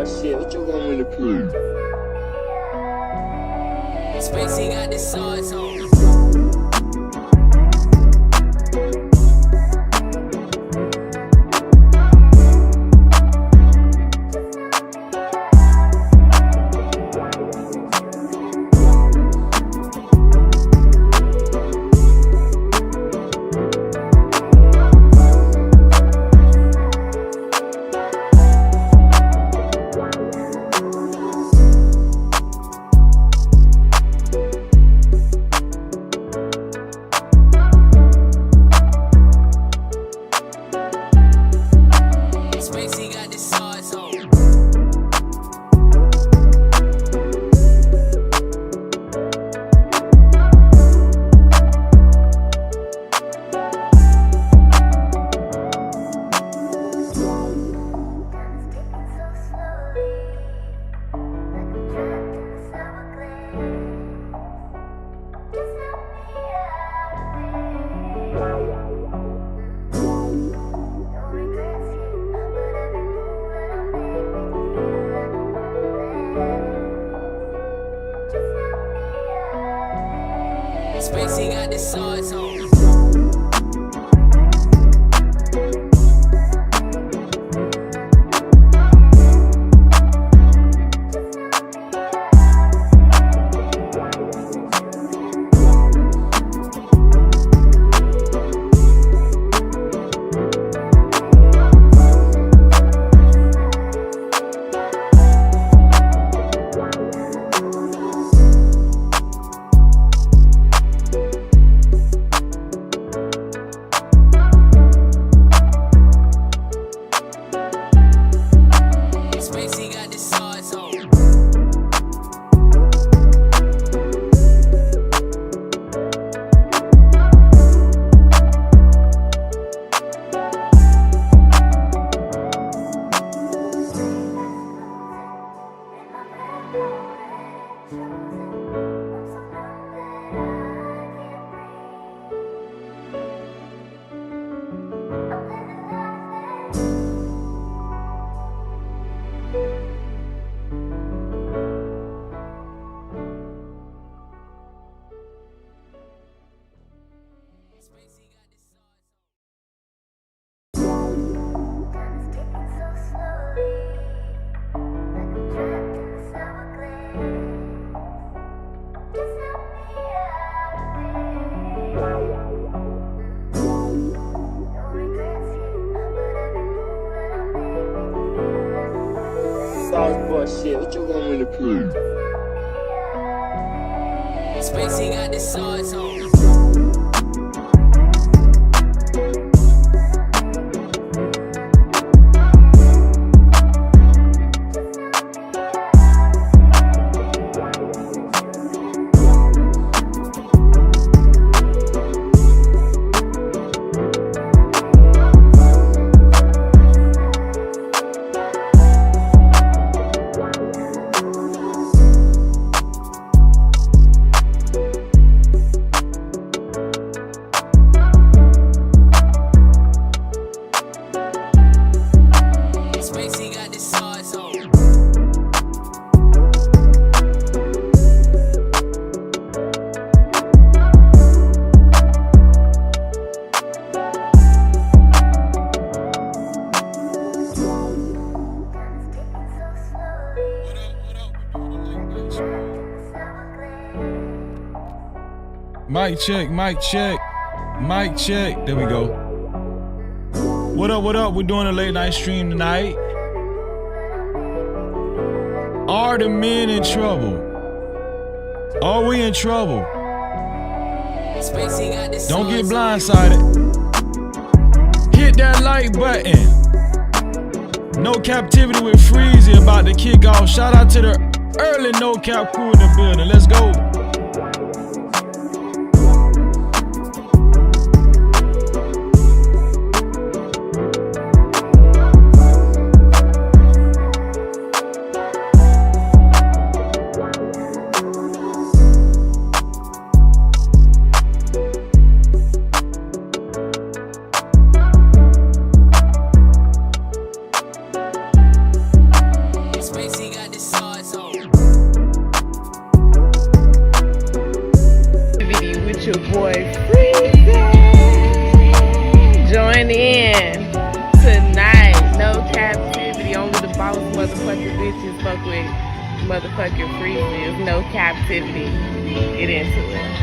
boy, shit, what you want me to prove? Spacey got the sauce on. Spacey got the sauce on. Spacey got the sauce on. Spacey got the sauce on. Spacey got the Sauce boy, shit, what you want me to prove? Spacey got the sauce on. Spacey got the sauce on. Mic check, mic check, mic check. There we go. What up, what up? We're doing a late night stream tonight. Are the men in trouble? Are we in trouble? Spacey got the sauce. Don't get blindsided. Hit that like button. No Cap-tivity with Freezy about to kick off. Shout out to the early No Cap crew in the building. Let's go. Join in tonight. No captivity. Only the boss motherfucking bitches fuck with motherfucking freezes. No captivity. Get into it.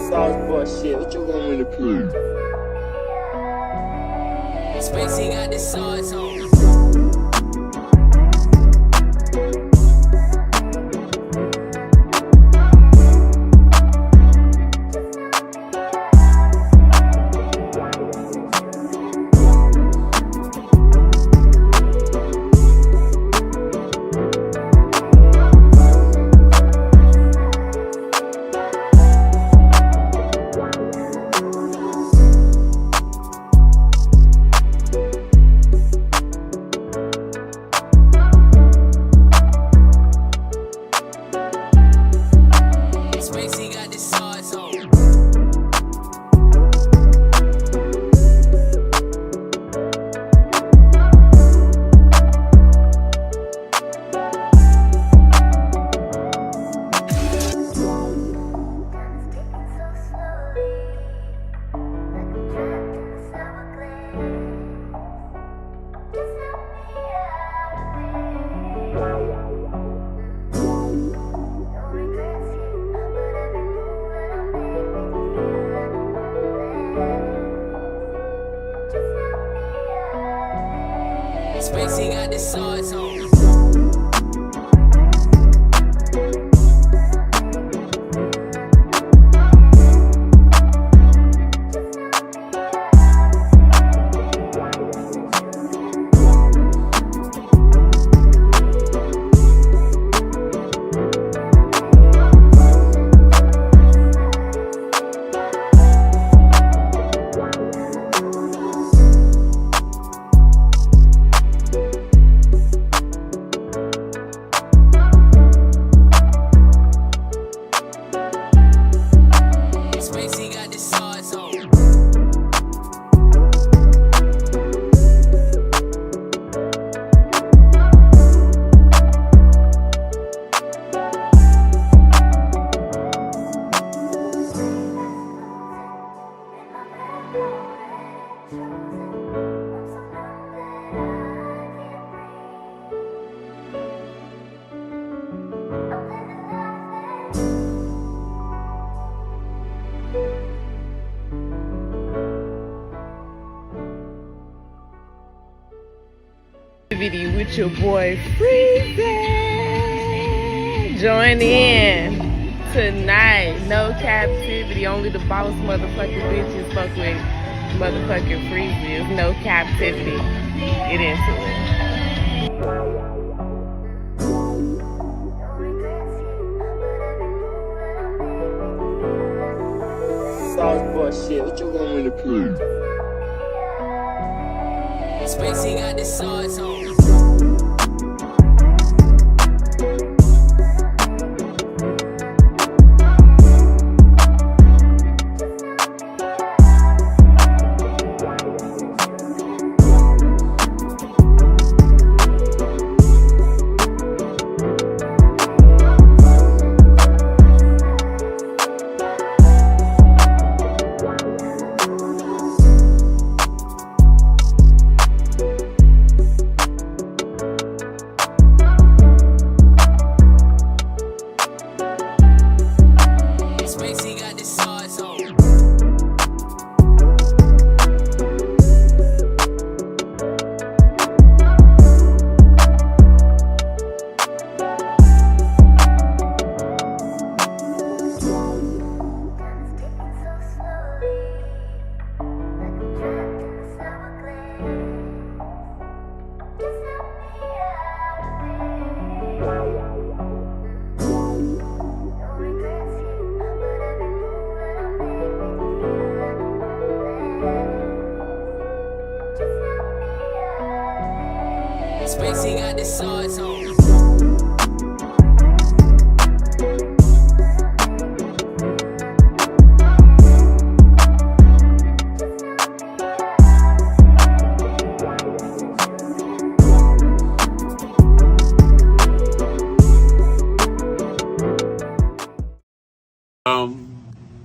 Sauce boy shit, what you want me to prove? Spacey got the sauce on. Spacey got the sauce on. Spacey got the sauce on. Spacey got the sauce on. Activity with your boy Freezy. Join in tonight. No captivity. Only the boss motherfucking bitches fuck with motherfucking freezes. No captivity. Get into it. Sauce boy shit, what you want me to prove? Spacey got the sauce on. sauce on.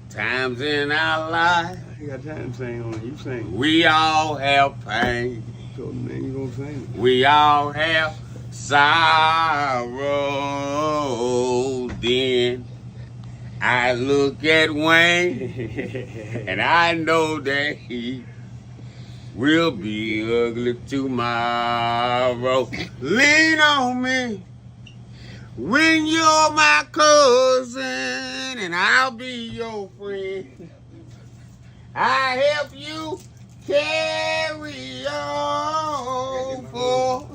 Times in our life, You got time to sing on it. You sing. we all have pain. So then you gonna sing it. We all have sorrow. Then I look at Wayne and I know that he will be ugly tomorrow. Lean on me when you're my cousin and I'll be your friend. I help you carry on, for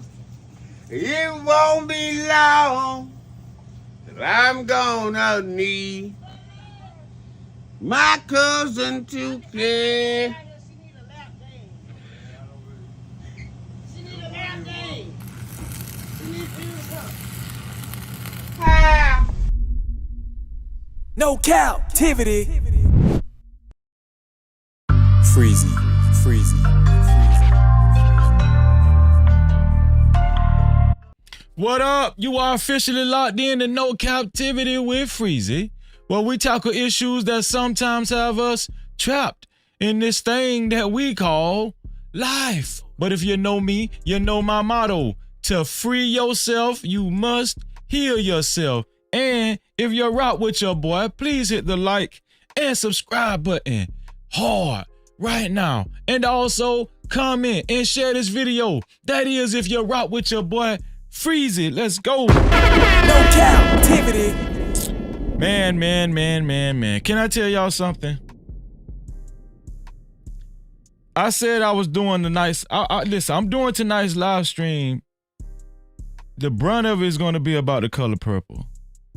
it won't be long till I'm gonna need my cousin to care. No captivity. Freezy, freezy. What up? You are officially locked in to No Captivity with Freezy, where we tackle issues that sometimes have us trapped in this thing that we call life. But if you know me, you know my motto. To free yourself, you must heal yourself. And if you're rock with your boy, please hit the like and subscribe button hard right now. And also comment and share this video. That is if you're rock with your boy Freezy. Let's go. No captivity. Man. Can I tell y'all something? I said I was doing listen, I'm doing tonight's live stream. The brunt of it is going to be about the color purple,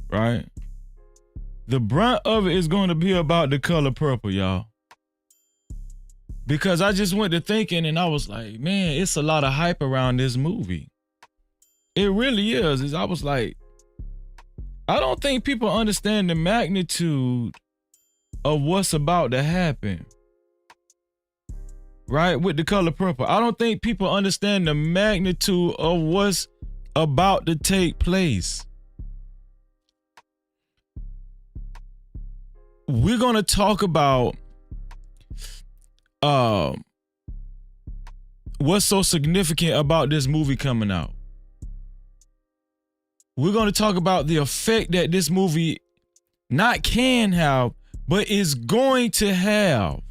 right? The brunt of it is going to be about the color purple, y'all. Because I just went to thinking and I was like, man, it's a lot of hype around this movie. It really is. I was like, I don't think people understand the magnitude of what's about to happen. Right? With the color purple. I don't think people understand the magnitude of what's about to take place. We're going to talk about what's so significant about this movie coming out. We're going to talk about the effect that this movie not can have, but is going to have.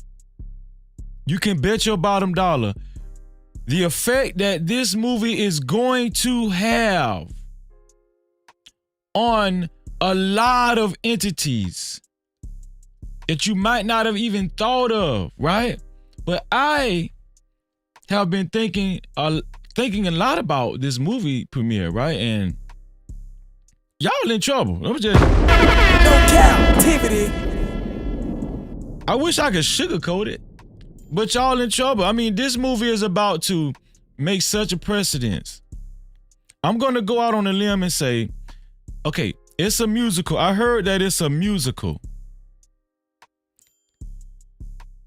You can bet your bottom dollar. The effect that this movie is going to have on a lot of entities that you might not have even thought of, right? But I have been thinking a lot about this movie premiere, right? And y'all in trouble. No captivity. I wish I could sugarcoat it, but y'all in trouble. I mean, this movie is about to make such a precedence. I'm going to go out on a limb and say, okay, it's a musical. I heard that it's a musical.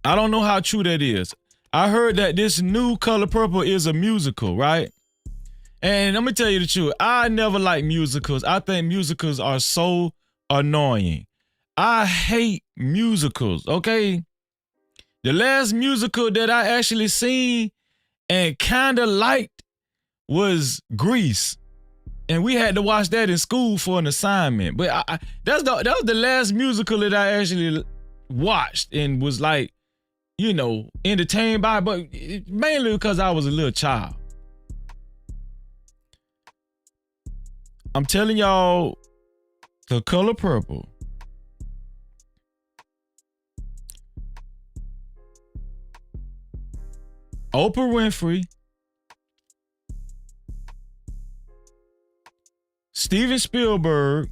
I don't know how true that is. I heard that this new Color Purple is a musical, right? And let me tell you the truth. I never liked musicals. I think musicals are so annoying. I hate musicals, okay? The last musical that I actually seen and kind of liked was Grease. And we had to watch that in school for an assignment. But that was the last musical that I actually watched and was like, you know, entertained by, but mainly because I was a little child. I'm telling y'all, The Color Purple Oprah Winfrey, Steven Spielberg,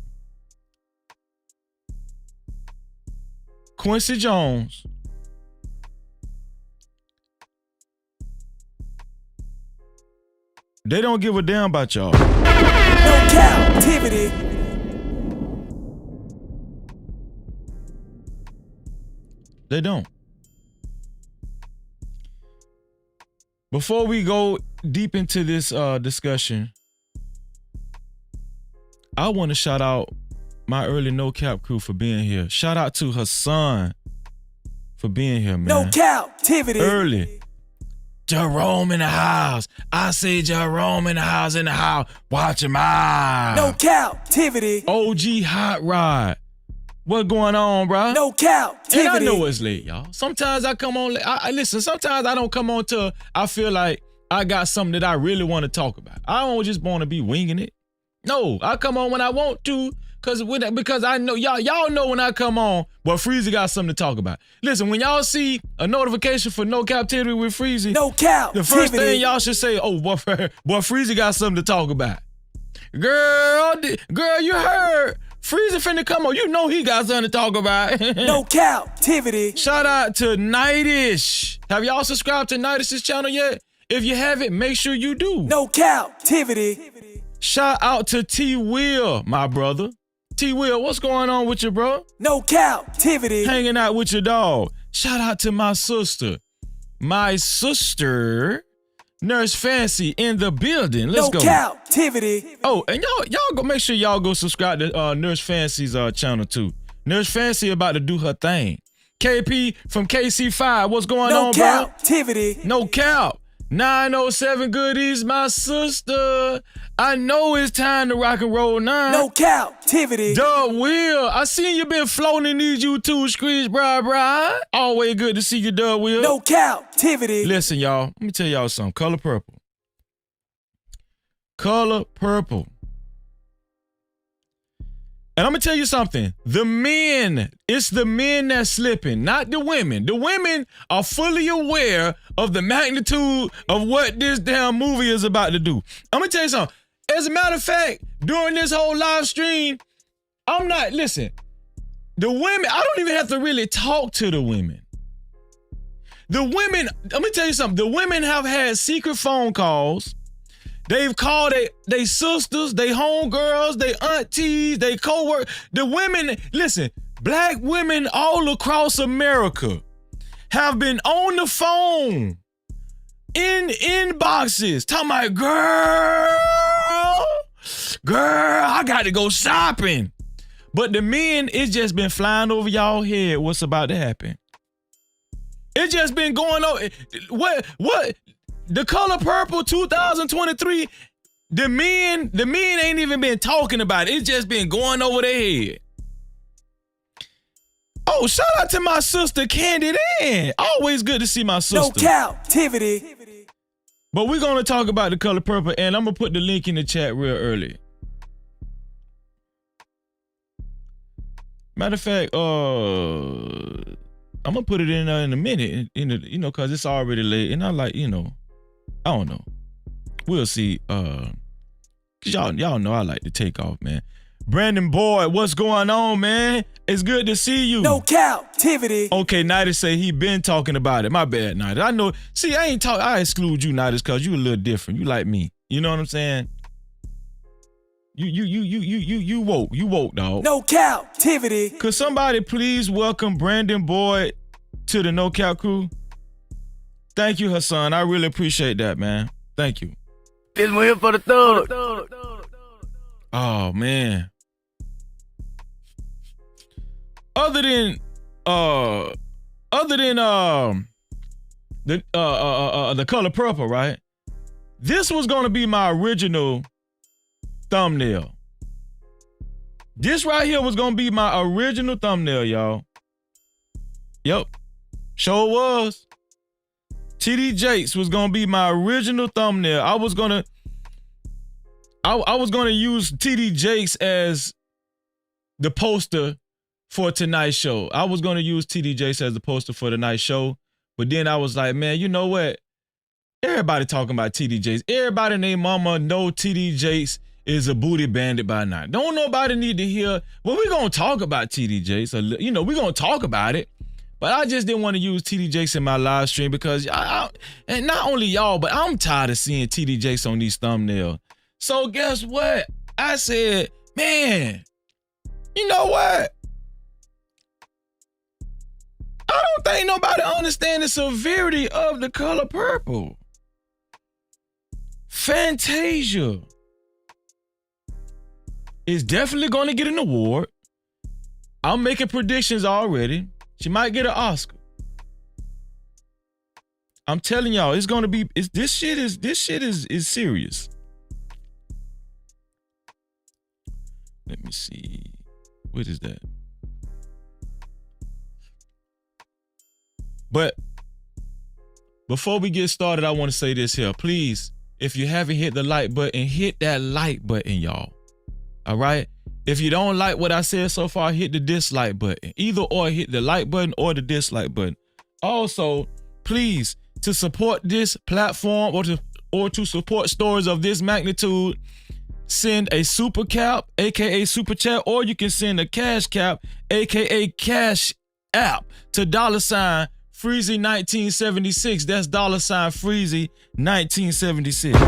Quincy Jones, They don't give a damn about y'all. No captivity. They don't. Before we go deep into this discussion, I want to shout out my early No Cap crew for being here. Shout out to Hassan for being here, man. No captivity. Early. Jerome in the house. I see Jerome in the house, Watch him out. No captivity. OG Hot Rod. What going on, bro? No captivity. And I know it's late, y'all. Sometimes I come on late. Listen, sometimes I don't come on till I feel like I got something that I really want to talk about. I don't just want to be winging it. No, I come on when I want to, because I know y'all know when I come on, well, Freezy got something to talk about. Listen, when y'all see a notification for No Captivity with Freezy, no captivity, the first thing y'all should say, oh, boy, Freezy got something to talk about. Girl, you heard. Freezy finna come on. You know he got something to talk about. No captivity. Shout out to Nightish. Have y'all subscribed to Nightish's channel yet? If you haven't, make sure you do. No captivity. Shout out to T-Will, my brother. T-Will, what's going on with you, bro? No captivity. Hanging out with your dog. Shout out to my sister. My sister, Nurse Fancy, in the building. Let's go. No captivity. Oh, and y'all go make sure y'all go subscribe to Nurse Fancy's channel too. Nurse Fancy about to do her thing. KP from KC5, what's going on, bro? No captivity. No cap. 907 Goodies, my sister. I know it's time to rock and roll now. No captivity. Doug Will, I seen you been floating in these YouTube screens, bruh. Always good to see you, Doug Will. No captivity. Listen, y'all, let me tell y'all something. Color Purple. Color Purple. And I'm gonna tell you something. The men, it's the men that's slipping, not the women. The women are fully aware of the magnitude of what this damn movie is about to do. I'm gonna tell you something. As a matter of fact, during this whole live stream, listen, the women, I don't even have to really talk to the women. The women, let me tell you something. The women have had secret phone calls. They've called they sisters, they homegirls, they aunties, they co-workers. The women, listen, black women all across America have been on the phone, in inboxes, talking about, girl, I got to go shopping. But the men, it's just been flying over y'all head what's about to happen. It's just been going on. What? The Color Purple 2023, the men ain't even been talking about it. It's just been going over their head. Oh, shout out to my sister Candy Dan. Always good to see my sister. No captivity. But we're gonna talk about the Color Purple, and I'm gonna put the link in the chat real early. Matter of fact, I'm gonna put it in a minute, cause it's already late, and I like, I don't know. We'll see. Cause y'all know I like to take off, man. Brandon Boyd, what's going on, man? It's good to see you. No captivity. Okay, Nidus say he been talking about it. My bad, Nidus. I know. See, I exclude you, Nidus, cause you a little different. You like me. You know what I'm saying? You woke. You woke, dog. No captivity. Could somebody please welcome Brandon Boyd to the No Cap crew? Thank you, Hassan. I really appreciate that, man. Thank you. This one here for the thug. Oh, man. Other than the Color Purple, right? This was gonna be my original thumbnail. This right here was gonna be my original thumbnail, y'all. Yep. Sure was. TD Jakes was gonna be my original thumbnail. I was gonna use TD Jakes as the poster for tonight's show. I was gonna use TD Jakes as the poster for tonight's show, but then I was like, man, you know what? Everybody talking about TD Jakes. Everybody named mama know TD Jakes is a booty bandit by now. Don't nobody need to hear. Well, we're gonna talk about TD Jakes. We're gonna talk about it. But I just didn't want to use TD Jakes in my live stream because and not only y'all, but I'm tired of seeing TD Jakes on these thumbnails. So guess what? I said, man, you know what? I don't think nobody understands the severity of the color purple. Fantasia is definitely going to get an award. I'm making predictions already. She might get an Oscar. I'm telling y'all, it's going to be. This shit is serious. Let me see. What is that? But before we get started, I want to say this here. Please, if you haven't hit the like button, hit that like button, y'all. All right? If you don't like what I said so far, hit the dislike button. Either or, hit the like button or the dislike button. Also, please, to support this platform or to support stories of this magnitude, send a super cap, aka super chat, or you can send a cash cap, aka cash app, to $Freezy 1976. That's $Freezy 1976. No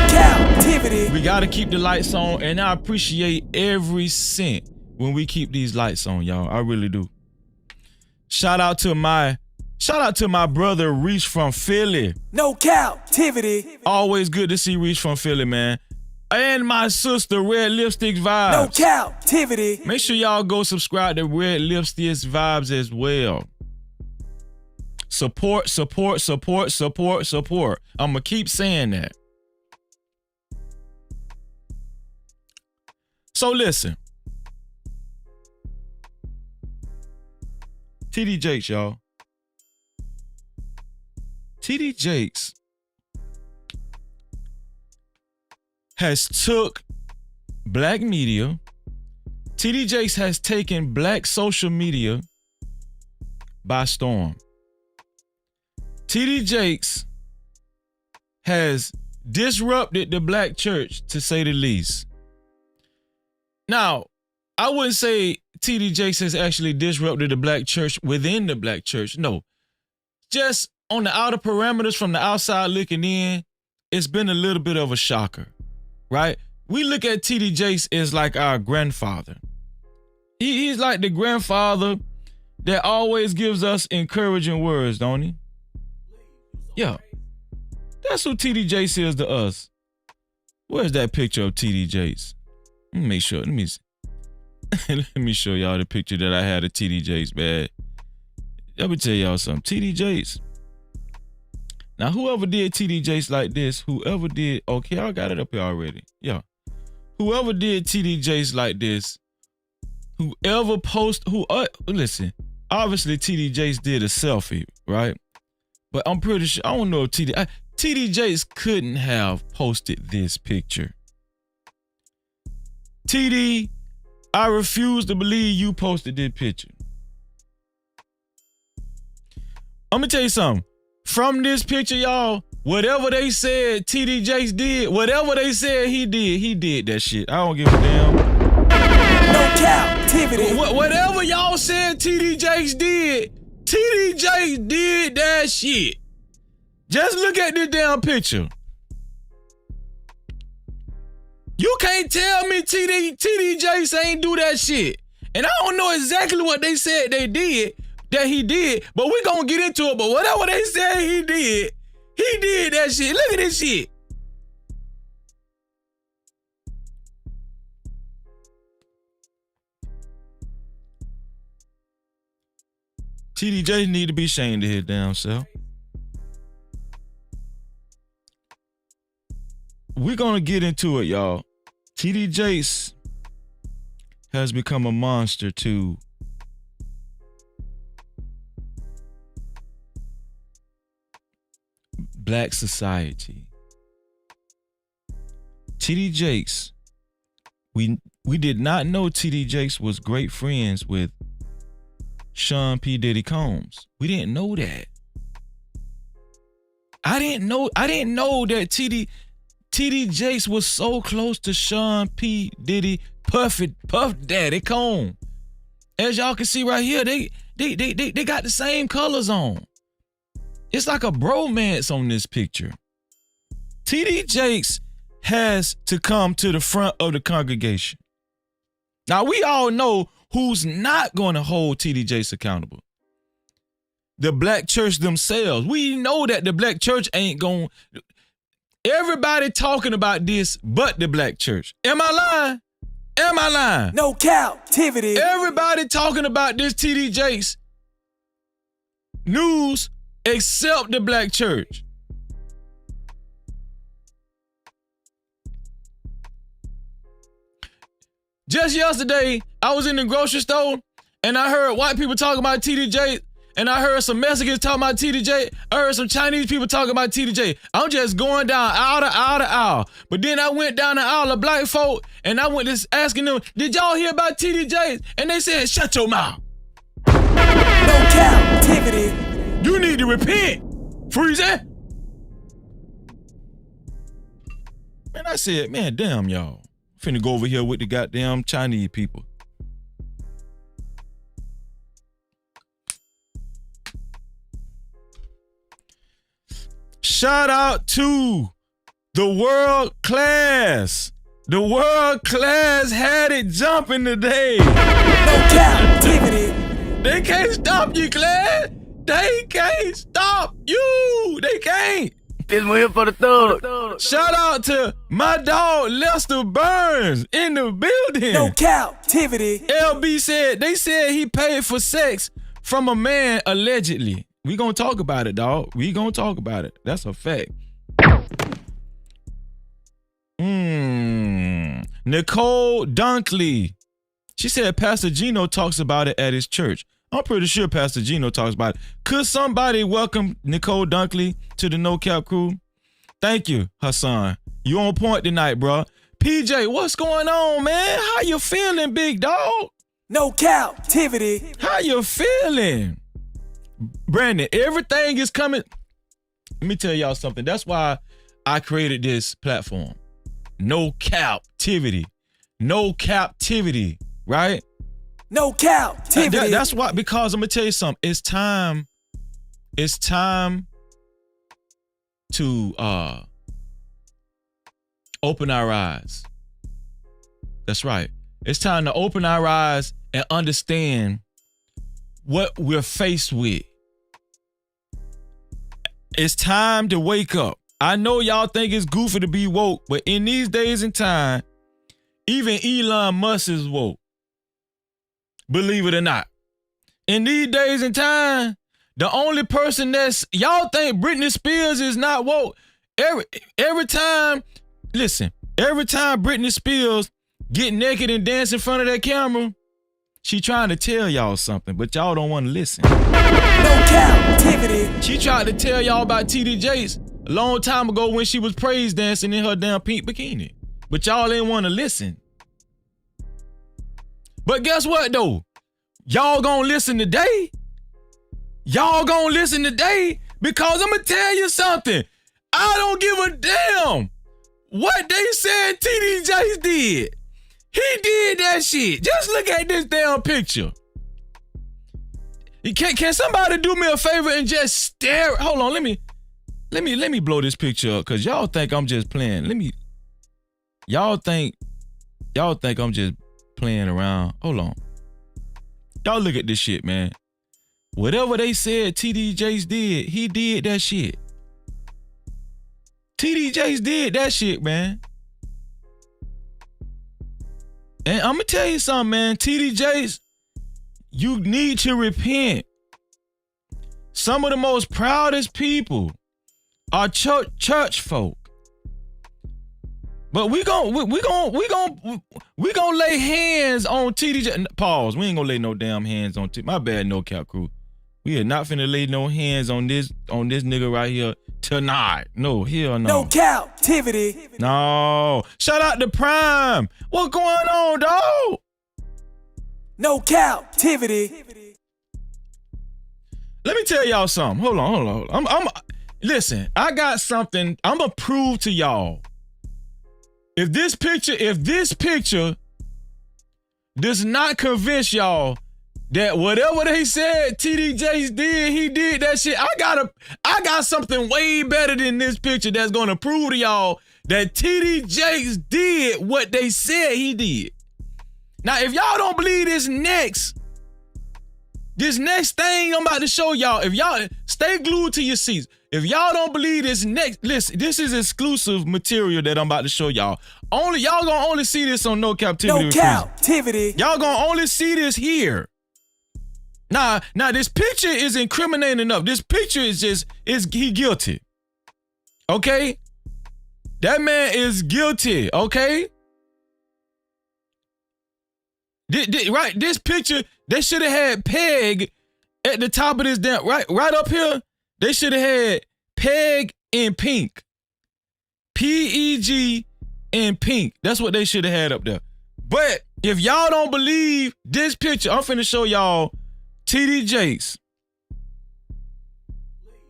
Cap-tivity. We gotta keep the lights on, and I appreciate every cent when we keep these lights on, y'all. I really do. Shout out to my brother Reach from Philly. No Cap-tivity. Always good to see Reach from Philly, man. And my sister Red Lipstick Vibes. No Cap-tivity. Make sure y'all go subscribe to Red Lipstick Vibes as well. Support, support, support, support, support. I'm gonna keep saying that. So listen. TD Jakes, y'all. TD Jakes has took black media. TD Jakes has taken black social media by storm. TD Jakes has disrupted the black church, to say the least. Now, I wouldn't say TD Jakes has actually disrupted the black church within the black church. No. Just on the outer parameters from the outside looking in, it's been a little bit of a shocker, right? We look at TD Jakes as like our grandfather. He's like the grandfather that always gives us encouraging words, don't he? Yeah. That's who TD Jakes is to us. Where's that picture of TD Jakes? Let me make sure. Let me show y'all the picture that I had of TD Jakes, man. Let me tell y'all something. TD Jakes. Now, whoever did TD Jakes like this, whoever did, okay, I got it up here already. Yeah. Whoever did TD Jakes like this, whoever listen, obviously TD Jakes did a selfie, right? But I'm pretty sure, I don't know if TD Jakes couldn't have posted this picture. TD, I refuse to believe you posted this picture. I'm gonna tell you something. From this picture, y'all, whatever they said TD Jakes did, whatever they said he did that shit. I don't give a damn. No Cap-tivity. Whatever y'all said TD Jakes did, TD Jakes did that shit. Just look at this damn picture. You can't tell me TD Jakes ain't do that shit. And I don't know exactly what they said they did, that he did, but we gonna get into it. But whatever they said he did that shit. Look at this shit. TD Jakes need to be ashamed of his damn self. We're gonna get into it, y'all. TD Jakes has become a monster to black society. TD Jakes, we did not know TD Jakes was great friends with Sean P. Diddy Combs. We didn't know that. I didn't know that TD Jakes was so close to Sean P. Diddy Puff Daddy Combs. As y'all can see right here, they They got the same colors on. It's like a bromance on this picture. TD Jakes has to come to the front of the congregation. Now, we all know who's not going to hold TD Jakes accountable. The black church themselves. We know that the black church ain't going. Everybody talking about this but the black church. Am I lying? Am I lying? No captivity. Everybody talking about this TD Jakes news except the black church. Just yesterday, I was in the grocery store and I heard white people talking about TD Jakes, and I heard some Mexicans talking about TD Jakes. I heard some Chinese people talking about TD Jakes. I'm just going down aisle to aisle to aisle. But then I went down the aisle of black folk and I went just asking them, did y'all hear about TD Jakes? And they said, shut your mouth. No captivity. You need to repent, Freezy. And I said, man, damn y'all. Finna go over here with the goddamn Chinese people. Shout out to the world class. The world class had it jumping today. No captivity. They can't stop you, class. They can't stop you. They can't. This one here for the thug. Shout out to my dog Lester Burns in the building. No captivity. LB said, they said he paid for sex from a man allegedly. We gonna talk about it, dog. We gonna talk about it. That's a fact. Nicole Dunkley. She said Pastor Gino talks about it at his church. I'm pretty sure Pastor Gino talks about it. Could somebody welcome Nicole Dunkley to the No Cap crew? Thank you, Hassan. You on point tonight, bro. PJ, what's going on, man? How you feeling, big dog? No captivity. How you feeling? Brandon, everything is coming. Let me tell y'all something. That's why I created this platform. No captivity. No captivity, right? No captivity. That's why, because I'm gonna tell you something. It's time to open our eyes. That's right. It's time to open our eyes and understand what we're faced with. It's time to wake up. I know y'all think it's goofy to be woke, but in these days and time, even Elon Musk is woke. Believe it or not. In these days and time, the only person y'all think Britney Spears is not woke. Every time Britney Spears get naked and dance in front of that camera, she trying to tell y'all something, but y'all don't want to listen. No captivity. She tried to tell y'all about TD Jakes a long time ago when she was praise dancing in her damn pink bikini. But y'all ain't want to listen. But guess what though? Y'all gonna listen today? Y'all gonna listen today? Because I'm gonna tell you something. I don't give a damn what they said TD Jakes did. He did that shit. Just look at this damn picture. Can somebody do me a favor and just stare? Hold on, let me blow this picture up, cause y'all think I'm just playing. Y'all think I'm just playing around. Hold on. Y'all look at this shit, man. Whatever they said TD Jakes did, he did that shit. TD Jakes did that shit, man. And I'm gonna tell you something, man. TD Jakes, you need to repent. Some of the most proudest people are church folk. But we gonna lay hands on TD Jakes. Pause. We ain't gonna lay no damn hands on TD. My bad, No Cap crew. We are not finna lay no hands on this nigga right here tonight. No, hell no. No captivity. No. Shout out to Prime. What's going on, dog? No captivity. Let me tell y'all something. Hold on. Listen, I got something I'm gonna prove to y'all. If this picture does not convince y'all that whatever they said TD Jakes did, he did that shit. I got something way better than this picture that's gonna prove to y'all that TD Jakes did what they said he did. Now, if y'all don't believe this next thing I'm about to show y'all, if y'all stay glued to your seats. If y'all don't believe this next, listen, this is exclusive material that I'm about to show y'all. Y'all gonna only see this on No Cap-tivity. No Cap-tivity. Y'all gonna only see this here. Now this picture is incriminating enough. This picture is he guilty. Okay? That man is guilty, okay? Right, this picture, they should have had Peg at the top of this damn, right up here. They should have had Peg in pink. P-E-G in pink. That's what they should have had up there. But if y'all don't believe this picture, I'm finna show y'all TD Jakes.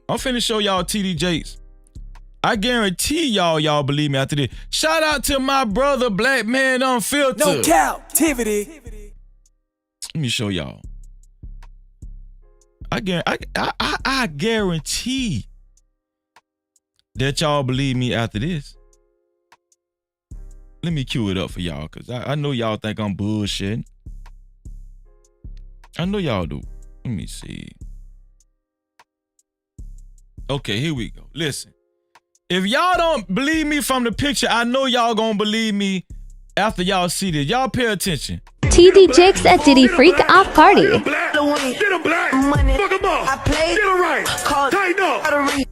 I'm finna show y'all TD Jakes. I guarantee y'all believe me after this. Shout out to my brother, Black Man Unfiltered. No Cap-tivity. Let me show y'all. I guarantee that y'all believe me after this. Let me cue it up for y'all, because I know y'all think I'm bullshitting. I know y'all do. Let me see. Okay, here we go. Listen. If y'all don't believe me from the picture, I know y'all gonna believe me after y'all see this. Y'all pay attention. TD Jakes at Diddy Freak off party. Get him black. Fuck him up. Get him right. Tighten up.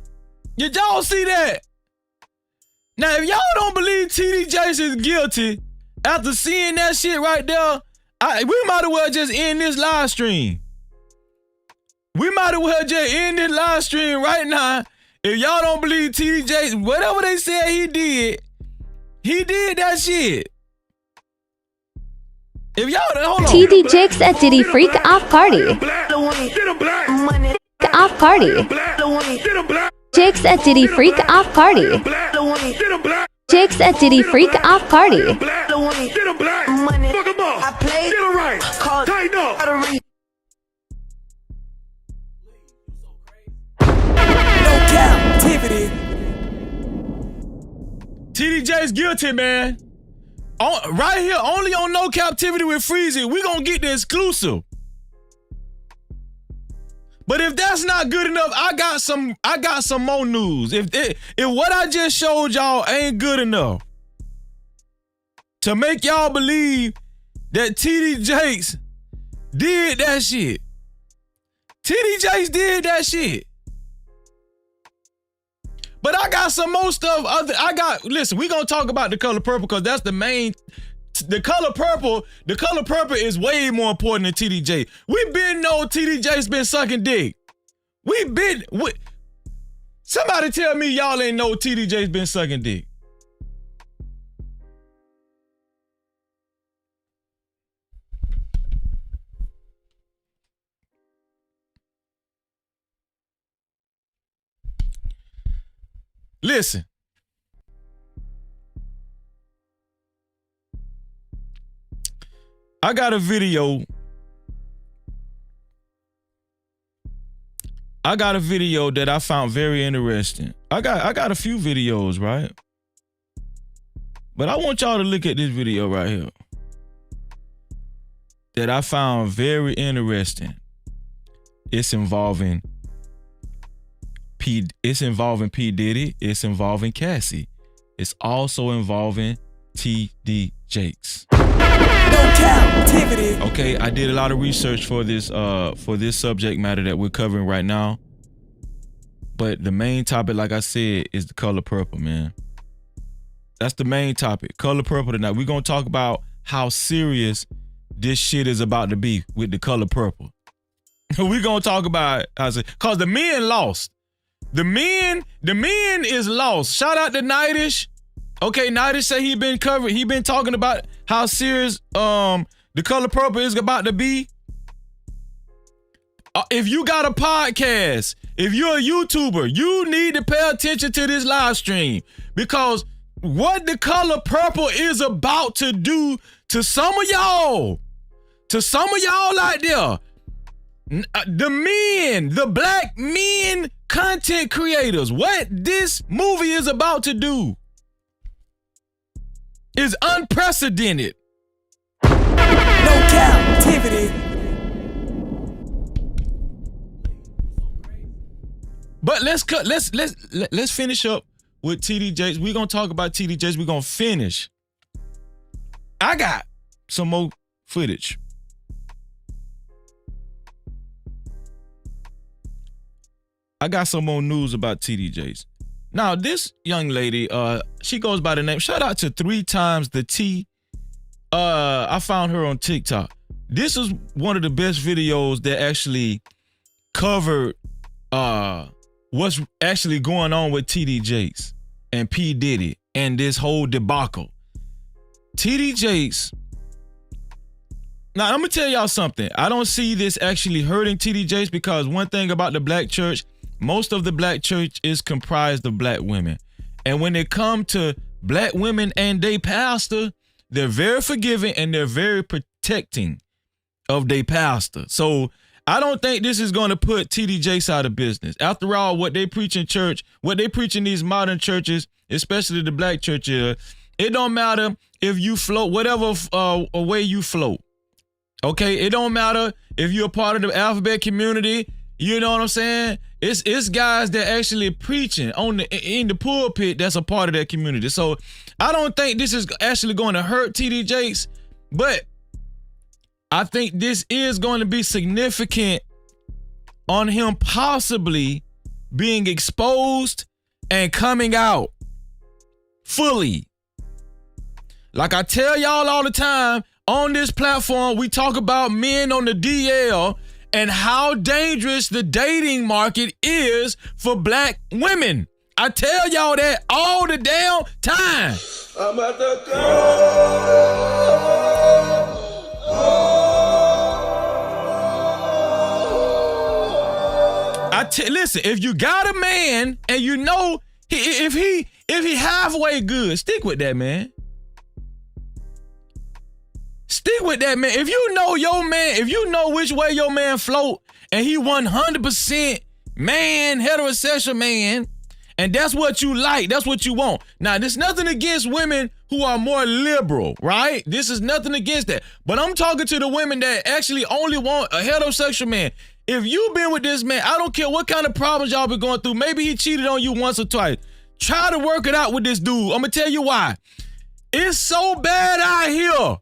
Did y'all see that? Now, if y'all don't believe TD Jakes is guilty after seeing that shit right there, we might as well just end this live stream. We might as well just end this live stream right now. If y'all don't believe TD Jakes, whatever they said he did that shit. If y'all hold on. TD Jakes at Diddy Freak off party. Off party. Jakes at Diddy Freak off party. Jakes at Diddy Freak off party. Fuck him up. Get him right. Tighten up. No Cap-tivity. TD Jakes guilty, man. Right here, only on No Cap-tivity with Freezy, we gonna get the exclusive. But if that's not good enough, I got some more news. If what I just showed y'all ain't good enough to make y'all believe that TD Jakes did that shit. TD Jakes did that shit. But I got some more stuff. Listen, we gonna talk about The Color Purple because that's the main. The color purple is way more important than TD Jakes. We been know TD Jakes been sucking dick. Somebody tell me y'all ain't know TD Jakes been sucking dick. Listen. I got a video. That I found very interesting. I got a few videos, right? But I want y'all to look at this video right here that I found very interesting. It's involving P Diddy. It's involving Cassie. It's also involving TD Jakes. No Cap-tivity. Okay, I did a lot of research for this subject matter that we're covering right now. But the main topic, like I said, is The Color Purple, man. That's the main topic. Color Purple tonight. We're gonna talk about how serious this shit is about to be with The Color Purple. We're gonna talk about cause the men lost. The men is lost. Shout out to Nightish. Okay, Nightish say he been talking about how serious The Color Purple is about to be. If you got a podcast, if you're a YouTuber, you need to pay attention to this live stream because what The Color Purple is about to do to some of y'all out there, The men, the black men content creators, what this movie is about to do is unprecedented. No captivity. But let's finish up with TD Jakes. We're gonna talk about TD Jakes. We're gonna finish. I got some more footage. I got some more news about TD Jakes. Now, this young lady, she goes by the name, shout out to 3 times the T. I found her on TikTok. This is one of the best videos that actually covered what's actually going on with TD Jakes and P. Diddy and this whole debacle. TD Jakes, now I'm gonna tell y'all something. I don't see this actually hurting TD Jakes because one thing about the black church, most of the black church is comprised of black women. And when it comes to black women and they pastor, they're very forgiving and they're very protecting of their pastor. So I don't think this is going to put TD Jakes out of business. After all, what they preach in church, what they preach in these modern churches, especially the black church, it don't matter if you float, whatever way you float. Okay, it don't matter if you're a part of the alphabet community. You know what I'm saying? It's guys that actually preaching in the pulpit that's a part of that community. So I don't think this is actually going to hurt TD Jakes, but I think this is going to be significant on him possibly being exposed and coming out fully. Like I tell y'all all the time, on this platform, we talk about men on the DL and how dangerous the dating market is for black women. I tell y'all that all the damn time. I'm at the Listen, if you got a man and you know if he halfway good, stick with that man. Stick with that man. If you know your man, if you know which way your man float and he 100% man, heterosexual man, and that's what you like, that's what you want. Now, there's nothing against women who are more liberal, right? This is nothing against that. But I'm talking to the women that actually only want a heterosexual man. If you've been with this man, I don't care what kind of problems y'all been going through. Maybe he cheated on you once or twice. Try to work it out with this dude. I'm going to tell you why. It's so bad out here.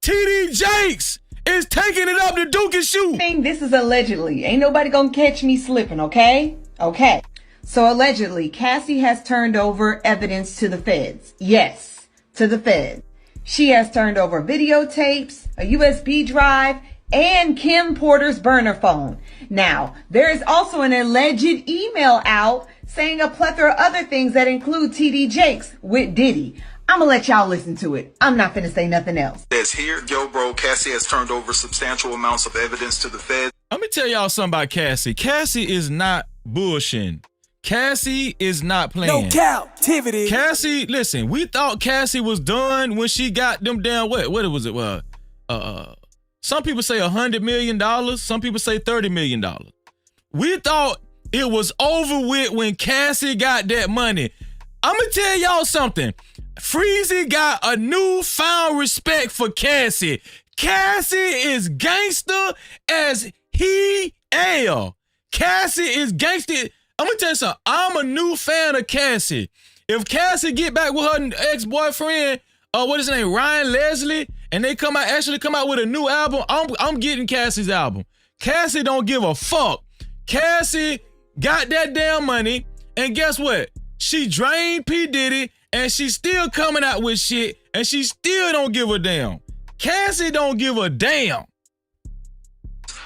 TD Jakes is taking it up to Duke and shoot. This is allegedly. Ain't nobody gonna catch me slipping, okay? Okay. So allegedly, Cassie has turned over evidence to the feds. Yes, to the feds. She has turned over videotapes, a USB drive, and Kim Porter's burner phone. Now, there is also an alleged email out saying a plethora of other things that include TD Jakes with Diddy. I'm gonna let y'all listen to it. I'm not finna say nothing else. That's here. Yo, bro, Cassie has turned over substantial amounts of evidence to the feds. Let me tell y'all something about Cassie. Cassie is not bullshitting. Cassie is not playing. No captivity. Cassie, listen, we thought Cassie was done when she got them down. What was it? Some people say $100 million. Some people say $30 million. We thought it was over with when Cassie got that money. I'm gonna tell y'all something. Freezy got a newfound respect for Cassie. Cassie is gangster as he hell. Cassie is gangster. I'm gonna tell you something. I'm a new fan of Cassie. If Cassie get back with her ex-boyfriend, what is his name, Ryan Leslie, and they come out with a new album, I'm getting Cassie's album. Cassie don't give a fuck. Cassie got that damn money, and guess what? She drained P. Diddy, and she's still coming out with shit, and she still don't give a damn. Cassie don't give a damn.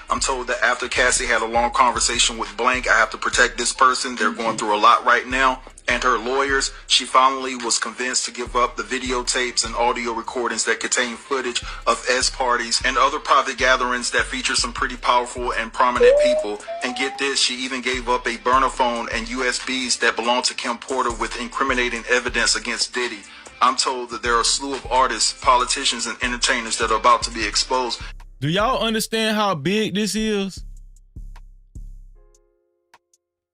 I'm told that after Cassie had a long conversation with Blank, I have to protect this person. They're going through a lot right now. And her lawyers, she finally was convinced to give up the videotapes and audio recordings that contain footage of S parties and other private gatherings that feature some pretty powerful and prominent people. And get this, she even gave up a burner phone and USBs that belong to Kim Porter with incriminating evidence against Diddy. I'm told that there are a slew of artists, politicians, and entertainers that are about to be exposed. Do y'all understand how big this is?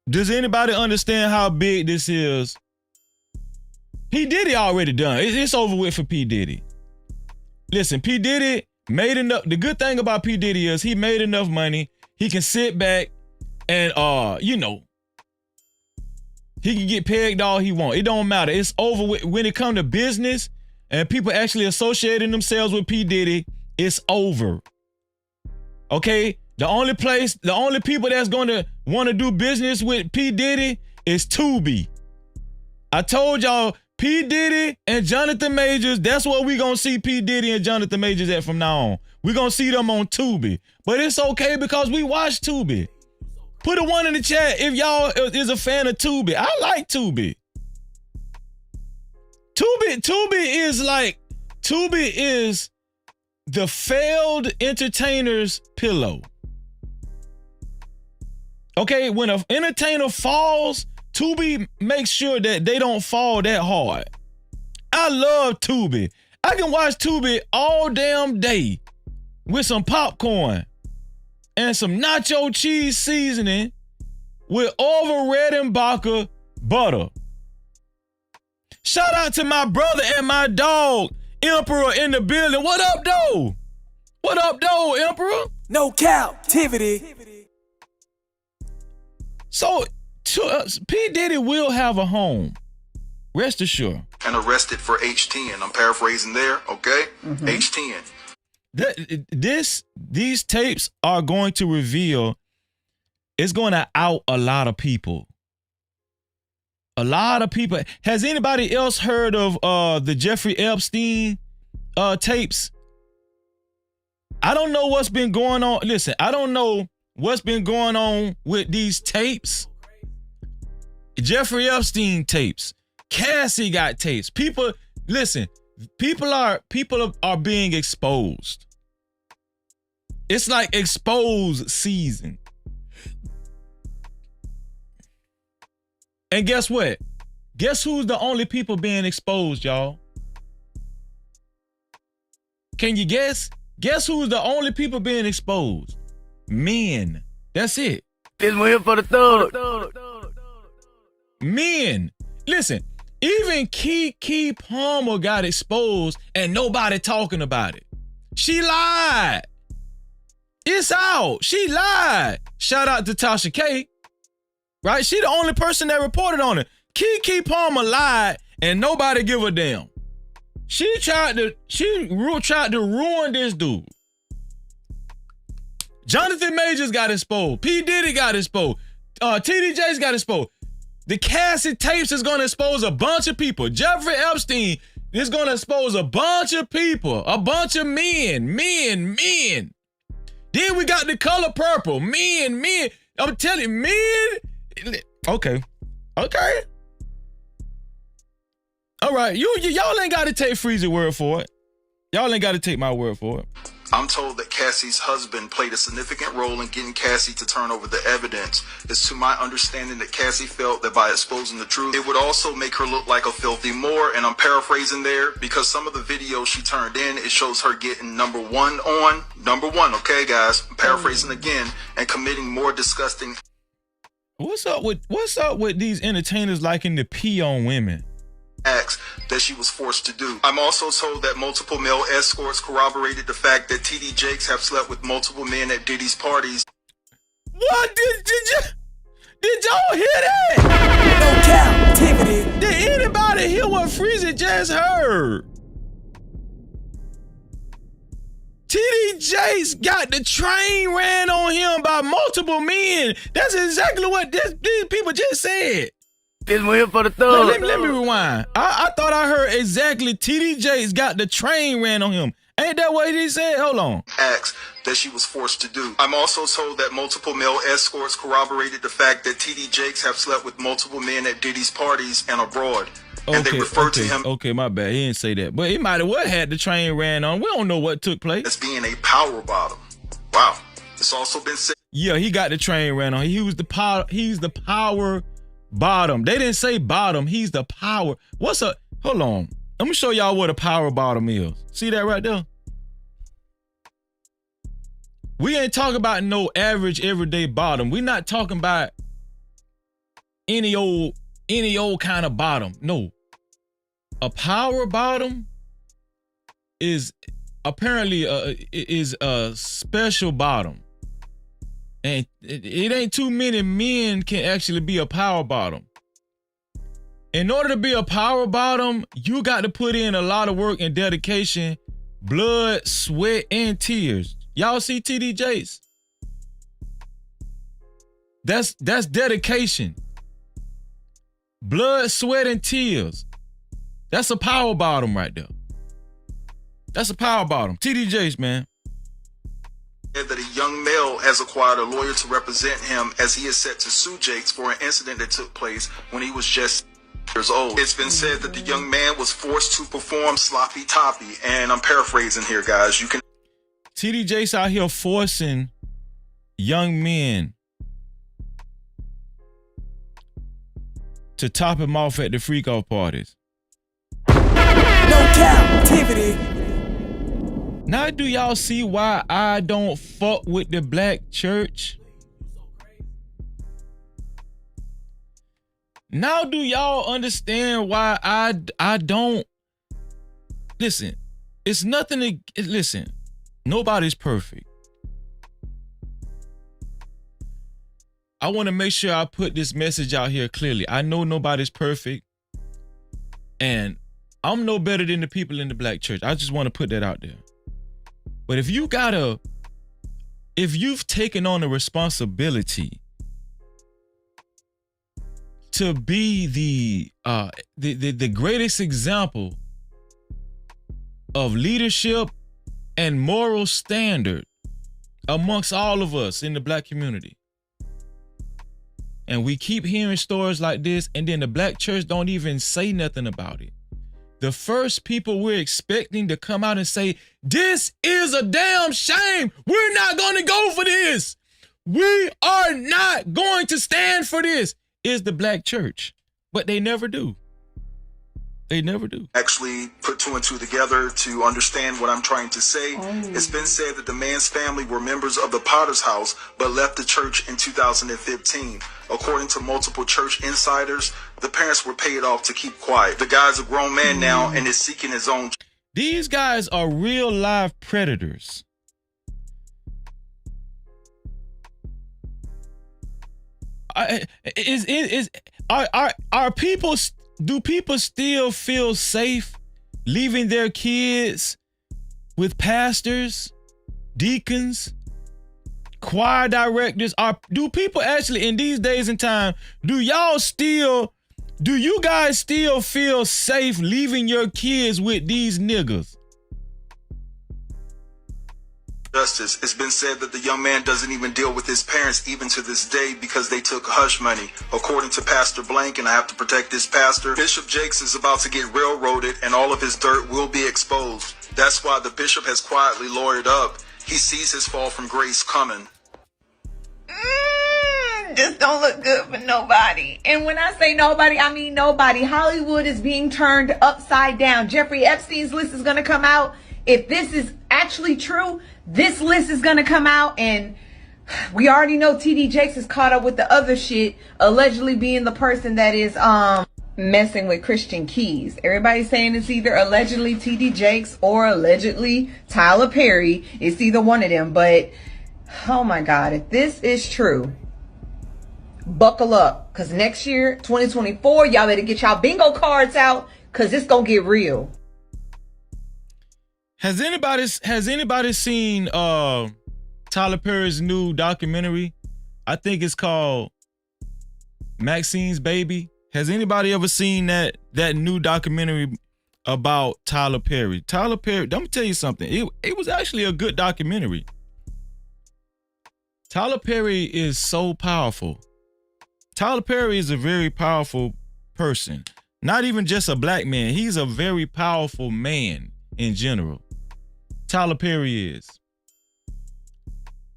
Does anybody understand how big this is? P. Diddy already done. It's over with for P. Diddy. Listen, P. Diddy made enough. The good thing about P. Diddy is he made enough money. He can sit back and, he can get pegged all he want. It don't matter. It's over with. When it come to business and people actually associating themselves with P. Diddy, it's over. Okay? The only people that's going to want to do business with P. Diddy is Tubi. I told y'all, P. Diddy and Jonathan Majors, that's where we going to see P. Diddy and Jonathan Majors at from now on. We're going to see them on Tubi. But it's okay because we watch Tubi. Put a 1 in the chat if y'all is a fan of Tubi. I like Tubi. Tubi is the failed entertainer's pillow. Okay, when an entertainer falls, Tubi makes sure that they don't fall that hard. I love Tubi. I can watch Tubi all damn day with some popcorn and some nacho cheese seasoning with Orville Redenbacher butter. Shout out to my brother and my dog, Emperor, in the building. What up, though? What up, though, Emperor? No captivity. So, P. Diddy will have a home. Rest assured. And arrested for H10. I'm paraphrasing there, okay? H10. These tapes are going to reveal, it's going to out a lot of people. A lot of people. Has anybody else heard of the Jeffrey Epstein tapes? I don't know what's been going on. Listen, I don't know what's been going on with these tapes. Jeffrey Epstein tapes. Cassie got tapes. People, listen, people are being exposed. It's like expose season. And guess what? Guess who's the only people being exposed, y'all? Can you guess? Guess who's the only people being exposed? Men. That's it. This one here for the thug. Men. Listen, even Keke Palmer got exposed and nobody talking about it. She lied. It's out. She lied. Shout out to Tasha K. Right? She the only person that reported on it. Keke Palmer lied and nobody give a damn. She tried to ruin this dude. Jonathan Majors got exposed. P. Diddy got exposed. TDJ's got exposed. The Cassie tapes is going to expose a bunch of people. Jeffrey Epstein is going to expose a bunch of people. A bunch of men. Then we got The Color Purple. Men. I'm telling you, men. Okay. All right. Y'all ain't got to take Freezy's word for it. Y'all ain't got to take my word for it. I'm told that Cassie's husband played a significant role in getting Cassie to turn over the evidence. It's to my understanding that Cassie felt that by exposing the truth, it would also make her look like a filthy Moor, and I'm paraphrasing there, because some of the videos she turned in, it shows her getting number one, okay, guys? I'm paraphrasing again, and committing more disgusting... What's up with these entertainers liking to pee on women? Acts that she was forced to do. I'm also told that multiple male escorts corroborated the fact that TD Jakes have slept with multiple men at Diddy's parties. What did y'all hear that? No captivity. Did anybody hear what Freezy just heard? TD Jakes got the train ran on him by multiple men. That's exactly what these people just said. This one here for the thug. Let me rewind. I thought I heard exactly TD Jakes got the train ran on him. Ain't that what he said? Hold on. Acts that she was forced to do. I'm also told that multiple male escorts corroborated the fact that TD Jakes have slept with multiple men at Diddy's parties and abroad. And they referred to him... Okay, my bad. He didn't say that. But he might have had the train ran on. We don't know what took place. ...as being a power bottom. Wow. It's also been said... Yeah, he got the train ran on. He's the power bottom. They didn't say bottom. He's the power. What's up? Hold on. Let me show y'all what a power bottom is. See that right there? We ain't talking about no average everyday bottom. We're not talking about any old kind of bottom. No. A power bottom is apparently a special bottom. And it ain't too many men can actually be a power bottom. In order to be a power bottom, you got to put in a lot of work and dedication, blood, sweat, and tears. Y'all see TD Jakes? That's dedication. Blood, sweat, and tears. That's a power bottom right there. That's a power bottom. TD Jakes, man. That a young male has acquired a lawyer to represent him as he is set to sue Jakes for an incident that took place when he was just years old. It's been said that the young man was forced to perform sloppy toppy, and I'm paraphrasing here, guys. You can TD Jakes out here forcing young men to top him off at the freak off parties. No captivity. Now do y'all see why I don't fuck with the black church? Now do y'all understand why I don't? Listen, it's nothing to, listen, nobody's perfect. I want to make sure I put this message out here clearly. I know nobody's perfect, and I'm no better than the people in the black church. I just want to put that out there. But if you've taken on the responsibility to be the greatest example of leadership and moral standard amongst all of us in the black community, and we keep hearing stories like this, and then the black church don't even say nothing about it. The first people we're expecting to come out and say, this is a damn shame. We're not going to go for this. We are not going to stand for this, is the black church. But they never do. They never do. actually put two and two together to understand what I'm trying to say. It's been said that the man's family were members of the Potter's House, but left the church in 2015. According to multiple church insiders, the parents were paid off to keep quiet. The guy's a grown man now and is seeking his own. These guys are real live predators. Are people? Do people still feel safe leaving their kids with pastors, deacons, choir directors? Do people actually in these days and time, do you guys still feel safe leaving your kids with these niggas? Justice. It's been said that the young man doesn't even deal with his parents even to this day because they took hush money. According to Pastor Blank, and I have to protect this pastor, Bishop Jakes is about to get railroaded and all of his dirt will be exposed. That's why the bishop has quietly lawyered up. He sees his fall from grace coming. This don't look good for nobody. And when I say nobody, I mean nobody. Hollywood is being turned upside down. Jeffrey Epstein's list is going to come out. If this is actually true, this list is going to come out, and we already know TD Jakes is caught up with the other shit, allegedly being the person that is messing with Christian Keys. Everybody's saying it's either allegedly TD Jakes or allegedly Tyler Perry. It's either one of them, but oh my God, if this is true, buckle up, because next year, 2024, y'all better get y'all bingo cards out, because it's going to get real. Has anybody seen Tyler Perry's new documentary? I think it's called Maxine's Baby. Has anybody ever seen that new documentary about Tyler Perry? Tyler Perry, let me tell you something. It was actually a good documentary. Tyler Perry is so powerful. Tyler Perry is a very powerful person. Not even just a black man. He's a very powerful man in general. Tyler Perry is.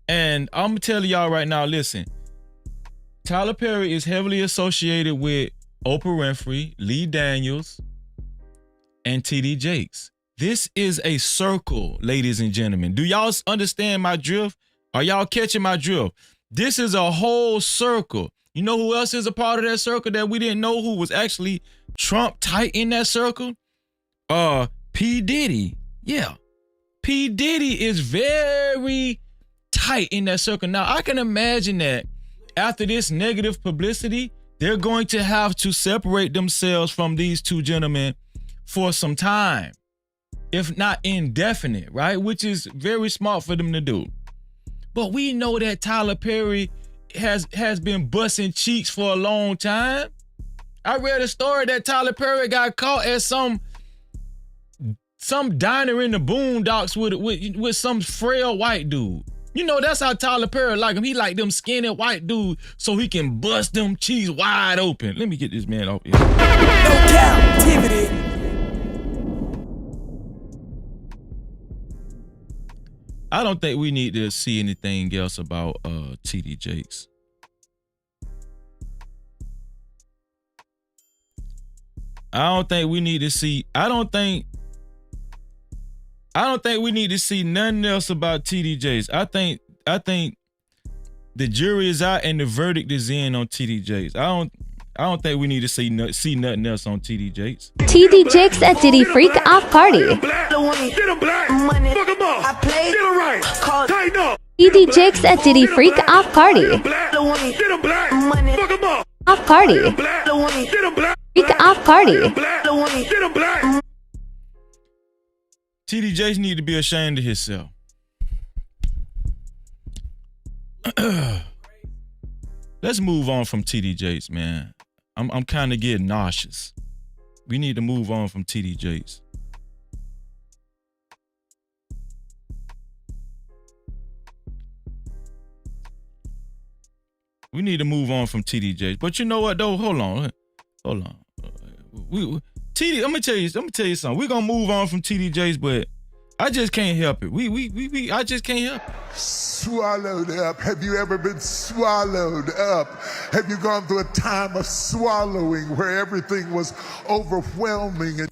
And I'm gonna tell y'all right now, listen. Tyler Perry is heavily associated with Oprah Winfrey, Lee Daniels, and TD Jakes. This is a circle, ladies and gentlemen. Do y'all understand my drift? Are y'all catching my drift? This is a whole circle. You know who else is a part of that circle that we didn't know who was actually Trump tight in that circle? P. Diddy. Yeah. P. Diddy is very tight in that circle. Now, I can imagine that after this negative publicity, they're going to have to separate themselves from these two gentlemen for some time, if not indefinite, right? Which is very smart for them to do. But we know that Tyler Perry has been busting cheeks for a long time. I read a story that Tyler Perry got caught at some diner in the boondocks with some frail white dude. You know, that's how Tyler Perry like him. He like them skinny white dudes so he can bust them cheeks wide open. Let me get this man off here. No Cap-tivity. I don't think we need to see anything else about TD Jakes. I don't think we need to see nothing else about TD Jakes. I think the jury is out and the verdict is in on TD Jakes. I don't think we need to see nothing else on TD Jakes. TD Jakes at Diddy Freak Off Party. TD Jakes at Diddy Freak Off Party. Off Party. Freak Off Party. TD Jakes need to be ashamed of himself. Let's move on from TD Jakes, man. I'm kind of getting nauseous. We need to move on from TD Jakes. We need to move on from TD Jakes. But you know what though? Hold on. TD, I'm gonna tell you something. We're gonna move on from TD Jakes, but I just can't help it. I just can't help it. Swallowed up. Have you ever been swallowed up? Have you gone through a time of swallowing where everything was overwhelming?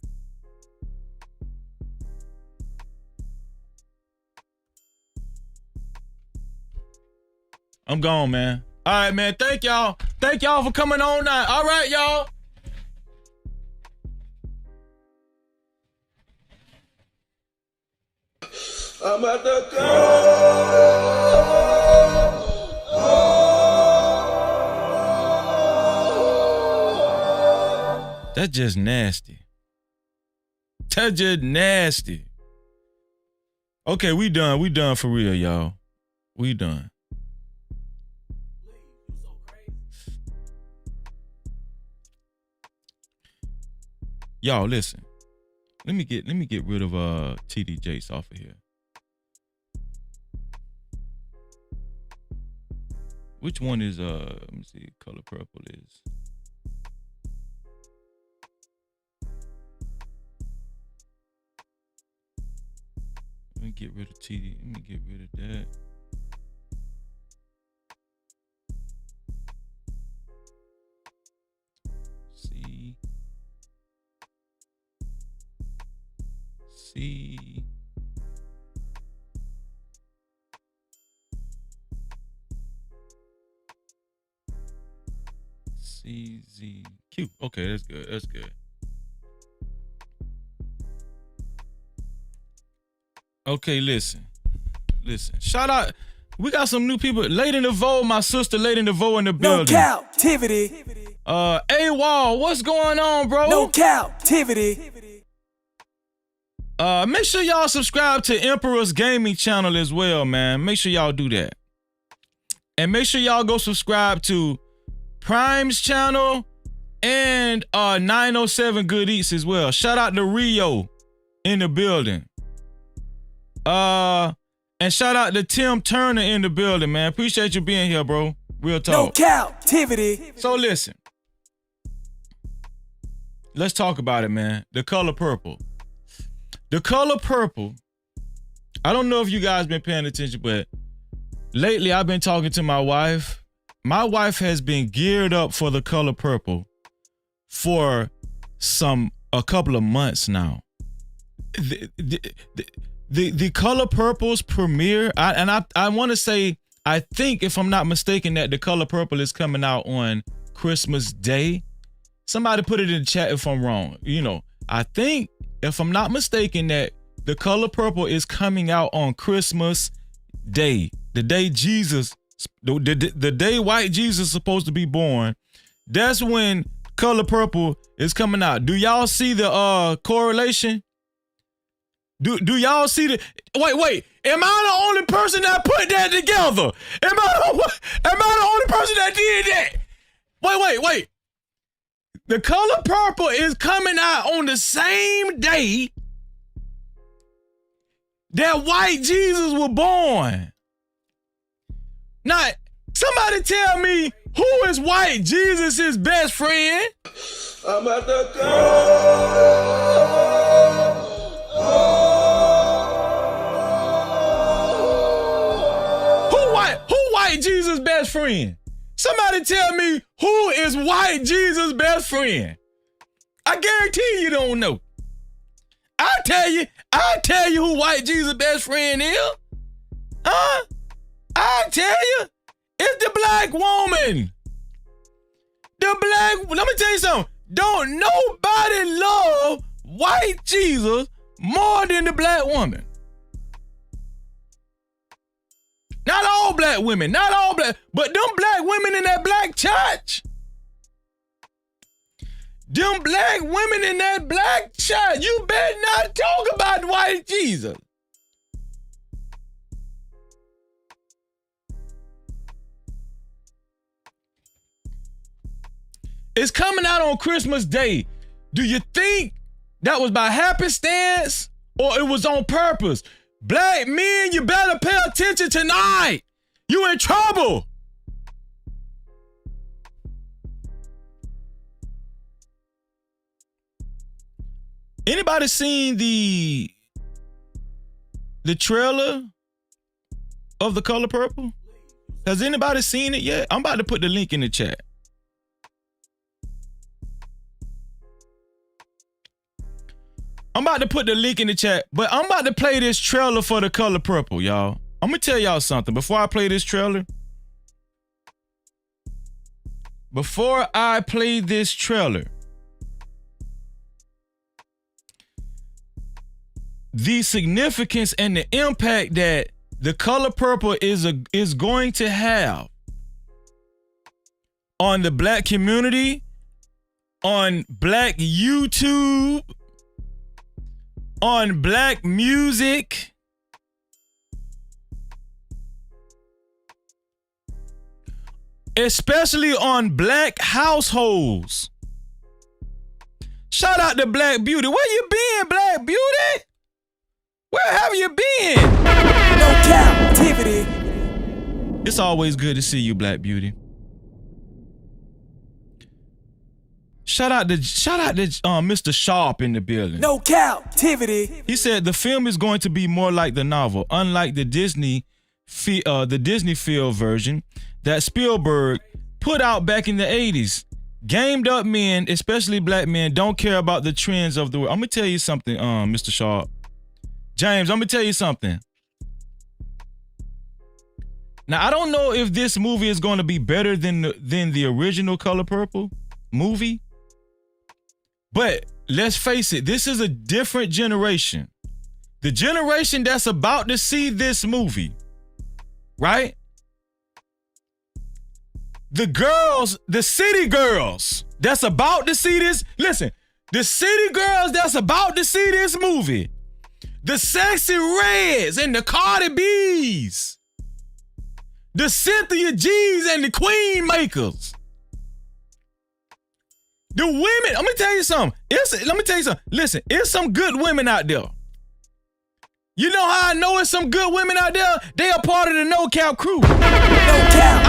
I'm gone, man. All right, man. Thank y'all. Thank y'all for coming on now. All right, y'all. I'm at the go. That's just nasty. That's just nasty. Okay, we done. We done for real, y'all. We done. Y'all, listen. Let me get rid of TD Jakes off of here. Which one is let me see, color purple is. Let me get rid of TD. Let me get rid of that. C. CZQ. Okay, that's good. That's good. Okay, listen. Shout out. We got some new people. Lady Nevo, my sister Lady Nevo in the building. No Cap-tivity. AWOL, what's going on, bro? No Cap-tivity. Make sure y'all subscribe to Emperor's Gaming channel as well, man. Make sure y'all do that. And make sure y'all go subscribe to Prime's channel and 907 Good Eats as well. Shout out to Rio in the building. And shout out to Tim Turner in the building, man. Appreciate you being here, bro. Real talk. No Cap-tivity. So listen. Let's talk about it, man. The color purple. The color purple. I don't know if you guys been paying attention, but lately I've been talking to my wife. My wife has been geared up for the color purple for a couple of months now. The color purple's premiere, I want to say I think, if I'm not mistaken, that The Color Purple is coming out on Christmas Day. Somebody put it in the chat if I'm wrong. You know, I think, if I'm not mistaken, that The Color Purple is coming out on Christmas Day. The day Jesus, the day white Jesus is supposed to be born. That's when Color Purple is coming out. Do y'all see the correlation? Do y'all see the wait, am I the only person that put that together? Am I the only person that did that? Wait. The Color Purple is coming out on the same day that white Jesus was born. Now, somebody tell me, who is white Jesus' best friend? I'm at the Who white Jesus' best friend? Somebody tell me, who is white Jesus' best friend? I guarantee you don't know. I'll tell you who white Jesus' best friend is. I'll tell you. It's the black woman. Let me tell you something. Don't nobody love white Jesus more than the black woman. Not all black women, but them black women in that black church. Them black women in that black church, you better not talk about white Jesus. It's coming out on Christmas Day. Do you think that was by happenstance or it was on purpose? Black men, you better pay attention tonight. You in trouble. Anybody seen the trailer of The Color Purple? Has anybody seen it yet? I'm about to put the link in the chat. I'm about to put the link in the chat, but I'm about to play this trailer for The Color Purple, y'all. I'm gonna tell y'all something before I play this trailer. Before I play this trailer, the significance and the impact that The Color Purple is going to have on the black community, on black YouTube, on black music, especially on black households. Shout out to Black Beauty. Where you been, Black Beauty? Where have you been? No Cap-tivity. It's always good to see you, Black Beauty. Shout out to Mr. Sharp in the building. No Cap-tivity. He said the film is going to be more like the novel, unlike the Disney field version that Spielberg put out back in the 80s. Gamed up men, especially black men, don't care about the trends of the world. I'm gonna tell you something, Mr. Sharp. James, I'm gonna tell you something. Now, I don't know if this movie is going to be better than the original Color Purple movie. But let's face it, this is a different generation. The generation that's about to see this movie, right? The girls, the city girls that's about to see this, listen, the city girls that's about to see this movie, the Sexy Reds and the Cardi B's, the Cynthia G's and the Queen Makers, the women, let me tell you something. Listen, it's some good women out there. You know how I know it's some good women out there? They are part of the No Cap crew. No Cap.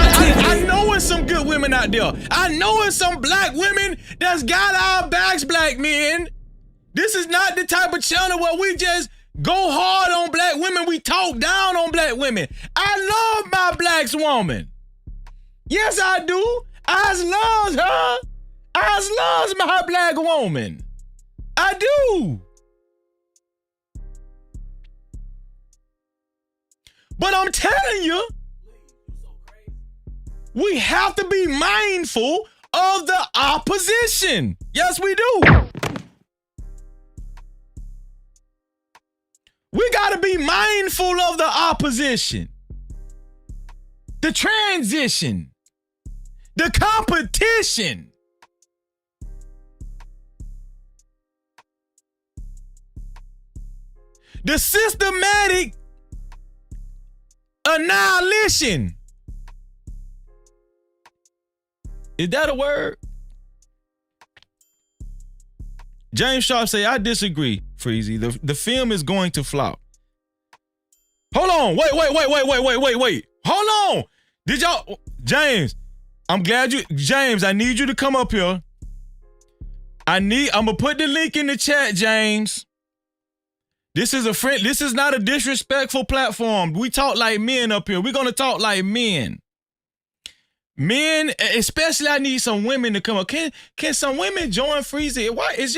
I know it's some good women out there. I know it's some black women that's got our backs, black men. This is not the type of channel where we just go hard on black women. We talk down on black women. I love my black woman. Yes, I do. I love her. I love my black woman. I do. But I'm telling you, We have to be mindful of the opposition. Yes, we do. We got to be mindful of the opposition, the transition, the competition. The systematic annihilation. Is that a word? James Sharp say, I disagree, Freezy. The film is going to flop. Hold on. Wait. Hold on. Did y'all, James, I'm glad you, James, I need you to come up here. I'm gonna put the link in the chat, James. This is not a disrespectful platform. We talk like men up here. We're gonna talk like men. Men, especially I need some women to come up. Can some women join Freezy? Why is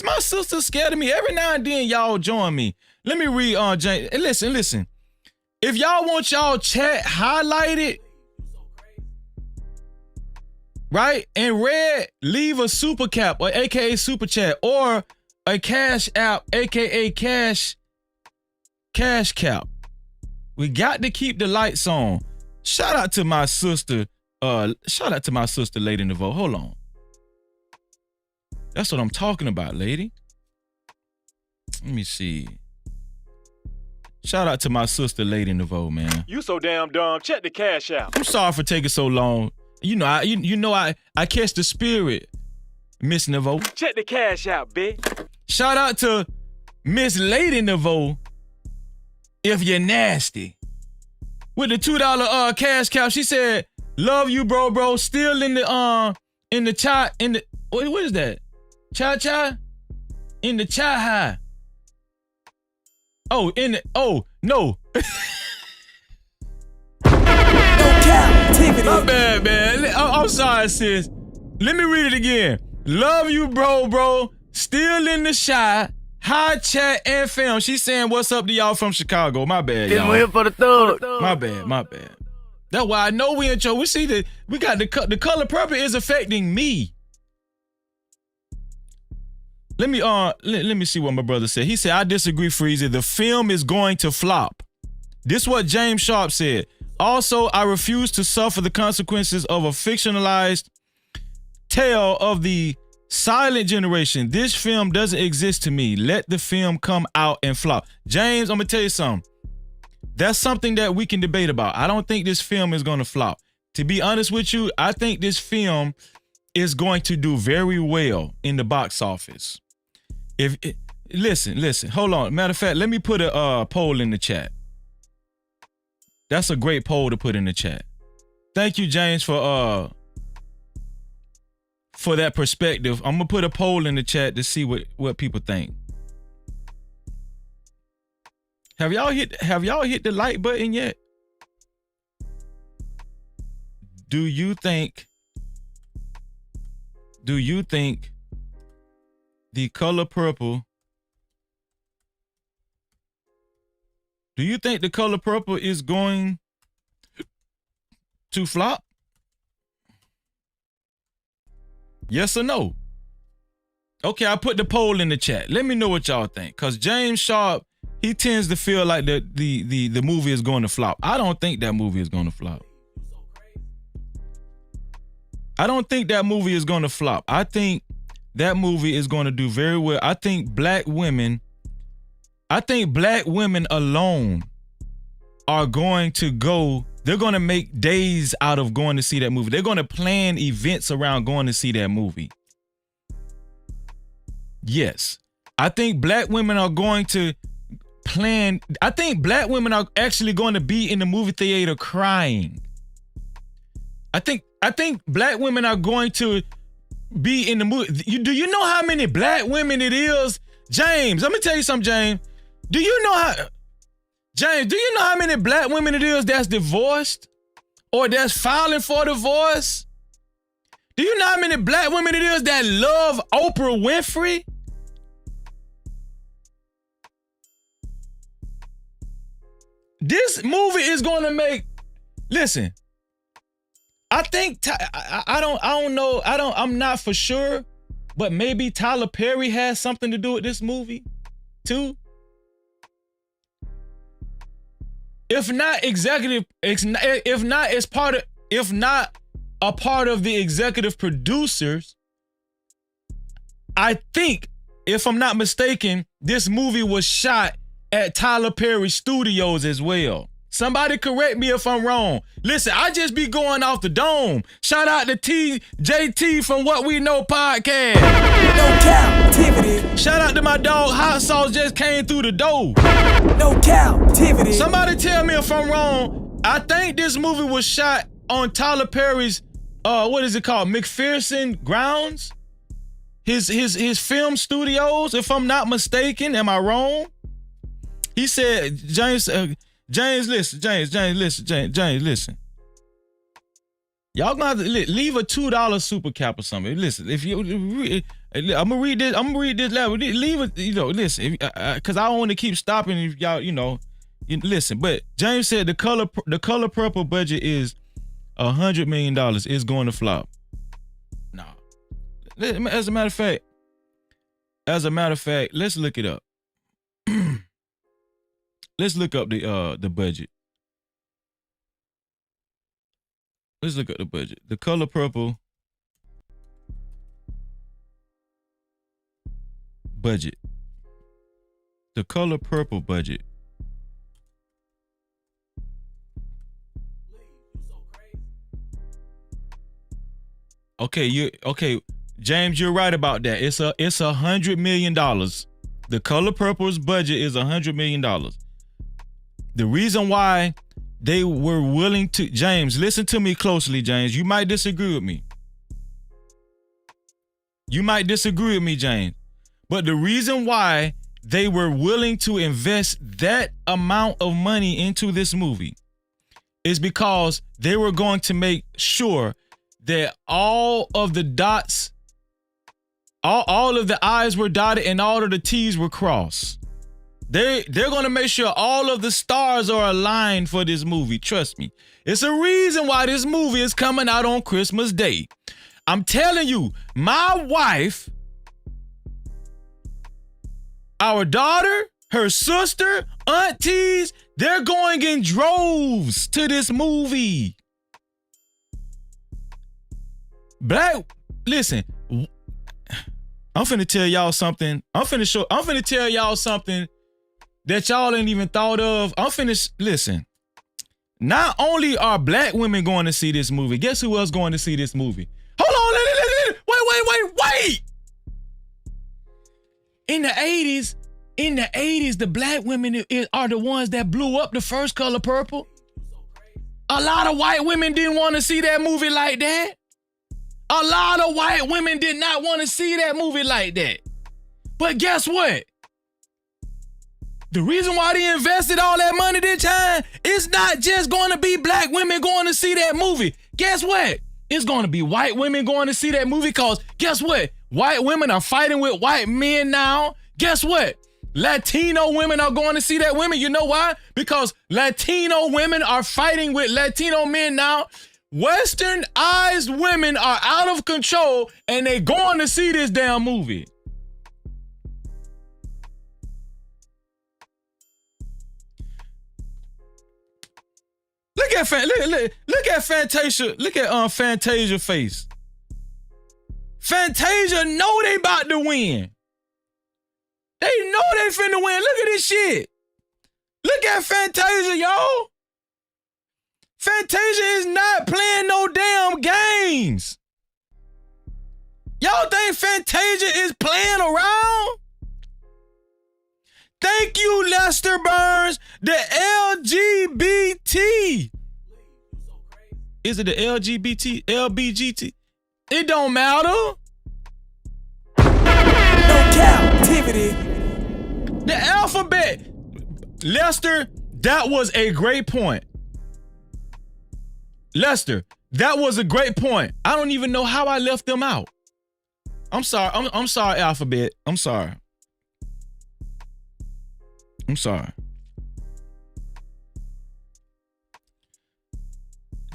my sister scared of me? Every now and then y'all join me. Let me read James. Listen. If y'all want y'all chat highlighted, right? In red, leave a super cap or aka super chat or a cash app, aka cash cap. We got to keep the lights on. Shout out to my sister. Lady Nouveau. Hold on. That's what I'm talking about, lady. Let me see. Shout out to my sister, Lady Nouveau, man. You so damn dumb. Check the cash out. I'm sorry for taking so long. You know, I catch the spirit, Miss Nouveau. Check the cash out, bitch. Shout out to Miss Lady Nouveau. If you're nasty. With the $2 cash cap, she said, "Love you, bro. Still in the chai, what is that? Cha in the chai high. Oh, no. No Cap-tivity. My bad, man. I'm sorry, sis. Let me read it again. Love you, bro. Still in the shy. Hi, chat and fam. She's saying, what's up to y'all from Chicago? My bad, y'all. We're here for the thug. My bad. That's why I know we in trouble. We see that we got the color purple is affecting me. Let me see what my brother said. He said, I disagree, Freezy. The film is going to flop. This is what James Sharp said. Also, I refuse to suffer the consequences of a fictionalized tale of the silent generation. This film doesn't exist to me. Let the film come out and flop. James, I'm gonna tell you something. That's something that we can debate about. I don't think this film is gonna flop. To be honest with you, I think this film is going to do very well in the box office. Listen, hold on. Matter of fact, let me put a poll in the chat. That's a great poll to put in the chat. Thank you, James, for that perspective. I'm gonna put a poll in the chat to see what people think. Have y'all hit the like button yet? Do you think the color purple? Do you think the color purple is going to flop? Yes or no? Okay, I put the poll in the chat. Let me know what y'all think. Cause James Sharp, he tends to feel like the movie is going to flop. I don't think that movie is going to flop. I don't think that movie is going to flop. I think that movie is going to do very well. I think black women alone are going to go. They're going to make days out of going to see that movie. They're going to plan events around going to see that movie. Yes. I think black women are going to plan. I think black women are actually going to be in the movie theater crying. I think black women are going to be in the movie. Do you know how many black women it is? James, let me tell you something, James. Do you know how many black women it is that's divorced or that's filing for divorce? Do you know how many black women it is that love Oprah Winfrey? This movie is going to make, listen, I think I don't know. I'm not for sure, but maybe Tyler Perry has something to do with this movie too. If not a part of the executive producers, I think, if I'm not mistaken, this movie was shot at Tyler Perry Studios as well. Somebody correct me if I'm wrong. Listen, I just be going off the dome. Shout out to JT from What We Know Podcast. No Cap-tivity. Shout out to my dog Hot Sauce just came through the door. No Cap-tivity. Somebody tell me if I'm wrong. I think this movie was shot on Tyler Perry's, what is it called? McPherson Grounds? His film studios, if I'm not mistaken. Am I wrong? He said, James, listen. Y'all gonna have to leave a $2 super cap or something. Listen, if you, I'm gonna read this level. Leave it, listen, because I don't want to keep stopping if y'all, listen. But James said the color purple budget is $100 million. It's going to flop. Nah. As a matter of fact, let's look it up. Let's look up the budget. Let's look up the budget. The color purple budget. The color purple budget. Okay, James, you're right about that. It's $100 million. The color purple's budget is $100 million. The reason why they were willing to, James, listen to me closely, James. You might disagree with me. James. But the reason why they were willing to invest that amount of money into this movie is because they were going to make sure that all of the dots, all of the I's were dotted and all of the T's were crossed. They're going to make sure all of the stars are aligned for this movie. Trust me. It's a reason why this movie is coming out on Christmas Day. I'm telling you, my wife, our daughter, her sister, aunties, they're going in droves to this movie. Listen, I'm finna tell y'all something. I'm finna tell y'all something that y'all ain't even thought of. Listen. Not only are black women going to see this movie, guess who else going to see this movie? Hold on, wait. In the 80s, the black women are the ones that blew up the first Color Purple. A lot of white women didn't want to see that movie like that. A lot of white women did not want to see that movie like that. But guess what? The reason why they invested all that money this time, it's not just going to be black women going to see that movie. Guess what? It's going to be white women going to see that movie because guess what? White women are fighting with white men now. Guess what? Latino women are going to see that women. You know why? Because Latino women are fighting with Latino men now. Westernized women are out of control and they going to see this damn movie. Look at Fantasia. Look at Fantasia face. Fantasia know they about to win. They know they finna win. Look at this shit. Look at Fantasia, y'all. Fantasia is not playing no damn games. Y'all think Fantasia is playing around? Thank you, Lester Burns. The LGBT. Is it the LGBT? LBGT? It don't matter. No Cap-tivity. The alphabet. Lester, that was a great point. Lester, that was a great point. I don't even know how I left them out. I'm sorry. I'm sorry, alphabet. I'm sorry.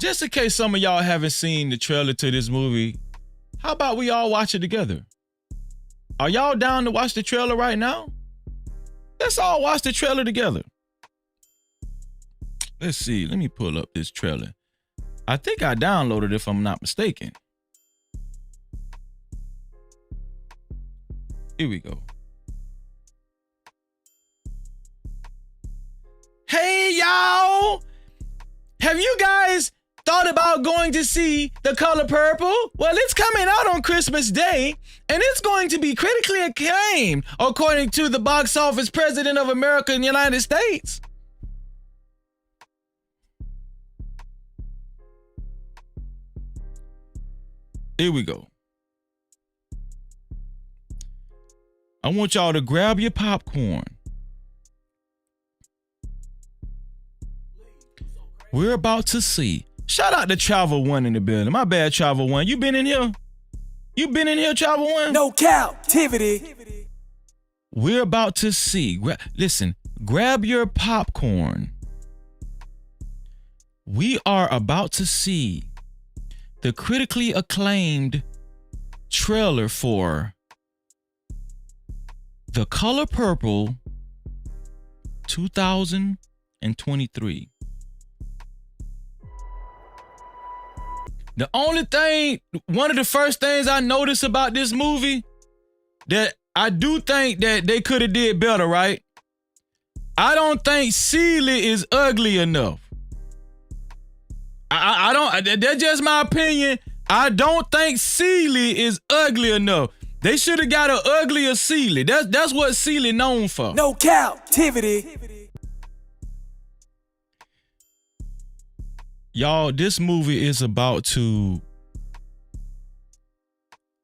just in case some of y'all haven't seen the trailer to this movie, how about we all watch it together? Are y'all down to watch the trailer right now? Let's all watch the trailer together. Let's see. Let me pull up this trailer. I think I downloaded it if I'm not mistaken. Here we go. Hey, y'all! Have you guys thought about going to see The Color Purple? Well, it's coming out on Christmas Day, and it's going to be critically acclaimed, according to the box office president of America and the United States. Here we go. I want y'all to grab your popcorn. We're about to see. Shout out to Travel One in the building. My bad, Travel One. You been in here? You been in here, Travel One? No Cap-tivity. We're about to see. Listen, grab your popcorn. We are about to see the critically acclaimed trailer for The Color Purple 2023. The only thing, one of the first things I noticed about this movie that I do think that they could have did better, right? I don't think Celie is ugly enough. I don't, that's just my opinion. I don't think Celie is ugly enough. They should have got an uglier Celie. That's what Celie known for. No Cap-tivity. Y'all, this movie is about to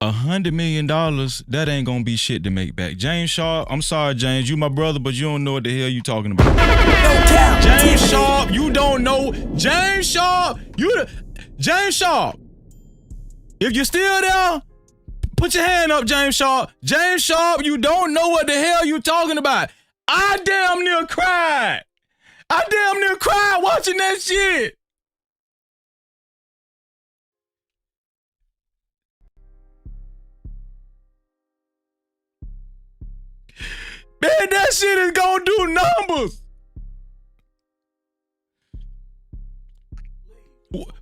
$100 million. That ain't gonna be shit to make back. James Sharp, I'm sorry, James, you my brother, but you don't know what the hell you talking about. No James Sharp, you don't know. James Sharp, James Sharp. If you're still there, put your hand up, James Sharp. James Sharp, you don't know what the hell you talking about. I damn near cried. Watching that shit. Man, that shit is gonna do numbers.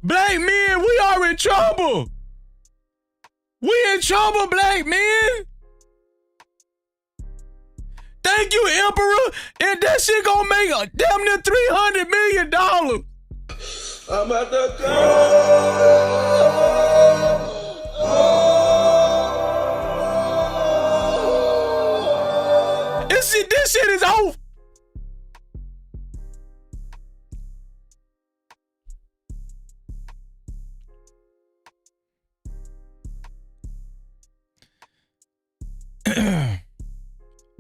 Black men, we are in trouble. We in trouble, black men. Thank you, Emperor. And that shit gonna make damn near $300 million. I'm at the This shit is over.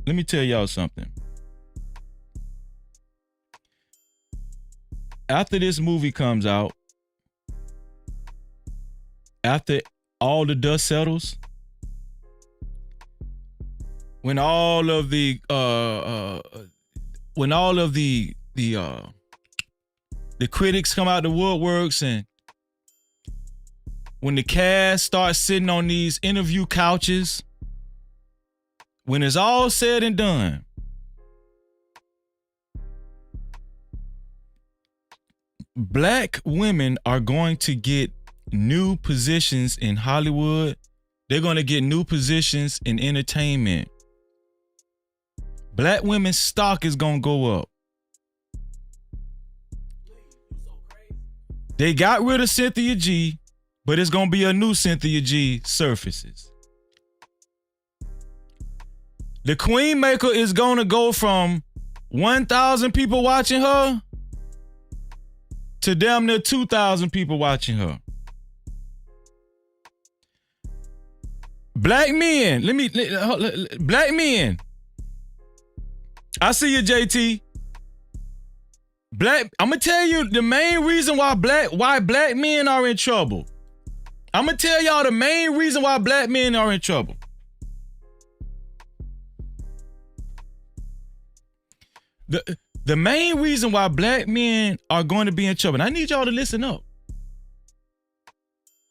Let me tell y'all something. After this movie comes out, after all the dust settles, when all of the critics come out the woodworks, and when the cast starts sitting on these interview couches, when it's all said and done, black women are going to get new positions in Hollywood. They're going to get new positions in entertainment. Black women's stock is going to go up. They got rid of Cynthia G, but it's going to be a new Cynthia G surfaces. The Queen Maker is going to go from 1,000 people watching her to damn near 2,000 people watching her. Black men, black men. I see you, JT. I'm gonna tell you the main reason why black men are in trouble. I'm gonna tell y'all the main reason why black men are in trouble. The main reason why black men are going to be in trouble, and I need y'all to listen up.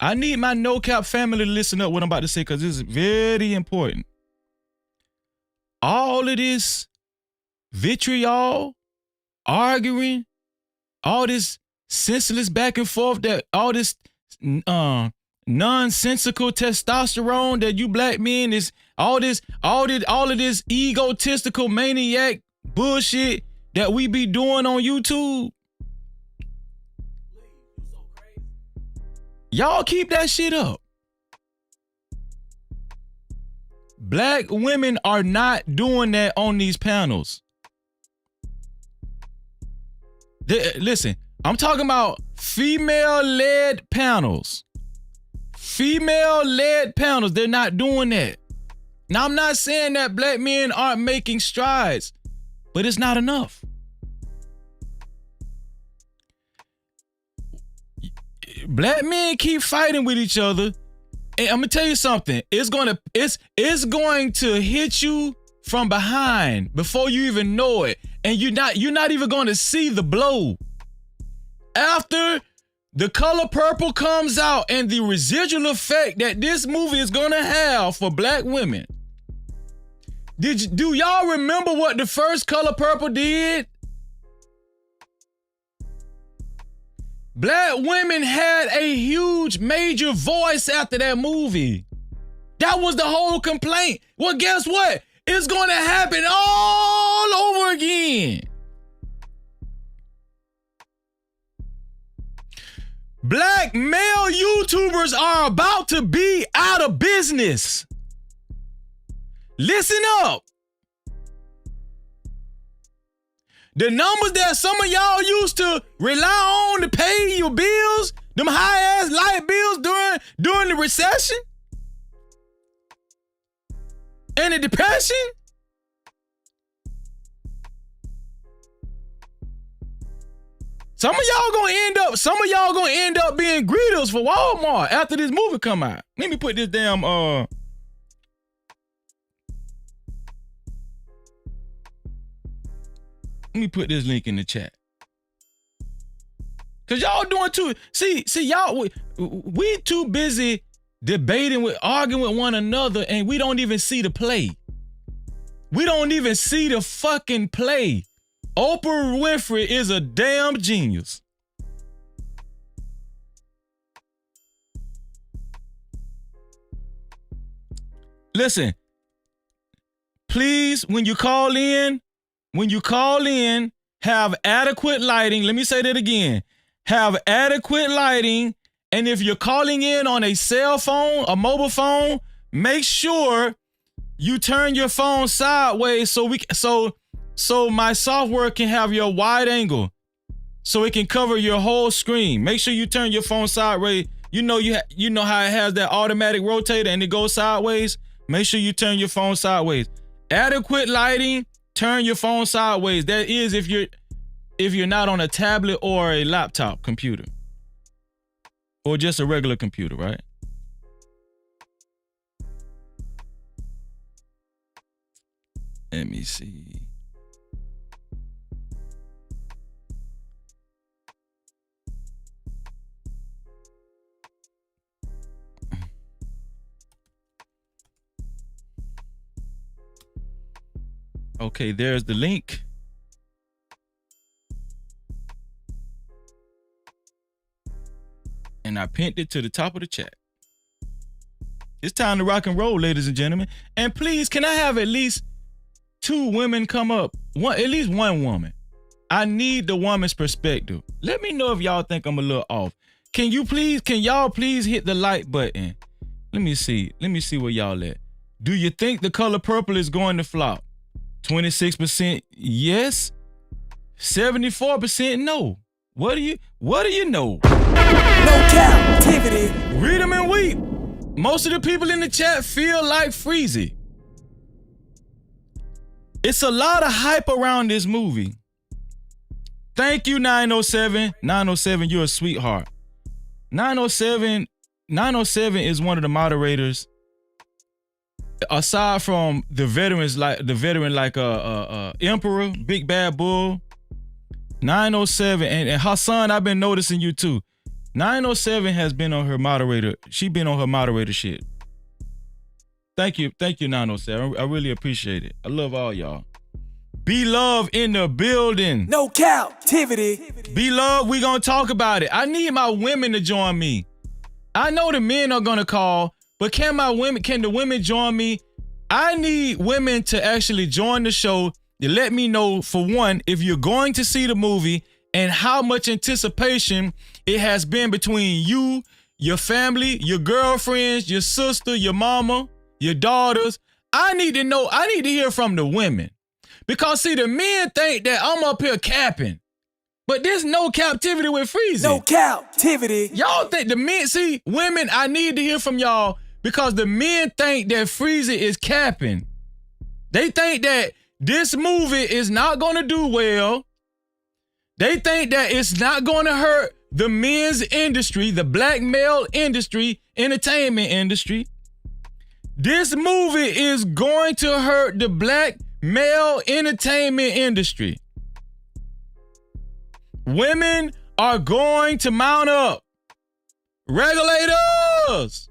I need my no cap family to listen up what I'm about to say because this is very important. All of this vitriol, arguing, all this senseless back and forth, that all this nonsensical testosterone that you black men is all of this egotistical maniac bullshit that we be doing on YouTube. Y'all keep that shit up. Black women are not doing that on these panels. Listen, I'm talking about female-led panels. Female-led panels, they're not doing that. Now, I'm not saying that black men aren't making strides, but it's not enough. Black men keep fighting with each other. And I'm gonna tell you something. It's going to hit you from behind before you even know it. And you're not even going to see the blow. After The Color Purple comes out and the residual effect that this movie is gonna have for black women. Do y'all remember what the first Color Purple did? Black women had a huge major voice after that movie. That was the whole complaint. Well, guess what? It's gonna happen all over again. Black male YouTubers are about to be out of business. Listen up. The numbers that some of y'all used to rely on to pay your bills, them high-ass light bills during the recession and the depression, some of y'all gonna end up being greeters for Walmart after this movie come out. Let me put this damn let me put this link in the chat. Cause y'all doing too. See y'all, we too busy arguing with one another, and we don't even see the play. We don't even see the fucking play. Oprah Winfrey is a damn genius. Listen, please, when you call in, have adequate lighting. Let me say that again. Have adequate lighting. And if you're calling in on a cell phone, a mobile phone, make sure you turn your phone sideways so my software can have your wide angle, so it can cover your whole screen. Make sure you turn your phone sideways. You know how it has that automatic rotator and it goes sideways. Make sure you turn your phone sideways. Adequate lighting. Turn your phone sideways. That is if you're not on a tablet or a laptop computer. Or just a regular computer, right? Let me see. Okay, there's the link. And I pinned it to the top of the chat. It's time to rock and roll, ladies and gentlemen. And please, can I have at least 2 women come up? At least one woman. I need the woman's perspective. Let me know if y'all think I'm a little off. Can y'all please hit the like button? Let me see where y'all at. Do you think The Color Purple is going to flop? 26% yes, 74% no. What do you know? No Cap-tivity. Read them and weep. Most of the people in the chat feel like Freezy. It's a lot of hype around this movie. Thank you, 907. 907, you're a sweetheart. 907 is one of the moderators. Aside from the veteran like Emperor, Big Bad Bull, 907, and Hassan, I've been noticing you too. 907 has been on her moderator. She been on her moderator shit. Thank you, 907. I really appreciate it. I love all y'all. Be Love in the building. No Cap-tivity. Be Love, we gonna talk about it. I need my women to join me. I know the men are gonna call, but can the women join me? I need women to actually join the show to let me know, for one, if you're going to see the movie and how much anticipation it has been between you, your family, your girlfriends, your sister, your mama, your daughters. I need to know, I need to hear from the women. Because see, the men think that I'm up here capping. But there's no captivity with Freezy. No Cap-tivity. Y'all think the men, see, women, I need to hear from y'all because the men think that Freezy is capping. They think that this movie is not going to do well. They think that it's not going to hurt the men's industry, the black male industry, entertainment industry. This movie is going to hurt the black male entertainment industry. Women are going to mount up. Regulators.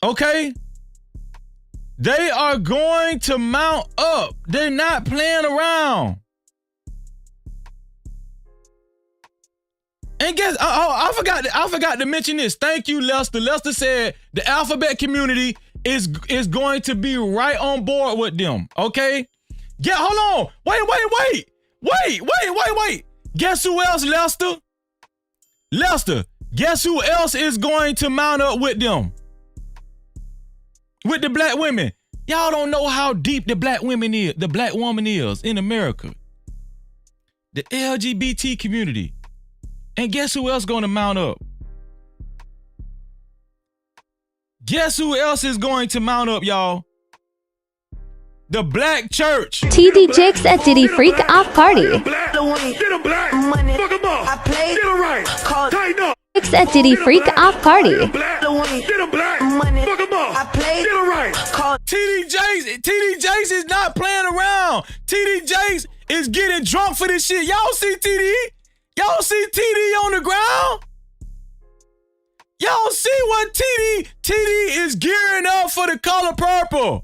Okay? They are going to mount up. They're not playing around. And guess, I forgot to mention this. Thank you, Lester. Lester said the alphabet community is going to be right on board with them. Okay? Yeah, hold on. Wait. Guess who else, Lester? Lester, guess who else is going to mount up with them? With the black women. Y'all don't know how deep the black woman is in America. The LGBT community. And guess who else going to mount up? Guess who else is going to mount up, y'all? The black church. TD Jakes at Diddy Freak Off Party. Get him black. Fuck him up. Get him right. Tighten up. Jakes at Diddy Freak Off Party. Get him black. Fuck him up. Get him right. TD Jakes is not playing around. TD Jakes is getting drunk for this shit. Y'all see TD? Y'all see TD on the ground? Y'all see what TD is gearing up for the color purple.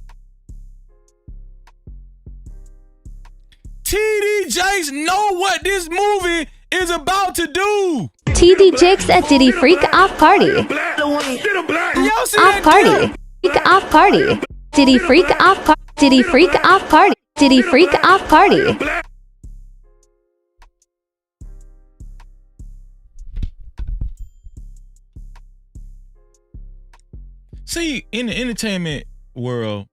TD Jakes know what this movie is about to do. TD Jakes at Diddy Freak Off Party. Get him black. Y'all see Off Party. Freak Off Party. Diddy Freak Off Party. Diddy Freak Off Party. Diddy Freak Off Party. See, in the entertainment world,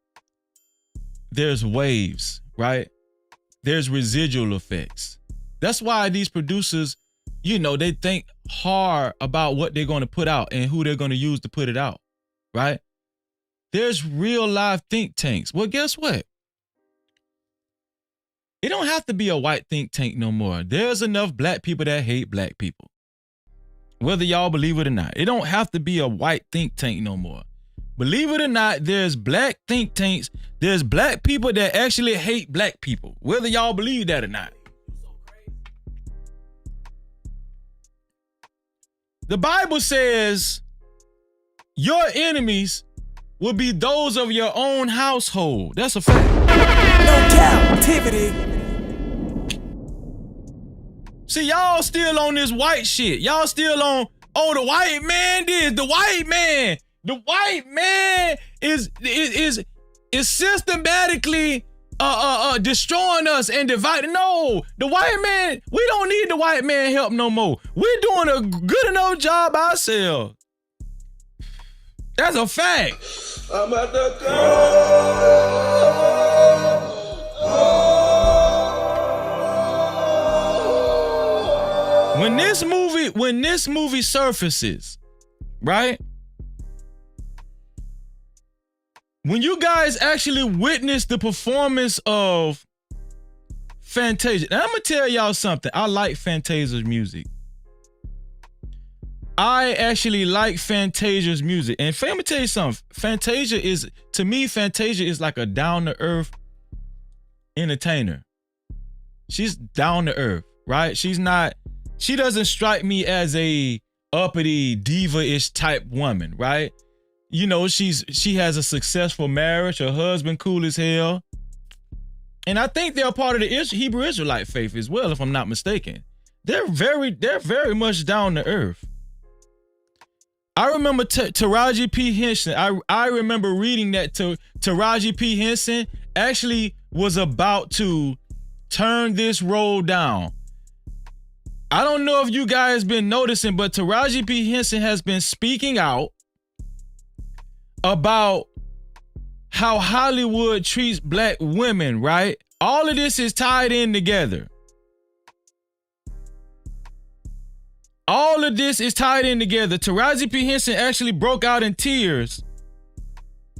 there's waves, right? There's residual effects. That's why these producers, they think hard about what they're going to put out and who they're going to use to put it out, right? There's real live think tanks. Well, guess what? It don't have to be a white think tank no more. There's enough black people that hate black people. Whether y'all believe it or not. It don't have to be a white think tank no more. Believe it or not, there's black think tanks. There's black people that actually hate black people, whether y'all believe that or not. The Bible says your enemies will be those of your own household. That's a fact. No Cap-tivity. See, y'all still on this white shit. Y'all still on, the white man did. The white man. The white man is systematically destroying us and dividing. No, the white man, we don't need the white man help no more. We're doing a good enough job ourselves. That's a fact. I'm at the When this movie surfaces, right? When you guys actually witness the performance of Fantasia, and I'm gonna tell y'all something. I like Fantasia's music. I actually like Fantasia's music. And let me tell you something. Fantasia is like a down-to-earth entertainer. She's down to earth. right? She doesn't strike me as a uppity diva-ish type woman, right? You know, she has a successful marriage. Her husband cool as hell. And I think they're part of the Hebrew Israelite faith as well, if I'm not mistaken. They're very much down to earth. I remember Taraji P. Henson. I remember reading that Taraji P. Henson actually was about to turn this role down. I don't know if you guys been noticing, but Taraji P. Henson has been speaking out about how Hollywood treats black women, right? All of this is tied in together. All of this is tied in together. Taraji P. Henson actually broke out in tears.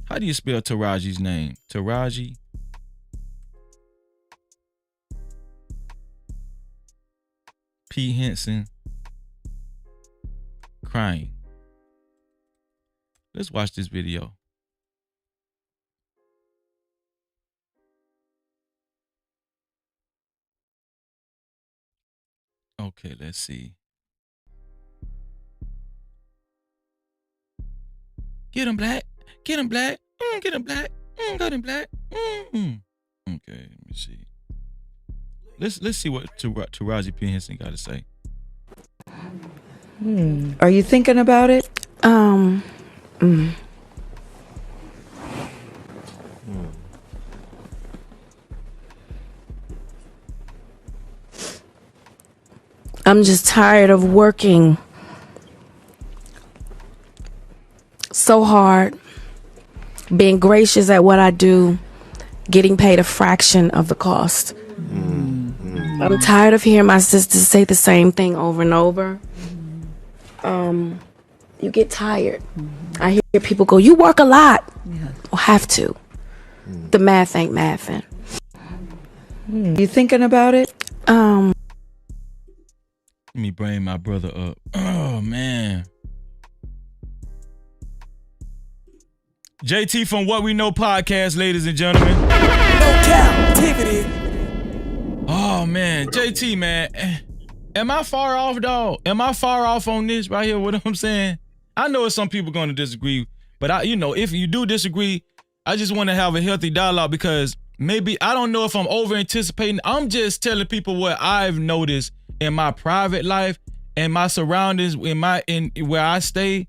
How do you spell Taraji's name? Taraji P. Henson crying. Let's watch this video. Okay, let's see. Get him black. Get him black. Get him black. Get him black. Okay, let me see. Let's see what Taraji P. Henson got to say. Are you thinking about it? I'm just tired of working so hard, being gracious at what I do, getting paid a fraction of the cost. I'm tired of hearing my sisters say the same thing over and over. You get tired. I hear people go, you work a lot. Well, have to. The math ain't mathing. You thinking about it? Let me bring my brother up. Oh, man. JT from What We Know podcast, ladies and gentlemen. No Cap-tivity. Oh, man. JT, man. Am I far off, dog? Am I far off on this right here? What I'm saying? I know some people going to disagree, but if you do disagree, I just want to have a healthy dialogue because maybe, I don't know if I'm over anticipating. I'm just telling people what I've noticed in my private life and my surroundings, in where I stay.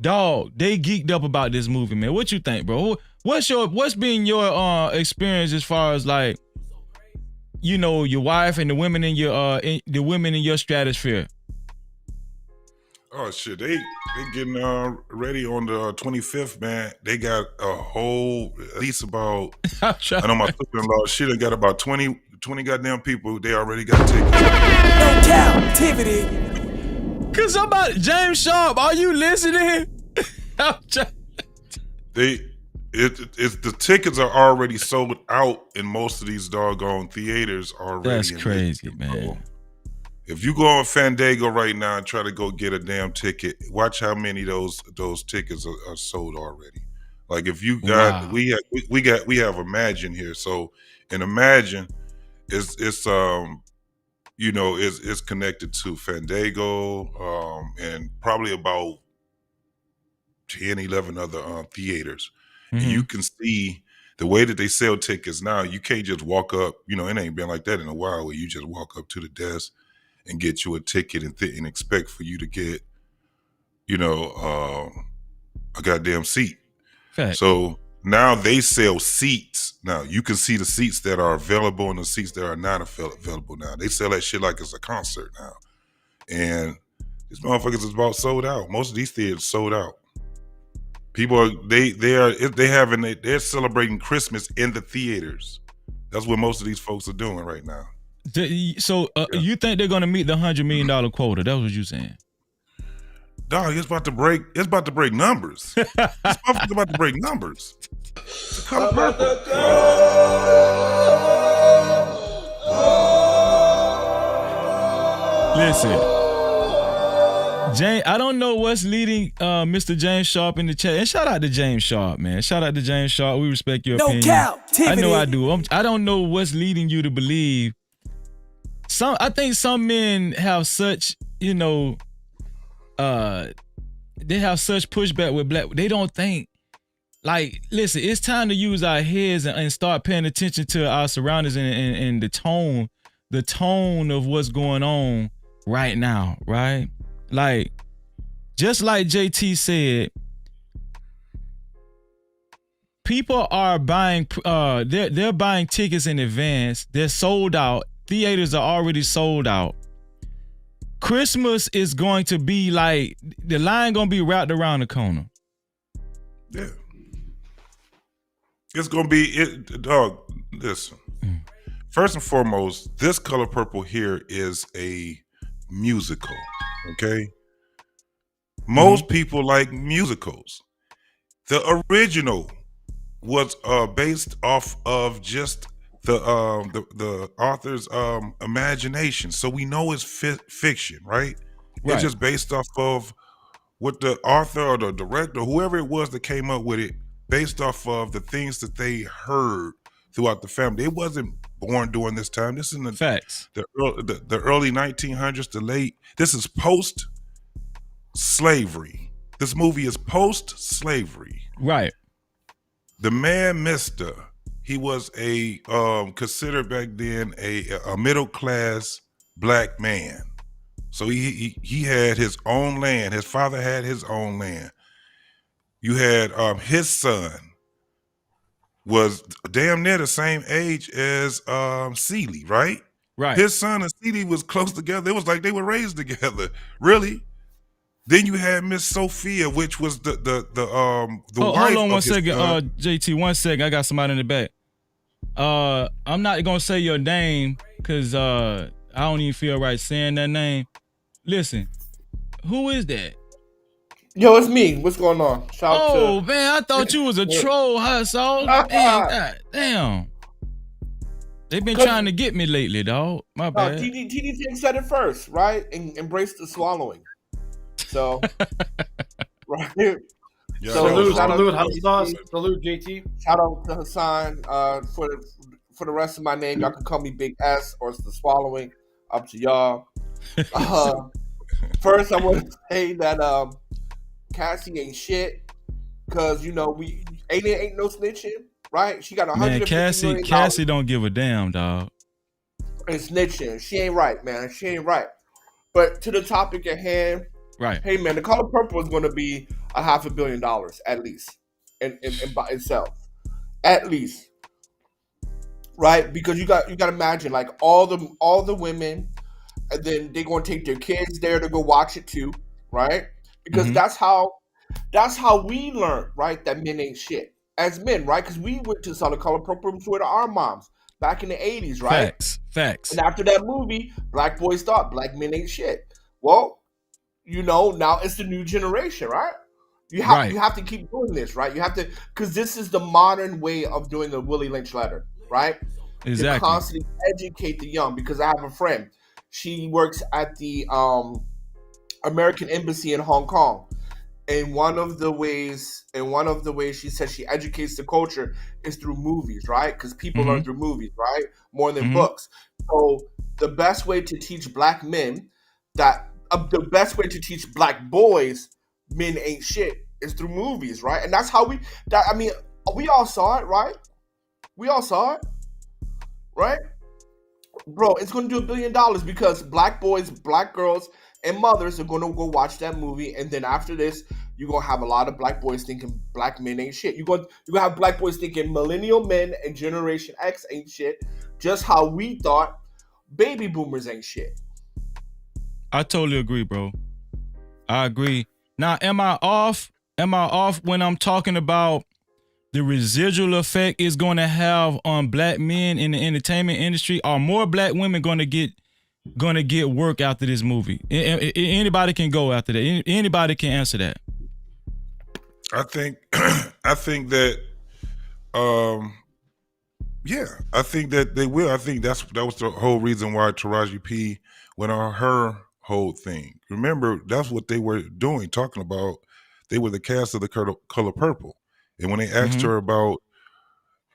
Dog, they geeked up about this movie, man. What you think, bro? What's been your experience as far as like, you know, your wife and the women in your stratosphere? Oh shit, they getting ready on the 25th, man. They got a whole, at least about, I know my sister-in-law, she done got about 20 goddamn people. They already got tickets. No Cap-tivity. Cause somebody, James Sharp, are you listening? The tickets are already sold out in most of these doggone theaters already. That's crazy, man. If you go on Fandango right now and try to go get a damn ticket, watch how many those tickets are sold already. Like if you got, wow. we have Imagine here. So in Imagine, it's connected to Fandango and probably about 10, 11 other theaters. Mm-hmm. And you can see the way that they sell tickets now. You can't just walk up. You know, it ain't been like that in a while where you just walk up to the desk and get you a ticket and expect for you to get, a goddamn seat. Fact. So now they sell seats. Now you can see the seats that are available and the seats that are not available now. They sell that shit like it's a concert now. And these motherfuckers is about sold out. Most of these theaters sold out. People are they're celebrating Christmas in the theaters. That's what most of these folks are doing right now. So you think they're gonna meet the $100 million quota? That's what you saying? Dog, it's about to break numbers. This motherfucker's about to break numbers. It's the color purple. Listen. James, I don't know what's leading Mr. James Sharp in the chat. And shout out to James Sharp, man. Shout out to James Sharp. We respect your opinion. Cap-tivity. I know I do. I don't know what's leading you to believe I think some men have such, you know, they have such pushback with black. They don't think. Like, listen, it's time to use our heads and start paying attention to our surroundings and the tone of what's going on right now, right? Like, just like JT said, people are buying, they're buying tickets in advance. They're sold out. Theaters are already sold out. Christmas is going to be like, the line gonna be wrapped around the corner. Yeah. It's gonna be dog. Listen. First and foremost, this Color Purple here is a musical. Okay. Most people like musicals. The original was based off of just the author's imagination, so we know it's fiction, right? It's just based off of what the author or the director, whoever it was that came up with it, based off of the things that they heard throughout the family. It wasn't born during this time. This is in the early 1900s, the late. This is post slavery. This movie is post slavery. Right. The man, Mister, he was a considered back then a middle class black man. So he had his own land. His father had his own land. You had his son was damn near the same age as Celie, right? Right. His son and Celie was close together. It was like they were raised together. Really? Then you had Miss Sophia, which was the wife. Hold on of one his second, son. JT. 1 second. I got somebody in the back. I'm not gonna say your name because I don't even feel right saying that name. Listen, who is that? Yo, it's me. What's going on? Man, I thought you was a troll, huh, Saul? Man, God damn. They've been trying to get me lately, dog. My bad. TD said it first, right? And embrace the swallowing. So, right. Salute, JT. Shout out to Hassan. For the rest of my name, y'all can call me Big S or it's the swallowing. Up to y'all. First, I want to say that Cassie ain't shit because you know we ain't no snitching, right? She got $150 million. Cassie don't give a damn, dog. And snitching, she ain't right, man. She ain't right. But to the topic at hand, right? Hey, man, the Color Purple is going to be $500 million at least, in by itself, at least, right? Because you got to imagine like all the women, and then they're going to take their kids there to go watch it too, right? Because that's how we learned, right? That men ain't shit as men, right? Because we went to saw the Color Purple with our moms back in the 80s, right? Facts. And after that movie, black boys thought black men ain't shit. Well, you know, now it's the new generation, right? You have to keep doing this, right? You have to, because this is the modern way of doing the Willie Lynch letter, right? Exactly. To constantly educate the young. Because I have a friend, she works at the American Embassy in Hong Kong. And one of the ways she says she educates the culture is through movies, right? Because people learn through movies, right? More than books. So the best way to teach black men that the best way to teach black boys men ain't shit is through movies, right? And that's how we all saw it, right? We all saw it, right? Bro, it's going to do $1 billion because black boys, black girls, and mothers are going to go watch that movie. And then after this, you're going to have a lot of black boys thinking black men ain't shit. You're going to have black boys thinking millennial men and Generation X ain't shit, just how we thought baby boomers ain't shit. I totally agree, bro. I agree. Now, am I off? Am I off when I'm talking about the residual effect it's going to have on black men in the entertainment industry? Are more black women going to get work after this movie? Anybody can go after that. Anybody can answer that. I think that yeah, I think that they will. I think that was the whole reason why Taraji P went on her whole thing. Remember, that's what they were doing, talking about. They were the cast of the Color Purple. And when they asked her about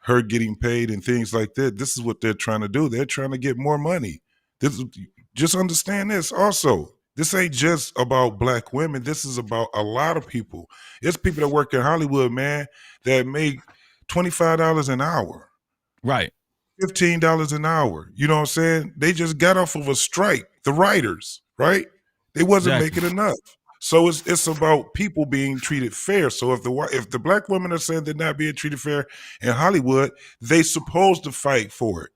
her getting paid and things like that, this is what they're trying to do. They're trying to get more money. This, just understand this also. This ain't just about black women. This is about a lot of people. It's people that work in Hollywood, man, that make $25 an hour. Right. $15 an hour. You know what I'm saying? They just got off of a strike. The writers, right? They wasn't Exactly. making enough. So it's about people being treated fair. So if the black women are saying they're not being treated fair in Hollywood, they supposed to fight for it.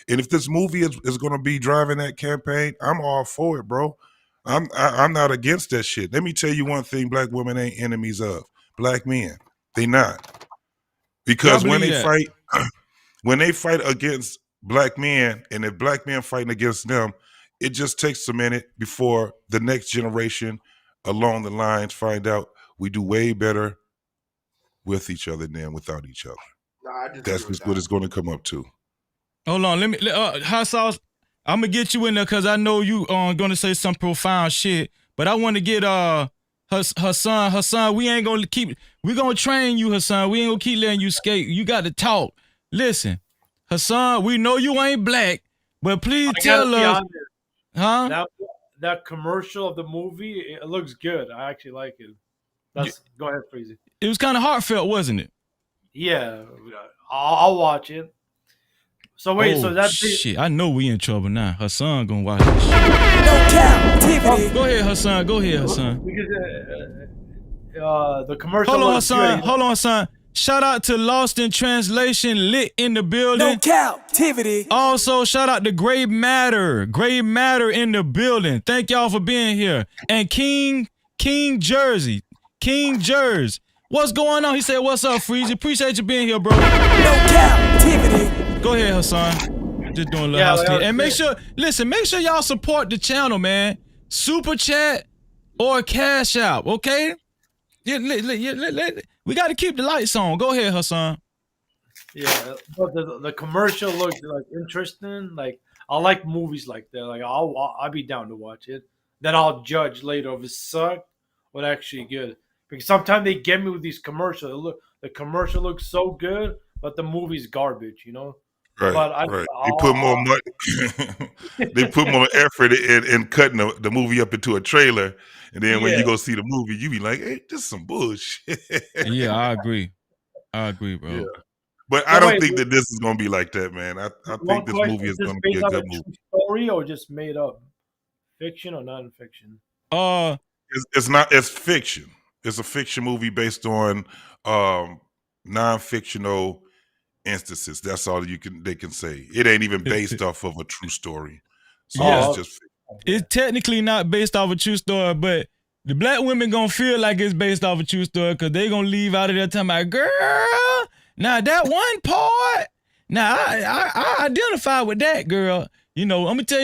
And if this movie is going to be driving that campaign, I'm all for it, bro. I'm not against that shit. Let me tell you one thing: black women ain't enemies of black men. They not, because when they fight, when they fight against black men, and if black men fighting against them, it just takes a minute before the next generation along the lines find out we do way better with each other than without each other. That's just what it's going to come up to. Hold on, let me hot sauce. I'm gonna get you in there because I know you gonna say some profound shit. But I want to get Hassan. We ain't gonna we gonna train you, Hassan. We ain't gonna keep letting you skate. You got to talk. Listen, Hassan, we know you ain't black, but please tell us, huh? That commercial of the movie, it looks good. I actually like it. Go ahead, Freezy. It was kind of heartfelt, wasn't it? Yeah, I'll watch it. So wait, so that's shit. I know we in trouble now. Hassan gonna watch this shit. No Cap-tivity. Go ahead, Hassan. Go ahead, Hassan. Because the commercial. Hold on, Hassan. Hold on, Hassan. Shout out to Lost in Translation, lit in the building. No Cap-tivity. Also, shout out to Gray Matter. Gray Matter in the building. Thank y'all for being here. And King Jersey. King Jersey. What's going on? He said, what's up, Freezy? Appreciate you being here, bro. No Cap-tivity. Go ahead, Hassan. Just doing a little housekeeping. And make sure y'all support the channel, man. Super chat or cash out, okay? We got to keep the lights on. Go ahead, Hassan. Yeah, but the commercial looked like interesting. Like, I like movies like that. Like, I'll be down to watch it. Then I'll judge later if it sucked or actually good. Because sometimes they get me with these commercials. The commercial looks so good, but the movie's garbage, you know? Right, but right. They put more money. They put more effort in cutting the movie up into a trailer, and then when you go see the movie, you be like, "Hey, this is some bullshit." Yeah, I agree, bro. Yeah. But I don't think that this is gonna be like that, man. I think this movie is gonna be a good movie. Story or just made up, fiction or non-fiction? It's not. It's fiction. It's a fiction movie based on non-fictional instances. That's all they can say. It ain't even based off of a true story. So it's just it's technically not based off a true story, but the black women gonna feel like it's based off a true story because they gonna leave out of there talking about, girl, now that one part, now I identify with that, girl. You know, I'm gonna tell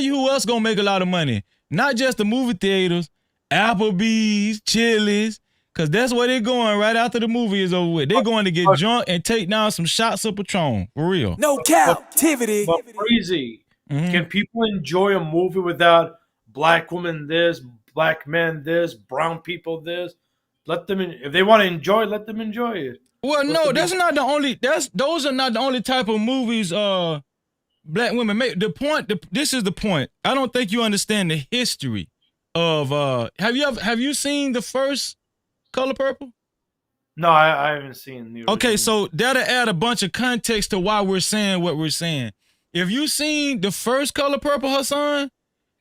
you who else gonna make a lot of money. Not just the movie theaters, Applebee's, Chili's. Cause that's where they're going right after the movie is over with. They're going to get drunk and take down some shots of Patron, for real. No Cap-tivity. But crazy. Can people enjoy a movie without black women this, black men this, brown people this? Let them if they want to enjoy, let them enjoy it. Well, no, that's not the only. Those are not the only type of movies. Black women make the point. This is the point. I don't think you understand the history of. Have you seen the first Color Purple? No, I haven't seen the original. Okay, so that'll add a bunch of context to why we're saying what we're saying. If you seen the first Color Purple, Hassan,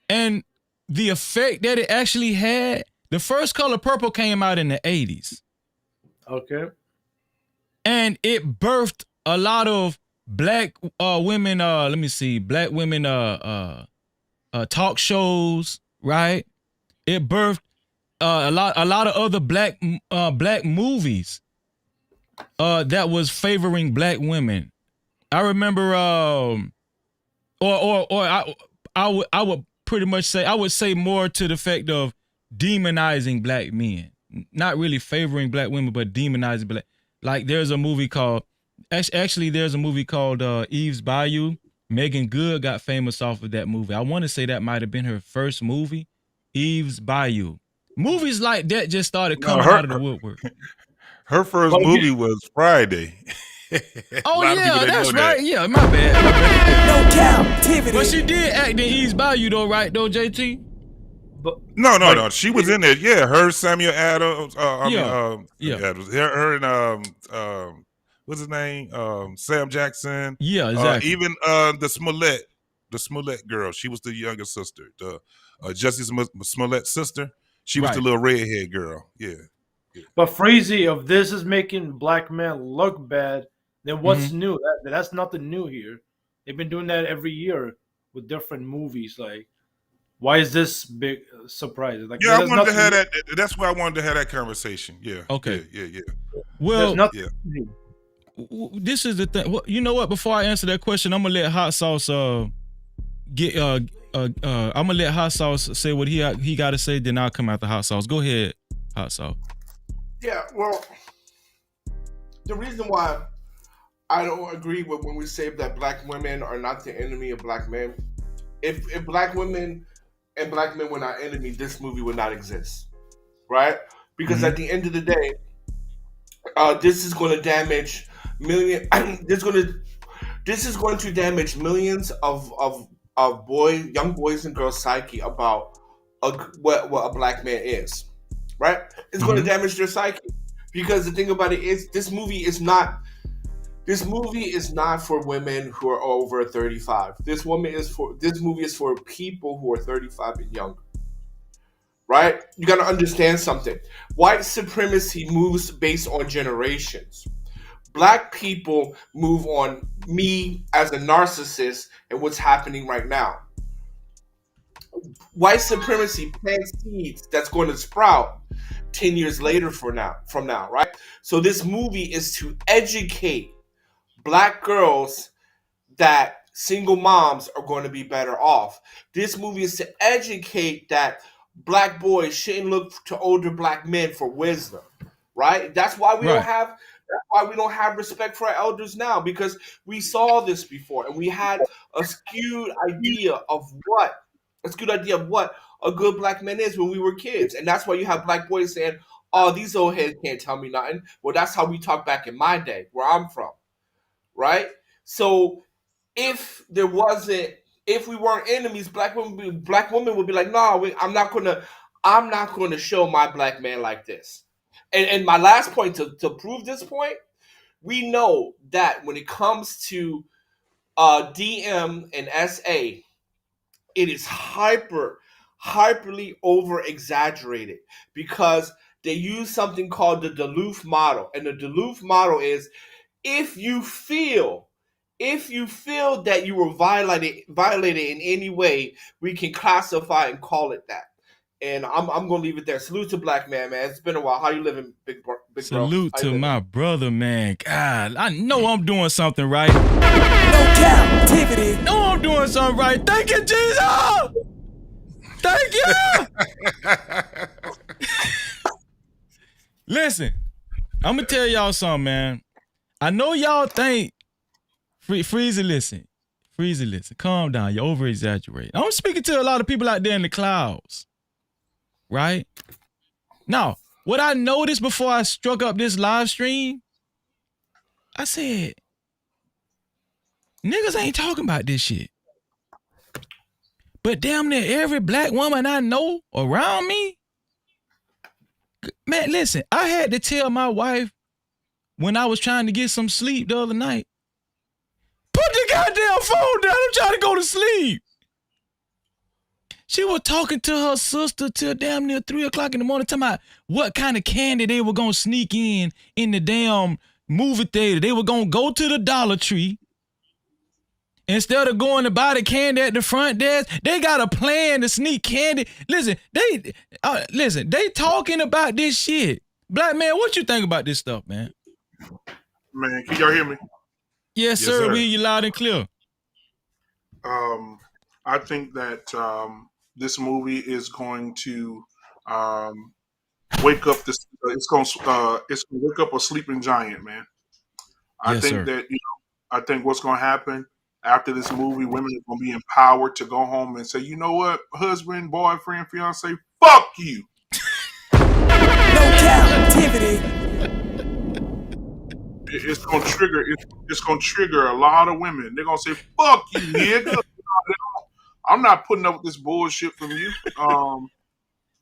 and the effect that it actually had, the first Color Purple came out in the 80s. Okay. And it birthed a lot of black women, black women talk shows, right? It birthed a lot of other black movies that was favoring black women. I remember I would pretty much say, I would say more to the effect of demonizing black men. Not really favoring black women, but demonizing black. Like there's a movie called Eve's Bayou. Megan Good got famous off of that movie. I want to say that might have been her first movie, Eve's Bayou. Movies like that just started coming out of the woodwork. Her first movie was Friday. Oh lot of people yeah, didn't that's know that. right. Yeah, my bad. No Cap-tivity. But she did act in East Bayou though, right? Though JT. No. She was in there. Yeah, her, Samuel Adams. Yeah. Samuel Adams. Her and what's his name? Sam Jackson. Yeah, exactly. Even the Smollett girl. She was the younger sister. The Justice Smollett's sister. She was the little redhead girl. Yeah. But Freezy, if this is making black men look bad, then what's new? That's nothing new here. They've been doing that every year with different movies. Like, why is this big surprise? Like, Yeah, I wanted to have that. That's why I wanted to have that conversation. Yeah. Okay. Yeah. Well, this is the thing. Well, you know what? Before I answer that question, I'm gonna let Hot Sauce get I'm gonna let Hot Sauce say what he got to say. Then I'll come after Hot Sauce. Go ahead, Hot Sauce. Yeah, well, the reason why I don't agree with when we say that black women are not the enemy of black men, if black women and black men were not enemy, this movie would not exist, right? Because at the end of the day, this is going to damage this is going to damage millions of young boys and girls' psyche about what a black man is, right? It's going to damage their psyche because the thing about it is this movie is not for women who are over 35. This movie is for people who are 35 and younger. Right? You got to understand something. White supremacy moves based on generations. Black people move on me as a narcissist and what's happening right now. White supremacy plants seeds that's going to sprout 10 years later from now, right? So this movie is to educate black girls that single moms are going to be better off. This movie is to educate that black boys shouldn't look to older black men for wisdom, right? That's why we don't have respect for our elders now, because we saw this before and we had a skewed idea of what a good black man is when we were kids. And that's why you have black boys saying, "Oh, these old heads can't tell me nothing." Well, that's how we talk back in my day, where I'm from, right? So if we weren't enemies, black women would be like, "No, I'm not gonna show my black man like this." And my last point to prove this point, we know that when it comes to DM and SA, it is hyperly over exaggerated because they use something called the Duluth model, and the Duluth model is if you feel that you were violated in any way, we can classify and call it that. And I'm gonna leave it there. Salute to black man. It's been a while. How you living, big bro? Salute to my brother, man. God, I know I'm doing something right. No Cap-tivity. No, I'm doing something right. Thank you, Jesus. Thank you. Listen, I'm gonna tell y'all something, man. I know y'all think Freezy, listen. Calm down. You're over exaggerating. I'm speaking to a lot of people out there in the clouds. Right? Now, what I noticed before I struck up this live stream, I said, niggas ain't talking about this shit. But damn near every black woman I know around me, man, listen, I had to tell my wife when I was trying to get some sleep the other night, put the goddamn phone down, I'm trying to go to sleep. She was talking to her sister till damn near 3 o'clock in the morning, talking about what kind of candy they were going to sneak in the damn movie theater. They were going to go to the Dollar Tree. Instead of going to buy the candy at the front desk, they got a plan to sneak candy. Listen, they talking about this shit. Black man, what you think about this stuff, man? Man, can y'all hear me? Yes, sir. We hear you loud and clear. I think that this movie is going to wake up this. It's going to wake up a sleeping giant, man. I think that I think what's going to happen after this movie, women are going to be empowered to go home and say, you know what, husband, boyfriend, fiance, fuck you. No Cap-tivity. it's gonna trigger. It's gonna trigger a lot of women. They're gonna say, "Fuck you, nigga." I'm not putting up with this bullshit from you.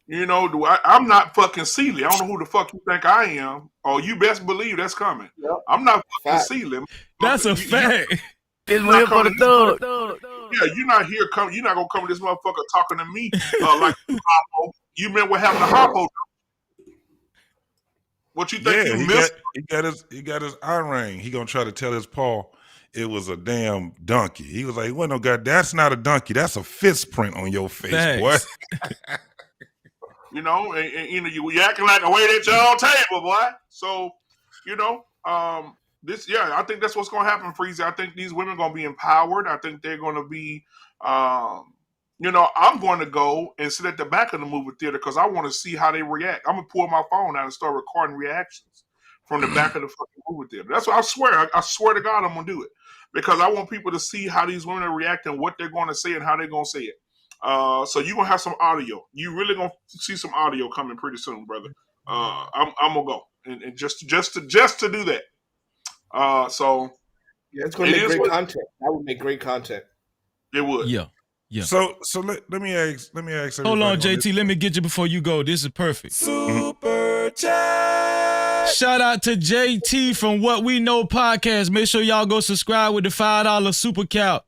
I'm not fucking Celie. I don't know who the fuck you think I am. Oh, you best believe that's coming. Yep. I'm not fucking Fact. Celie. That's a fact. This one here for the thug. Yeah, you're not here. You're not gonna come to this motherfucker talking to me like Hoppo. You remember what happened to Hoppo? What you think you missed? He got his eye ring. He gonna try to tell his paw it was a damn donkey. He was like, "Well, no, God, that's not a donkey. That's a fist print on your face, Thanks. boy." And you acting like a wait at your table, boy. So, I think that's what's gonna happen, Freezy. I think these women are gonna be empowered. I think they're gonna be, I'm going to go and sit at the back of the movie theater because I want to see how they react. I'm gonna pull my phone out and start recording reactions from the back of the fucking movie theater. That's what I swear. I swear to God, I'm gonna do it because I want people to see how these women are reacting, what they're going to say, and how they're gonna say it. So you're gonna have some audio. You really gonna see some audio coming pretty soon, brother. I'm gonna go and just to do that. So yeah, it's gonna make great content. That would make great content. It would. Yeah. So let me ask. Hold on, JT. Let me get you before you go. This is perfect. Super chat. Shout out to JT from What We Know Podcast. Make sure y'all go subscribe with the $5 super count.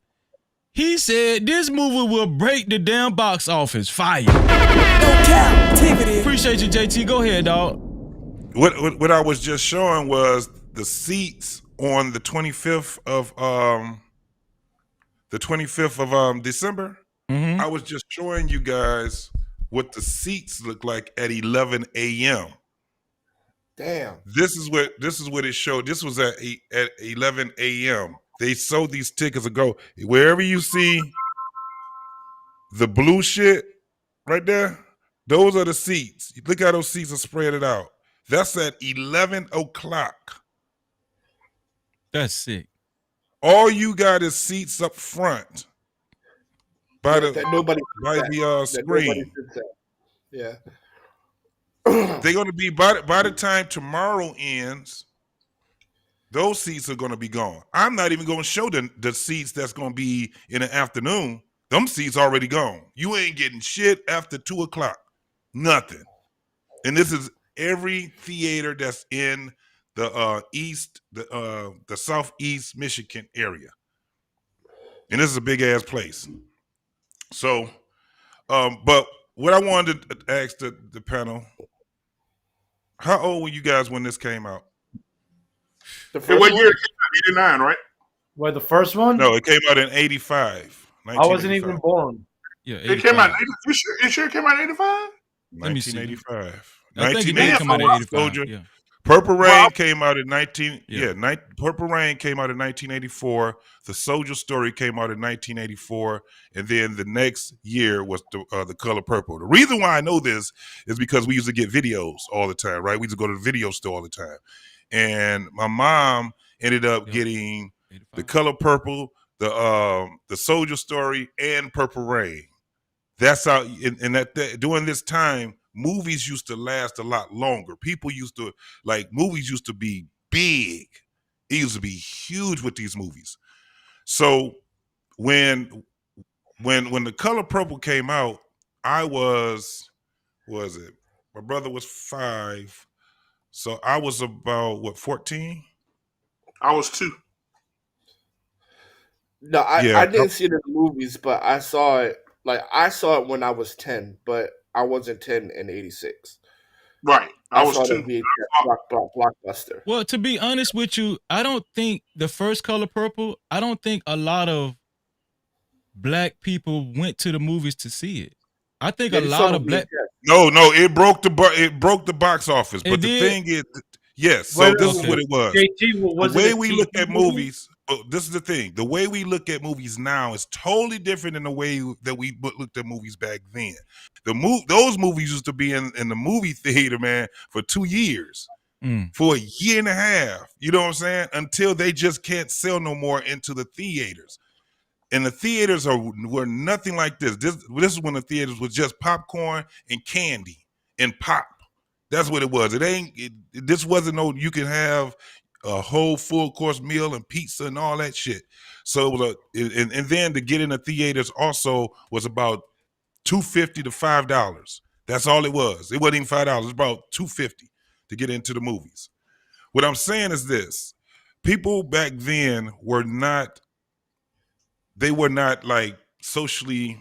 He said this movie will break the damn box office. Fire. No Cap-tivity. Appreciate you, JT. Go ahead, dog. What I was just showing was the seats on the 25th of December. Mm-hmm. I was just showing you guys what the seats look like at 11 a.m. Damn. This is what it showed. This was at 11 a.m. They sold these tickets ago. Wherever you see the blue shit right there, those are the seats. Look how those seats are spread it out. That's at 11 o'clock. That's sick. All you got is seats up front by the screen. Yeah. They're going to be by the time tomorrow ends. Those seats are going to be gone. I'm not even going to show the seats that's going to be in the afternoon. Them seats already gone. You ain't getting shit after 2 o'clock. Nothing. And this is every theater that's in the the southeast Michigan area. And this is a big ass place. So, but what I wanted to ask the panel, how old were you guys when this came out? What year it came out? 89, right? What, the first one? No, it came out in 85. I wasn't even born. Yeah, it came out. You sure it came out in 85? 1985. I think it did come out in 85. Yeah. Purple Rain came out in Purple Rain came out in 1984. The Soldier Story came out in 1984, and then the next year was the Color Purple. The reason why I know this is because we used to get videos all the time, right? We used to go to the video store all the time, and my mom ended up getting 85. The Color Purple, the Soldier Story, and Purple Rain. That's how, and during this time, movies used to last a lot longer. People used to, movies used to be big. It used to be huge with these movies. So when the Color Purple came out, I was my brother was 5. So I was about, 14? I was 2. No, I didn't see it in the movies, but I saw it. I saw it when I was 10, but I wasn't 10 in 86. Right. I was saw 2. The blockbuster. Well, to be honest with you, I don't think the first Color Purple, I don't think a lot of black people went to the movies to see it. I think a lot of black. No, it broke the box office. But the thing is, yes. So this is what it was. JT, the way we look at movies. This is the thing. The way we look at movies now is totally different than the way that we looked at movies back then. Those movies used to be in the movie theater, man, for 2 years, for a year and a half. You know what I'm saying? Until they just can't sell no more into the theaters. And the theaters were nothing like this. This is when the theaters was just popcorn and candy and pop. That's what it was. This wasn't no. You can have a whole full course meal and pizza and all that shit. So it was and then to get in the theaters also was about $2.50 to $5. That's all it was. It wasn't even $5. It was about $2.50 to get into the movies. What I'm saying is this: people back then were not like socially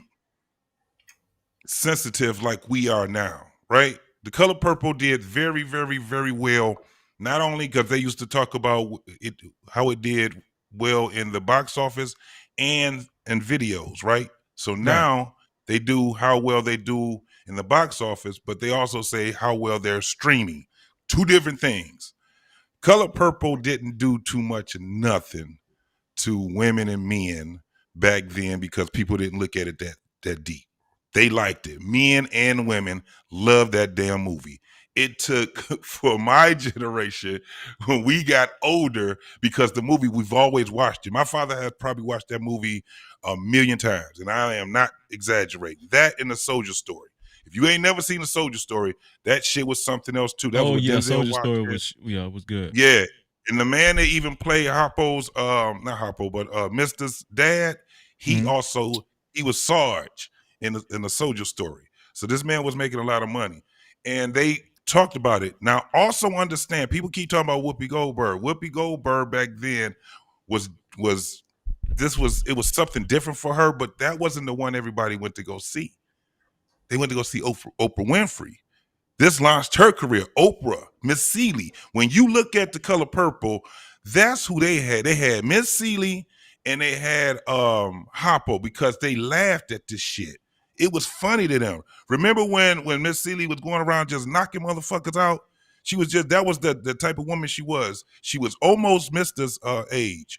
sensitive like we are now, right? The Color Purple did very, very, very well. Not only because they used to talk about it, how it did well in the box office and in videos, right? So now they do how well they do in the box office, but they also say how well they're streaming. Two different things. Color Purple didn't do too much of nothing to women and men back then because people didn't look at it that deep. They liked it. Men and women loved that damn movie. It took for my generation when we got older because the movie we've always watched it. My father has probably watched that movie a million times, and I am not exaggerating. That and the Soldier Story. If you ain't never seen the Soldier Story, that shit was something else too. That was Oh with yeah, Denzel Soldier Story Washington. was good. Yeah. And the man that even played Hoppo's, not Hoppo, but Mister's dad, he was Sarge in the Soldier Story. So this man was making a lot of money. And they talked about it. Now, also understand, people keep talking about Whoopi Goldberg. Whoopi Goldberg back then was something different for her, but that wasn't the one everybody went to go see. They went to go see Oprah Winfrey. This launched her career. Oprah, Miss Seeley. When you look at The Color Purple, that's who they had. They had Miss Seeley and they had Hoppo because they laughed at this shit. It was funny to them. Remember when Miss Seeley was going around just knocking motherfuckers out? She was that was the type of woman she was. She was almost Mister's age.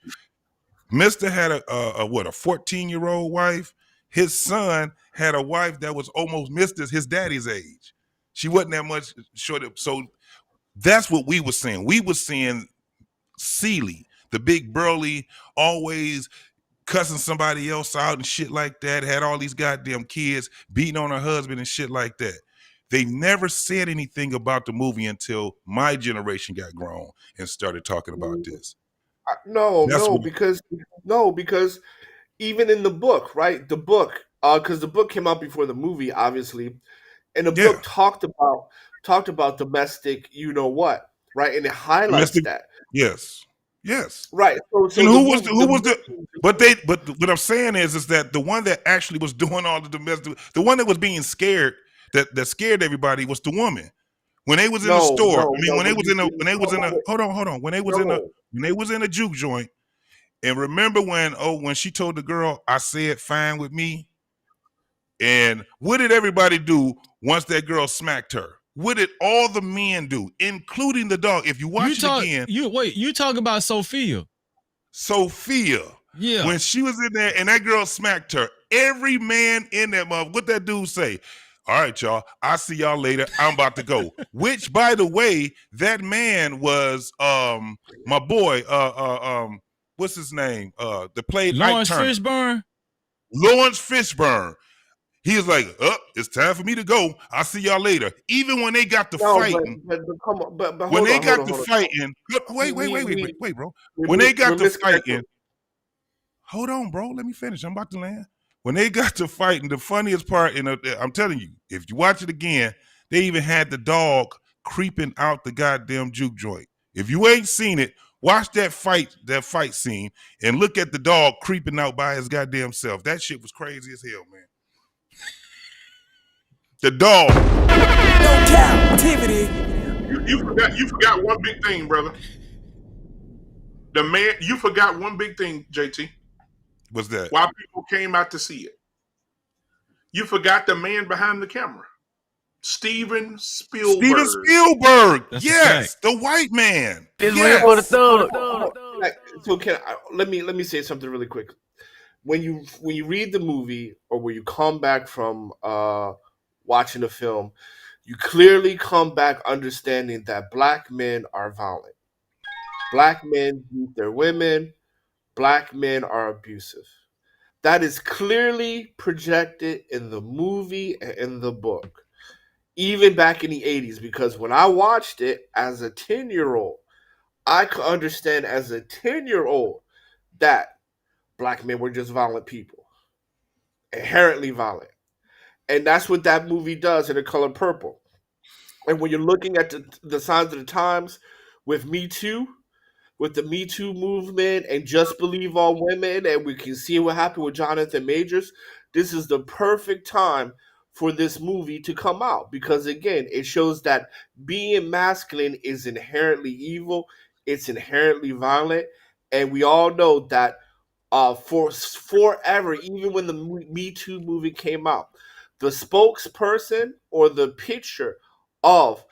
Mister had a 14-year-old wife. His son had a wife that was almost his daddy's age. She wasn't that much shorter. So that's what we were saying. We were seeing Seeley, the big burly, always cussing somebody else out and shit like that, had all these goddamn kids beating on her husband and shit like that. They never said anything about the movie until my generation got grown and started talking about this. Because even in the book, right? The book, because the book came out before the movie, obviously, and the book talked about domestic, you know what, right? And it highlights that. Yes. Right. So and who was the but what I'm saying is that the one that actually was doing all the domestic, the one that was being scared, that scared everybody was the woman. When they was in the store, when they was in a juke joint, and remember when she told the girl, I said fine with me. And what did everybody do once that girl smacked her? What did all the men do, including the dog? If you watch it again. You talk about Sophia. Yeah. When she was in there and that girl smacked her, every man in that mother, what that dude say? All right, y'all, I'll see y'all later. I'm about to go. Which, by the way, that man was my boy, what's his name? The played Lawrence Ike Turner. Fishburne. Lawrence Fishburne. He was like, it's time for me to go. I'll see y'all later. Even when they got to fighting. But come on, but when they got to fighting. Wait, bro. When they got to fighting. Hold on, bro. Let me finish. I'm about to land. When they got to fighting, the funniest part, I'm telling you, if you watch it again, they even had the dog creeping out the goddamn juke joint. If you ain't seen it, watch that fight scene and look at the dog creeping out by his goddamn self. That shit was crazy as hell, man. The dog. No Cap-tivity. You forgot one big thing, brother. The man, you forgot one big thing, JT. What's that? Why people came out to see it. You forgot the man behind the camera. Steven Spielberg. Yes, the white man. It's real for the thug. So let me say something really quick. When you read the movie or when you come back from watching the film, you clearly come back understanding that black men are violent. Black men beat their women. Black men are abusive. That is clearly projected in the movie and in the book, even back in the 80s, because when I watched it as a 10-year-old, I could understand as a 10-year-old that black men were just violent people, inherently violent. And that's what that movie does in The Color Purple. And when you're looking at the signs of the times with Me Too, with the Me Too movement and Just Believe All Women, and we can see what happened with Jonathan Majors, this is the perfect time for this movie to come out because, again, it shows that being masculine is inherently evil, it's inherently violent, and we all know that for forever, even when the Me Too movie came out, the spokesperson or the picture of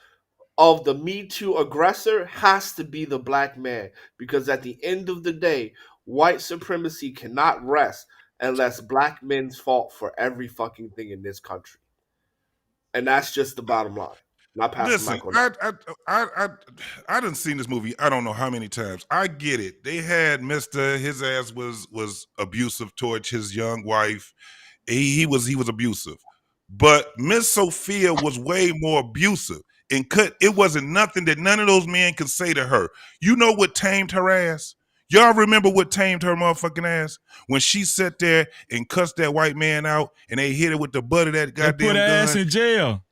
the Me Too aggressor has to be the black man because at the end of the day, white supremacy cannot rest unless black men's fault for every fucking thing in this country. And that's just the bottom line. Not pass the Listen, mic on that. I done seen this movie. I don't know how many times. I get it. They had Mister. His ass was abusive towards his young wife. He was abusive, but Miss Sophia was way more abusive. And it wasn't nothing that none of those men could say to her. You know what tamed her ass? Y'all remember what tamed her motherfucking ass? When she sat there and cussed that white man out and they hit her with the butt of that goddamn put her gun. ass in jail.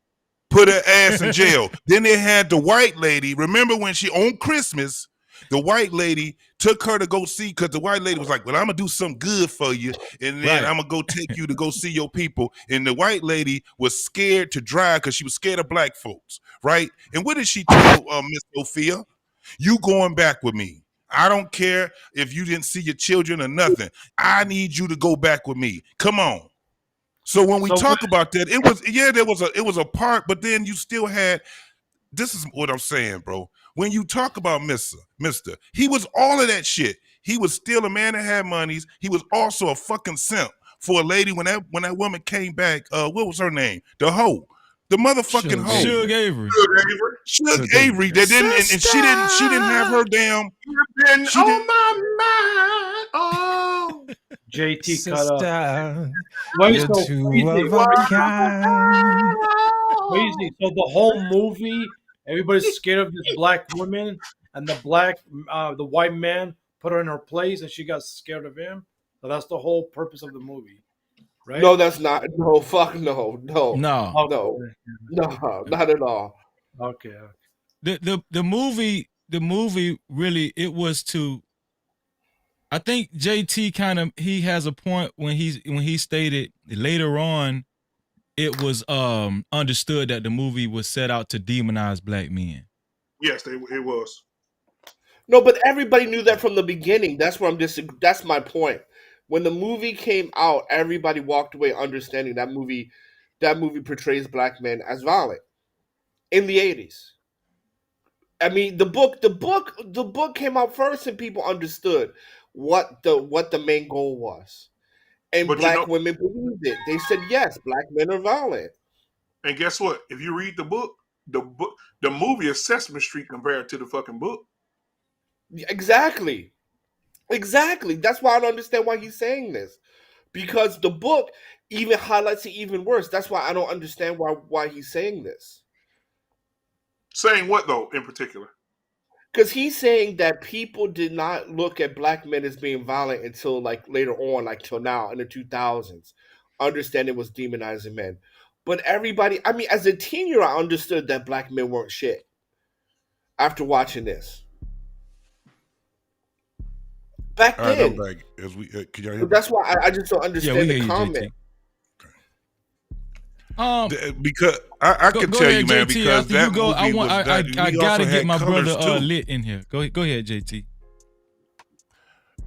Put her ass in jail. Then they had the white lady. Remember when she, on Christmas, the white lady took her to go see, because the white lady was like, well, I'm going to do something good for you, and then I'm going to go take you to go see your people. And the white lady was scared to drive because she was scared of black folks, right? And what did she tell Miss Sophia? You going back with me. I don't care if you didn't see your children or nothing. I need you to go back with me. Come on. So when we talk about that, it was a part, but then you still had, this is what I'm saying, bro. When you talk about Mister, he was all of that shit. He was still a man that had monies. He was also a fucking simp for a lady when that woman came back. What was her name? The hoe. The motherfucking hoe. Suge Avery. Suge Avery. That didn't, and she didn't have her damn. She on my mind. Oh. JT cut up. Why You're so crazy? Crazy. So the whole movie, everybody's scared of this black woman, and the white man put her in her place, and she got scared of him. So that's the whole purpose of the movie, right? No, that's not. No, fuck no. No. No, not at all. Okay. The movie really, it was to, I think JT he has a point when he stated later on it was understood that the movie was set out to demonize black men. Yes, it was. No, but everybody knew that from the beginning. That's where that's my point. When the movie came out, everybody walked away understanding that movie portrays black men as violent in the 80s. I mean, the book came out first, and people understood what the main goal was, and But black women believed it. They said, "Yes, black men are violent." And guess what? If you read the movie is Sesame Street compared to the fucking book. Exactly. That's why I don't understand why he's saying this, because the book even highlights it even worse. That's why I don't understand why he's saying this. Saying what though, in particular? Because he's saying that people did not look at black men as being violent until like later on, like till now in the 2000s. Understand it was demonizing men. But everybody, I mean, as a teen-year, I understood that black men weren't shit after watching this. Back then. I'm back. Can y'all hear me? That's why I just don't understand the comment. Because I can tell ahead, you, man, JT, because that you go, movie I gotta get my brother too. Lit in here. Go ahead, JT.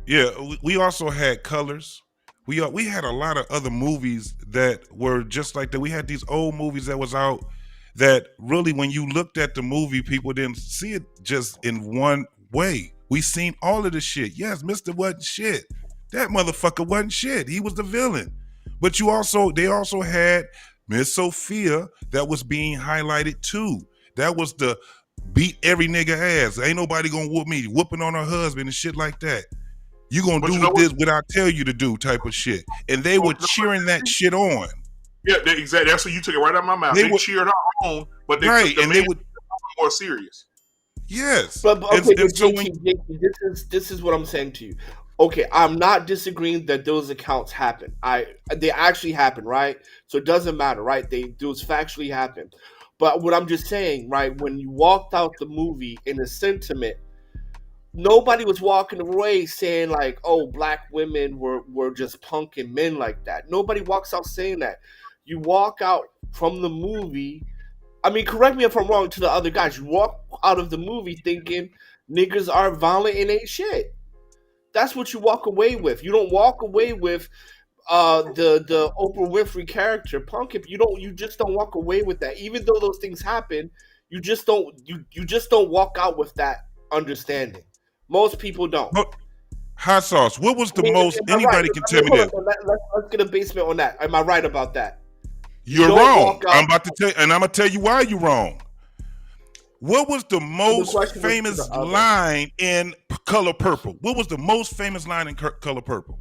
Yeah, we also had colors. We had a lot of other movies that were just like that. We had these old movies that was out that really, when you looked at the movie, people didn't see it just in one way. We seen all of the shit. Yes, Mister wasn't shit. That motherfucker wasn't shit. He was the villain. But they also had Miss Sophia that was being highlighted too. That was the beat every nigga ass. Ain't nobody gonna whoop me, whooping on her husband and shit like that. You gonna do what I tell you to do type of shit. And they were cheering that shit on. Yeah, exactly. That's what you took it right out of my mouth. They cheered on, but they took the man more serious. Yes. But okay, but and so when JT, this is what I'm saying to you. Okay, I'm not disagreeing that those accounts happen. They actually happen, right? So it doesn't matter, right? Those factually happen. But what I'm just saying, right, when you walked out the movie in a sentiment, nobody was walking away saying like, "Oh, black women were just punking men like that." Nobody walks out saying that. You walk out from the movie. I mean, correct me if I'm wrong to the other guys. You walk out of the movie thinking niggas are violent and ain't shit. That's what you walk away with. You don't walk away with the Oprah Winfrey character punk. If you just don't walk away with that. Even though those things happen, you just don't walk out with that understanding. Most people don't. hot sauce, what was I the mean, most? am I right? Anybody can I tell mean, me hold this. on. Let's get a basement on that. Am I right about that? You You're don't wrong. walk out. I'm about to tell, and I'm gonna tell you why you're wrong. What was the most question was to famous the other. line in Color Purple? What was the most famous line in Color Purple?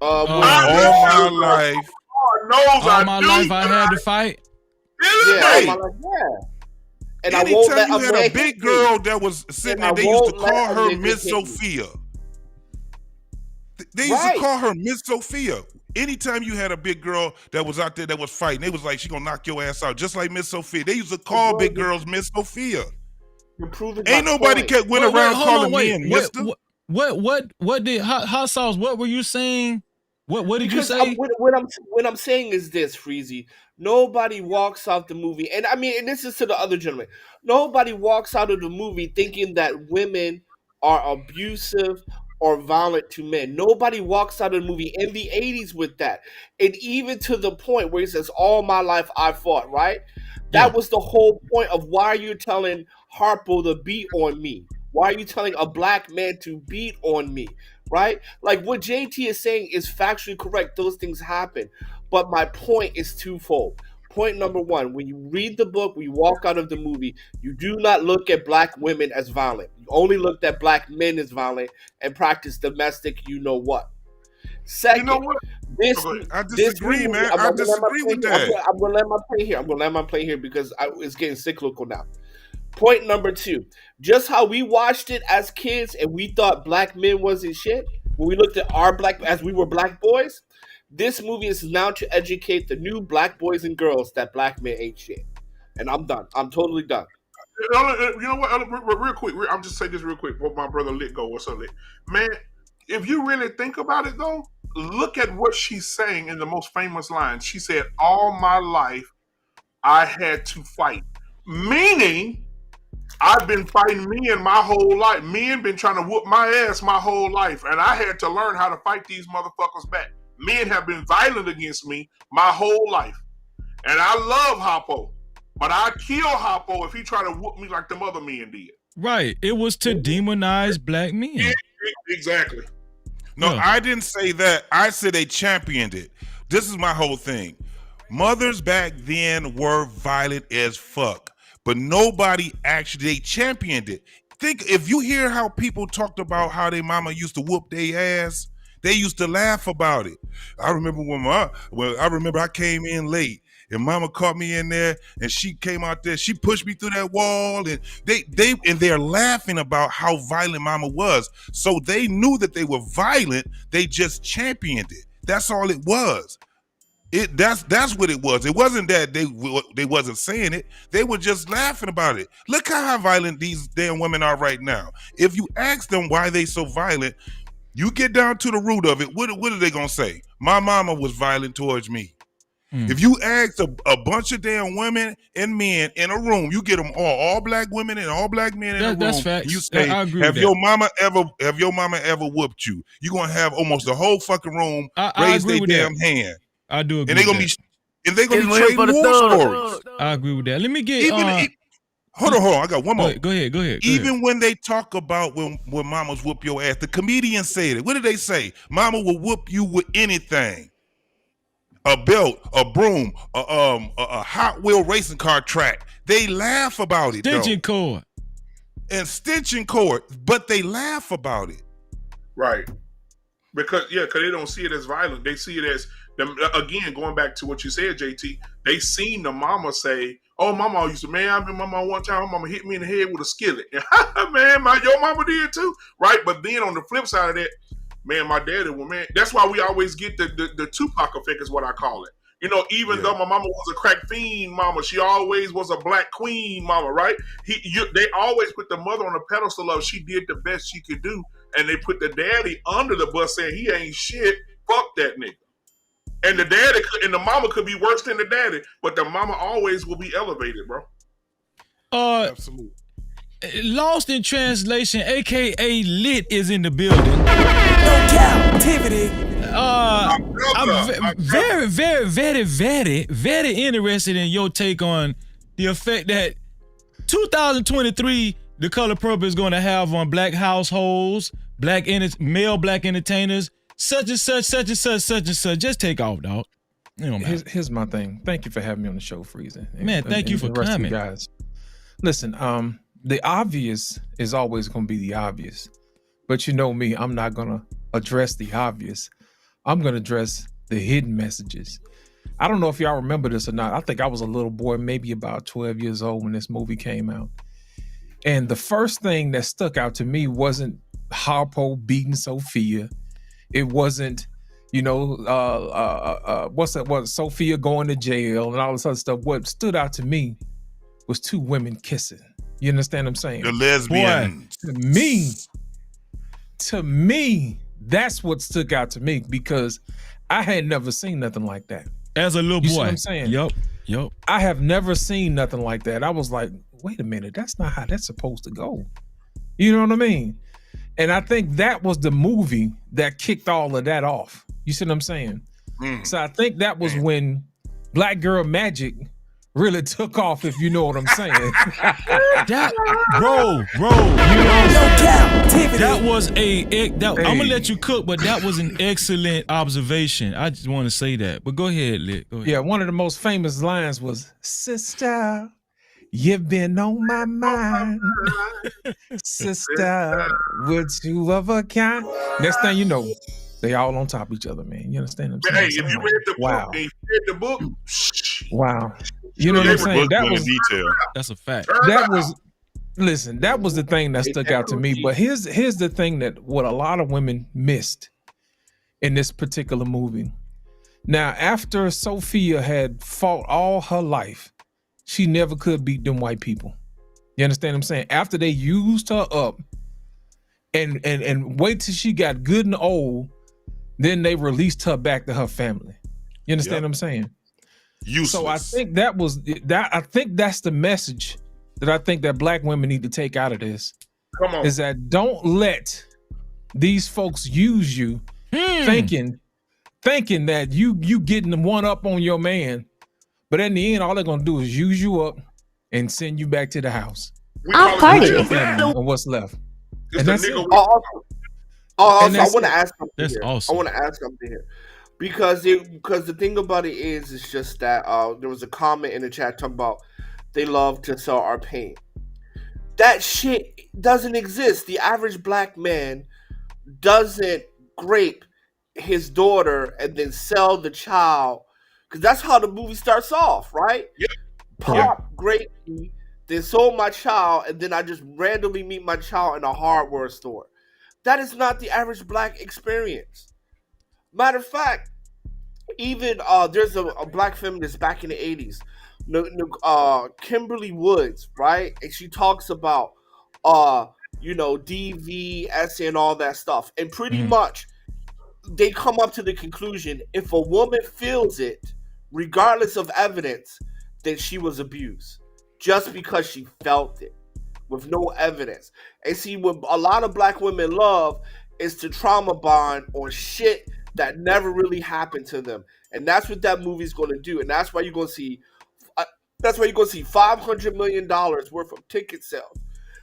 All my life. All my life I had to fight. Yeah, all my life, yeah. And I won't let Anytime you a had man a big hit me. girl that was sitting there, And I they used to won't let call a her nigga Miss hit me. Sophia. They used to call her Miss Sophia. Anytime you had a big girl that was out there that was fighting, they was like, she gonna knock your ass out, just like Miss Sophia. They used to call big girls Miss Sophia. You're proving Ain't my nobody point. kept went Wait, around hold calling on, wait. men Mister. What did hot sauce? What were you saying? What did you say? What I'm saying is this, Freezy. Nobody walks out the movie, and I mean, and this is to the other gentleman. Nobody walks out of the movie thinking that women are abusive or violent to men. Nobody walks out of the movie in the 80s with that. And even to the point where he says, "All my life I fought," right? That was the whole point of why you're telling Harpo to beat on me. Why are you telling a black man to beat on me? Right? Like what JT is saying is factually correct. Those things happen. But my point is twofold. Point number one, when you read the book, when you walk out of the movie, you do not look at black women as violent. You only look at black men as violent and practice domestic you know what. Second, You know what? I disagree, man. I disagree with that. I'm gonna let my play here. I'm gonna let my play here because it's getting cyclical now. Point number two, just how we watched it as kids and we thought black men wasn't shit, when we looked at our black, as we were black boys, this movie is now to educate the new black boys and girls that black men ain't shit. And I'm done. I'm totally done. You know what? Real quick, I'm just say this real quick before my brother Lit go. What's up, Lit? Man, if you really think about it, though, look at what she's saying in the most famous line. She said, "All my life, I had to fight," meaning I've been fighting men my whole life. Men been trying to whoop my ass my whole life, and I had to learn how to fight these motherfuckers back. Men have been violent against me my whole life, and I love Hoppo, but I kill Hoppo if he try to whoop me like the other men did. Right. It was to demonize black men. Yeah, exactly. No, I didn't say that. I said they championed it. This is my whole thing. Mothers back then were violent as fuck, but nobody actually, they championed it. Think, if you hear how people talked about how their mama used to whoop their ass, they used to laugh about it. I remember I came in late and mama caught me in there and she came out there, she pushed me through that wall, and they're laughing about how violent mama was. So they knew that they were violent, they just championed it. That's all it was. That's what it was. It wasn't that they wasn't saying it. They were just laughing about it. Look how violent these damn women are right now. If you ask them why they so violent, you get down to the root of it. What are they gonna say? My mama was violent towards me. If you ask a bunch of damn women and men in a room, you get them all black women and all black men in a room. That's facts. You say, I agree have with your that. mama ever whooped you? You're gonna have almost the whole fucking room I raise agree their with damn that. hand. I do agree. And they're gonna be trading war stories. I agree with that. Let me get hold on. I got one more. Go ahead. Even when they talk about when mamas whoop your ass, the comedians said it. What did they say? Mama will whoop you with anything. A belt, a broom, a Hot Wheel racing car track. They laugh about it. Stitching cord. And stitching cord, but they laugh about it. Right. Because they don't see it as violent. They see it as them, again, going back to what you said, JT, they seen the mama say, Oh, my mom used to, man, I remember my mom one time, my mama hit me in the head with a skillet. Man, your mama did too, right? But then on the flip side of that, man, my daddy, well, man, that's why we always get the Tupac effect is what I call it. You know, even though my mama was a crack fiend mama, she always was a black queen mama, right? They always put the mother on a pedestal of she did the best she could do, and they put the daddy under the bus saying he ain't shit. Fuck that nigga. And the daddy and the mama could be worse than the daddy, but the mama always will be elevated, bro. Absolutely. Lost in translation, aka Lit, is in the building. No Cap-tivity. I'm very interested in your take on the effect that 2023 The Color Purple is going to have on black households, male black entertainers, such and such, such and such, such and such. Just take off, dog. Here's my thing. Thank you for having me on the show, Freezer. Man, thank you for the rest of you coming. guys. Listen, the obvious is always going to be the obvious. But you know me, I'm not going to address the obvious. I'm going to address the hidden messages. I don't know if y'all remember this or not. I think I was a little boy, maybe about 12 years old when this movie came out. And the first thing that stuck out to me wasn't Harpo beating Sophia. It wasn't, what's Sophia going to jail and all this other stuff. What stood out to me was two women kissing. You understand what I'm saying? The lesbians. Boy, to me, that's what stuck out to me because I had never seen nothing like that. As a little boy. You see what I'm saying? Yep. I have never seen nothing like that. I was like, wait a minute, that's not how that's supposed to go. You know what I mean? And I think that was the movie that kicked all of that off. You see what I'm saying? So I think that was when Black Girl Magic really took off, if you know what I'm saying. Bro, that was I'm gonna let you cook, but that was an excellent observation. I just want to say that. But go ahead, Lit. Go ahead. Yeah, one of the most famous lines was, "Sister, you've been on my mind. Sister, we're two of a kind." Next thing you know, they all on top of each other, man. You understand what I'm saying? Hey, if you read the book, if you read the book, wow. You know what I'm saying? That was detail. That's a fact. That was the thing that stuck out to me. But here's the thing that what a lot of women missed in this particular movie. Now, after Sophia had fought all her life, she never could beat them white people. You understand what I'm saying? After they used her up and wait till she got good and old, then they released her back to her family. You understand what I'm saying? Useless. So I think I think that's the message that I think that black women need to take out of this. Come on. Is that don't let these folks use you thinking that you getting the one up on your man, but in the end, all they're gonna do is use you up and send you back to the house. I'll party. Or what's left. And that's it. I want to ask something That's here. awesome. I want to ask something here. Because the thing about it is just that there was a comment in the chat talking about they love to sell our pain. That shit doesn't exist. The average black man doesn't grape his daughter and then sell the child, because that's how the movie starts off, right? Yep. Pop grape me, then sold my child, and then I just randomly meet my child in a hardware store. That is not the average black experience. Matter of fact, even there's a black feminist back in the 80s, Kimberly Woods, right? And she talks about DV, SA, and all that stuff. And pretty much they come up to the conclusion, if a woman feels it, regardless of evidence, then she was abused. Just because she felt it with no evidence. And see, what a lot of black women love is to trauma bond on shit that never really happened to them. And that's what that movie's going to do. And that's why you're going to see $500 million worth of ticket sales.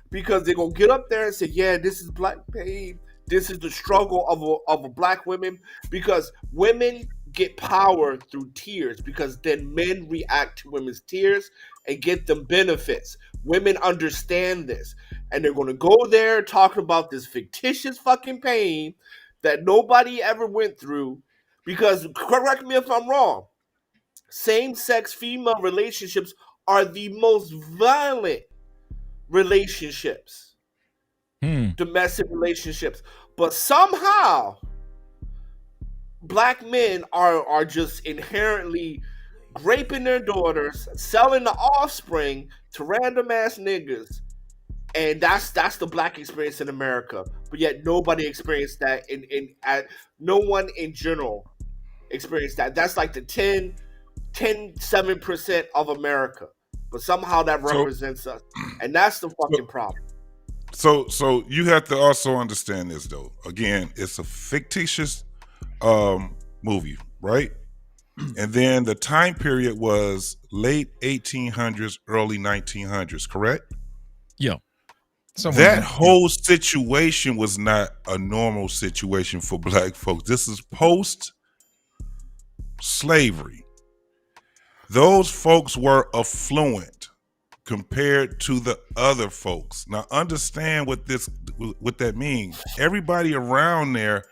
Because they're going to get up there and say, yeah, this is black pain. This is the struggle of a black women. Because women get power through tears. Because then men react to women's tears and get them benefits. Women understand this. And they're going to go there talking about this fictitious fucking pain that nobody ever went through. Because, correct me if I'm wrong, same-sex female relationships are the most violent relationships, domestic relationships. But somehow, black men are just inherently raping their daughters, selling the offspring to random ass niggas. And that's the black experience in America. But yet nobody experienced that no one in general experienced that. That's like the 7% of America. But somehow that represents us. And that's the fucking problem. So you have to also understand this though. Again, it's a fictitious movie, right? And then the time period was late 1800s, early 1900s, correct? Yeah. That whole situation was not a normal situation for black folks. This is post slavery. Those folks were affluent compared to the other folks. Now understand what that means. Everybody around there,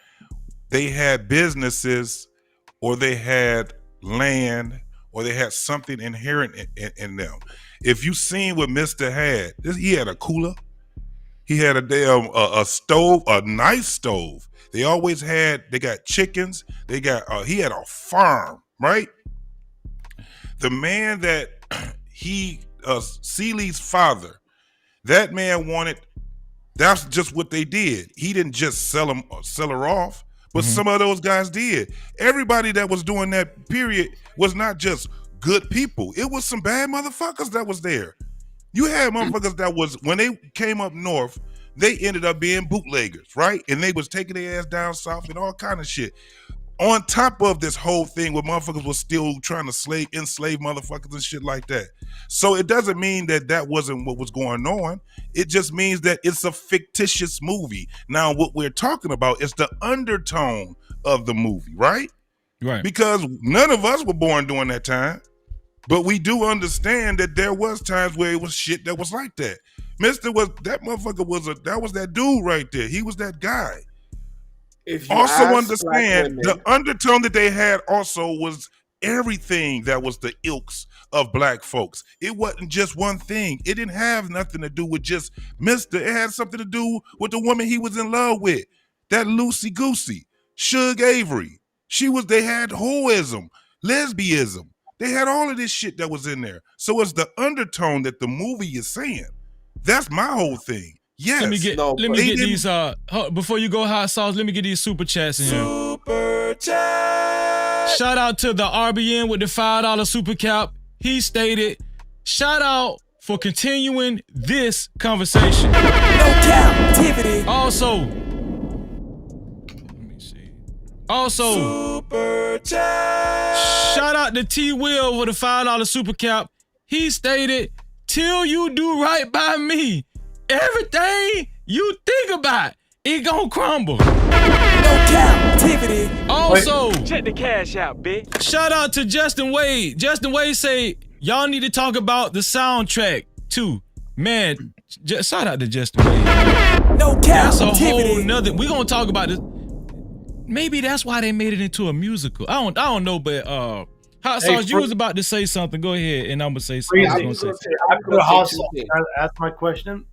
they had businesses, or they had land, or they had something inherent in them. If you seen what Mr. had, he had a cooler. He had a damn a stove, a nice stove. They got chickens. He had a farm, right? The man that Celie's father, that man that's just what they did. He didn't just sell her off, but some of those guys did. Everybody that was doing that period was not just good people. It was some bad motherfuckers that was there. You had motherfuckers that was, when they came up north, they ended up being bootleggers, right? And they was taking their ass down south and all kind of shit. On top of this whole thing where motherfuckers was still trying to enslave motherfuckers and shit like that. So it doesn't mean that wasn't what was going on. It just means that it's a fictitious movie. Now, what we're talking about is the undertone of the movie, right? Right. Because none of us were born during that time. But we do understand that there was times where it was shit that was like that. That was that dude right there. He was that guy. If you also ask understand black women, the undertone that they had also was everything that was the ilks of black folks. It wasn't just one thing. It didn't have nothing to do with just Mr. It had something to do with the woman he was in love with. That Lucy Goosey, Suge Avery. They had hoism, lesbianism. They had all of this shit that was in there. So it's the undertone that the movie is saying. That's my whole thing. Yes. Let me get these before you go hot sauce, let me get these super chats in here. Super chat. Shout out to the RBN with the $5 super cap. He stated, shout out for continuing this conversation. No Cap-tivity. Also, super chat. Shout out to T Will with the $5 super cap. He stated, till you do right by me, everything you think about, it gon' crumble. No Cap-tivity. Also, check the cash out, bitch. Shout out to Justin Wade. Justin Wade say, y'all need to talk about the soundtrack too. Man, shout out to Justin Wade. No Cap-tivity. That's a whole nother. We gonna talk about this. Maybe that's why they made it into a musical. I don't know, but Hot Sauce, you was about to say something. Go ahead, and I'm gonna say something. After Hot Sauce, ask my question.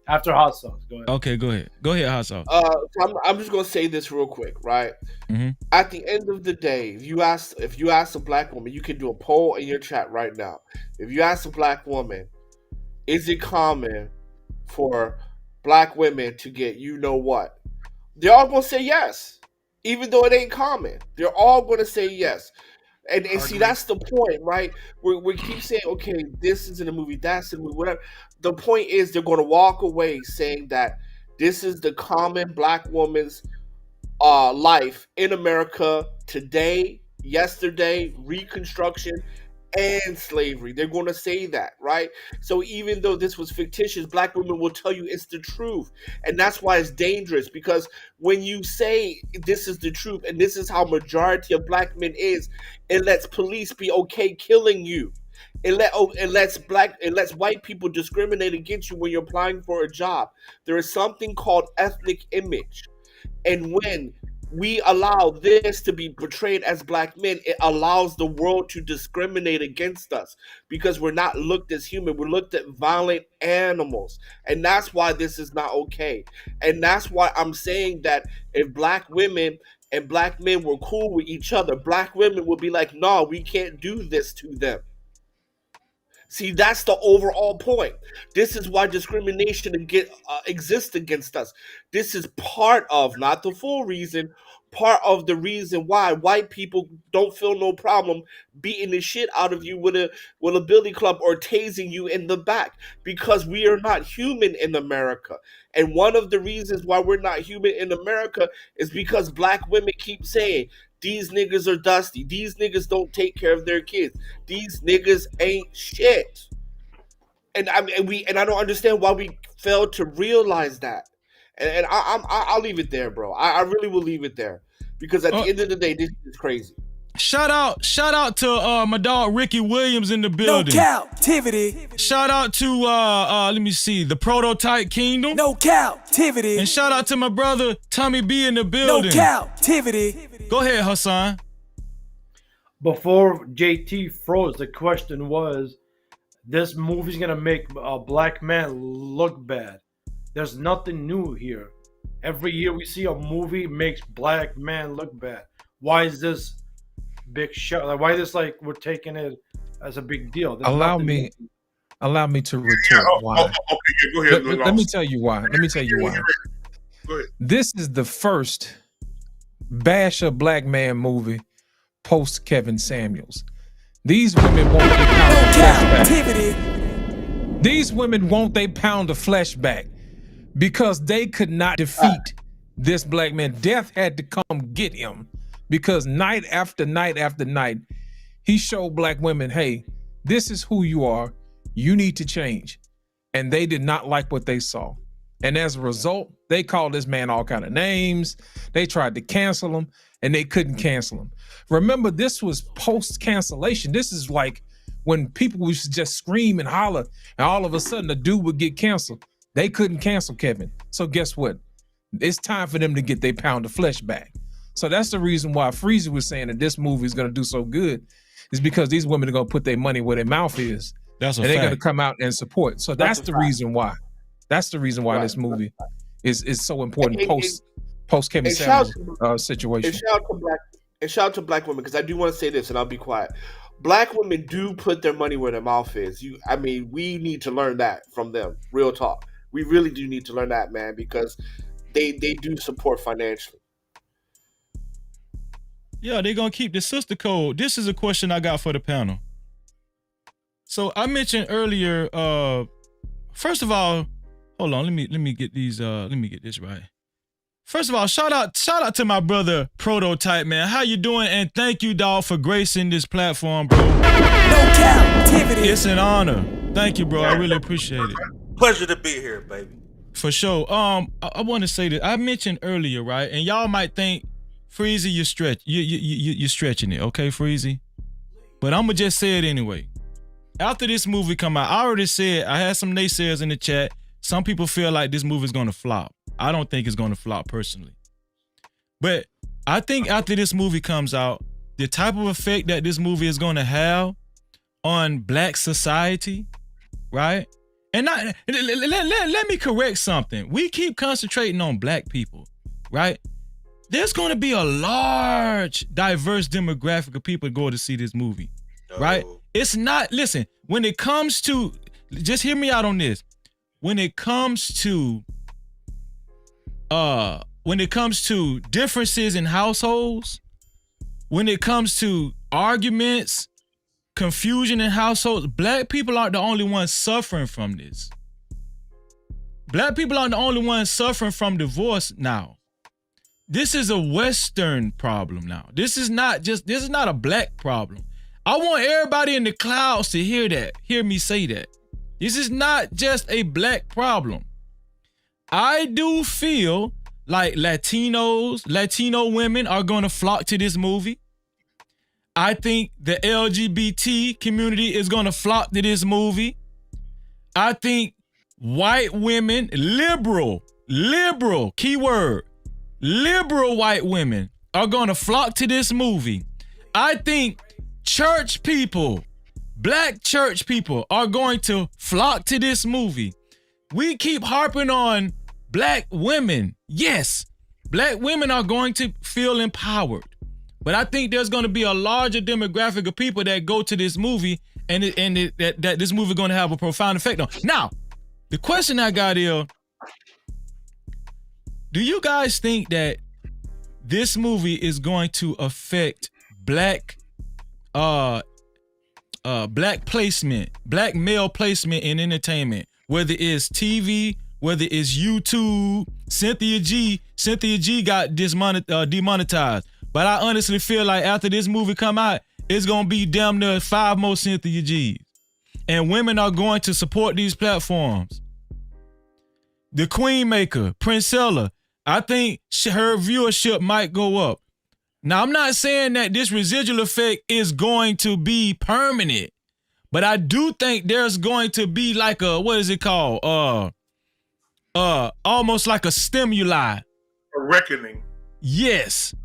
After Hot Sauce, go ahead. Okay, go ahead. Go ahead, Hot Sauce. So I'm just gonna say this real quick, right? Mm-hmm. At the end of the day, if you ask a black woman, you can do a poll in your chat right now. If you ask a black woman, is it common for black women to get you know what? They're all gonna say yes, even though it ain't common. They're all gonna say yes. And see, that's the point, right? We keep saying, okay, this is in a movie, that's in a movie, whatever. The point is they're going to walk away saying that this is the common black woman's life in America today, yesterday, Reconstruction, and slavery. They're going to say that, right? So even though this was fictitious, black women will tell you it's the truth. And that's why it's dangerous, because when you say this is the truth and this is how majority of black men is, it lets police be okay killing you. It lets white people discriminate against you when you're applying for a job. There is something called ethnic image. And when we allow this to be portrayed as black men, it allows the world to discriminate against us because we're not looked as human. We're looked at violent animals. And that's why this is not okay. And that's why I'm saying that if black women and black men were cool with each other, black women would be like, no, we can't do this to them. See, that's the overall point. This is why discrimination exists against us. This is part of, not the full reason, part of the reason why white people don't feel no problem beating the shit out of you with a billy club or tasing you in the back, because we are not human in America. And one of the reasons why we're not human in America is because black women keep saying, these niggas are dusty. These niggas don't take care of their kids. These niggas ain't shit. And I don't understand why we fail to realize that. And I'll leave it there, bro. I really will leave it there, because at the end of the day, this is crazy. Shout out to my dog Ricky Williams in the building. No Cap-tivity. Shout out to let me see, the Prototype Kingdom. No Cap-tivity. And shout out to my brother Tommy B in the building. No Cap-tivity. Go ahead, Hassan. Before JT froze, the question was, this movie's gonna make a black man look bad. There's nothing new here. Every year we see a movie makes black man look bad. Why is this big show? Like, why is this like we're taking it as a big deal? Allow me to retort why. Okay, go ahead. Let me tell you why. Go ahead. This is the first bash a black man movie post Kevin Samuels. These women want their pound of flesh back. These women want their pound of flesh back because they could not defeat this black man. Death had to come get him because night after night after night, he showed black women, hey, this is who you are. You need to change. And they did not like what they saw. And as a result, they called this man all kind of names. They tried to cancel him and they couldn't cancel him. Remember, this was post-cancellation. This is like when people would just scream and holler and all of a sudden the dude would get canceled. They couldn't cancel Kevin. So guess what? It's time for them to get their pound of flesh back. So that's the reason why Freezy was saying that this movie is going to do so good, is because these women are going to put their money where their mouth is. That's a and they're fact. going to come out and support. So that's the reason why. That's the reason why this movie is so important post Kevin Samuels situation. And shout out to black women, because I do want to say this, and I'll be quiet. Black women do put their money where their mouth is. We need to learn that from them. Real talk. We really do need to learn that, man, because they do support financially. Yeah, they're gonna keep the sister code. This is a question I got for the panel. So I mentioned earlier, first of all, hold on, let me get these let me get this right. First of all, shout out to my brother Prototype, man. How you doing? And thank you, dog, for gracing this platform, bro. No Cap-tivity. It's an honor. Thank you, bro. I really appreciate it. Pleasure to be here, baby. For sure. I want to say that I mentioned earlier, right? And y'all might think, Freezy, you're stretching it, okay, Freezy? But I'm gonna just say it anyway. After this movie come out, I already said, I had some naysayers in the chat. Some people feel like this movie is gonna flop. I don't think it's gonna flop personally. But I think after this movie comes out, the type of effect that this movie is gonna have on black society, right? And let me correct something. We keep concentrating on black people, right? There's going to be a large, diverse demographic of people go to see this movie, right? It's not, listen, when it comes to, just hear me out on this. When it comes to differences in households, when it comes to arguments, confusion in households, black people aren't the only ones suffering from this. Black people aren't the only ones suffering from divorce now. This is a Western problem now. This is not a black problem. I want everybody in the clouds to hear me say that. This is not just a black problem. I do feel like Latino women are gonna flock to this movie. I think the LGBT community is gonna flock to this movie. I think white women, liberal, keyword, liberal white women are going to flock to this movie. I think church people, black church people are going to flock to this movie. We keep harping on black women. Yes, black women are going to feel empowered. But I think there's going to be a larger demographic of people that go to this movie and that this movie is going to have a profound effect on. Now, the question I got is, do you guys think that this movie is going to affect black placement, black male placement in entertainment, whether it's TV, whether it's YouTube? Cynthia G got demonetized. But I honestly feel like after this movie come out, it's gonna be damn near 5 more Cynthia G's. And women are going to support these platforms. The Queen Maker, Princella, I think her viewership might go up. Now, I'm not saying that this residual effect is going to be permanent, but I do think there's going to be like a, what is it called? Almost like a stimuli. A reckoning. Yes.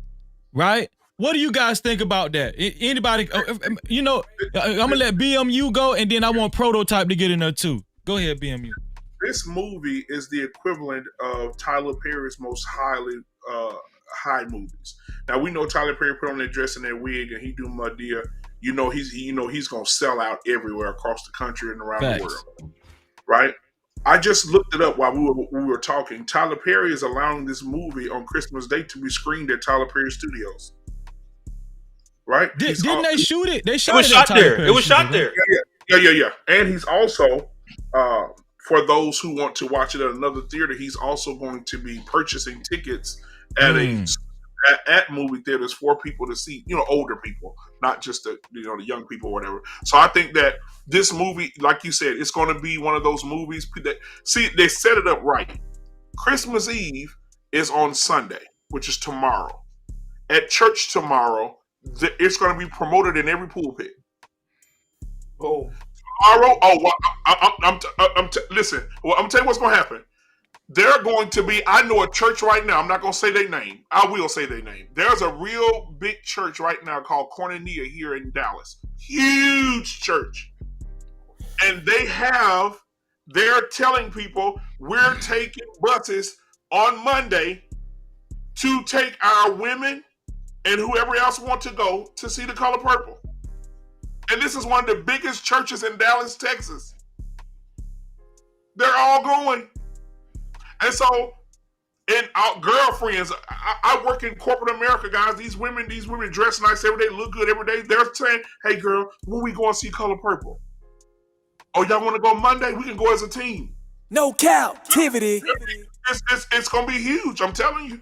Right? What do you guys think about that? Anybody, I'm gonna let BMU go, and then I want Prototype to get in there too. Go ahead, BMU. This movie is the equivalent of Tyler Perry's most high movies. Now we know Tyler Perry put on that dress and that wig, and he do Madea. He's gonna sell out everywhere across the country and around the world, right? I just looked it up while we were talking. Tyler Perry is allowing this movie on Christmas Day to be screened at Tyler Perry Studios. Right? Didn't they shoot it? They shot it. Was shot there. It was shot there. Yeah. And he's also, for those who want to watch it at another theater, he's also going to be purchasing tickets at movie theaters for people to see, older people, not just the young people or whatever. So I think that this movie, like you said, it's going to be one of those movies that, see, they set it up right. Christmas Eve is on Sunday, which is tomorrow. At church tomorrow, it's going to be promoted in every pulpit. Oh, tomorrow. Listen. Well, I'm telling you what's going to happen. They're going to be. I know a church right now. I'm not going to say their name. I will say their name. There's a real big church right now called Cornelia here in Dallas. Huge church, and they're telling people we're taking buses on Monday to take our women and whoever else want to go to see The Color Purple. And this is one of the biggest churches in Dallas, Texas. They're all going. And so, and our girlfriends, I work in corporate America, guys. These women dress nice every day, look good every day. They're saying, hey girl, when we go and see Color Purple? Oh, y'all want to go Monday? We can go as a team. No Cap-tivity. It's going to be huge, I'm telling you.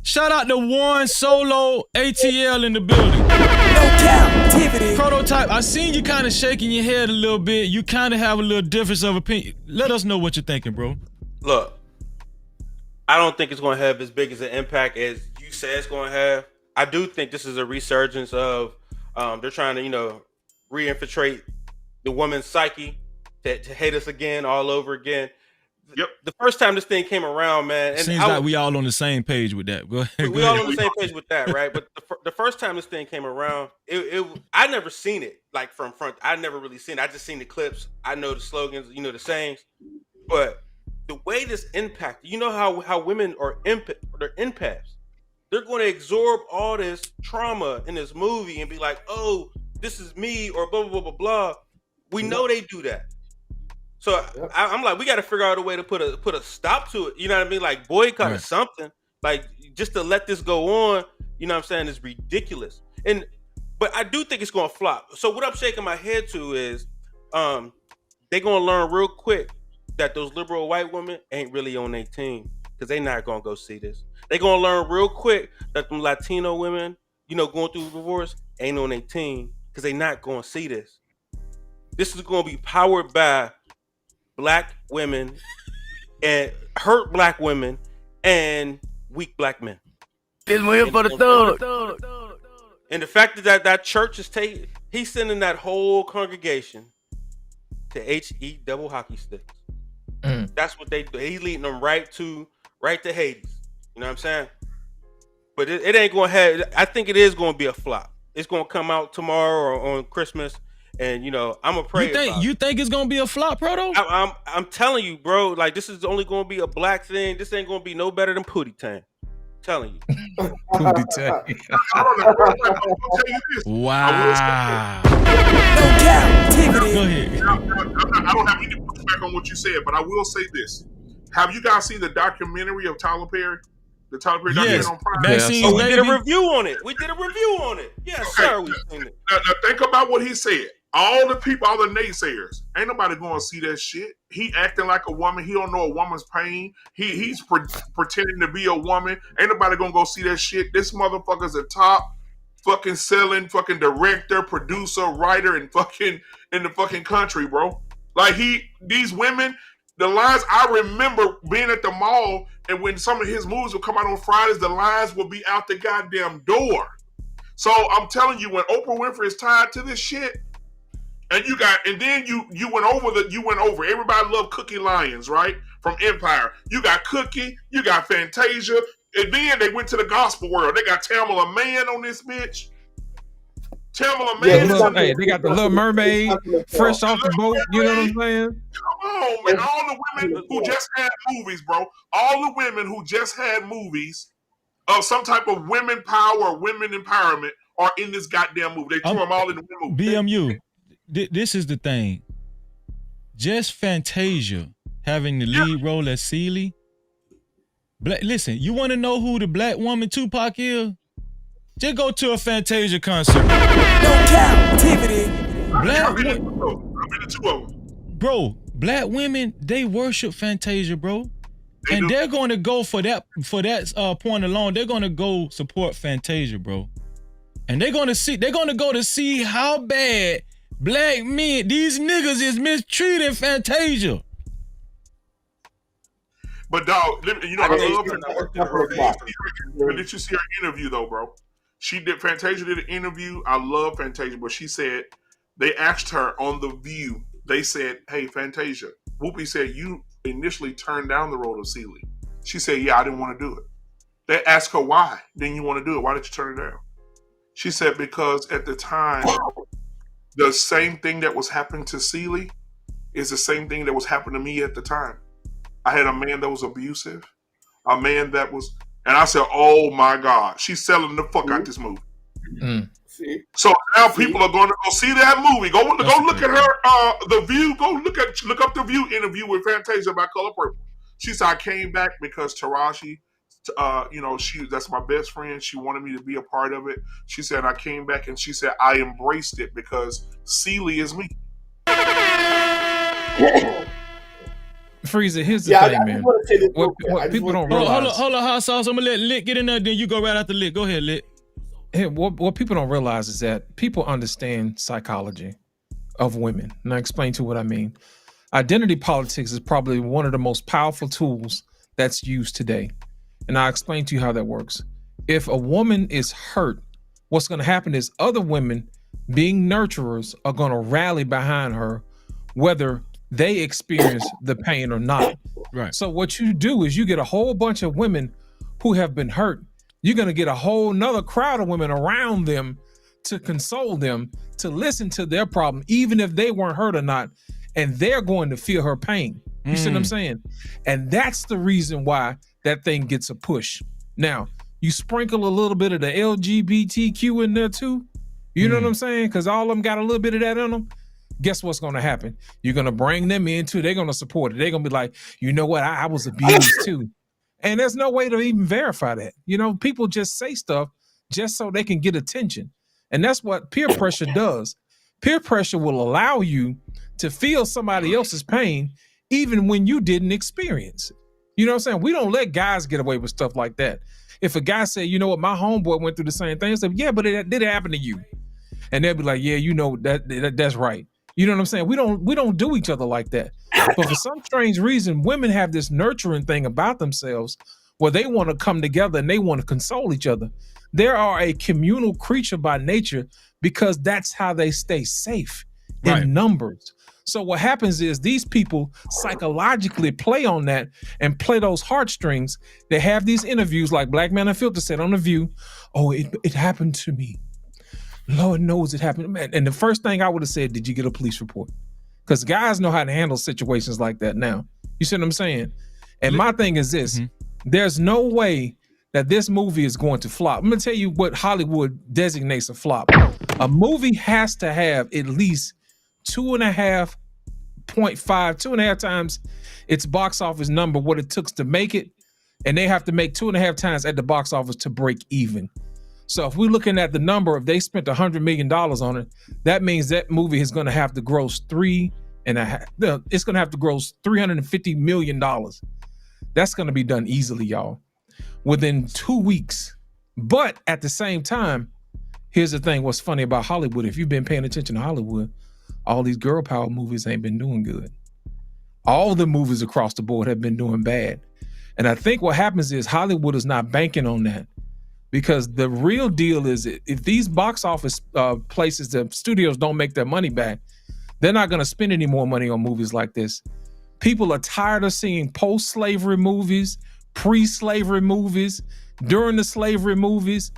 Shout out to Warren Solo ATL in the building. No Cap-tivity. Prototype, I seen you kind of shaking your head a little bit. You kind of have a little difference of opinion. Let us know what you're thinking, bro. Look, I don't think it's going to have as big as an impact as you say it's going to have. I do think this is a resurgence of they're trying to, reinfiltrate the woman's psyche to hate us again all over again. Yep. The first time this thing came around, man, and seems like we all on the same page with that. We all on the same page with that, right? But the first time this thing came around, I never seen it like from front. I never really seen it. I just seen the clips. I know the slogans, the sayings. But the way this impacted, how women are they're empaths. They're going to absorb all this trauma in this movie and be like, oh, this is me, or blah blah blah blah blah. We know they do that. So I'm like, we got to figure out a way to put a stop to it. You know what I mean? Like boycott or something. Like just to let this go on. You know what I'm saying? It's ridiculous. But I do think it's gonna flop. So what I'm shaking my head to is, they're gonna learn real quick that those liberal white women ain't really on their team because they not gonna go see this. They're gonna learn real quick that them Latino women, going through divorce, ain't on their team because they not gonna see this. This is gonna be powered by black women and hurt black women and weak black men. This one here for the thug. And the fact that church is he's sending that whole congregation to HE double hockey sticks. That's what they do. He's leading them right to right to Hades. You know what I'm saying? But it ain't gonna have. I think it is gonna be a flop. It's gonna come out tomorrow or on Christmas, and I'm gonna pray about it. You think it's gonna be a flop, Proto? I'm telling you, bro. Like, this is only gonna be a black thing. This ain't gonna be no better than Pootie Tang. Telling you. Pootie Tang. I don't know. I'm gonna tell you this. Wow. No Cap-tivity. Go ahead. I don't have any pushback on what you said, but I will say this. Have you guys seen the documentary of Tyler Perry? The Tyler Perry documentary on Prime? Maxine we did Baby. a review on it. Yes, sir. We've seen it. Now think about what he said. All the people, all the naysayers, ain't nobody going to see that shit. He acting like a woman. He don't know a woman's pain. He's pretending to be a woman. Ain't nobody going to go see that shit. This motherfucker's a top fucking selling fucking director, producer, writer, and fucking in the fucking country, bro. Like these women, the lines I remember being at the mall, and when some of his movies would come out on Fridays, the lines would be out the goddamn door. So I'm telling you, when Oprah Winfrey is tied to this shit, and then you went over. Everybody loved Cookie Lyons, right? From Empire. You got Cookie, you got Fantasia, and then they went to the gospel world. They got Tamala Mann on this bitch. Tamala Mann. Hey, they got the Little Mermaid, fresh off the boat. You know what I'm saying? Come on, man. All the women who just had movies, bro. All the women who just had movies of some type of women power or women empowerment are in this goddamn movie. They threw them all in the movie. BMU. This is the thing. Just Fantasia having the lead role as Celie. Listen, you want to know who the black woman Tupac is? Just go to a Fantasia concert. No Cap-tivity. I've been to two of them. Bro, black women, they worship Fantasia, bro. They're going to go for that point alone. They're going to go support Fantasia, bro. And they're going to go to see how bad black men, these niggas is mistreating Fantasia. But dog, you know, I love Fantasia. But did you see her interview though, bro? Fantasia did an interview. I love Fantasia, but she said they asked her on The View. They said, "Hey, Fantasia," Whoopi said, "You initially turned down the role of Celie." She said, "Yeah, I didn't want to do it." They asked her why. Didn't you want to do it? Why did you turn it down? She said because at the time, the same thing that was happening to Celie is the same thing that was happening to me at the time. I had a man that was abusive, a man that was, and I said, "Oh my God, she's selling the fuck out this movie." So now people are going to go see that movie. Go look at her, The View. Go look up The View interview with Fantasia about Color Purple. She said, "I came back because Taraji, that's my best friend. She wanted me to be a part of it." She said, "I came back," and she said, "I embraced it because Celie is me." Frieza, here's the thing, man. What people don't realize. Hold on, hot sauce. I'm gonna let Lit get in there, then you go right after Lit. Go ahead, Lit. Hey, what people don't realize is that people understand psychology of women. And I explain to you what I mean. Identity politics is probably one of the most powerful tools that's used today. And I'll explain to you how that works. If a woman is hurt, what's going to happen is other women, being nurturers, are going to rally behind her, whether they experience the pain or not. Right. So what you do is you get a whole bunch of women who have been hurt. You're going to get a whole nother crowd of women around them to console them, to listen to their problem, even if they weren't hurt or not. And they're going to feel her pain. You see what I'm saying? And that's the reason why that thing gets a push. Now, you sprinkle a little bit of the LGBTQ in there too. You know what I'm saying? Because all of them got a little bit of that in them. Guess what's going to happen? You're going to bring them into, they're going to support it. They're going to be like, you know what? I was abused too. And there's no way to even verify that. You know, people just say stuff just so they can get attention. And that's what peer pressure does. Peer pressure will allow you to feel somebody else's pain even when you didn't experience it. You know what I'm saying? We don't let guys get away with stuff like that. If a guy say, you know what, my homeboy went through the same thing, I said, yeah, but did it happen to you? And they'll be like, yeah, you know, that's right. You know what I'm saying? We don't do each other like that. But for some strange reason, women have this nurturing thing about themselves where they want to come together and they want to console each other. They are a communal creature by nature because that's how they stay safe. in numbers. So what happens is these people psychologically play on that and play those heartstrings. They have these interviews like Black Man Unfiltered said on The View. Oh, it happened to me. Lord knows it happened. Man. And the first thing I would have said, did you get a police report? Because guys know how to handle situations like that now. You see what I'm saying? And my thing is this. There's no way that this movie is going to flop. I'm going to tell you what Hollywood designates a flop. A movie has to have at least 2.5 times its box office number, what it took to make it. And they have to make 2.5 times at the box office to break even. So if we're looking at the number, if they spent $100 million on it, that means that movie is going to have to gross it's going to have to gross $350 million. That's going to be done easily, y'all, within 2 weeks. But at the same time, here's the thing. What's funny about Hollywood, if you've been paying attention to Hollywood, all these girl power movies ain't been doing good. All the movies across the board have been doing bad. And I think what happens is Hollywood is not banking on that, because the real deal is if these box office places, the studios don't make their money back, they're not going to spend any more money on movies like this. People are tired of seeing post-slavery movies, pre-slavery movies, during the slavery movies.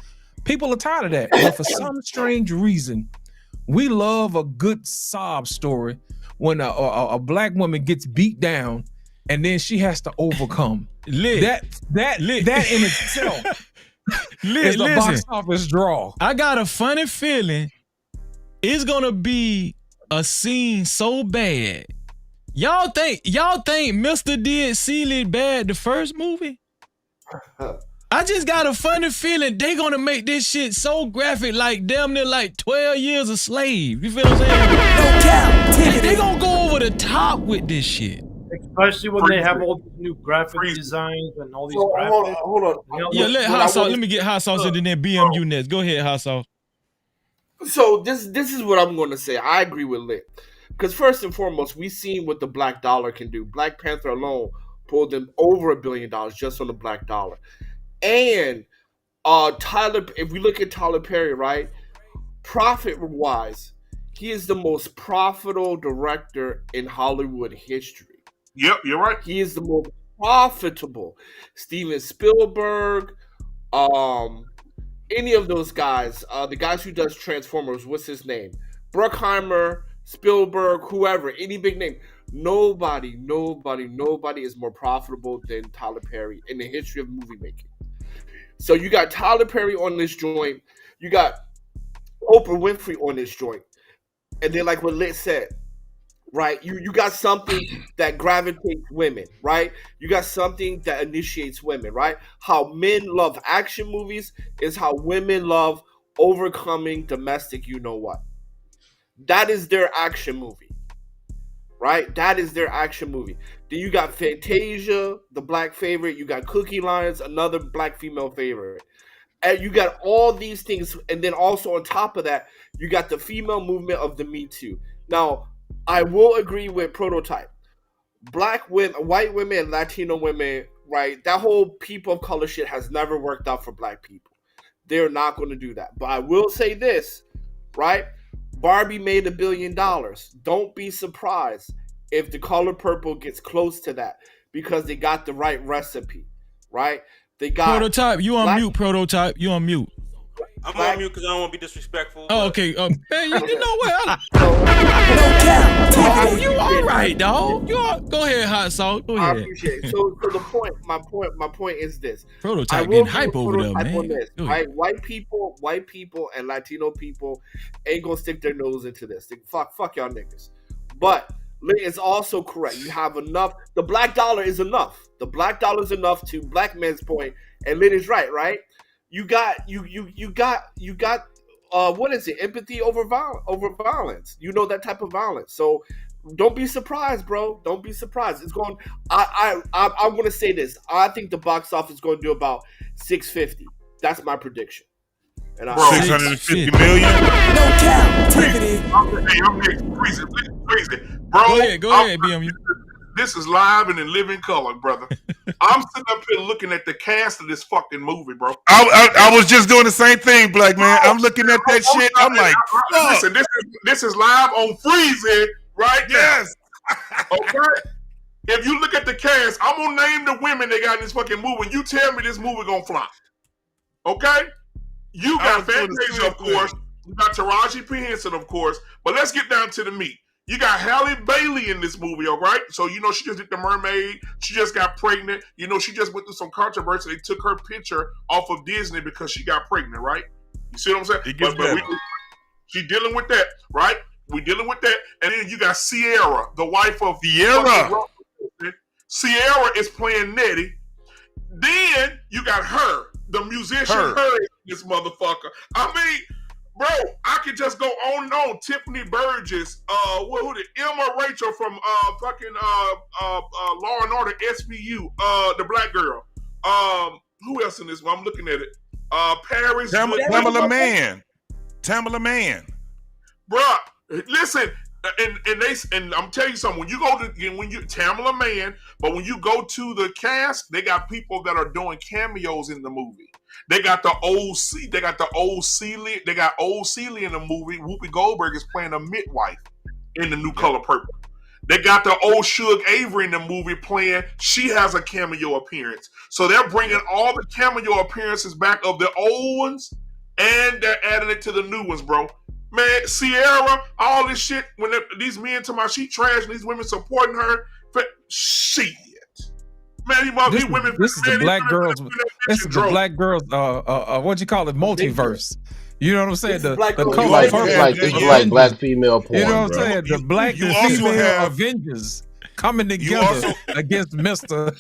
People are tired of that. But for some strange reason, we love a good sob story when a black woman gets beat down and then she has to overcome. That in itself is a box office draw. I got a funny feeling it's gonna be a scene so bad. Y'all think Mr. did Sealy bad the first movie? I just got a funny feeling they gonna make this shit so graphic, like damn near like 12 years a slave. You feel what I'm saying? They gonna go over the top with this shit. Especially when they have all these new graphic designs and all these graphics. Hold on. Yeah, let me get Hot Sauce and then BMU next. Go ahead, Hot Sauce. So this is what I'm going to say. I agree with Lit. Because first and foremost, we've seen what the black dollar can do. Black Panther alone pulled them over $1 billion just on the black dollar. And Tyler, if we look at Tyler Perry, right, profit-wise, he is the most profitable director in Hollywood history. Yep, you're right. He is the most profitable. Steven Spielberg, any of those guys, the guys who does Transformers, what's his name? Bruckheimer, Spielberg, whoever, any big name. Nobody is more profitable than Tyler Perry in the history of movie making. So you got Tyler Perry on this joint. You got Oprah Winfrey on this joint. And then like what Lit said, right? You got something that gravitates women, right? You got something that initiates women, right? How men love action movies is how women love overcoming domestic you-know-what. That is their action movie, right? That is their action movie. Then you got Fantasia, the black favorite. You got Cookie Lines, another black female favorite. And you got all these things. And then also on top of that, you got the female movement of the Me Too. Now, I will agree with Prototype. Black women, white women, and Latino women, right? That whole people of color shit has never worked out for black people. They're not going to do that. But I will say this, right? Barbie made $1 billion. Don't be surprised if The Color Purple gets close to that because they got the right recipe, right? They got Prototype. You on mute, Prototype. You on mute. I'm on mute because I don't want to be disrespectful. Oh, okay. Man, you know what? You all right, dog. Go ahead, Hot Sauce. Go ahead. I appreciate it. So the point, my point is this. Prototype getting hype over there, man. This, right? White people and Latino people ain't gonna stick their nose into this. Fuck y'all niggas. But it's also correct. You have enough. The black dollar is enough. The black dollar is enough to black men's point. And Lynn is right? You got what is it? Empathy over violence. You know that type of violence. So don't be surprised, bro. Don't be surprised. It's going. I'm going to say this. I think the box office is going to do about 650. That's my prediction. And 650 million. No Cap-tivity. Crazy. Bro, Go ahead, BMU. This is live and in living color, brother. I'm sitting up here looking at the cast of this fucking movie, bro. I was just doing the same thing, Black man. I'm looking at that shit. I'm like, fuck. Listen, this is live on Freezy right now. Okay. If you look at the cast, I'm gonna name the women they got in this fucking movie. And you tell me this movie gonna flop. Okay. You got Fantasia, of course. You got Taraji P. Henson, of course. But let's get down to the meat. You got Halle Bailey in this movie, all right? So, you know, she just did The Mermaid. She just got pregnant. You know, she just went through some controversy. They took her picture off of Disney because she got pregnant, right? You see what I'm saying? She's dealing with that, right? We're dealing with that. And then you got Sierra, the wife of Sierra. Sierra is playing Nettie. Then you got her, the musician, her this motherfucker. I mean, bro, I could just go on and on. Tiffany Burgess, Emma Rachel from Law and Order SVU, the black girl. Who else in this one? I'm looking at it. Paris. Tamala Man. Bruh, listen. And I'm telling you something. When you Tamala Man, but when you go to the cast, they got people that are doing cameos in the movie. They got the old Celie in the movie. Whoopi Goldberg is playing a midwife in the new Color Purple. They got the old Suge Avery in the movie playing. She has a cameo appearance. So they're bringing all the cameo appearances back of the old ones, and they're adding it to the new ones, bro. Man, Sierra, all this shit, when these men talking about she trash and these women supporting her, shit. Man, these women. This is the black girls. This is the black girls. What you call it? Multiverse. You know what I'm saying? The color it's like black female porn. You know what I'm bro. saying? The black and female Avengers coming together against Mister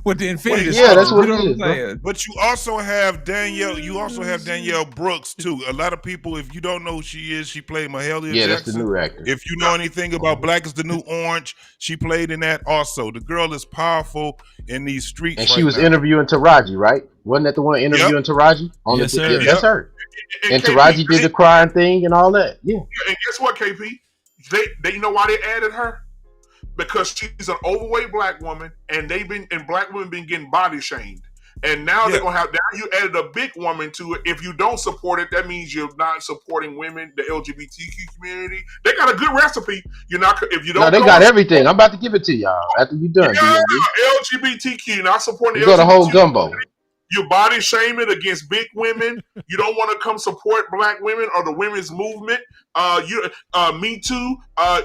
with the Infinity. Yeah, that's what you know it is. what I'm saying? But you also have Danielle. You also have Danielle Brooks too. A lot of people, if you don't know who she is, she played Mahalia Jackson. That's the new actor. If you know anything about Black is the New Orange, she played in that also. The girl is powerful in these streets. And she was interviewing Taraji, right? Wasn't that the one interviewing Taraji? Yes, sir. That's her. And Taraji did the crying thing and all that. Yeah. And guess what, KP? They you know why they added her? Because she's an overweight black woman, and black women been getting body shamed. And now they're gonna have. Now you added a big woman to it. If you don't support it, that means you're not supporting women, the LGBTQ community. They got a good recipe. You're not. If you don't. No, they got everything. I'm about to give it to y'all after you're done. Yeah, LGBTQ. Not supporting. You got a whole gumbo. You're body shaming against big women. You don't want to come support black women or the women's movement. Me Too.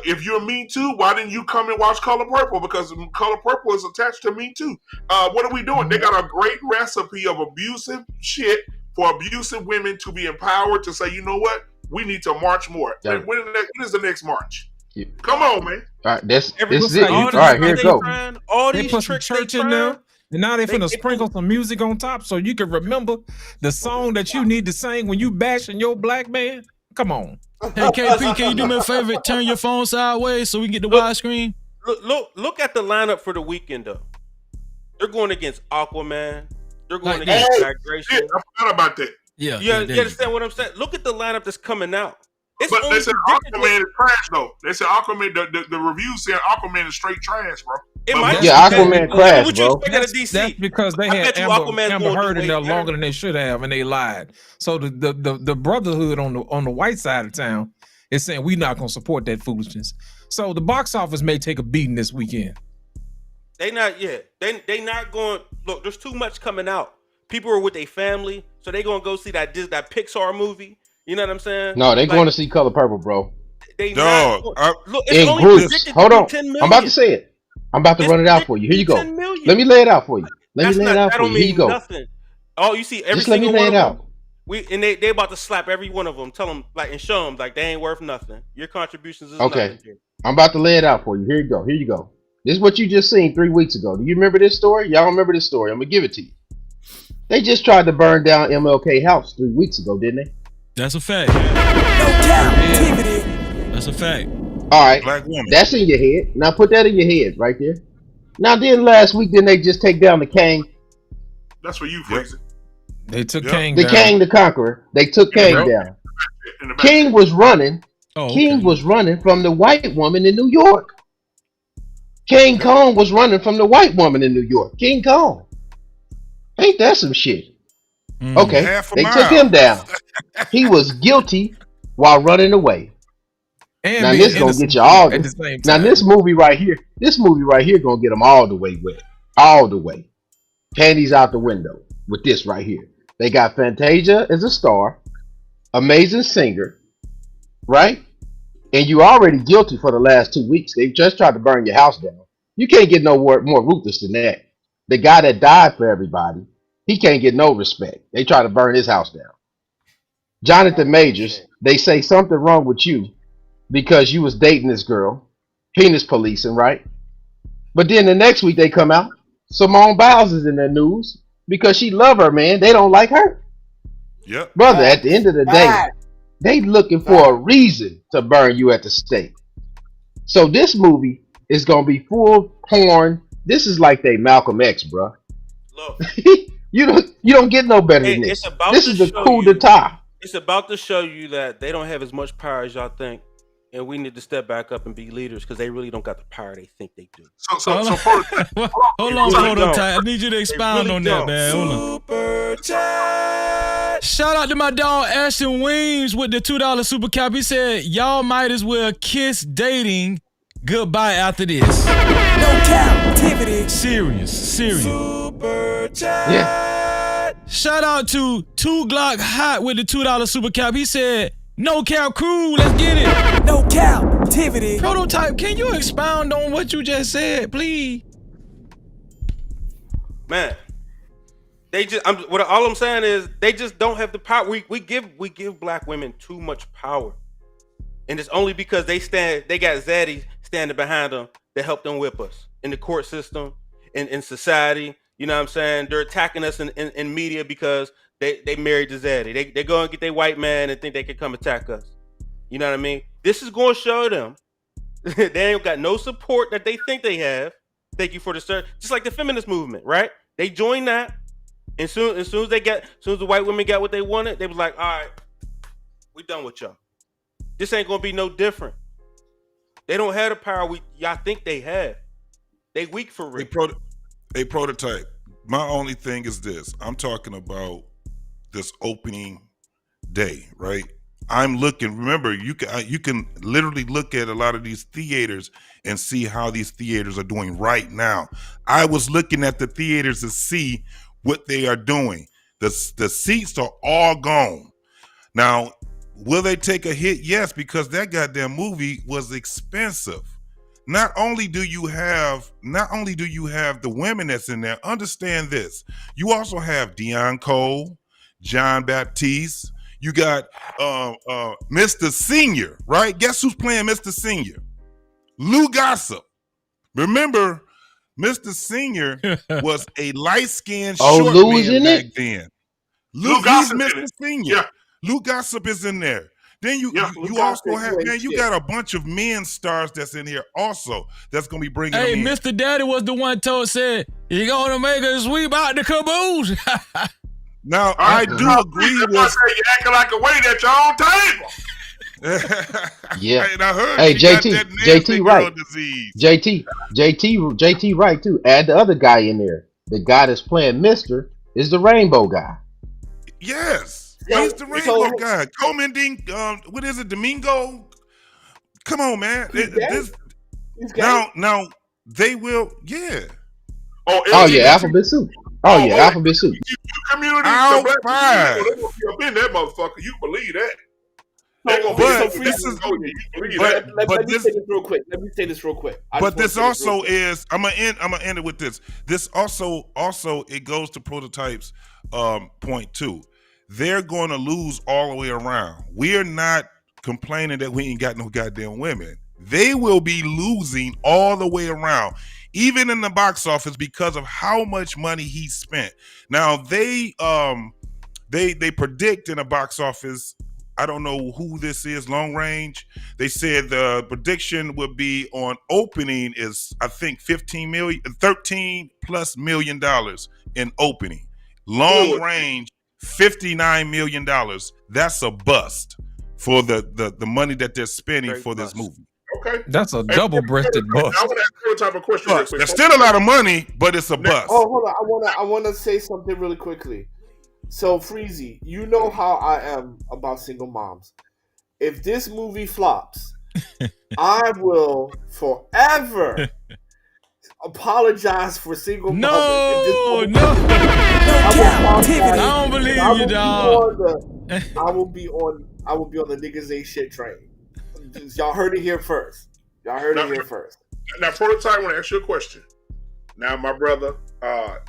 If you're Me Too, why didn't you come and watch Color Purple? Because Color Purple is attached to Me Too. What are we doing? They got a great recipe of abusive shit for abusive women to be empowered to say, you know what? We need to march more. Yeah. When is the next march? Yeah. Come on, man. All right, this is it. All right, here it goes. All they these put tricks some church in there. And now they finna sprinkle some music on top so you can remember the song that you need to sing when you bashing your black man. Come on. Hey, KP, can you do me a favor? Turn your phone sideways so we can get the widescreen. Look at the lineup for the weekend, though. They're going against Aquaman. They're going against Migration. I forgot about that. Yeah. You understand what I'm saying? Look at the lineup that's coming out. But they said Aquaman is trash, though. They said Aquaman, the reviews said Aquaman is straight trash, bro. Aquaman crash, bro. That's because they had Amber Heard in there longer than they should have, and they lied. So the brotherhood on the white side of town is saying we're not gonna support that foolishness. So the box office may take a beating this weekend. They not going. Look, there's too much coming out. People are with their family, so they gonna go see that Pixar movie. You know what I'm saying? No, they going to see Color Purple, bro. They Dog, look, in groups. Hold on, I'm about to say it. I'm about to run it out for you. Here you go. Let me lay it out for you. Let me lay it out for you. Here you go. Nothing. Oh, you see every Just let me single lay one it of out. them. They about to slap every one of them. Tell them and show them they ain't worth nothing. Your contributions is Okay. nothing. I'm about to lay it out for you. Here you go. Here you go. This is what you just seen 3 weeks ago. Do you remember this story? Y'all remember this story? I'm gonna give it to you. They just tried to burn down MLK House 3 weeks ago, didn't they? That's a fact. Cap-tivity. That's a fact. All right, that's in your head. Now put that in your head right there. Now then, last week didn't they just take down the Kang? That's where you freeze it. They took Kang down. The Kang the Conqueror. They took Kang down. King was running. King was running from the white woman in New York. King Kong was running from the white woman in New York. King Kong. Ain't that some shit? Okay, Half a they took mile. him down. He was guilty while running away. And Now being this gonna get innocent you too all. at the same Now time. this movie right here gonna get them all the way wet, all the way. Panties out the window with this right here. They got Fantasia as a star, amazing singer, right? And you already guilty for the last 2 weeks. They just tried to burn your house down. You can't get no more ruthless than that. The guy that died for everybody, he can't get no respect. They try to burn his house down. Jonathan Majors, they say something wrong with you because you was dating this girl, penis policing, right? But then the next week they come out, Simone Biles is in the news because she love her man. They don't like her. Yep. Brother, at the end of the day, they looking for a reason to burn you at the stake. So this movie is gonna be full porn. This is like they Malcolm X, bro. Look, you don't get no better than it's this. about This to is the show coup you. d'etat. It's about to show you that they don't have as much power as y'all think, and we need to step back up and be leaders because they really don't got the power they think they do. Hold on, Prototype. I need you to expound on that, man. Hold on. Shout out to my dog Ashton Weems with the $2 super cap. He said, y'all might as well kiss dating goodbye after this. No captivity. Serious. Yeah. Shout out to 2 Glock Hot with the $2 super cap. He said, no cap crew, let's get it. No captivity. Prototype, can you expound on what you just said, please? Man, they just. All I'm saying is they just don't have the power. We give black women too much power, and it's only because they got zaddies standing behind them that help them whip us in the court system, in society. You know what I'm saying? They're attacking us in media because they married the zaddy. They go and get their white man and think they can come attack us. You know what I mean? This is going to show them they ain't got no support that they think they have. Thank you for the start. Just like the feminist movement, right? They joined that, and soon as the white women got what they wanted, they was like, all right, we done with y'all. This ain't gonna be no different. They don't have the power y'all think they have. They weak for real. A Prototype. My only thing is this. I'm talking about this opening day, right? I'm looking. Remember, you can literally look at a lot of these theaters and see how these theaters are doing right now. I was looking at the theaters to see what they are doing. The seats are all gone. Now, will they take a hit? Yes, because that goddamn movie was expensive. Not only do you have the women that's in there, understand this. You also have Dion Cole, John Baptiste. You got Mr. Senior, right? Guess who's playing Mr. Senior? Lou Gossip. Remember, Mr. Senior was a light-skinned short man back then. Lou Gossip, Mr. Senior. Yeah. Lou Gossip is in there. Then you also have, man, you got a bunch of men stars that's in here also that's going to be bringing them in. Mr. Daddy was the one said, you going to make a sweep out the caboose. Now, I do agree with... You acting like a wait at your own table. Yeah. And I heard hey, JT right. Disease. JT right too. Add the other guy in there. The guy that's playing Mister is the Rainbow guy. Yes. He's the Rainbow guy. Comending, what is it, Domingo? Come on, man. Now, they will, yeah. Oh yeah, Alphabet Soup. Alphabet Soup. Community, the black people, they gonna be up in that motherfucker. You believe that? Let me say this real quick. But this also is. I'm gonna end it with this. This also it goes to Prototype's point too. They're going to lose all the way around. We're not complaining that we ain't got no goddamn women. They will be losing all the way around, even in the box office, because of how much money he spent. Now they predict in the box office. I don't know who this is, Long Range. They said the prediction would be on opening is, I think, $13+ million in opening. Long Range, $59 million. That's a bust for the money that they're spending for this movie. Okay. That's a double-breasted I bust. want to ask you a type of question real quick. That's still a lot of money, but it's a bust. Oh, hold on. I wanna say something really quickly. So, Freezy, you know how I am about single moms. If this movie flops, I will forever apologize for single mothers. If this movie I don't believe you, dog. I will be on the niggas ain't shit train. Y'all heard it here first. Now, Prototype, I want to ask you a question. Now, my brother,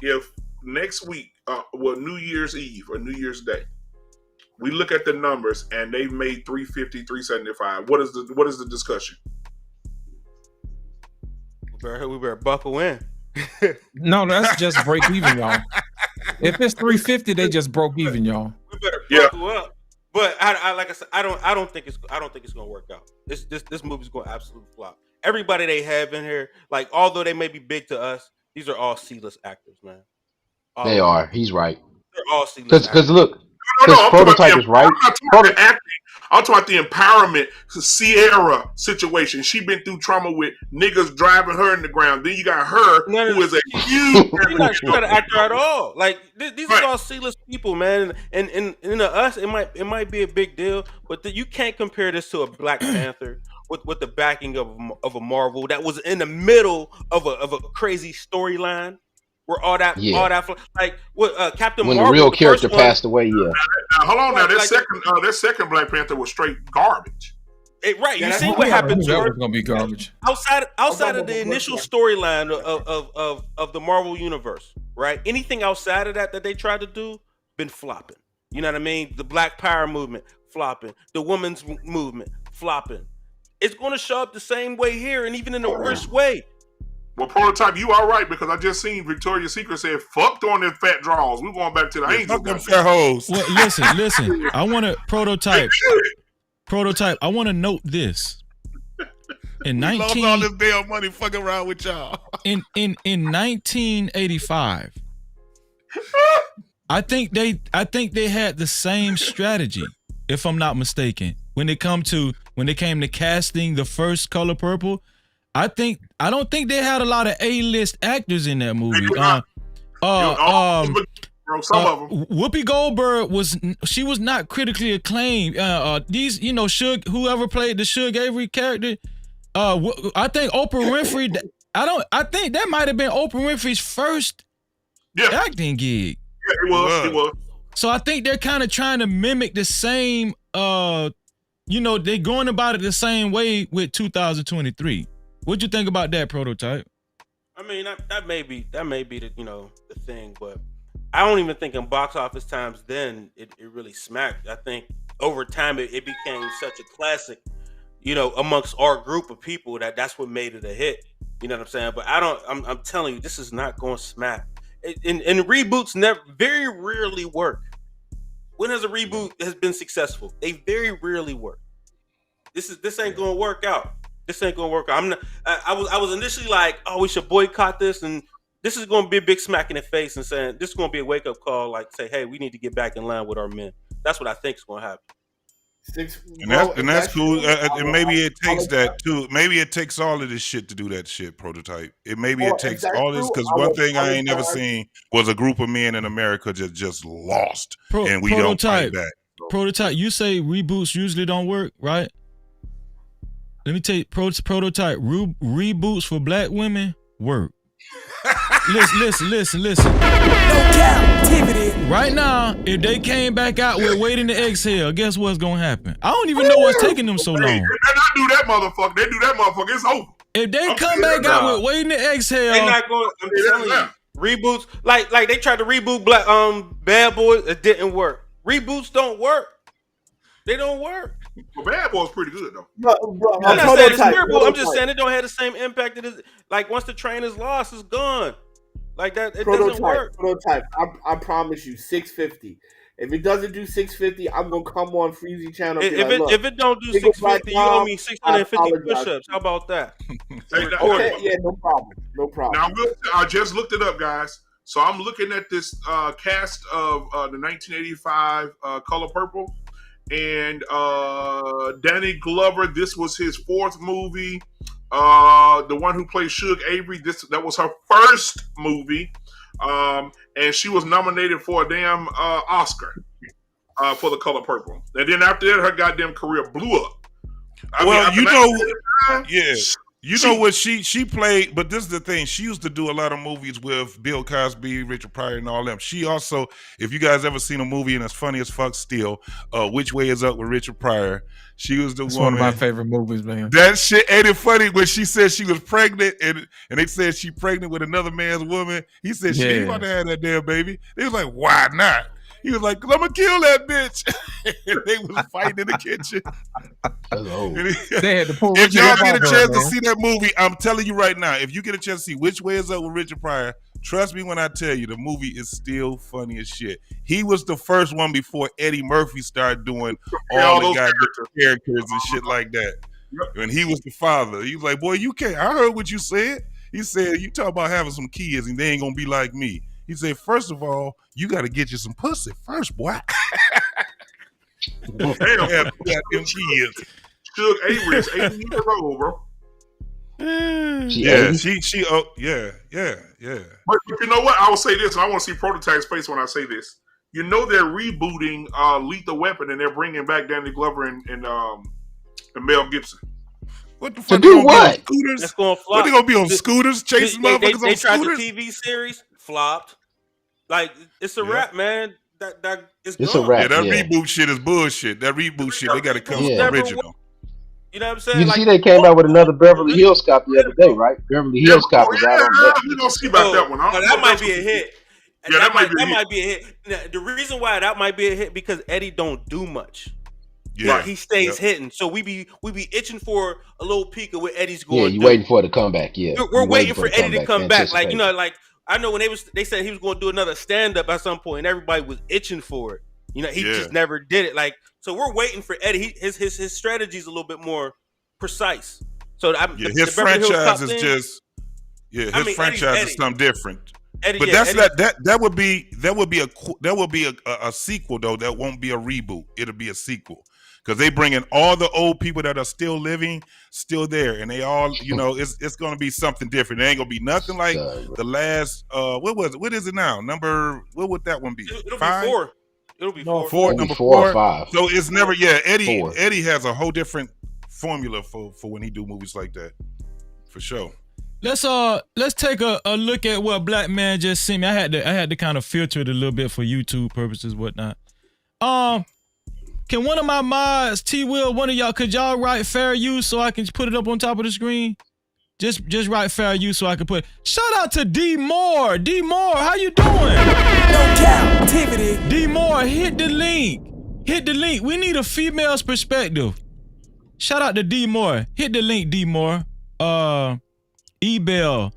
if next week, New Year's Eve or New Year's Day, we look at the numbers and they've made 350, 375. What is the discussion? We better buckle in. No, that's just break even, y'all. If it's 350, they just broke even, y'all. We better buckle up. But I like I said, I don't think it's gonna work out. This movie's gonna absolutely flop. Everybody they have in here, like although they may be big to us, these are all C-list actors, man. They are. He's right. They're all C-list actors. Because look, I'm Prototype is right. I'm talking about the empowerment Sierra situation. She been through trauma with niggas driving her in the ground. Then you got her, who is a huge. She's not an actor at all. Like these are all C-list people, man. And to us, it might be a big deal, but you can't compare this to a Black Panther with the backing of a Marvel that was in the middle of a crazy storyline. Where all that like what Captain when Marvel, the real character passed away, Now, hold on, that second Black Panther was straight garbage. Right, you see what happened to That her? was gonna be garbage. Outside of the initial storyline of the Marvel universe, right? Anything outside of that they tried to do, been flopping. You know what I mean? The Black Power movement, flopping. The women's movement, flopping. It's going to show up the same way here, and even in the worst way. Well, Prototype, you all right, because I just seen Victoria's Secret said, fuck throwing them fat draws. We're going back to the angels. Fuck them fat hoes. Well, listen. I want to Prototype. I want to note this. In lost all this damn money fucking around with y'all. In 1985, I think they had the same strategy, if I'm not mistaken. When it came to casting the first Color Purple, I don't think they had a lot of A-list actors in that movie. Some of them. Whoopi Goldberg was not critically acclaimed. These, whoever played the Suge Avery character, I think Oprah Winfrey. I think that might have been Oprah Winfrey's first acting gig. Yeah, it was. So I think they're kind of trying to mimic the same. They're going about it the same way with 2023. What'd you think about that, Prototype? I mean, that may be the the thing, but I don't even think in box office times then it really smacked. I think over time it became such a classic, amongst our group of people that's what made it a hit. You know what I'm saying? But I'm telling you, this is not going to smack. And reboots very rarely work. When has a reboot has been successful? They very rarely work. This ain't going to work out. This ain't gonna work out. I was initially like, oh, we should boycott this, and this is gonna be a big smack in the face and saying this is gonna be a wake up call, like say, hey, we need to get back in line with our men. That's what I think is gonna happen. And that's cool. And maybe it takes that too. Maybe it takes all of this shit to do that shit, Prototype. It takes all this, because one thing I ain't never seen was a group of men in America just lost, and we don't fight back. Prototype, you say reboots usually don't work, right? Let me tell you, Prototype, reboots for Black women work. Listen. No Cap-tivity. Right now, if they came back out with Waiting to Exhale, guess what's gonna happen? I don't even know what's taking them so long. They not do that, motherfucker. They do that, motherfucker. It's over. If they come back out with Waiting to Exhale, they not going. I'm telling you, reboots like they tried to reboot Bad Boys. It didn't work. Reboots don't work. They don't work. Well, Bad Boy's pretty good though. I'm not saying it's terrible. I'm just saying it don't have the same impact. It is like once the train is lost, it's gone. Like that, it doesn't work. Prototype. I promise you, 650. If it doesn't do 650, I'm gonna come on Freezy channel. If it don't do 650, you owe me 650 push-ups. How about that? Okay, yeah, no problem. Now I just looked it up, guys. So I'm looking at this cast of the 1985 Color Purple. and Danny Glover. This was his fourth movie. The one who played Suge Avery. That was her first movie, and she was nominated for a damn Oscar for The Color Purple. And then after that, her goddamn career blew up. You know what she played, but this is the thing. She used to do a lot of movies with Bill Cosby, Richard Pryor, and all them. She also, if you guys ever seen a movie and it's funny as fuck still, Which Way Is Up with Richard Pryor. She was the It's woman. one of my favorite movies, man. That shit ain't it funny when she said she was pregnant and they said she pregnant with another man's woman. He said she ain't about to have that damn baby. They was like, why not? He was like, 'cause I'm gonna kill that bitch. And they was fighting in the kitchen. They had to pull If y'all Richard get a off her, chance to man. see that movie, I'm telling you right now, if you get a chance to see Which Way Is Up with Richard Pryor, trust me when I tell you, the movie is still funny as shit. He was the first one before Eddie Murphy started doing all the goddamn characters and shit like that. And he was the father. He was like, boy, you can't. I heard what you said. He said, you talk about having some kids and they ain't gonna be like me. He said, first of all, you got to get you some pussy first, boy. Damn, them kids. Suge Avery is 80 years old, bro. Yeah, she. Oh, yeah. But you know what? I will say this, and I want to see Prototype's face when I say this. You know they're rebooting Lethal Weapon, and they're bringing back Danny Glover and Mel Gibson. What the To fuck? do what? Scooters? That's going to flop. What they gonna be on scooters chasing motherfuckers on They tried scooters? the TV series, flopped. Like it's a wrap, man. That it's It's gone. a wrap. Yeah, that Yeah. reboot shit is bullshit. That reboot shit, they got to come with the original. You know what I'm saying? You Like, see, they came out with another Beverly Hills Cop the other day, right? Beverly Hills Cop is out on Netflix. We're gonna see about that one. that might be a hit. Yeah, that might be a hit. Now, the reason why that might be a hit because Eddie don't do much. Yeah, Like, he stays hitting. So we be itching for a little peek of what Eddie's going Yeah, to you do. waiting for it to come back. Yeah, We're You waiting for the Eddie to come back. Like, you know, anticipation. like I know when they said he was going to do another stand up at some point, and everybody was itching for it. You know, he just never did it. Like, so we're waiting for Eddie. His strategy is a little bit more precise. So his franchise is just his franchise is something different. But that's that would be a sequel though. That won't be a reboot. It'll be a sequel. Because they bring in all the old people that are still living, still there, and they all, you know, it's going to be something different. It ain't going to be nothing like the last. What was it? What is it now? What would that one be? It'll 5? be 4. It'll be 4. It'll be Number 4 or 4. 5. So it's never. Yeah, Eddie. 4. Eddie has a whole different formula for when he do movies like that, for sure. Let's take a look at what Black Man just sent me. I had to kind of filter it a little bit for YouTube purposes, whatnot. Can one of my mods, T Will, one of y'all, could y'all write fair use so I can put it up on top of the screen? Just write fair use so I can put. Shout out to D Moore. D Moore, how you doing? No Cap-tivity. D Moore, hit the link. Hit the link. We need a female's perspective. Shout out to D Moore. Hit the link, D Moore. Ebel,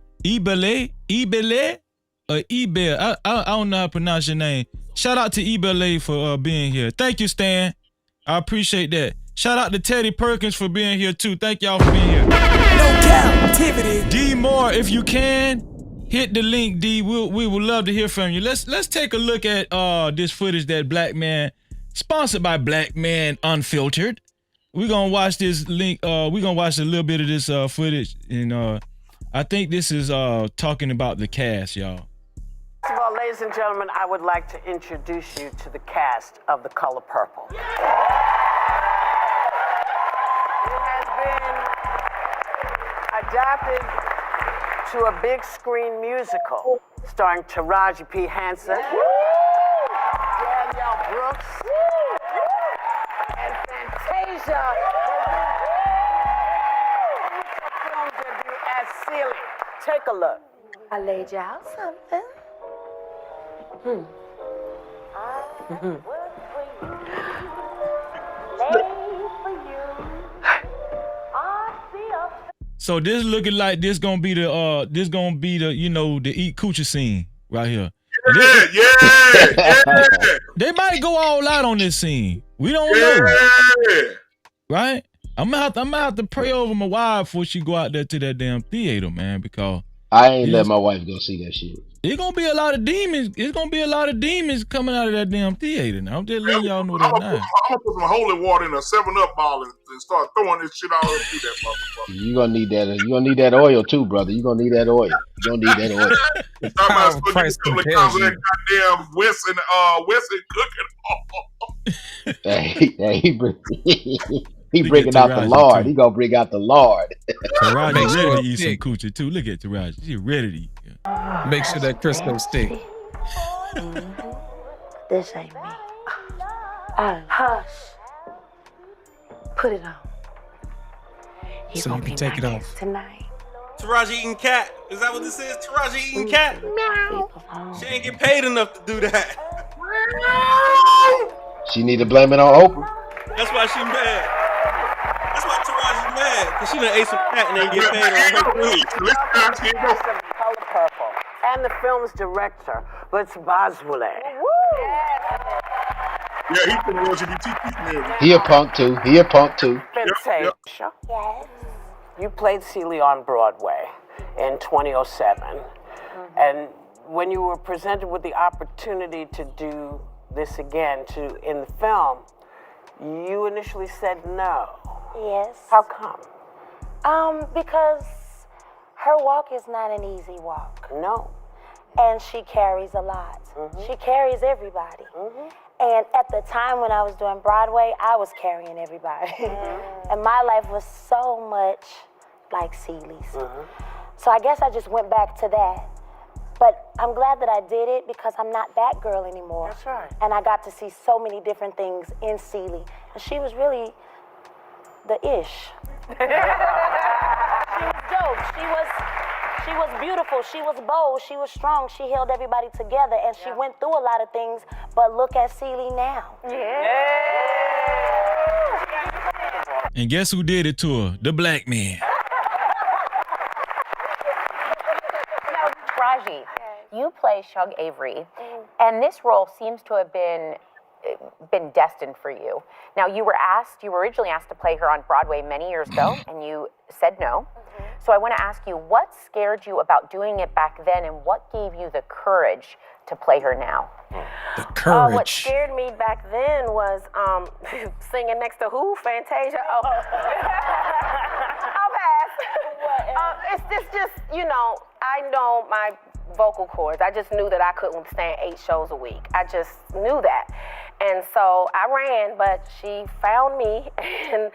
or Ebel. I don't know how to pronounce your name. Shout out to Ebel for being here. Thank you, Stan. I appreciate that. Shout out to Teddy Perkins for being here too. Thank y'all for being here. No Cap-tivity. D Moore, if you can, hit the link, D. We would love to hear from you. Let's take a look at this footage that Black Man, sponsored by Black Man Unfiltered. We're gonna watch this link. We're gonna watch a little bit of this footage, and I think this is talking about the cast, y'all. First of all, ladies and gentlemen, I would like to introduce you to the cast of The Color Purple. It has been adapted to a big screen musical starring Taraji P. Henson, Danielle Brooks, and Fantasia, film debut as Celie. Take a look. I laid you out something. So this looking like this gonna be the you know, the eat coochie scene right here. Yeah. They might go all out on this scene. We don't know. Right? I'm gonna have to pray over my wife before she go out there to that damn theater, man, because I ain't let my wife go see that shit. It's gonna be a lot of demons. It's gonna be a lot of demons coming out of that damn theater. Now I'm just letting y'all know that I'm now. gonna put some holy water in a 7-Up ball and start throwing this shit all through that motherfucker. You gonna need that. You gonna need that oil too, brother. You gonna need that oil. You gonna need that oil. The power of Christ compels you. Goddamn Wesson cooking. He bringing out the Lord. Too. He gonna bring out the Lord. Taraji ready to eat some coochie too. Look at Taraji. She ready to eat. Make sure that Crisco stick. This ain't me. Hush. Put it on. So you can take it off. Tonight. Taraji eating cat. Is that what this is? Taraji eating cat? Meow. She ain't get paid enough to do that. She need to blame it on Oprah. That's why she mad. That's why Taraji mad. Because she done ate some cat and ain't get paid on her food. Color Purple. And the film's director, Let's Boswell. Yeah, he's from the LGBT community. He a punk too. Fantasia. Yes. You played Celie on Broadway in 2007. And when you were presented with the opportunity to do this again in the film, you initially said no. Yes. How come? Because her walk is not an easy walk. No. And she carries a lot. She carries everybody. And at the time when I was doing Broadway, I was carrying everybody. And my life was so much like Celie's. So I guess I just went back to that. But I'm glad that I did it because I'm not that girl anymore. That's right. And I got to see so many different things in Celie. And she was really the ish. She was dope. She was beautiful. She was bold. She was strong. She held everybody together. And she went through a lot of things. But look at Celie now. And guess who did it to her? The black man. Taraji, you play Shug Avery, and this role seems to have been destined for you. Now, you were originally asked to play her on Broadway many years ago, and you said no. So I want to ask you, what scared you about doing it back then, and what gave you the courage to play her now? The courage. What scared me back then was singing next to who? Fantasia? Oh. I'll pass. It's just, I know my vocal cords. I just knew that I couldn't stand 8 shows a week. I just knew that. And so I ran, but she found me. And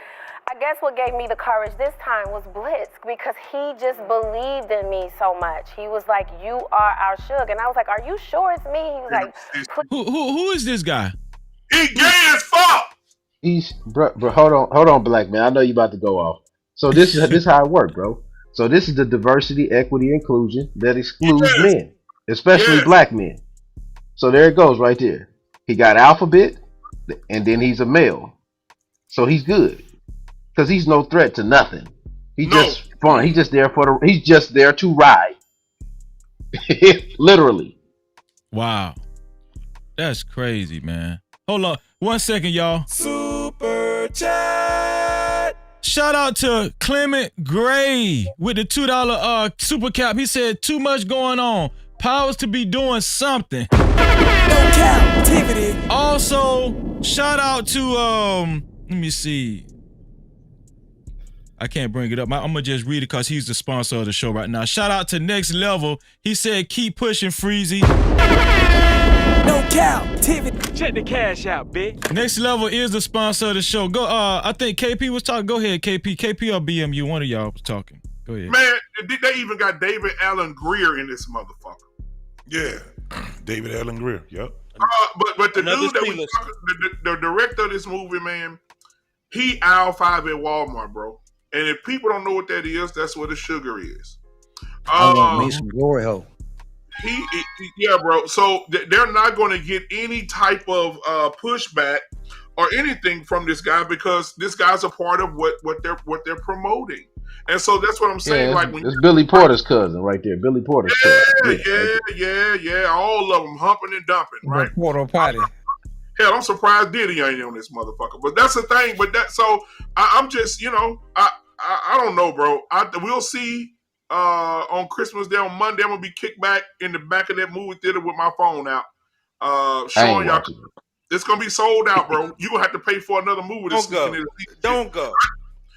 I guess what gave me the courage this time was Blitz, because he just believed in me so much. He was like, "You are our Shug." And I was like, "Are you sure it's me?" He was like, Who is this guy? He gay as fuck. He's bro. Hold on, black man. I know you about to go off. So this is how it works, bro. So this is the diversity, equity, inclusion that excludes men, especially black men. So there it goes right there. He got alphabet, and then he's a male. So he's good. Because he's no threat to nothing. He's just fun. He's just there he's just there to ride. Literally. Wow. That's crazy, man. Hold on 1 second, y'all. Super chat. Shout out to Clement Gray with the $2 super cap. He said, too much going on. Powers to be doing something. No Cap-tivity. Also, shout out to let me see. I can't bring it up. I'm gonna just read it because he's the sponsor of the show right now. Shout out to Next Level. He said, keep pushing, Freezy. No Cap-tivity. Check the cash out, bitch. Next Level is the sponsor of the show. Go. I think KP was talking. Go ahead, KP. KP or BMU. One of y'all was talking. Go ahead. Man, they even got David Allen Greer in this motherfucker. Yeah, David Allen Greer. Yep. But the dude that was the director of this movie, man, he aisle 5 at Walmart, bro. And if people don't know what that is, that's what a sugar is. I want me some glory hole. Yeah, bro. So they're not going to get any type of pushback or anything from this guy because this guy's a part of what they're promoting. And so that's what I'm saying. Yeah, like when it's Billy Porter's cousin right there. Billy Porter's cousin. Yeah. All of them humping and dumping, right? Porter party. Hell, I'm surprised Diddy ain't on this motherfucker. But that's the thing. But I'm just, I don't know, bro. We'll see on Christmas Day on Monday. I'm gonna be kicked back in the back of that movie theater with my phone out, I showing ain't y'all. watching it. It's gonna be sold out, bro. You gonna have to pay for another movie to Don't sneak in go. there. Don't go.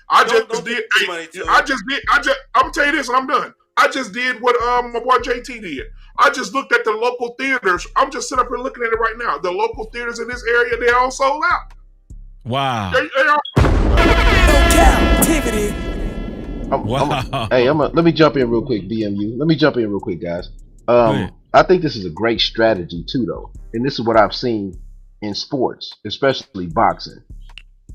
I Don't just did. put money to I it. just did. I'm gonna tell you this, and I'm done. I just did what my boy JT did. I just looked at the local theaters. I'm just sitting up here looking at it right now. The local theaters in this area, they all sold out. Wow. They all. No Cap-tivity. Let me jump in real quick, BMU. Let me jump in real quick, guys. I think this is a great strategy too, though, and this is what I've seen in sports, especially boxing.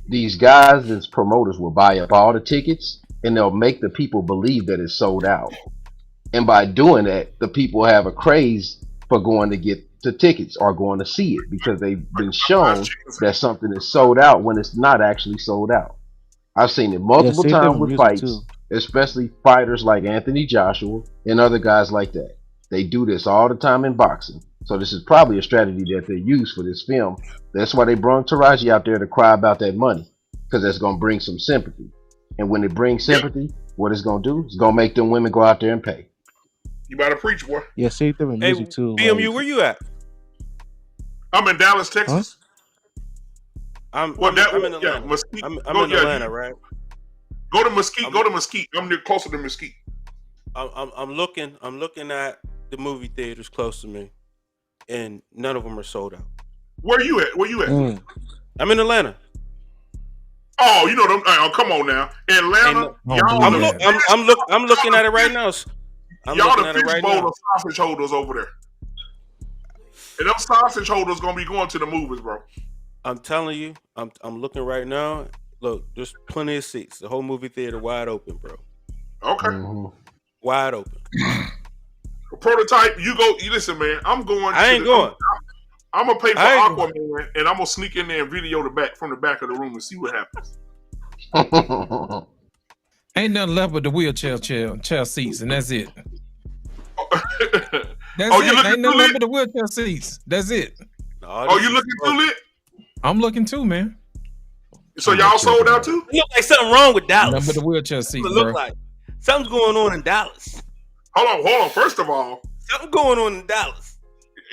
These guys, as promoters, will buy up all the tickets, and they'll make the people believe that it's sold out. And by doing that, the people have a craze for going to get the tickets or going to see it because they've been shown that something is sold out when it's not actually sold out. I've seen it multiple times with fights, especially fighters like Anthony Joshua and other guys like that. They do this all the time in boxing. So this is probably a strategy that they use for this film. That's why they brought Taraji out there to cry about that money, because that's going to bring some sympathy. And when it brings sympathy, what it's going to do? It's going to make them women go out there and pay. You better preach, boy. Yeah, save them in Hey, music too. BMU, where you at? I'm in Dallas, Texas. I'm in Atlanta. Yeah, Mesquite. I'm in Atlanta, right? Go to Mesquite. Go to Mesquite. I'm near closer to Mesquite. I'm looking at the movie theaters close to me, and none of them are sold out. Where you at? Where you at? I'm in Atlanta. Oh, you know them. Oh, come on now, Atlanta. I'm looking at it right now. Y'all the fish bowl of sausage holders over there, and them sausage holders gonna be going to the movies, bro. I'm telling you, I'm looking right now. Look, there's plenty of seats. The whole movie theater wide open, bro. Okay. Wide open. Prototype, you go. You listen, man. I'm going. I ain't going. I'm gonna pay for Aquaman, and I'm gonna sneak in there and video the back from the back of the room and see what happens. Ain't nothing left but the wheelchair chair seats, and that's it. That's Oh, it. you looking Ain't nothing too left lit? but the wheelchair seats. That's it. Oh, you looking too lit? I'm looking too, man. So y'all sold out too? It look like something wrong with Dallas. Nothing but the wheelchair seats, It bro. look like something's going on in Dallas. Hold on. First of all, something going on in Dallas.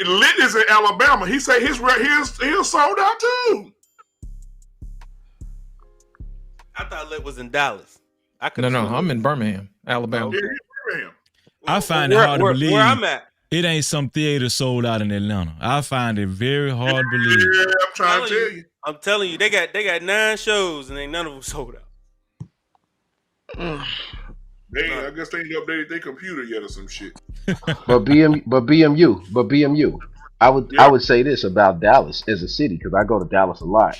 Lit is in Alabama. He said his sold out too. I thought Lit was in Dallas. No, I'm in Birmingham, Alabama. Yeah, Birmingham. I find it hard to believe where I'm at. It ain't some theater sold out in Atlanta. I find it very hard to believe. Yeah, I'm trying to tell you. I'm telling you, they got 9 shows and ain't none of them sold out. I guess they ain't updated their computer yet or some shit. But BMU. I would say this about Dallas as a city, because I go to Dallas a lot.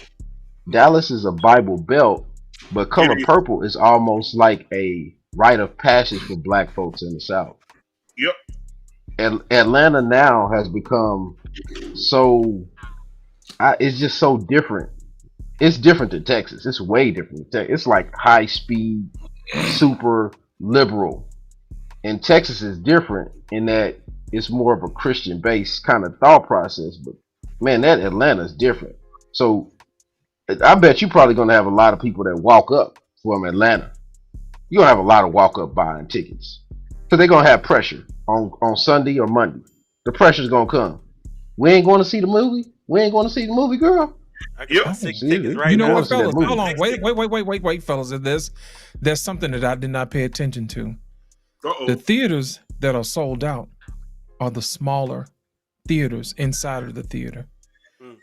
Dallas is a Bible Belt, but color purple is almost like a rite of passage for black folks in the South. Yep. Atlanta now has become so. It's just so different. It's different than Texas. It's way different than Texas. It's like high speed, super liberal. And Texas is different in that it's more of a Christian based kind of thought process. But man, that Atlanta is different. So I bet you probably gonna have a lot of people that walk up from Atlanta. You're gonna have a lot of walk up buying tickets. So they're gonna have pressure on Sunday or Monday. The pressure's gonna come. We ain't going to see the movie. We ain't going to see the movie, girl. I got 6 tickets right You know now. what, fellas? Hold on. Wait, fellas. There's something that I did not pay attention to. The theaters that are sold out are the smaller theaters inside of the theater.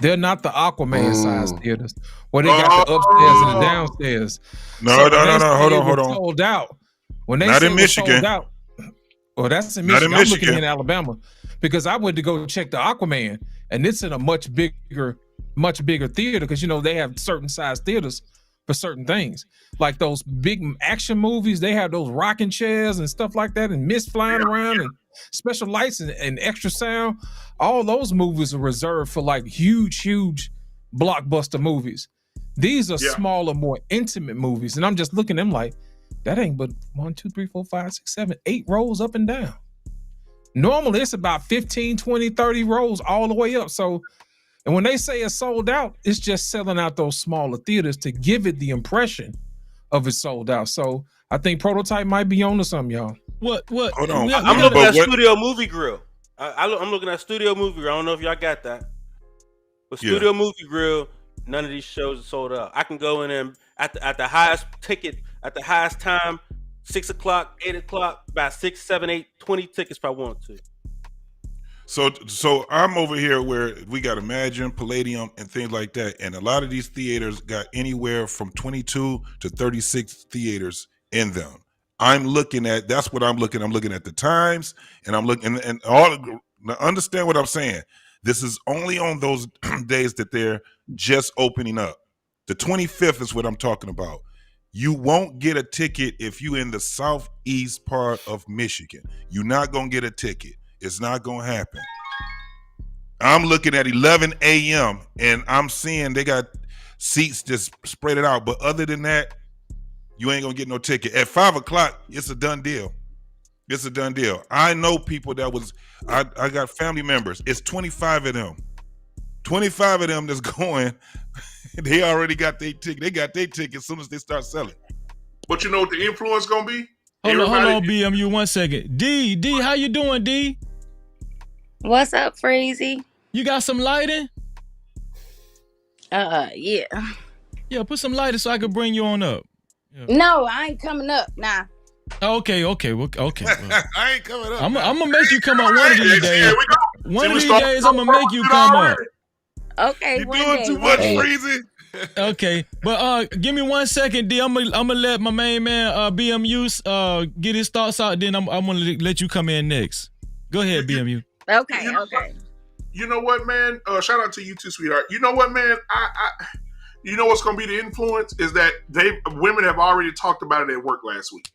They're not the Aquaman size theaters where they got the upstairs and the downstairs. No. Hold on. Sold out. When they Not say in it was Michigan. sold out. Well, that's in Not Michigan. in I'm looking Michigan. in Alabama because I went to go check the Aquaman, and it's in a much bigger theater because they have certain size theaters for certain things. Like those big action movies, they have those rocking chairs and stuff like that, and mist flying around and special lights and extra sound. All those movies are reserved for like huge blockbuster movies. These are smaller, more intimate movies, and I'm just looking at them like, that ain't but 1, 2, 3, 4, 5, 6, 7, 8 rows up and down. Normally it's about 15, 20, 30 rows all the way up. So, and when they say it's sold out, it's just selling out those smaller theaters to give it the impression of it's sold out. So I think Prototype might be on to something, y'all. What? Hold on. I'm looking at Studio Movie Grill. I'm looking at Studio Movie Grill. I don't know if y'all got that. But Studio Movie Grill, none of these shows are sold out. I can go in and at the highest ticket, at the highest time, 6 o'clock, 8 o'clock, about 6, 7, 8, 20 tickets if I want to. So I'm over here where we got Imagine, Palladium, and things like that, and a lot of these theaters got anywhere from 22 to 36 theaters in them. I'm looking at that's what I'm looking. I'm looking at the times, and I'm looking and all. Now understand what I'm saying. This is only on those days that they're just opening up. The 25th is what I'm talking about. You won't get a ticket if you in the southeast part of Michigan. You're not gonna get a ticket. It's not gonna happen. I'm looking at 11 a.m. and I'm seeing they got seats just spread it out. But other than that, you ain't gonna get no ticket. At 5 o'clock, it's a done deal. It's a done deal. I know people that was, I got family members. It's 25 of them. 25 of them that's going. They already got their ticket. They got their ticket as soon as they start selling. But you know what the influence gonna be? Hold on, BMU, 1 second. D, how you doing, D? What's up, Freezy? You got some lighting? Yeah. Yeah, put some lighting so I can bring you on up. Yeah. No, I ain't coming up now. Okay. Well, I ain't coming up. I'm gonna make you come up one of these days. One of these days, I'm gonna make you come up. Okay, you doing too much, Freezy. Okay, but give me 1 second, D. I'm gonna let my main man BMU get his thoughts out. Then I'm gonna let you come in next. Go ahead, BMU. Okay. You know what, man? Shout out to you too, sweetheart. You know what, man? You know what's gonna be the influence is that women have already talked about it at work last week.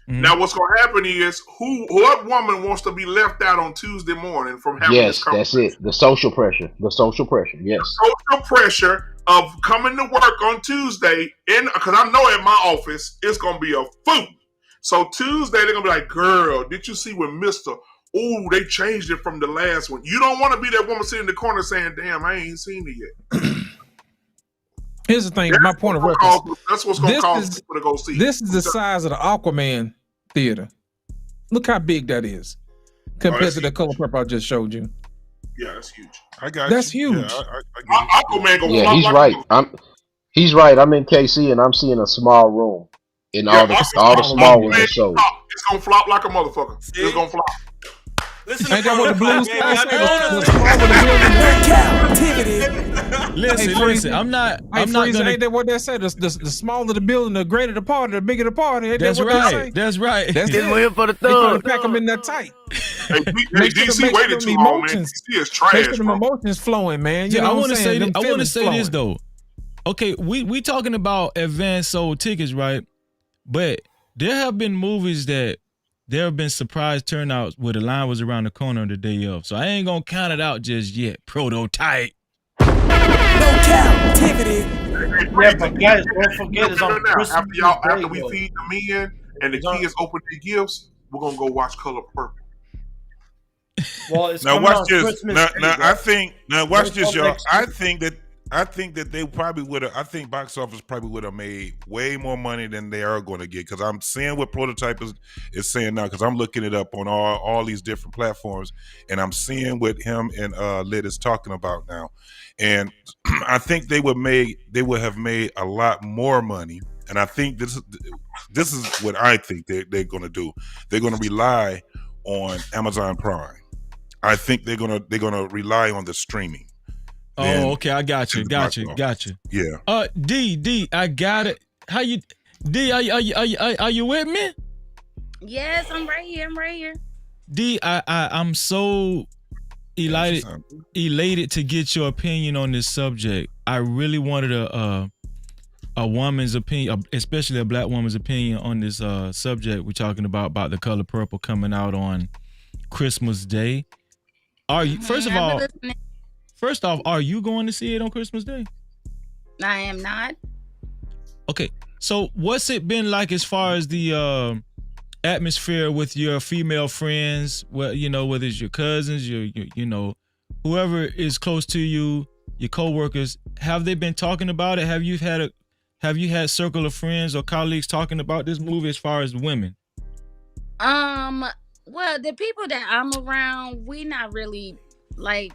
Mm-hmm. Now, what's going to happen is what woman wants to be left out on Tuesday morning from having this conversation? Yes, that's it. The social pressure. Yes. The social pressure of coming to work on Tuesday, because I know at my office it's going to be a food. So Tuesday they're going to be like, "Girl, did you see when Mr. Oh, they changed it from the last one." You don't want to be that woman sitting in the corner saying, "Damn, I ain't seen it yet." Here's the thing. My point of reference. That's what's going to cause people to go see. This is the size of the Aquaman theater. Look how big that is compared to the Color Purple I just showed you. Yeah, that's huge. I got that's you. Huge. Yeah, Aquaman go yeah, he's right. He's right. I'm in KC and I'm seeing a small room in all the small ones are sold. It's gonna flop like a motherfucker. It's gonna flop. Listen, ain't that what the Blues Listen. I'm not gonna. Ain't that what they say? The smaller the building, the greater the party, the bigger the party. Ain't That's that what right. they say? That's right. That's Just waiting for the they trying to thug. pack them in that tight. Hey, DC waited too long, man. DC is trash, Make sure them bro. emotions flowing, man. You Yeah, know I what want to I'm say saying? this. I want to say flowing. this though. Okay, we talking about advanced sold tickets, right? But there have been movies that there have been surprise turnouts where the line was around the corner the day of. So I ain't gonna count it out just yet. Prototype. No Cap-tivity. Yeah, but guys, don't forget it's on Christmas After we feed the men and the kids open their gifts, we're gonna go watch Color Purple. Well, it's now coming watch on this. Christmas Now Day, I think. Now watch this, y'all. next I think that they probably would have. I think box office probably would have made way more money than they are going to get, because I'm seeing what Prototype is saying now, because I'm looking it up on all these different platforms, and I'm seeing what him and Lid is talking about now, and I think they would have made a lot more money, and I think this is what I think they're going to do. They're going to rely on Amazon Prime. I think they're gonna rely on the streaming. Oh, okay, I got you. Yeah. D, I got it. How you, D? Are you with me? Yes, I'm right here. D, I'm so elated to get your opinion on this subject. I really wanted a woman's opinion, especially a black woman's opinion on this subject. We're talking about the Color Purple coming out on Christmas Day. Are you First off, are you going to see it on Christmas Day? I am not. Okay, so what's it been like as far as the atmosphere with your female friends? Well, you know, whether it's your cousins, your you know, whoever is close to you, your coworkers. Have they been talking about it? Have you had circle of friends or colleagues talking about this movie as far as women? Well, the people that I'm around, we not really like.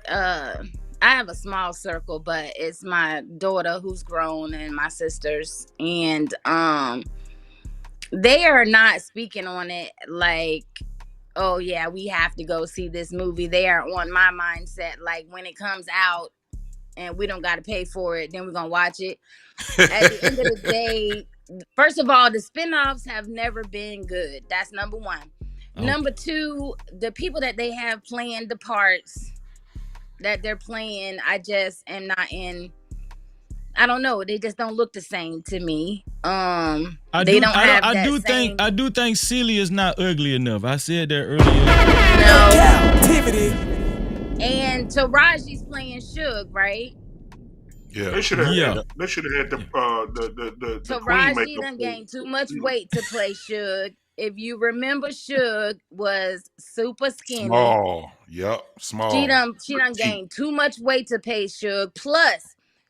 I have a small circle, but it's my daughter who's grown and my sisters, and they are not speaking on it like, oh yeah, we have to go see this movie. They are on my mindset like when it comes out and we don't got to pay for it, then we're gonna watch it. At the end of the day, first of all, the spinoffs have never been good. That's number one. Number two, the people that they have playing the parts that they're playing, I just am not in. I don't know. They just don't look the same to me. They don't have that same. I do think Celia is not ugly enough. I said that earlier. No. Cap-tivity. And Taraji's playing Suge, right? Yeah. They should have had the queen make Taraji done gained too much weight to play Suge. If you remember, Suge was super skinny. Small. Yep. Small. She done gained too much weight to play Suge. Plus,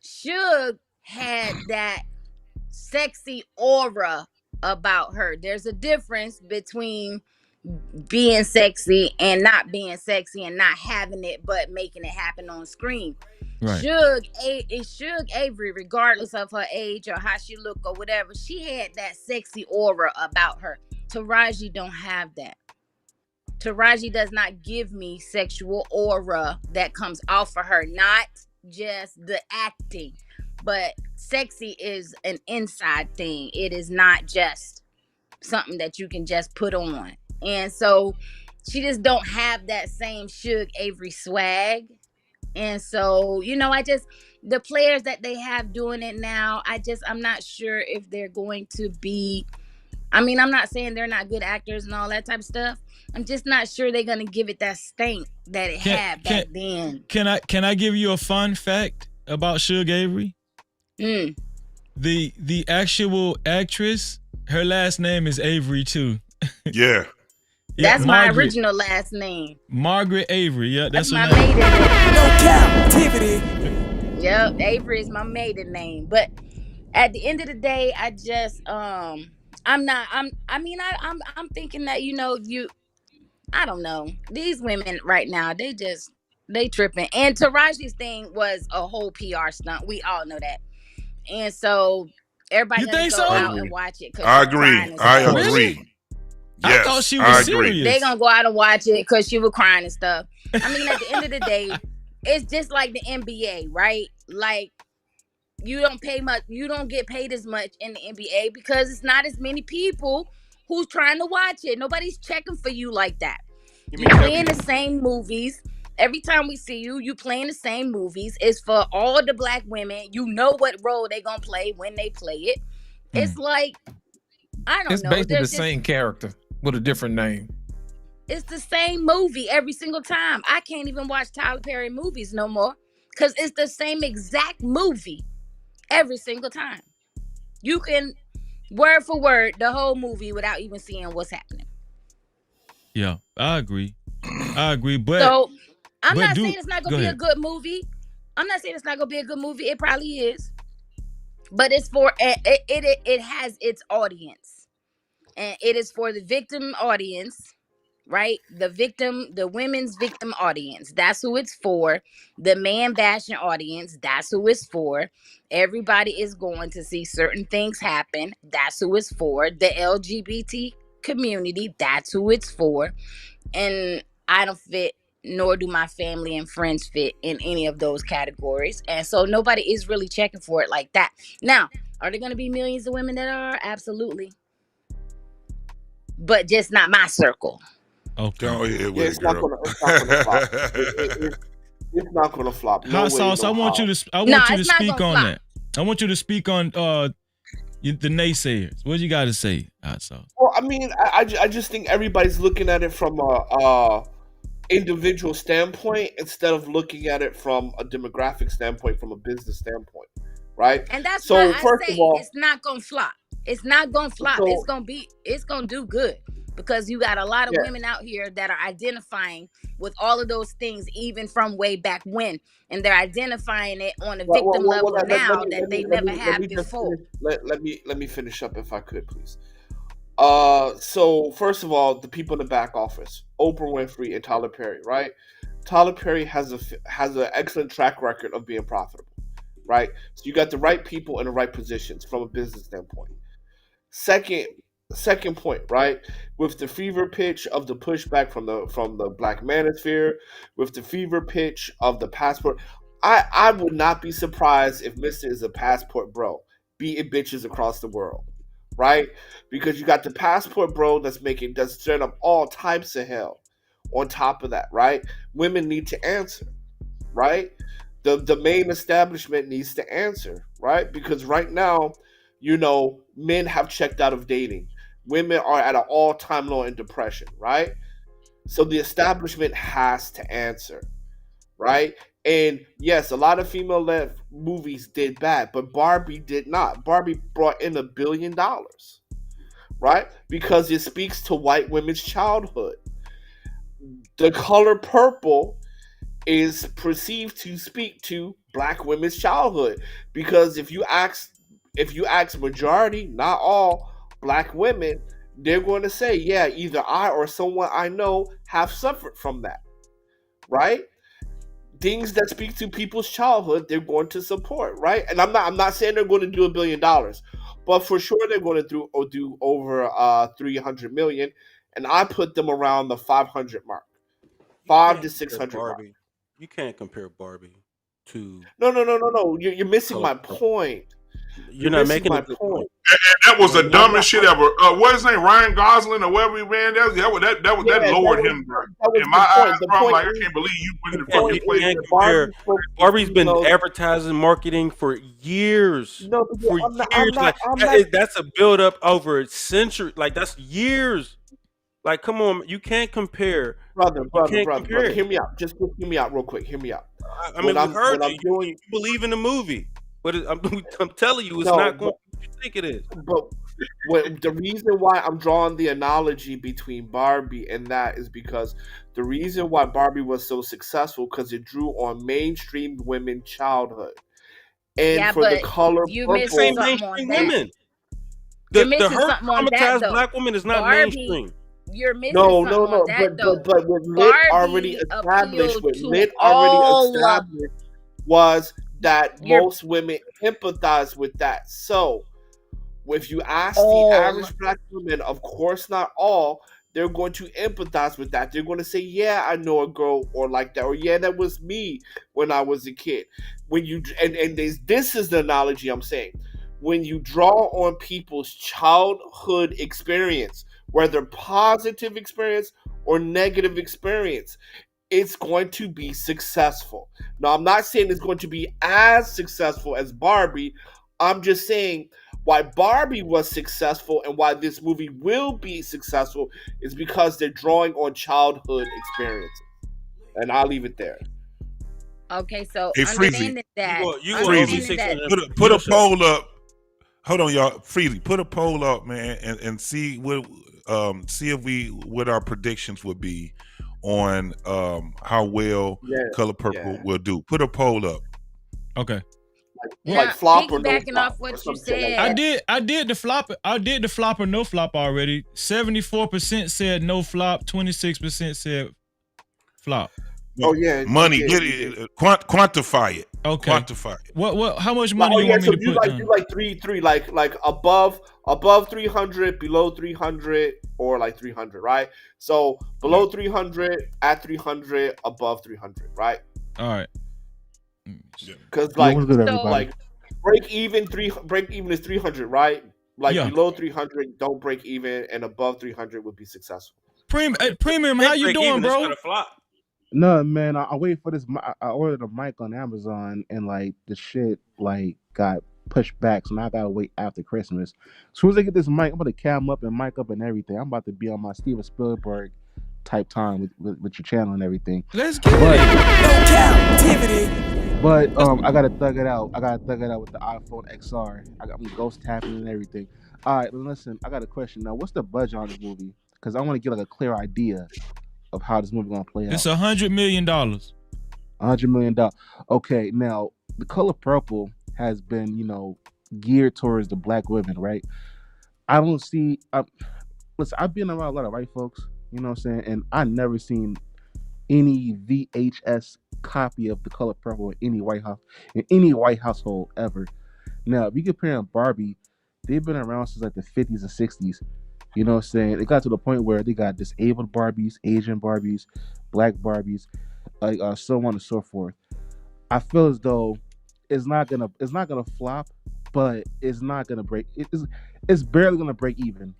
Suge had that sexy aura about her. There's a difference between being sexy and not being sexy and not having it but making it happen on screen. Right. Suge Avery, regardless of her age or how she look or whatever, she had that sexy aura about her. Taraji don't have that. Taraji does not give me sexual aura that comes off of her. Not just the acting, but sexy is an inside thing. It is not just something that you can just put on. And so she just don't have that same Suge Avery swag. And so, the players that they have doing it now, I'm not sure if they're going to be. I'm not saying they're not good actors and all that type of stuff. I'm just not sure they're gonna give it that stank that it had back then. Can I give you a fun fact about Suge Avery? The actual actress, her last name is Avery too. Yeah. That's my original last name. Margaret Avery. Yeah, that's my her name. maiden name. No Cap-tivity. Yep, Avery is my maiden name. But at the end of the day, I just I'm thinking that I don't know. These women right now, they tripping. And Taraji's thing was a whole PR stunt. We all know that. And so everybody gonna go out and watch it. I agree. I agree. Really? Yes, I thought she was serious. They gonna go out and watch it because she was crying and stuff. At the end of the day, it's just like the NBA, right? Like you don't get paid as much in the NBA because it's not as many people who's trying to watch it. Nobody's checking for you like that. You playing the same movies. Every time we see you, you playing the same movies. It's for all the black women. You know what role they gonna play when they play it. It's like, I don't know. It's basically the same character with a different name. It's the same movie every single time. I can't even watch Tyler Perry movies no more because it's the same exact movie every single time. You can word for word the whole movie without even seeing what's happening. Yeah, I agree. But so I'm not saying it's not gonna be a good movie. I'm not saying it's not gonna be a good movie. It probably is, but it's for it has its audience, and it is for the victim audience, right? The women's victim audience. That's who it's for. The man bashing audience. That's who it's for. Everybody is going to see certain things happen. That's who it's for. The LGBT community. That's who it's for. And I don't fit, nor do my family and friends fit in any of those categories. And so nobody is really checking for it like that. Now, are there going to be millions of women that are? Absolutely. But just not my circle. Okay. It's not gonna flop. It's not gonna flop. No Hot sauce. I want you to speak on that. I want you to speak on the naysayers. What you got to say, Hot sauce? Well, I just think everybody's looking at it from a individual standpoint instead of looking at it from a demographic standpoint, from a business standpoint, right? And that's why I say it's not gonna flop. It's not gonna flop. So, it's gonna do good. Because you got a lot of women out here that are identifying with all of those things, even from way back when, and they're identifying it on a victim level now that they never had before. Let me finish up if I could, please. So first of all, the people in the back office, Oprah Winfrey and Tyler Perry, right? Tyler Perry has an excellent track record of being profitable, right? So you got the right people in the right positions from a business standpoint. Second, second point, right? With the fever pitch of the pushback from the Black Manosphere, with the fever pitch of the passport, I would not be surprised if Mister is a passport bro, beating bitches across the world, right? Because you got the passport bro that's stirring up all types of hell. On top of that, right? Women need to answer, right? The main establishment needs to answer, right? Because right now, men have checked out of dating. Women are at an all-time low in depression, right? So the establishment has to answer, right? And yes, a lot of female-led movies did bad, but Barbie did not. Barbie brought in $1 billion, right? Because it speaks to white women's childhood. The color purple is perceived to speak to black women's childhood, because if you ask majority, not all, black women, they're going to say, yeah, either I or someone I know have suffered from that, right? Things that speak to people's childhood, they're going to support, right? And I'm not saying they're going to do $1 billion, but for sure they're going to do over 300 million, and I put them around the 500 mark, You five can't to six compare hundred mark. Barbie. You can't compare Barbie to No. You're missing Color my Purple. point. You're You're not missing making a my good point. point. And that was the I'm dumbest not. shit ever. What is his name? Ryan Gosling or whatever he ran. That Yeah, lowered him that was in my the eyes. point. The Bro, I'm point like, I is, can't believe you went the in the Yeah, fucking point you place. is, can't Barbie compare. spoke to Barbie's been females. advertising, marketing for years. No, but For I'm not. I'm years. not. Like I'm not. that's a build up over a century. Like that's years. Like, come on, you can't compare. You can't compare Brother. it. Hear me out. Just hear me out real quick. Hear me out. I What mean, we I'm heard what you. I'm doing. You believe in the movie, but I'm telling you, it's No, not going what you think it is. but the reason why I'm drawing the analogy between Barbie and that is because the reason why Barbie was so successful, because it drew on mainstream women childhood, and Yeah, for the but color you're This missing ain't purple. something on mainstream that. women. You're The missing hurt something on that traumatized though. black woman is not Barbie, mainstream. you're missing No, something no, on no. that But though. what lit already Barbie established, appealed what to lit already all of established was that you're most women empathize with that. So if you ask the all. average black woman, of course not all, they're going to empathize with that. They're going to say, "Yeah, I know a girl or like that," or "Yeah, that was me when I was a kid." When you this is the analogy I'm saying. When you draw on people's childhood experience, whether positive experience or negative experience, it's going to be successful. Now, I'm not saying it's going to be as successful as Barbie. I'm just saying why Barbie was successful and why this movie will be successful is because they're drawing on childhood experiences. And I'll leave it there. Okay, so Hey, Freezy. You going over understanding Freezy. that 600 Put a yourself. poll up. Hold on, y'all. Freezy, put a poll up, man, and see see if we what our predictions would be on how well Yeah, Color Purple yeah. will do. Put a poll up. Okay. Like flop or no piggybacking flop off or what you some shit like I said, that. did the flop. I did the flop or no flop already. 74% said no flop. 26% said flop. Oh yeah, you Money, did. get You did. it, quantify it. Okay. Quantify it. What? How much Like, money oh you yeah, want me so to you put like down? you like three like above 300, below 300, or like 300, right? So below 300, at 300, above 300, right? All right. Because Yo, what's good, everybody? like break even is 300, right? Like Yeah. below 300, don't break even, and above 300 would be successful. Premium, how you doing, bro? No, man, I wait for this. I ordered a mic on Amazon, and like the shit like got pushed back, so now I gotta wait after Christmas. As soon as I get this mic, I'm gonna cam up and mic up and everything. I'm about to be on my Steven Spielberg type time with your channel and everything. Let's get but, it. No captivity. But I gotta thug it out. I gotta thug it out with the iPhone XR. I'm ghost tapping and everything. All right, listen. I got a question now. What's the budget on this movie? Because I want to get like a clear idea of how this movie gonna play out. It's $100 million. $100 million. Okay, now the color purple has been, geared towards the black women, right? I don't see. listen, I've been around a lot of white folks, you know what I'm saying, and I never seen any VHS copy of The Color Purple in any white household ever. Now, if you compare Barbie, they've been around since like the 50s and 60s. You know what I'm saying? It got to the point where they got disabled Barbies, Asian Barbies, black Barbies, like so on and so forth. I feel as though it's not gonna flop, but it's not gonna break. It's barely gonna break even.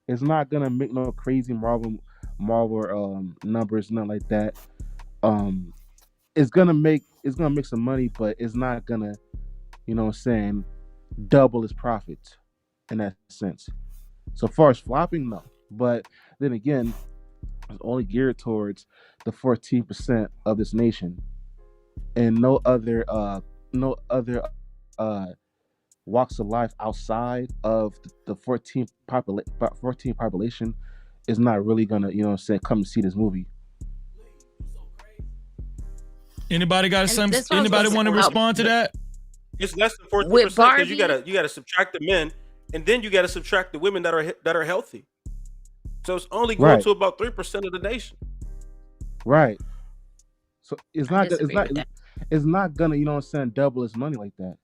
It's not gonna make no crazy Marvel numbers, nothing like that. Um, it's gonna make some money, but it's not gonna, you know what I'm saying, double its profits in that sense. So far as flopping, no. But then again, it's only geared towards the 14% of this nation, and no other uh walks of life outside of the 14 population is not really gonna, you know what I'm saying, come to see this movie. Anybody got some? Anybody want to respond to that? It's less than 14% With because you Barbie, gotta subtract the men, and then you gotta subtract the women that are healthy. So it's only going Right, to about 3% of the nation. right. So it's I not gonna, disagree with that. it's not gonna, you know what I'm saying, double its money like that.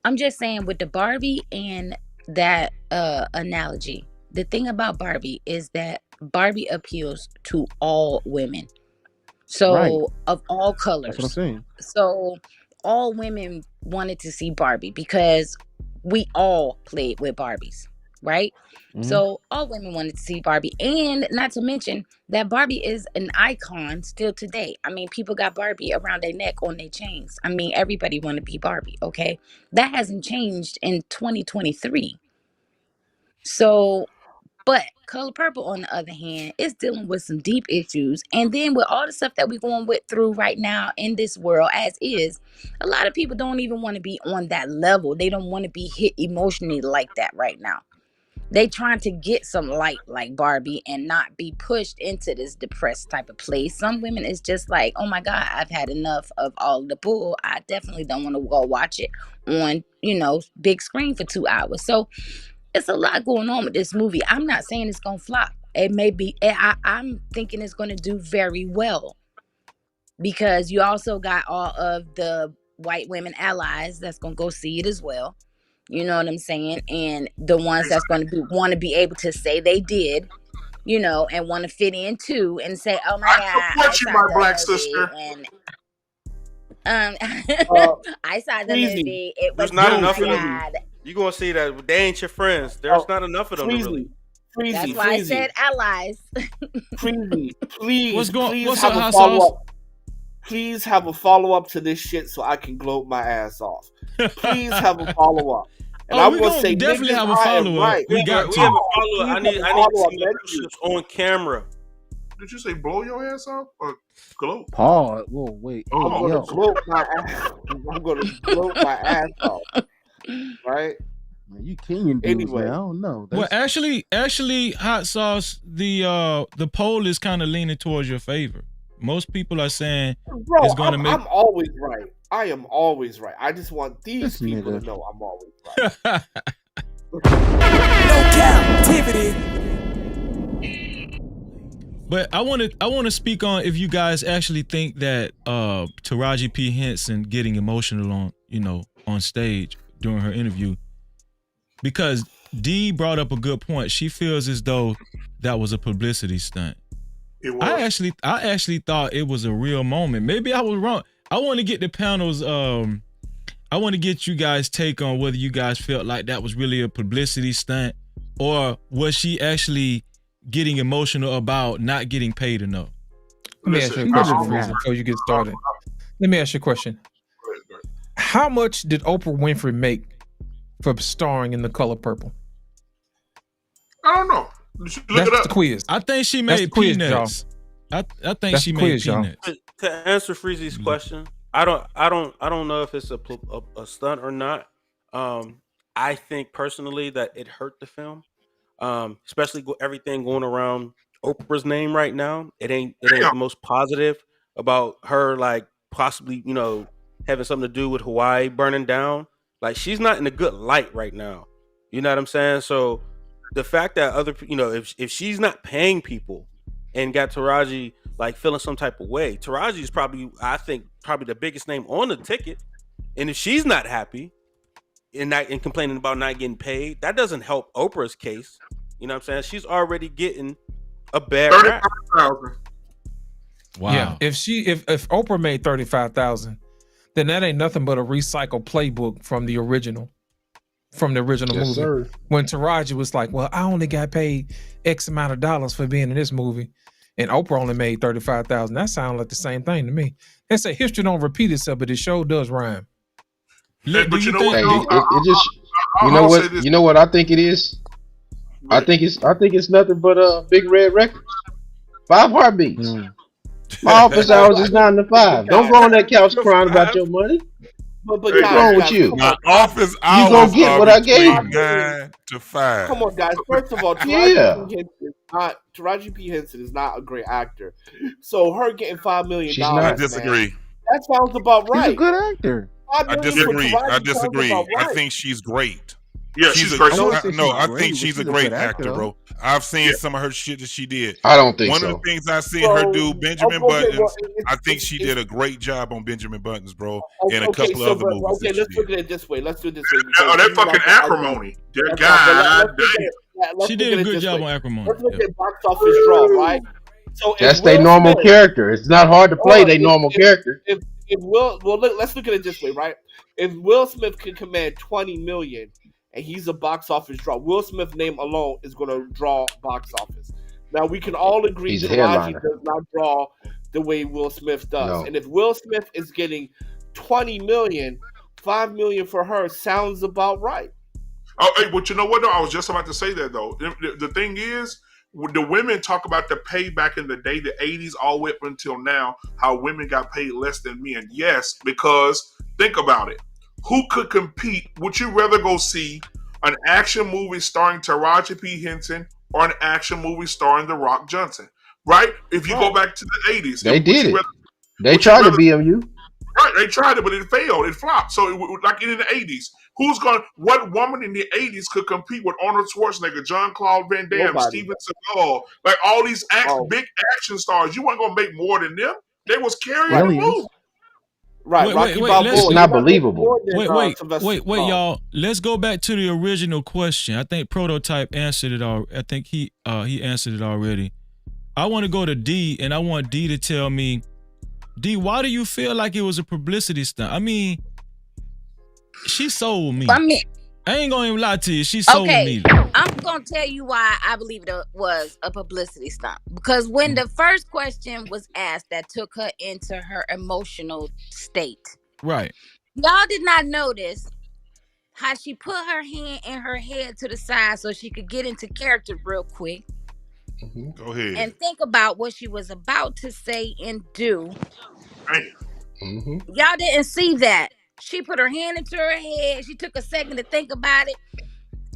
I'm just saying with the Barbie and that analogy. The thing about Barbie is that Barbie appeals to all women. Right. So of all That's what I'm colors. saying. So all women wanted to see Barbie because we all played with Barbies, right? Hmm. So all women wanted to see Barbie, and not to mention that Barbie is an icon still today. I mean, people got Barbie around their neck on their chains. I mean, everybody want to be Barbie, okay? That hasn't changed in 2023. So but Color Purple, on the other hand, is dealing with some deep issues. And then with all the stuff that we're going with through right now in this world, as is, a lot of people don't even want to be on that level. They don't want to be hit emotionally like that right now. They trying to get some light like Barbie and not be pushed into this depressed type of place. Some women is just like, oh my God, I've had enough of all the bull. I definitely don't want to go watch it on, big screen for 2 hours. So it's a lot going on with this movie. I'm not saying it's gonna flop. It may be. I'm thinking it's gonna do very well because you also got all of the white women allies that's gonna go see it as well. You know what I'm saying? And the ones that's gonna be want to be able to say they did, and want to fit in too, and say, "Oh my I God, I support you, saw my the black movie," sister. and Uh, I saw the Freezy, movie. It There's was not oh my enough of them. Freezy, God. You gonna see that they ain't your friends. There's oh, not enough of them to really. Freezy, That's Freezy, why I Freezy, said allies. Freezy. Please, please What's up, have a hot follow sauce? up. Please have a follow up to this shit so I can gloat my ass off. Please have a follow up. And Oh, I'm we gonna gonna say, definitely niggas, have a I am follow up. right. We got We have to. a follow up. Please I have need a I need to follow up. see your Thank you. relationships on camera. Did you say blow your ass up or gloat? Paul, whoa, wait, hey, I'm gonna yo, gloat my ass. I'm gonna gloat my ass off. Right. man, you Kenyan dudes, man. I Anyway, don't know. Well, That's actually, hot sauce. The poll is kind of leaning towards your favor. Most people are saying bro, it's gonna make. I'm always right. I am always right. I just want these this people nigga. to know I'm always right. No captivity. But I want to speak on if you guys actually think that Taraji P Henson getting emotional on stage during her interview, because Dee brought up a good point. She feels as though that was a publicity stunt. It I was. actually thought it was a real moment. Maybe I was wrong. I want to get the panels. I want to get you guys' take on whether you guys felt like that was really a publicity stunt, or was she actually getting emotional about not getting paid enough. Let me ask you a She did question, it Freezer, now. before you get started. Let me ask you a question. Go ahead, go ahead. How much did Oprah Winfrey make for starring in The Color Purple? I don't know. You should look That's it up. the quiz. I think she That's made the quiz, y'all. peanuts. I think That's she the made quiz, y'all. peanuts. To answer Freezy's question, I don't know if it's a stunt or not. I think personally that it hurt the film, especially everything going around Oprah's name right now. It ain't Damn. the most positive about her, like possibly having something to do with Hawaii burning down. Like she's not in a good light right now. You know what I'm saying? So the fact that if she's not paying people and got Taraji like feeling some type of way, Taraji is probably, I think, probably the biggest name on the ticket. And if she's not happy and complaining about not getting paid, that doesn't help Oprah's case. You know what I'm saying? She's already getting a bad rap. 35,000. Wow. Yeah, if Oprah made 35,000, then that ain't nothing but a recycled playbook from the original Yes, movie. sir. When Taraji was like, "Well, I only got paid X amount of dollars for being in this movie," and Oprah only made 35,000. That sounds like the same thing to me. They say history don't repeat itself, but it show does rhyme. But you know what? Hey, Though? it just I'll say this. you know what I think it is. I think it's nothing but Big Red Records. 5 heartbeats. My office hours is 9 to 5. Don't go on that couch crying about your money. But What's wrong with you? My office You hours gonna get are what I gave between you. 9 to 5. Come on, guys. First of all, Yeah. Taraji P. Henson is not a great actor. So her getting $5 million, She's not. I man, disagree. that sounds about right. He's a good actor. $5 I million for disagree. Taraji I sounds disagree. about I right. think she's great. Yeah, she's great. I wouldn't say she's I great, think but she's a she's a great good actor, actor, though. bro. I've seen some of her shit that she did. I don't think One so. of the things I seen her do, Benjamin okay, well, Buttons, I think she did a great job on Benjamin Buttons, bro, and a Okay, couple so of other movies. okay, that she let's did. look at it this way. Let's do it this way. Oh, that fucking acrimony. That guy. She did a good job on Acrimony. Let's look at box office draw, right? So That's if their Will normal Smith- character. It's not hard to play their normal character. If let's look at it this way, right? If Will Smith can command 20 million and he's a box office draw, Will Smith's name alone is going to draw box office. Now we can all agree He's a Taraji headliner. does not draw the way Will Smith does. No. And if Will Smith is getting 20 million, 5 million for her sounds about right. Oh, hey, but you know what? Though I was just about to say that though. The thing is, the women talk about the pay back in the day, the 80s, all the way up until now, how women got paid less than men. Yes, because think about it. Who could compete? Would you rather go see an action movie starring Taraji P. Henson or an action movie starring The Rock Johnson? Right? If you go back to the 80s, They did it. rather, They tried to BMU. Right, they tried it, but it failed. It flopped. So, like in the 80s, what woman in the 80s could compete with Arnold Schwarzenegger, John Claude Van Damme, Nobody. Steven Seagal, like all these big action stars? You weren't gonna make more than them. They was carrying the Aliens. movie. Right, Rocky Balboa. It's not believable. Wait, y'all. Let's go back to the original question. I think Prototype answered it all. I think he answered it already. I want to go to D, and I want D to tell me, D, why do you feel like it was a publicity stunt? I mean, she sold me. I ain't gonna even lie to you. She sold me. I'm gonna tell you why I believe it was a publicity stunt. Because when the first question was asked, that took her into her emotional state. Right. Y'all did not notice how she put her hand and her head to the side so she could get into character real quick. Go ahead. And think about what she was about to say and do. Y'all didn't see that. She put her hand into her head. She took a second to think about it.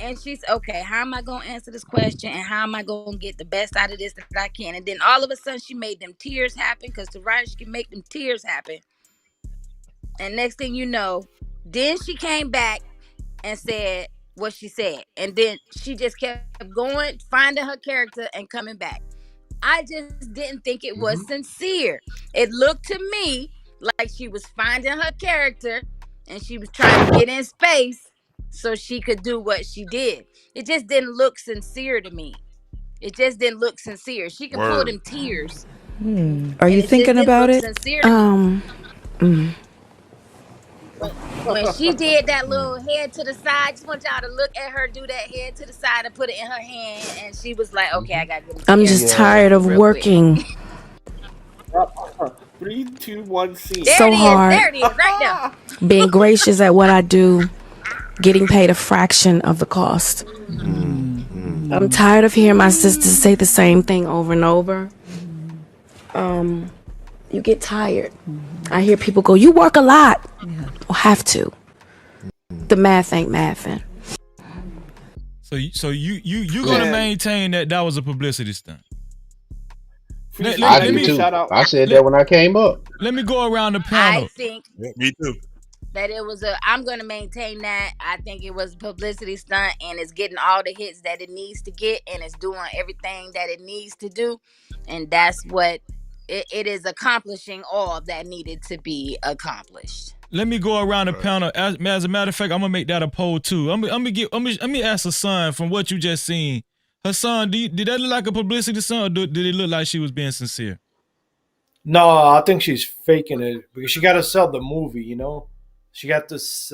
And she's, okay, how am I going to answer this question? And how am I going to get the best out of this that I can? And then all of a sudden, she made them tears happen, because Taraji can make them tears happen. And next thing you know, then she came back and said what she said. And then she just kept going, finding her character and coming back. I just didn't think it was sincere. It looked to me like she was finding her character and she was trying to get in space so she could do what she did. It just didn't look sincere to me. It just didn't look sincere. She can pull them tears. Are you thinking about it? When she did that little head to the side, just want y'all to look at her do that head to the side and put it in her hand, and she was like, okay, I gotta get it. I'm just tired of working 3, 2, 1, scene. so hard, There it is, right now. being gracious at what I do, getting paid a fraction of the cost. I'm tired of hearing my sisters say the same thing over and over. You get tired. I hear people go, you work a lot. Well, have to. The math ain't mathing. So you gonna maintain that was a publicity stunt? I do too. I said that when I came up. Let me go around the panel. Yeah, me too. that it was a. I'm gonna maintain that. I think it was a publicity stunt, and it's getting all the hits that it needs to get, and it's doing everything that it needs to do, and that's what it is accomplishing. All that needed to be accomplished. Let me go around the panel. As a matter of fact, I'm gonna make that a poll too. Let me ask Hassan from what you just seen. Hassan, did that look like a publicity stunt, or did it look like she was being sincere? No, I think she's faking it because she got to sell the movie. She got this.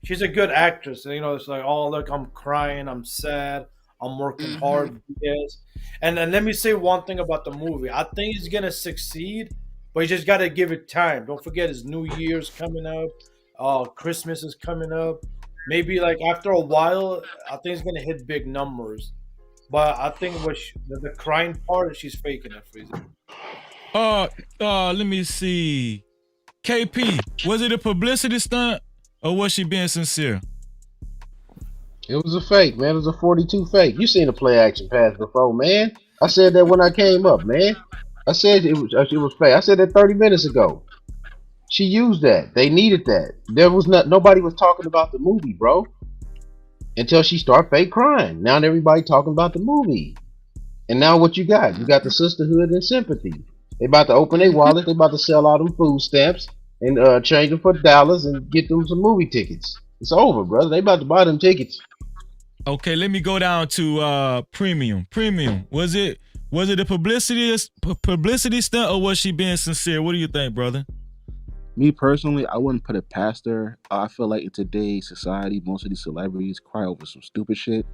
She's a good actress. It's like, oh look, I'm crying, I'm sad, I'm working hard. Yes, and let me say one thing about the movie. I think it's gonna succeed, but you just got to give it time. Don't forget, it's New Year's coming up. Christmas is coming up. Maybe like after a while, I think it's gonna hit big numbers. But I think the crying part, she's faking it, Frieza. Let me see. KP, was it a publicity stunt or was she being sincere? It was a fake, man. It was a 42 fake. You seen a play action pass before, man. I said that when I came up, man. I said it was fake. I said that 30 minutes ago. She used that. They needed that. There was nobody was talking about the movie, bro. Until she started fake crying. Now everybody talking about the movie. And now what you got? You got the sisterhood and sympathy. They about to open their wallet. They about to sell all them food stamps and change them for dollars and get them some movie tickets. It's over, brother. They about to buy them tickets. Okay, let me go down to premium. Premium. Was it a publicity stunt or was she being sincere? What do you think, brother? Me personally, I wouldn't put it past her. I feel like in today's society, most of these celebrities cry over some stupid shit.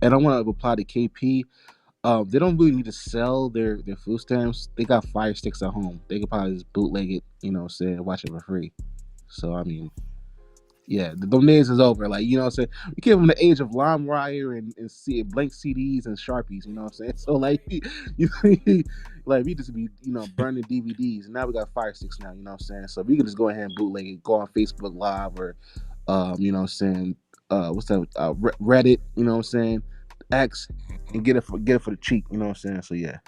And I want to reply to KP. They don't really need to sell their food stamps. They got Fire Sticks at home. They could probably just bootleg it, watch it for free. So I mean, yeah, the days is over. Like, we came from the age of LimeWire and see blank CDs and Sharpies. You know what I'm saying? So like, like we just be burning DVDs, and now we got Fire Sticks now. You know what I'm saying? So we can just go ahead and bootleg it, go on Facebook Live or, what's that? Reddit. You know what I'm saying? X and get it for the cheap. You know what I'm saying? So yeah.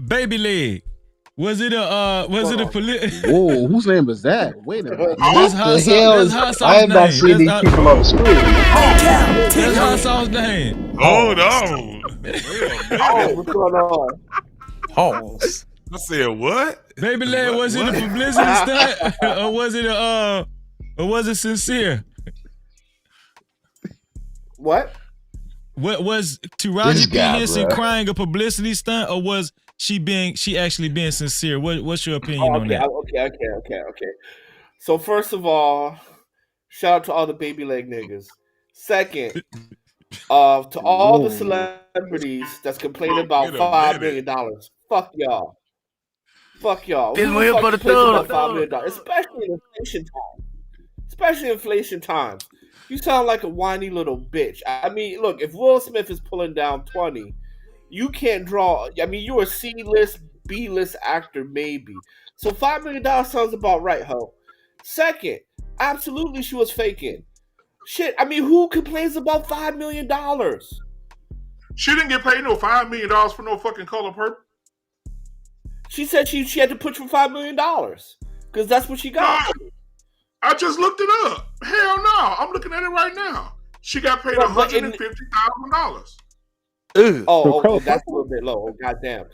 Baby leg. Was it a Whoa, whose name is that? Wait a minute. That's Hot Sauce I have not seen these people on the screen. That's Hot Sauce name. Hold on. What's going on? Pause. I said what? Baby leg, was it a publicity stunt or was it sincere? What? What was Taraji P. Henson crying a publicity stunt, or was she actually being sincere? What's your opinion on that? Okay. So first of all, shout out to all the baby leg niggas. Second, to all the celebrities that's complaining about $5 million. Fuck y'all. Fuck y'all. Who the fuck complains about $5 million? Especially inflation times. You sound like a whiny little bitch. I mean, look, if Will Smith is pulling down 20, you can't draw. I mean, you're a C-list, B-list actor, maybe. So $5 million sounds about right, ho. Second, absolutely she was faking. Shit, I mean, who complains about $5 million? She didn't get paid no $5 million for no fucking color purple. She said she had to push for $5 million because that's what she got. No, I just looked it up. Hell no, I'm looking at it right now. She got paid $150,000. Oh, that's a little bit low. Oh, goddamn.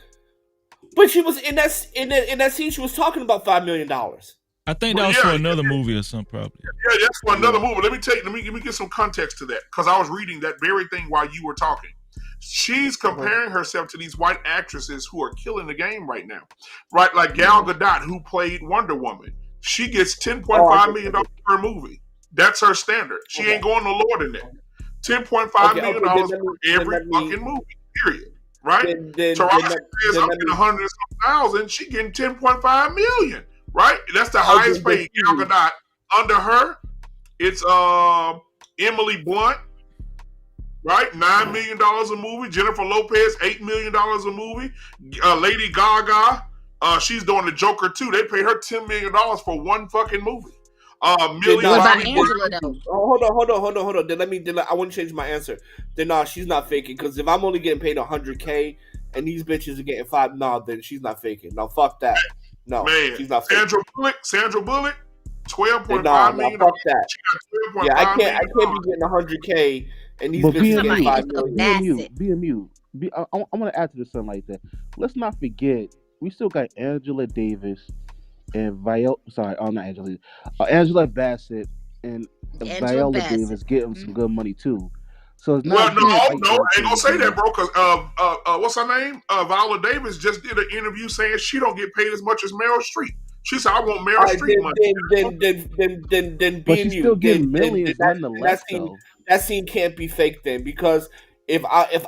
But she was in that scene. She was talking about $5 million. I think that was for another movie or something, probably. Yeah, that's for another movie. Let me get some context to that because I was reading that very thing while you were talking. She's comparing herself to these white actresses who are killing the game right now, right? Like Gal Gadot, who played Wonder Woman. She gets $10.5 million per movie. That's her standard. She ain't going no lower than that. $10.5 million for every fucking movie. Period. Right? Taraji says I'm getting 100,000. She getting $10.5 million. Right? That's the highest paid Gal Gadot. Under her, it's Emily Blunt. Right? $9 million a movie. Jennifer Lopez, $8 million a movie. Lady Gaga, she's doing the Joker too. They paid her $10 million for one fucking movie. What about Angela though? Hold on. I want to change my answer. Then no, she's not faking. Because if I'm only getting paid $100K and these bitches are getting $5, no, then she's not faking. No, fuck that. No, Man, she's not fake. Sandra Bullock, $12.5 Nah, million. fuck that. She got Yeah, I $12.5 can't be million. getting 100K and these But bitches being getting mute, 5 million. being mute. I want to add to this something like that. Let's not forget, we still got Angela Davis and Viola. Sorry, not Angela. Angela Bassett and Angela Viola Bassett. Davis getting some good money too. So it's Well, not just white no, I girls ain't gonna getting say that, paid. bro. Cause what's her name? Viola Davis just did an interview saying she don't get paid as much as Meryl Streep. She said, "I want Meryl All right, Streep money." then But being she's still you, getting millions nonetheless, that scene can't be fake then, because if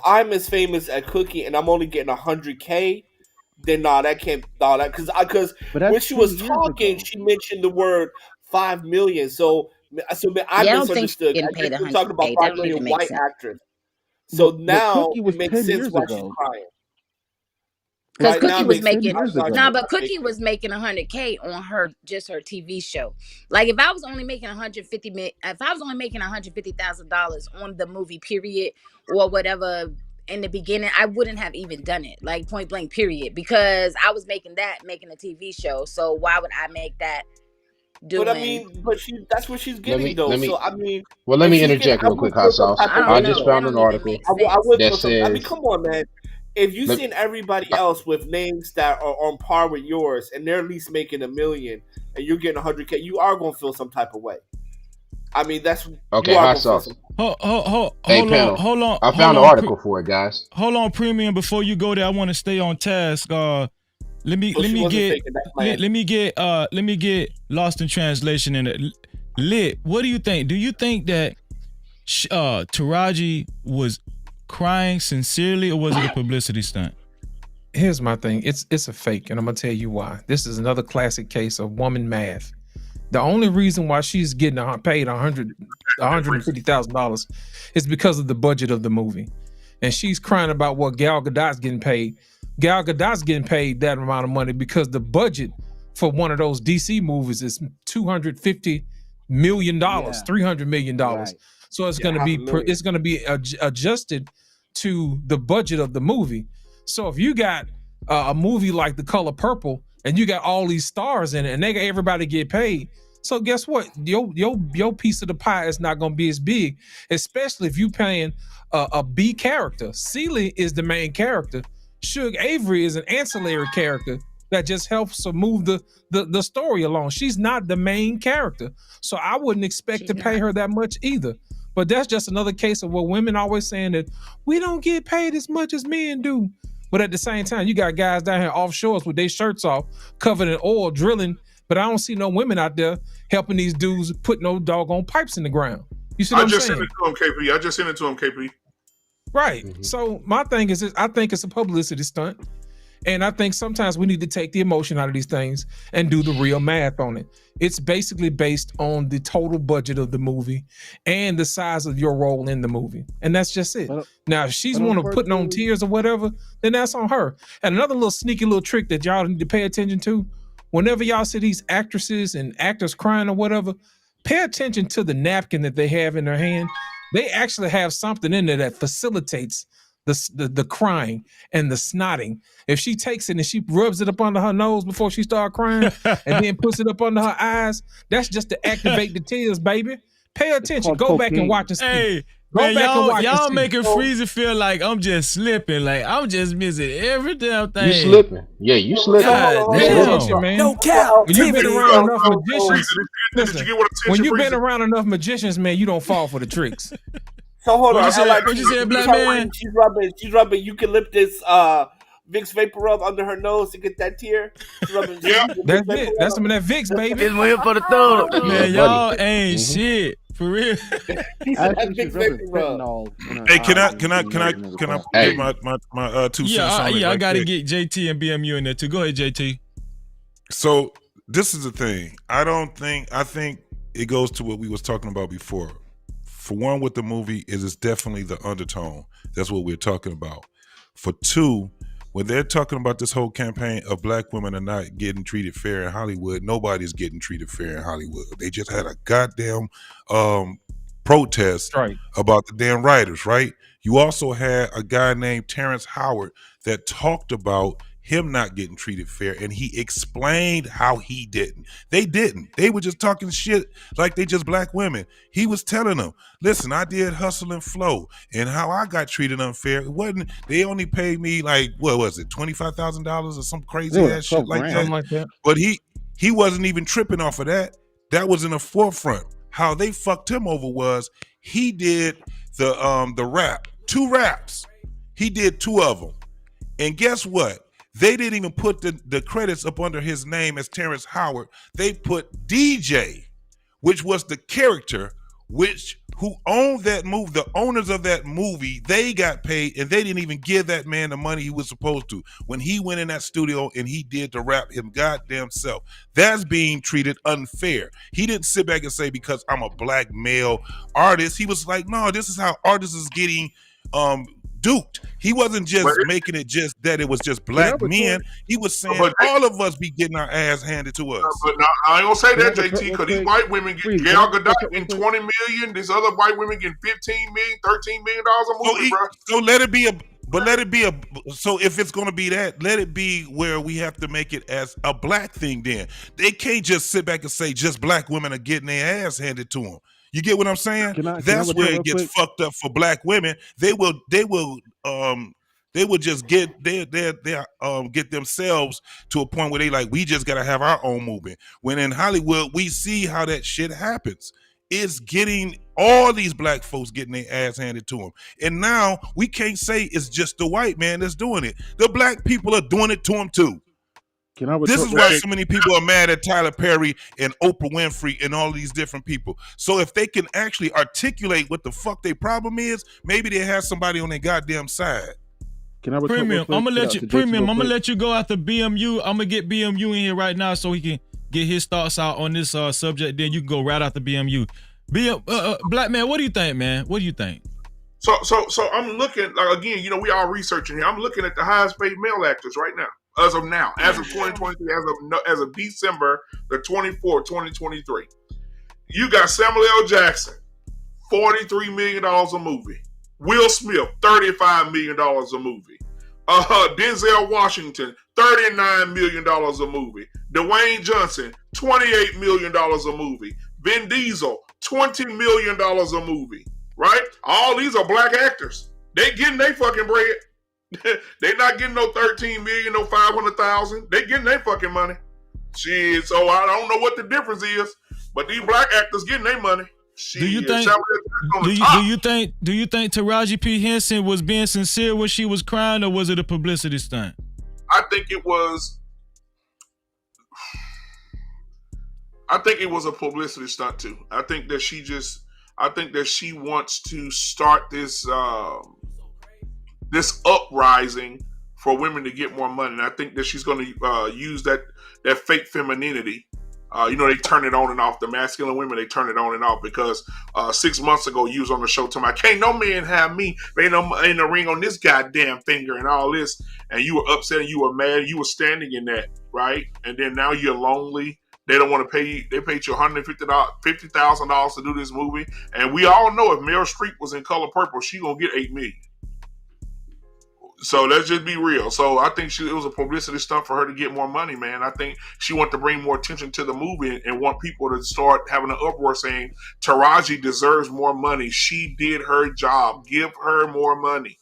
I'm as famous as Cookie and I'm only getting 100K, then because But that's when she 10 was years talking, ago. she mentioned the word 5 million. So I Yeah, I don't think she's misunderstood. getting I guess paid we're talking about 100K. That 5 don't even million make white sense. actress. So But now Cookie it was makes 10 sense years why she's ago. crying. Because Right now Cookie it was makes sense making why no, she's but crying. Cookie was making 100K on just her TV show. Like if I was only making if I was only making $150,000 on the movie period or whatever in the beginning, I wouldn't have even done it. Like point blank period, because I was making a TV show. So why would I make that doing? But I mean, that's what she's getting though. let me So I mean, well let if me she's getting, interject I real would quick, hot feel some sauce. type I of don't I way just know. That found though. an don't even article make I sense. would that feel some. I mean, says come on, man. If you let, seen everybody else with names that are on par with yours, and they're at least making 1 million, and you're getting 100K, you are gonna feel some type of way. I mean, you okay, are hot gonna feel some. sauce. Hey panel. I found an article for it, guys. Hold on, premium. Before you go there, I want to stay on task. Let me So let she me wasn't get faking. That's my answer. let me get lost in translation in it. Lit. What do you think? Do you think that Taraji was crying sincerely, or was it a publicity stunt? Here's my thing. It's a fake, and I'm gonna tell you why. This is another classic case of woman math. The only reason why she's getting paid $150,000 is because of the budget of the movie, and she's crying about what Gal Gadot's getting paid. Gal Gadot's getting paid that amount of money because the budget for one of those DC movies is $250 million, $300 million. Right. So it's Yeah, going to be $500,000. it's going to be adjusted to the budget of the movie. So if you got a movie like The Color Purple and you got all these stars in it and they got everybody get paid, so guess what? Your piece of the pie is not going to be as big, especially if you paying a B character. Celie is the main character. Suge Avery is an ancillary character that just helps to move the story along. She's not the main character, so I wouldn't expect to pay her that much either. But that's just another case of what women always saying, that we don't get paid as much as men do. But at the same time, you got guys down here offshores with their shirts off, covered in oil, drilling. But I don't see no women out there helping these dudes put no doggone pipes in the ground. You see what I'm saying? Sent it to him, KP. I just sent it to him, KP. Right. So my thing is this, I think it's a publicity stunt. And I think sometimes we need to take the emotion out of these things and do the real math on it. It's basically based on the total budget of the movie and the size of your role in the movie. And that's just it. Now, if she's one of putting on tears or whatever, then that's on her. And another little sneaky little trick that y'all need to pay attention to, whenever y'all see these actresses and actors crying or whatever, pay attention to the napkin that they have in their hand. They actually have something in there that facilitates the crying and the snotting. If she takes it and she rubs it up under her nose before she start crying and then puts it up under her eyes, that's just to activate the tears, baby. Pay attention. Go back and watch and see. Hey, Go man, back and watch y'all and see. making Freezer feel like I'm just slipping, like I'm just missing every damn thing. You slipping. Yeah, you slipping. God Pay damn. attention, man. No When you've been Cap-tivity. around enough magicians, Did you get what when attention you've been Freezer? around enough magicians, man, you don't fall for the tricks. So hold on. What you said, black man? She's rubbing eucalyptus Vicks vapor rub under her nose to get that tear. She's rubbing That's it. That's some of that Vicks, baby. This one here for the thug. Man, y'all ain't shit. For real. Actually, she's rubbing fentanyl in her Hey, can I eyes. get my 2 cents on it? Yeah, I right gotta quick? get JT and BMU in there too. Go ahead, JT. So this is the thing. I think it goes to what we was talking about before. For one, with the movie, it is definitely the undertone. That's what we're talking about. For two, when they're talking about this whole campaign of black women are not getting treated fair in Hollywood, nobody's getting treated fair in Hollywood. They just had a goddamn protest about the damn writers, right? You also had a guy named Terrence Howard that talked about him not getting treated fair, and he explained how he didn't. They didn't. They were just talking shit like they just black women. He was telling them, listen, I did Hustle and Flow, and how I got treated unfair. It wasn't, they only paid me like, what was it, $25,000 or some crazy ass shit like that. Something like that. But he wasn't even tripping off of that. That was in the forefront. How they fucked him over was he did the rap, 2 raps. He did 2 of them. And guess what? They didn't even put the credits up under his name as Terrence Howard. They put DJ, which was the character who owned that movie. The owners of that movie, they got paid, and they didn't even give that man the money he was supposed to. When he went in that studio and he did the rap him goddamn self, that's being treated unfair. He didn't sit back and say, because I'm a black male artist. He was like, no, this is how artists is getting duped. He wasn't just making it just that it was just black men. He was saying all of us be getting our ass handed to us. But no, I ain't gonna say that, JT, because these white women get Gal Gadot getting 20 million. These other white women getting 15 million, 13 million dollars a movie, bro. So let it be so if it's gonna be that, let it be where we have to make it as a black thing. Then they can't just sit back and say just black women are getting their ass handed to them. You get what I'm saying? That's where it gets fucked up for black women. They will just get get themselves to a point where they like, we just gotta have our own movement. When in Hollywood, we see how that shit happens. It's getting all these black folks getting their ass handed to them. And now we can't say it's just the white man that's doing it. The black people are doing it to them too. This is why so many people are mad at Tyler Perry and Oprah Winfrey and all these different people. So if they can actually articulate what the fuck their problem is, maybe they have somebody on their goddamn side. Premium, I'm gonna let you go after BMU. I'm gonna get BMU in here right now so he can get his thoughts out on this subject. Then you can go right after BMU. Black man, what do you think, man? What do you think? So I'm looking, like, again, we all researching here. I'm looking at the highest paid male actors right now. As of now, as of 2023, as of December the 24th, 2023, you got Samuel L. Jackson, $43 million a movie. Will Smith, $35 million a movie. Denzel Washington, $39 million a movie. Dwayne Johnson, $28 million a movie. Vin Diesel, $20 million a movie. Right? All these are black actors. They getting their fucking bread. They not getting no 13 million, no 500,000. They getting their fucking money. Shit, so I don't know what the difference is, but these black actors getting their money. Shit, do you think Taraji P. Henson was being sincere when she was crying, or was it a publicity stunt? I think it was a publicity stunt too. I think that she wants to start this this uprising for women to get more money. And I think that she's going to use that fake femininity. They turn it on and off. The masculine women, they turn it on and off because 6 months ago, you was on the show talking about, can't no man have me. Ain't no ring on this goddamn finger and all this. And you were upset and you were mad. You were standing in that, right? And then now you're lonely. They don't want to pay you. They paid you $150,000 to do this movie. And we all know if Meryl Streep was in Color Purple, she going to get $8 million. So let's just be real. So I think it was a publicity stunt for her to get more money, man. I think she wanted to bring more attention to the movie and want people to start having an uproar saying Taraji deserves more money. She did her job. Give her more money.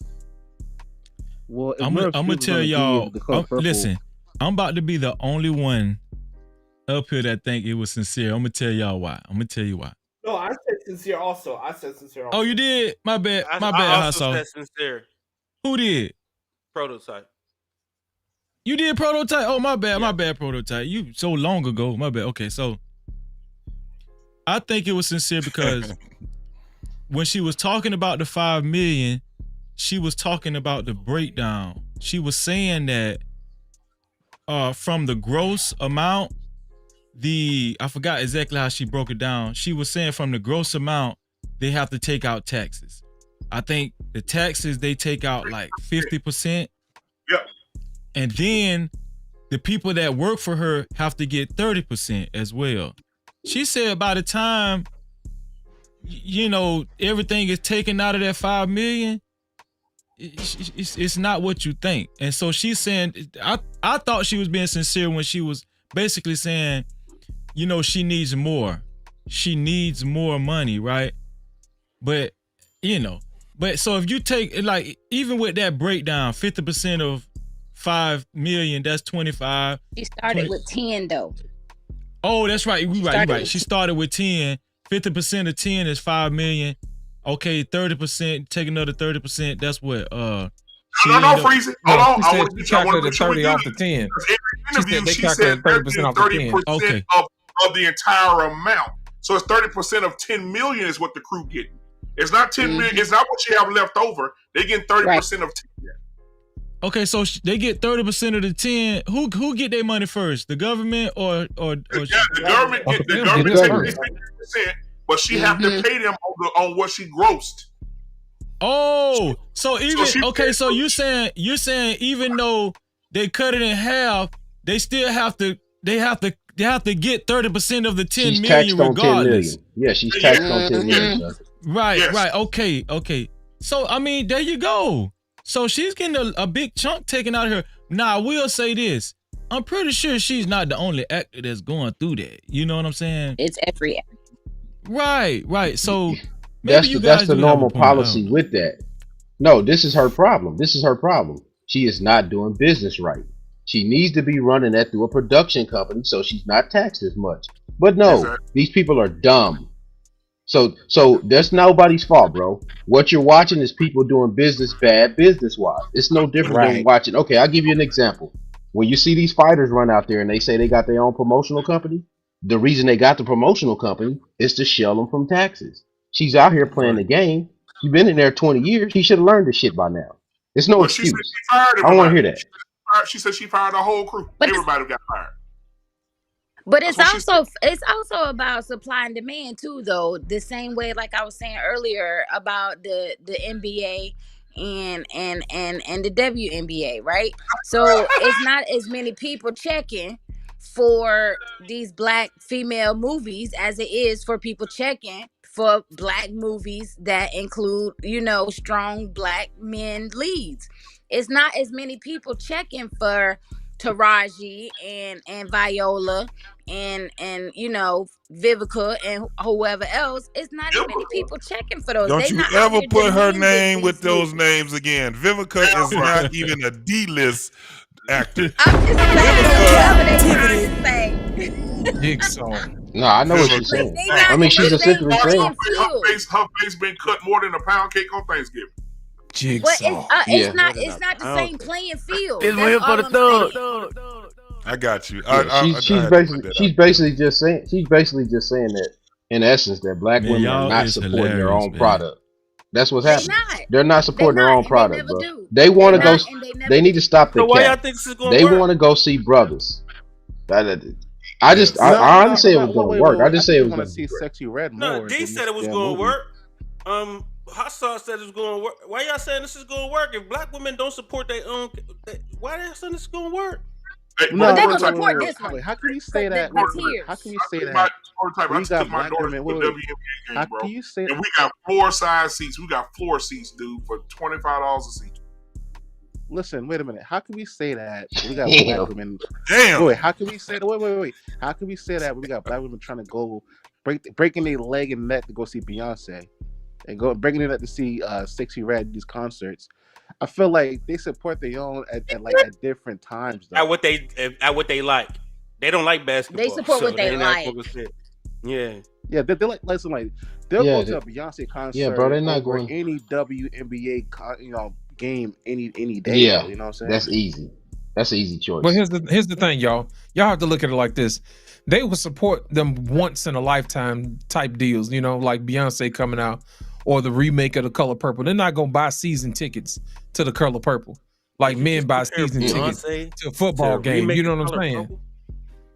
Well, I'm gonna tell y'all. Listen, I'm about to be the only one up here that think it was sincere. I'm gonna tell y'all why. No, I said sincere also. Oh, you did? My bad. I also said sincere. Who did? Prototype. You did Prototype? Oh, my bad. Yeah. My bad, Prototype. You so long ago. My bad. Okay, so I think it was sincere because when she was talking about the 5 million, she was talking about the breakdown. She was saying that from the gross amount, I forgot exactly how she broke it down. She was saying from the gross amount, they have to take out taxes. I think the taxes, they take out like 50%. Yep. And then the people that work for her have to get 30% as well. She said by the time, everything is taken out of that 5 million, it's not what you think. And so she's saying, I thought she was being sincere when she was basically saying, you know, she needs more. She needs more money, right? But, you know, but so if you take, like, even with that breakdown, 50% of 5 million, that's 25. She started with 10 though. Oh, that's right. You're right. She started with 10. 50% of 10 is 5 million. Okay, 30%, take another 30%. That's what No, freeze it. Hold on. I want to calculate 30 off the 10. She said they calculated 30% off the 10. 30% of the entire amount. So it's 30% of 10 million is what the crew getting. It's not 10 million. It's not what you have left over. They getting 30% of 10. Okay, so they get 30% of the 10. Who get their money first? The government or the government get the government takes 50%, but she have to pay them on what she grossed. Oh, so even so you're saying even though they cut it in half, they still have to get 30% of the 10 she's million taxed regardless. On 10 million. Yeah, she's taxed on 10 million. Sir. Right. Okay. So I mean, there you go. So she's getting a big chunk taken out of her. Now, I will say this. I'm pretty sure she's not the only actor that's going through that. You know what I'm saying? It's every actor. Right. So that's the normal policy with that. No, this is her problem. She is not doing business right. She needs to be running that through a production company so she's not taxed as much. But no, these people are dumb. So that's nobody's fault, bro. What you're watching is people doing business bad business-wise. It's no different than watching. Okay, I'll give you an example. When you see these fighters run out there and they say they got their own promotional company, the reason they got the promotional company is to shield them from taxes. She's out here playing the game. She's been in there 20 years. She should have learned this shit by now. It's no excuse. I don't want to hear that. She said she fired the whole crew. Everybody got fired. But it's also about supply and demand too, though. The same way, like I was saying earlier about the NBA and the WNBA, right? So it's not as many people checking for these black female movies as it is for people checking for black movies that include, you know, strong black men leads. It's not as many people checking for Taraji and Viola and you know Vivica and whoever else. It's not as many people checking for those. Don't you ever put her name with those names again. Vivica is not even a D-list actor. I'm just saying. Jigsaw. No, I know what she's saying. I mean, she's essentially saying her face been cut more than a pound cake on Thanksgiving. Jigsaw. But it's not the same playing field. It's waiting for the thug. I got you. She's basically just saying that in essence that black women are not supporting their own product. That's what's happening. They're not supporting their own product, bro. They want to go. They need to stop the cap. They want to go see brothers. I didn't say it was going to work. I just say it was going to see Sexy Red more. No, D said it was going to work. Hot Sauce said it's going to work. Why y'all saying this is going to work? If black women don't support their own, why are y'all saying this is going to work? No, they can support this one. How can you say that? How can you say that? We got black women. How can you say that? And we got floor side seats. We got floor seats, dude, for $25 a seat. Listen, wait a minute. How can we say that? We got black women. Damn. Wait, how can we say that? Wait. How can we say that we got black women trying to go breaking their leg and neck to go see Beyonce, and breaking their neck to see Sexy Red these concerts? I feel like they support their own at different times. Though. At what they like. They don't like basketball. They support what they like. Yeah. Yeah, they like listen like they'll go to a Beyonce concert. Yeah, bro, they're not going any WNBA game any day. Yeah, you know what I'm saying? That's easy. That's an easy choice. But here's the thing, y'all. Y'all have to look at it like this. They will support them once in a lifetime type deals, you know, like Beyonce coming out or the remake of The Color Purple. They're not gonna buy season tickets to The Color Purple like men buy season tickets to a football game. You know what I'm saying? Purple?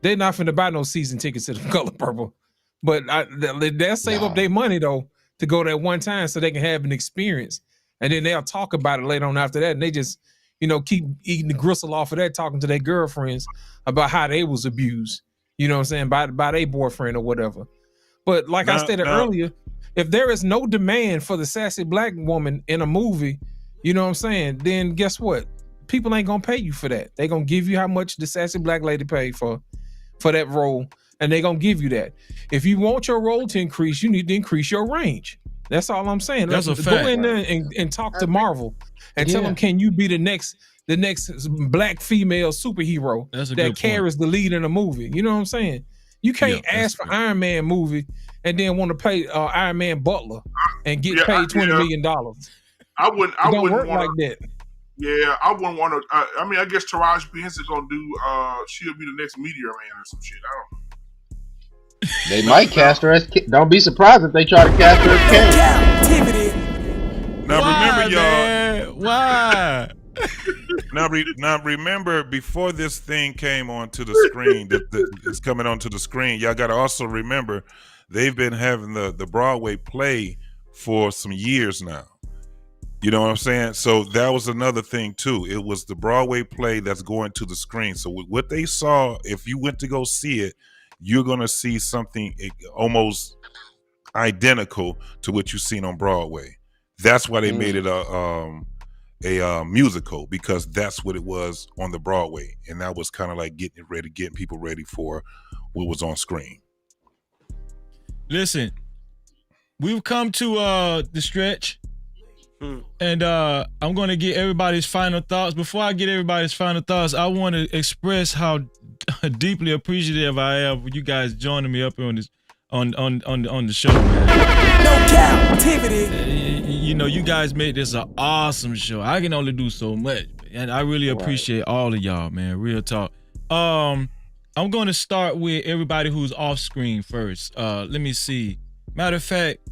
They're not finna buy no season tickets to The Color Purple. But they'll save up their money though to go that one time so they can have an experience, and then they'll talk about it later on after that, and they just, you know, keep eating the gristle off of that, talking to their girlfriends about how they was abused. You know what I'm saying, by their boyfriend or whatever. But like I stated earlier, if there is no demand for the sassy black woman in a movie, You know what I'm saying? Then guess what? People ain't gonna pay you for that. They gonna give you how much the sassy black lady paid for that role, and they gonna give you that. If you want your role to increase, you need to increase your range. That's all I'm saying. That's a Go fact. in there and talk to Marvel and tell them, can you be the next black female superhero That's a that good point. carries the lead in a movie? You know what I'm saying? You can't ask for Iron Man movie and then want to pay Iron Man Butler and get paid $20 million. I wouldn't work want like that. Yeah, I wouldn't want to. I mean, I guess Taraji P. Henson gonna do. She'll be the next Meteor Man or some shit. I don't know. They might cast her as. Don't be surprised if they try to cast her as Kang. Now remember, y'all. Man? Why? Now remember, before this thing came onto the screen, that it's coming onto the screen. Y'all got to also remember, they've been having the Broadway play for some years now. You know what I'm saying? So that was another thing too. It was the Broadway play that's going to the screen. So what they saw, if you went to go see it, you're gonna see something almost identical to what you've seen on Broadway. That's why they made it a musical, because that's what it was on the Broadway, and that was kind of like getting people ready for what was on screen. Listen, we've come to the stretch, and I'm going to get everybody's final thoughts. Before I get everybody's final thoughts, I want to express how deeply appreciative I am for you guys joining me up on this on the show, man. No Cap-tivity. You know, you guys made this an awesome show. I can only do so much, and I really appreciate all of y'all, man. Real talk. I'm going to start with everybody who's off screen first. Let me see. Matter of fact,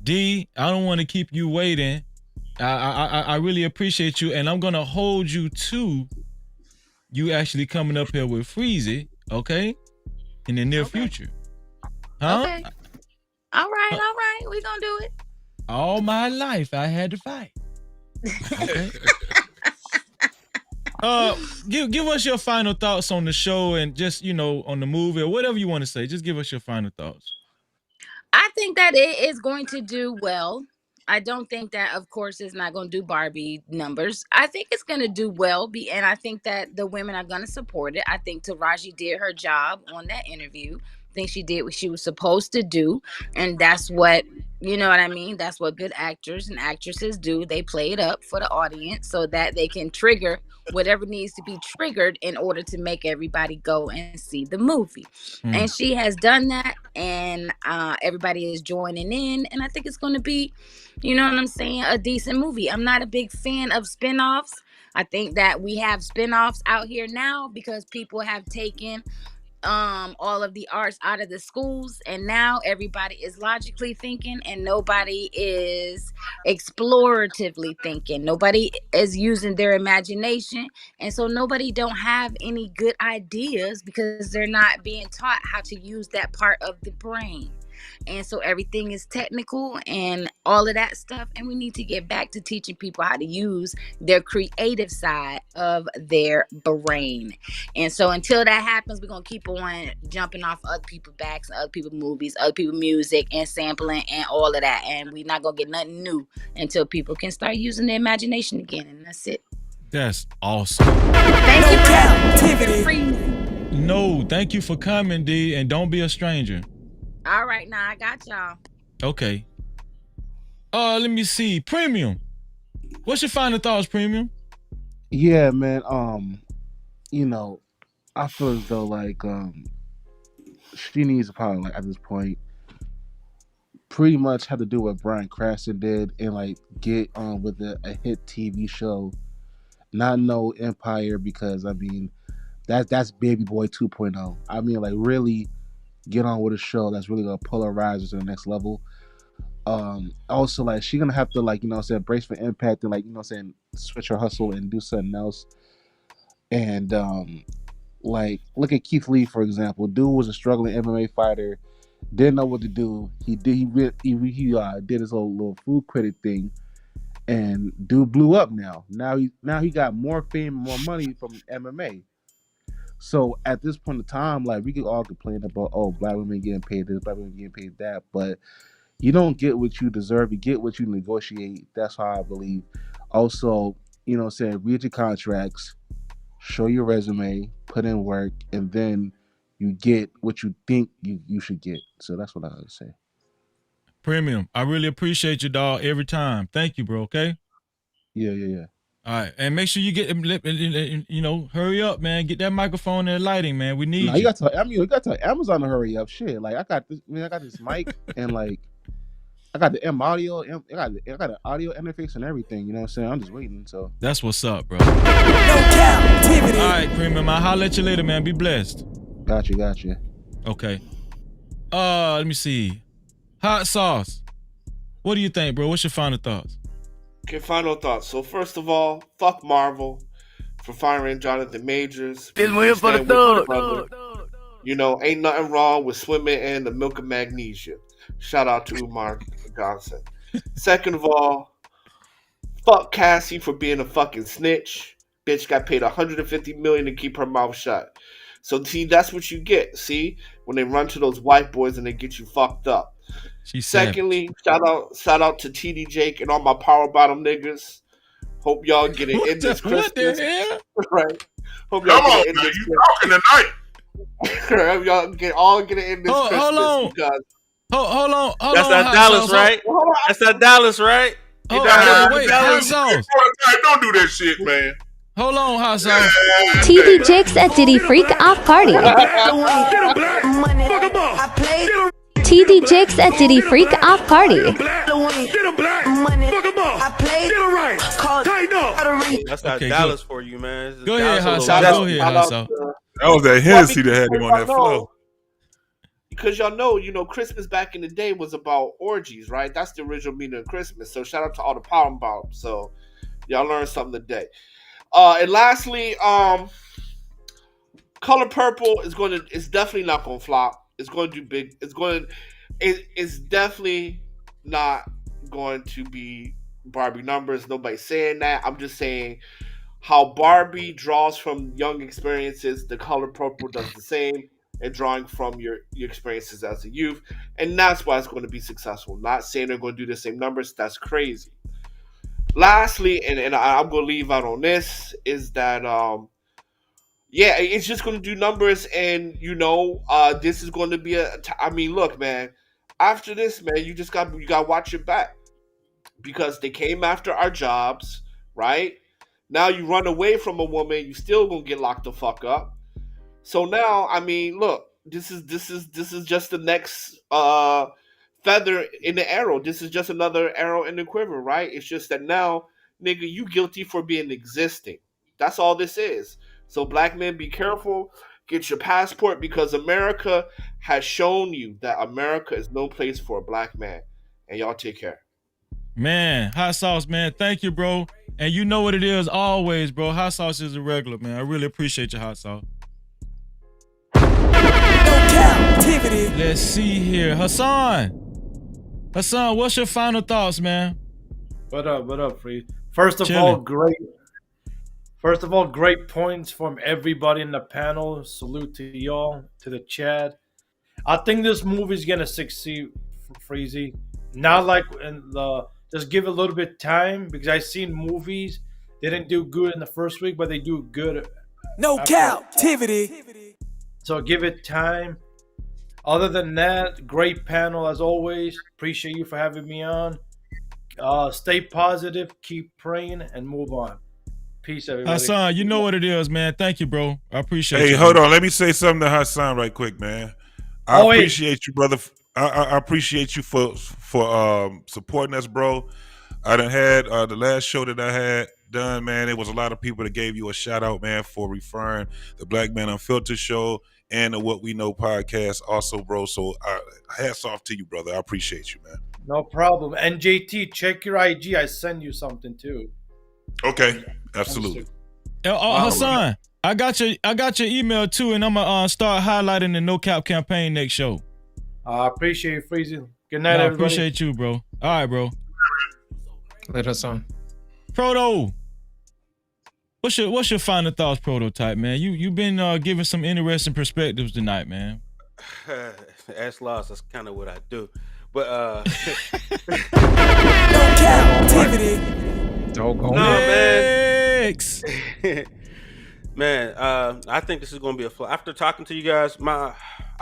D, I don't want to keep you waiting. I really appreciate you, and I'm gonna hold you to you actually coming up here with Freezy, okay, in the near future. Huh? Okay. All right. We gonna do it. All my life I had to fight. Okay. Give us your final thoughts on the show, and just, you know, on the movie or whatever you want to say. Just give us your final thoughts. I think that it is going to do well. I don't think that, of course, it's not going to do Barbie numbers. I think it's going to do well, and I think that the women are going to support it. I think Taraji did her job on that interview. I think she did what she was supposed to do, and that's what, you know what I mean? That's what good actors and actresses do. They play it up for the audience so that they can trigger whatever needs to be triggered in order to make everybody go and see the movie. And she has done that, and everybody is joining in, and I think it's going to be, you know what I'm saying, a decent movie. I'm not a big fan of spinoffs. I think that we have spinoffs out here now because people have taken all of the arts out of the schools, and now everybody is logically thinking and nobody is exploratively thinking. Nobody is using their imagination, and so nobody don't have any good ideas because they're not being taught how to use that part of the brain. And so everything is technical and all of that stuff, and we need to get back to teaching people how to use their creative side of their brain. And so until that happens, we're gonna keep on jumping off other people's backs, other people's movies, other people's music, and sampling and all of that, and we're not gonna get nothing new until people can start using their imagination again. And that's it. That's awesome. Thank you for having me. No, thank you for coming, D, and don't be a stranger. All right, now I got y'all. Okay. Let me see. Premium. What's your final thoughts, Premium? Yeah, man. You know, I feel as though like she needs to probably, like, at this point, pretty much have to do what Bryan Cranston did and like get on with a hit TV show. Not no Empire, because I mean that's Baby Boy 2.0. I mean, like, really get on with a show that's really gonna polarize her to the next level. Also, like, she gonna have to, like, you know what I'm saying, brace for impact and, like, you know what I'm saying, switch her hustle and do something else. And like, look at Keith Lee, for example. Dude was a struggling MMA fighter, didn't know what to do. He did his whole little food critic thing, and dude blew up. Now he got more fame, more money from MMA. So at this point in time, like, we could all complain about, oh, black women getting paid this, black women getting paid that, but you don't get what you deserve. You get what you negotiate. That's how I believe. Also, saying read your contracts, show your resume, put in work, and then you get what you think you should get. So that's what I would say. Premium. I really appreciate you, dog, every time. Thank you, bro. Okay. Yeah. All right, and make sure you get, hurry up, man. Get that microphone and lighting, man. We need You you. you got to tell Amazon to hurry up. Shit, like I got this mic and like I got the M audio, I got the audio interface and everything. You know what I'm saying? I'm just waiting. So That's what's up, bro. All right, Premium. I'll holler at you later, man. Be blessed. Got you. Okay. Let me see. Hot sauce. What do you think, bro? What's your final thoughts? Okay, final thoughts. So first of all, fuck Marvel for firing Jonathan Majors. This one here for the thug. Ain't nothing wrong with swimming in the milk of magnesia. Shout out to Umar Johnson. Second of all, fuck Cassie for being a fucking snitch. Bitch got paid $150 million to keep her mouth shut. So see, that's what you get. See, when they run to those white boys and they get you fucked up. Secondly, shout out to TD Jake and all my power bottom niggas. Hope y'all get it in this Christmas. What the hell? Right. Hope y'all Come on, get it in man. this You talking tonight? Hope y'all all get it in this Christmas. Hold on. Because Hold on. That's that Dallas, right? That's that Dallas, right? Wait, hot sauce. Don't do that shit, man. Hold on, hot sauce. TD Jakes at Diddy Freak Off Party. TD Jakes at Diddy Freak Off Party. That's that Dallas for you, man. Go ahead, hot sauce. Go ahead, hot sauce. That was that Hennessy that had him on that flow. Because y'all know, Christmas back in the day was about orgies, right? That's the original meaning of Christmas. So shout out to all the power bombs. So y'all learned something today. And lastly, Color Purple is definitely not gonna flop. It's going to do big. It's definitely not going to be Barbie numbers. Nobody's saying that. I'm just saying how Barbie draws from young experiences. The Color Purple does the same. And drawing from your experiences as a youth. And that's why it's going to be successful. Not saying they're going to do the same numbers. That's crazy. Lastly, and I'm going to leave out on this, is that, it's just going to do numbers. And, this is going to be look, man. After this, man, you got to watch your back. Because they came after our jobs, right? Now you run away from a woman, you still going to get locked the fuck up. So now, look, this is just the next feather in the arrow. This is just another arrow in the quiver, right? It's just that now, nigga, you guilty for being existing. That's all this is. So black men, be careful. Get your passport, because America has shown you that America is no place for a black man. And y'all take care. Man, hot sauce, man. Thank you, bro. And you know what it is always, bro. Hot sauce is a regular, man. I really appreciate your hot sauce. Cap-tivity. Let's see here. Hassan, what's your final thoughts, man? What up, Free? First of all, great points from everybody in the panel. Salute to y'all, to the chat. I think this movie's gonna succeed, Freezy. Not like just give it a little bit time, because I've seen movies they didn't do good in the first week, but they do good. No Cap-tivity. So give it time. Other than that, great panel as always. Appreciate you for having me on. Stay positive, keep praying, and move on. Peace, everybody. Hassan, you know what it is, man. Thank you, bro. I appreciate you. Hey, hold on. Let me say something to Hassan right quick, man. I appreciate you, brother. I appreciate you for supporting us, bro. I done had the last show that I had done, man. It was a lot of people that gave you a shout out, man, for referring the Black Man Unfiltered show and the What We Know podcast also, bro. So hats off to you, brother. I appreciate you, man. No problem. And JT, check your IG. I send you something too. Okay, absolutely. Hassan, I got your email too, and I'm gonna start highlighting the No Cap campaign next show. I appreciate you, Freezy. Good night, everybody. I appreciate you, bro. All right, bro. Let us on. Proto, what's your final thoughts, Prototype, man? You've been giving some interesting perspectives tonight, man. Ask lost. That's kind of what I do. But No Cap-tivity. Doggone No, Next. man. Man, I think this is gonna be a flop. After talking to you guys, I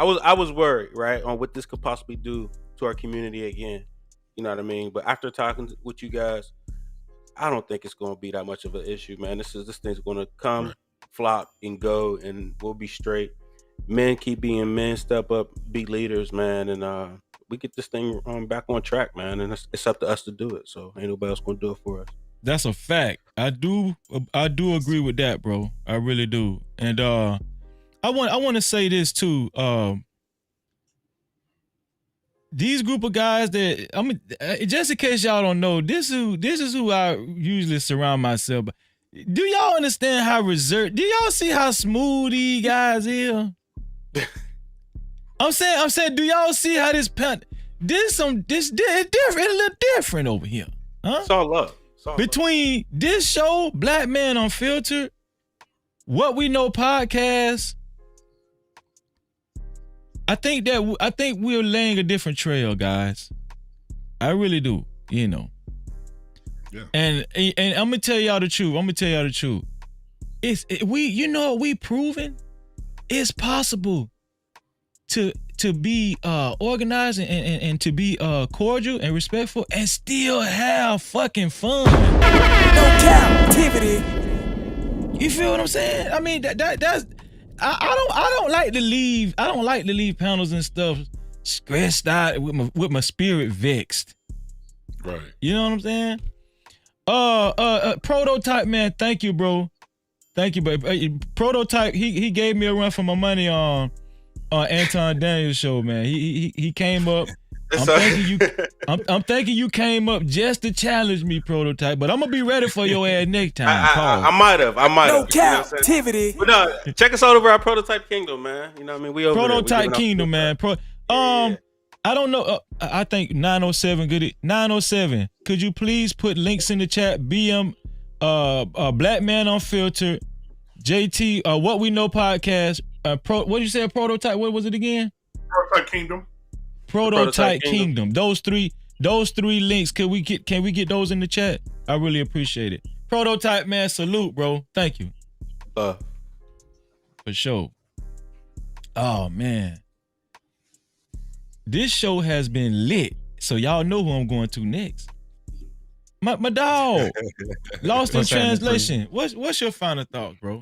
was worried, right, on what this could possibly do to our community again. You know what I mean? But after talking with you guys, I don't think it's gonna be that much of an issue, man. This thing's gonna come, flop, and go, and we'll be straight. Men keep being men, step up, be leaders, man, and we get this thing back on track, man. And it's up to us to do it. So ain't nobody else gonna do it for us. That's a fact. I do agree with that, bro. I really do. And I want to say this too. These group of guys that just in case y'all don't know, this is who I usually surround myself by. Do y'all understand how reserved? Do y'all see how smooth these guys is? I'm saying, do y'all see how this it's different, a little different over here, huh? It's all love. Between this show, Black Man Unfiltered, What We Know podcast, I think we're laying a different trail, guys. I really do, you know. Yeah. And I'm gonna tell y'all the truth. We proven it's possible to be organized and to be cordial and respectful and still have fucking fun. No Cap-tivity. You feel what I'm saying? I mean that's I don't like to leave panels and stuff stressed out with my spirit vexed. Right. You know what I'm saying? Prototype, man, thank you, bro. Thank you, baby. Prototype, he gave me a run for my money on Anton Daniels' show, man. He came up. I'm thinking you came up just to challenge me, Prototype, but I'm gonna be ready for your ass next time. I might have. No Cap-tivity. But no, check us out over our Prototype Kingdom, man. You know what I mean? We over Prototype there. Kingdom, man. I don't know. I think 907 good. 907. Could you please put links in the chat? BM, Black Man Unfiltered, JT, What We Know podcast. What did you say? Prototype. What was it again? Prototype Kingdom. Prototype Kingdom. Those three links. Can we get those in the chat? I really appreciate it. Prototype, man. Salute, bro. Thank you. For sure. Oh man. This show has been lit, so y'all know who I'm going to next. My dog, Lost in Translation. What's your final thoughts, bro?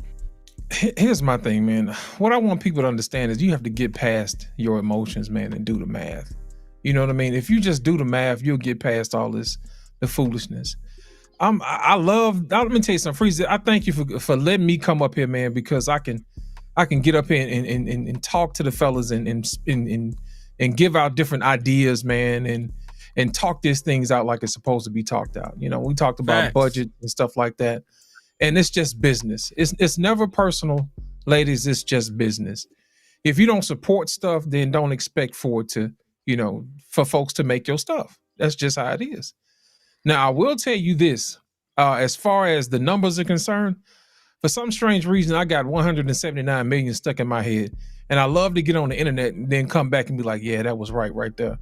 Here's my thing, man. What I want people to understand is you have to get past your emotions, man, and do the math. You know what I mean? If you just do the math, you'll get past all the foolishness. Let me tell you something, Freezy. I thank you for letting me come up here, man, because I can get up here and talk to the fellas and give out different ideas, man, and talk these things out like it's supposed to be talked out. You know, we talked about budget and stuff like that. And it's just business. It's never personal, ladies. It's just business. If you don't support stuff, then don't expect for folks to make your stuff. That's just how it is. Now, I will tell you this, as far as the numbers are concerned, for some strange reason, I got 179 million stuck in my head. And I love to get on the internet and then come back and be like, yeah, that was right there.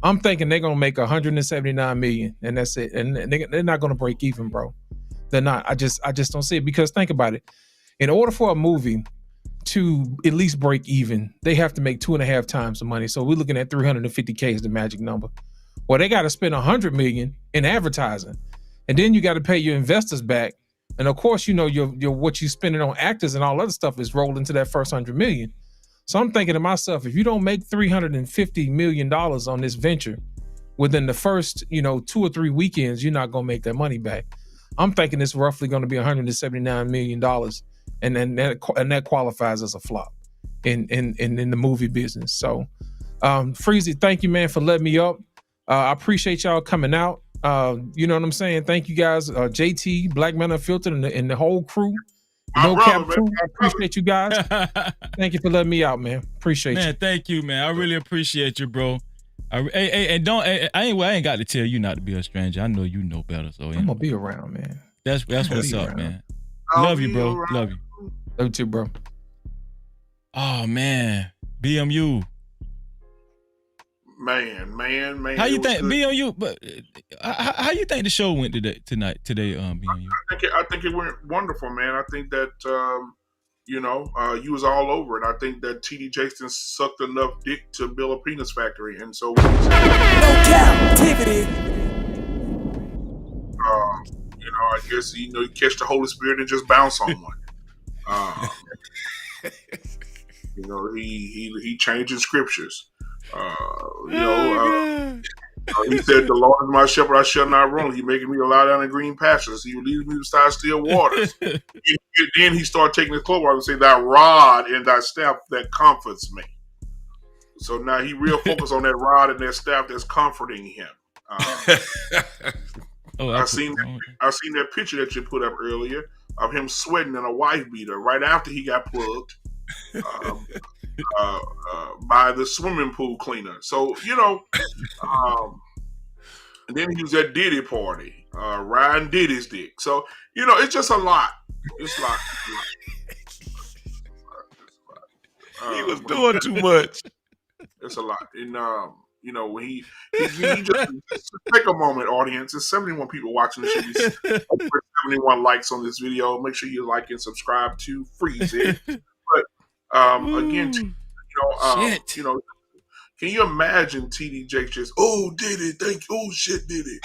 I'm thinking they're going to make 179 million and that's it. And they're not going to break even, bro. They're not. I just don't see it, because think about it. In order for a movie to at least break even, they have to make 2.5 times the money. So we're looking at 350K is the magic number. Well, they got to spend 100 million in advertising, and then you got to pay your investors back. And of course, you know, your what you spending on actors and all other stuff is rolled into that first 100 million. So I'm thinking to myself, if you don't make $350 million on this venture within the first, 2 or 3 weekends, you're not gonna make that money back. I'm thinking it's roughly going to be $179 million, and that qualifies as a flop in the movie business. So, Freezy, thank you, man, for letting me up. I appreciate y'all coming out. You know what I'm saying? Thank you guys, JT, Black Man Unfiltered, and the whole crew. No Cap crew. I appreciate you guys. Thank you for letting me out, man. Appreciate you. Man, thank you, man. I really appreciate you, bro. I ain't got to tell you not to be a stranger. I know you know better. So I'm gonna be around, man. That's what's up, man. Love you, bro. Love you. Love you too, bro. Oh man, BMU. Man. How you it was think good. BMU? But how you think the show went today? BMU. I think it went wonderful, man. I think that you was all over it. I think that TD Jakes sucked enough dick to build a penis factory, and so No Cap-tivity. I guess you catch the Holy Spirit and just bounce on one. He changing scriptures. He said, "The Lord is my shepherd; I shall not want. He making me to lie down in green pastures. He leads me beside still waters." Then he started taking his clothes off and say, "Thy rod and thy staff that comforts me." So now he real focused on that rod and that staff that's comforting him. I seen that picture that you put up earlier of him sweating in a wife beater right after he got plugged by the swimming pool cleaner. So and then he was at Diddy party, riding Diddy's dick. So it's just a lot. It's a lot. He was doing too much. It's a lot, and when he just take a moment, audience. There's 71 people watching this. Should be 71 likes on this video. Make sure you like and subscribe to Freeze It. But again, can you imagine TD Jakes just Diddy, thank you, shit Diddy,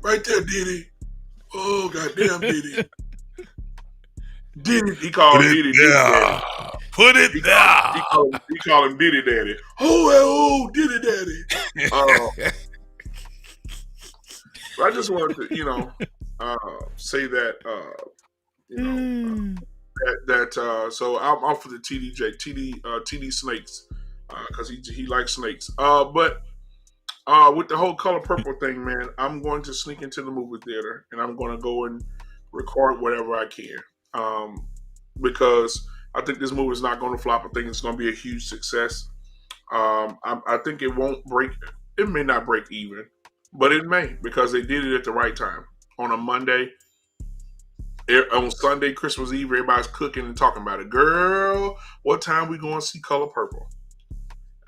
right there Diddy, goddamn Diddy. Diddy, he called Diddy Daddy. Put it there. He called him Diddy Daddy. Diddy Daddy. I just wanted to, say that, so I'm off for the TD Snakes, because he likes snakes. But with the whole Color Purple thing, man, I'm going to sneak into the movie theater and I'm going to go and record whatever I can. Because I think this movie is not going to flop. I think it's going to be a huge success. I think it won't break. It may not break even, but it may, because they did it at the right time. On a Monday, on Sunday, Christmas Eve, everybody's cooking and talking about it. Girl, what time we going to see Color Purple?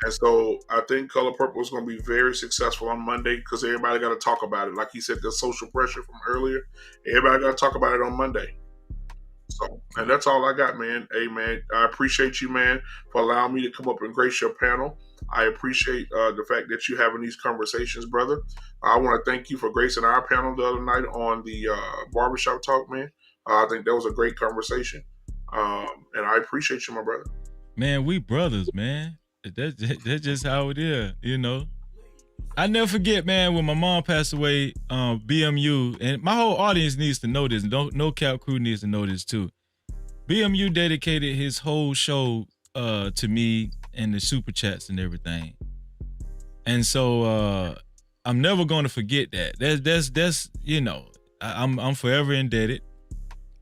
And so I think Color Purple is going to be very successful on Monday, because everybody got to talk about it. Like he said, the social pressure from earlier. Everybody got to talk about it on Monday. So, and that's all I got, man. Hey, man, I appreciate you, man, for allowing me to come up and grace your panel. I appreciate the fact that you're having these conversations, brother. I want to thank you for gracing our panel the other night on the Barbershop Talk, man. I think that was a great conversation. And I appreciate you, my brother. Man, we brothers, man. That's just how it is, I never forget, man, when my mom passed away, BMU, and my whole audience needs to know this, and No Cap Crew needs to know this too. BMU dedicated his whole show to me and the super chats and everything. And so I'm never gonna forget that. That's I'm forever indebted,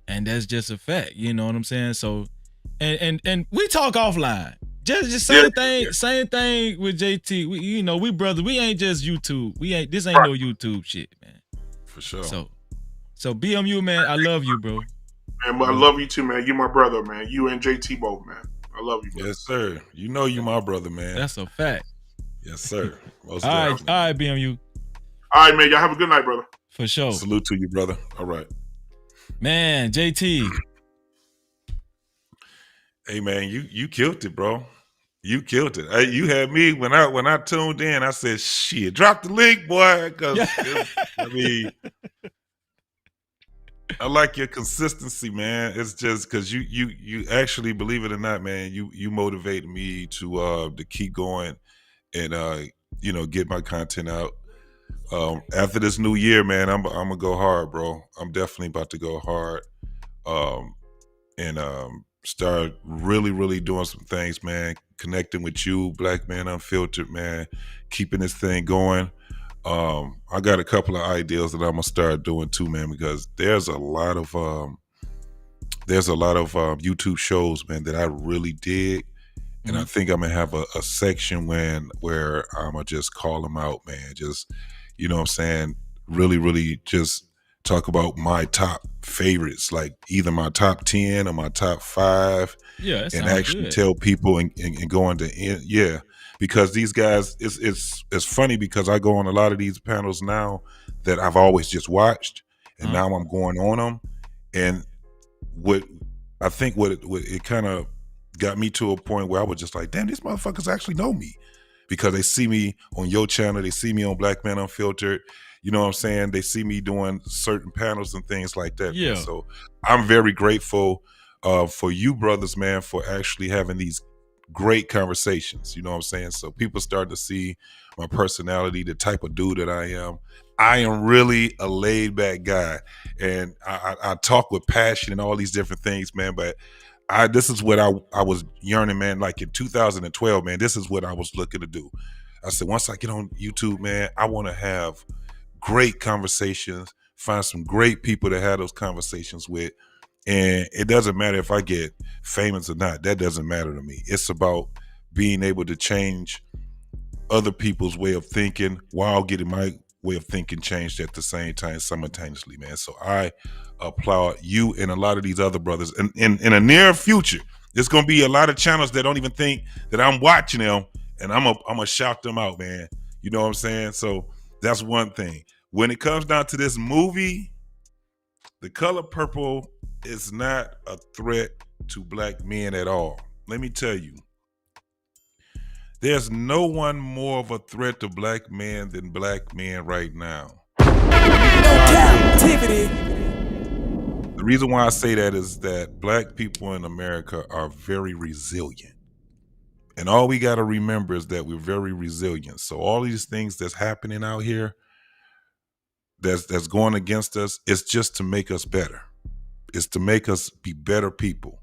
and that's just a fact, you know what I'm saying? So and we talk offline. Just same thing with JT. We brothers. We ain't just YouTube. This ain't no YouTube shit, man. For sure. So BMU, man, I love you, bro. Man, I love you too, man. You my brother, man. You and JT both, man. I love you, brother. Yes, sir. You know you my brother, man. That's a fact. Yes, sir. All right, BMU. All right, man. Y'all have a good night, brother. For sure. Salute to you, brother. All right. Man, JT. Hey, man, you killed it, bro. You killed it. You had me when I tuned in. I said, "Shit, drop the link, boy." Because I like your consistency, man. It's just because you actually, believe it or not, man, you motivated me to keep going and get my content out. After this new year, man, I'm gonna go hard, bro. I'm definitely about to go hard, and start really doing some things, man. Connecting with you, Black Man Unfiltered, man. Keeping this thing going. I got a couple of ideas that I'm gonna start doing too, man, because there's a lot of YouTube shows, man, that I really dig, and I think I'm gonna have a section where I'm gonna just call them out, man. Just, you know what I'm saying, really just talk about my top favorites, like either my top 10 or my top 5. Yeah, that and sounds actually good. tell people and go into because these guys, it's funny because I go on a lot of these panels now that I've always just watched, and now I'm going on them, and what I think what it kind of got me to a point where I was just like, damn, these motherfuckers actually know me, because they see me on your channel, they see me on Black Man Unfiltered, you know what I'm saying? They see me doing certain panels and things like that. Yeah. Man. So I'm very grateful for you brothers, man, for actually having these great conversations. You know what I'm saying? So people start to see my personality, the type of dude that I am. I am really a laid back guy, and I talk with passion and all these different things, man. But this is what I was yearning, man. Like in 2012, man, this is what I was looking to do. I said, once I get on YouTube, man, I want to have great conversations, find some great people to have those conversations with. And it doesn't matter if I get famous or not. That doesn't matter to me. It's about being able to change other people's way of thinking while getting my way of thinking changed at the same time, simultaneously, man. So I applaud you and a lot of these other brothers. And in the near future, there's gonna be a lot of channels that don't even think that I'm watching them, and I'm gonna shout them out, man. You know what I'm saying? So that's one thing. When it comes down to this movie, The Color Purple is not a threat to black men at all. Let me tell you, there's no one more of a threat to black men than black men right now. Cap-tivity. The reason why I say that is that black people in America are very resilient. And all we got to remember is that we're very resilient. So all these things that's happening out here that's going against us, it's just to make us better. It's to make us be better people.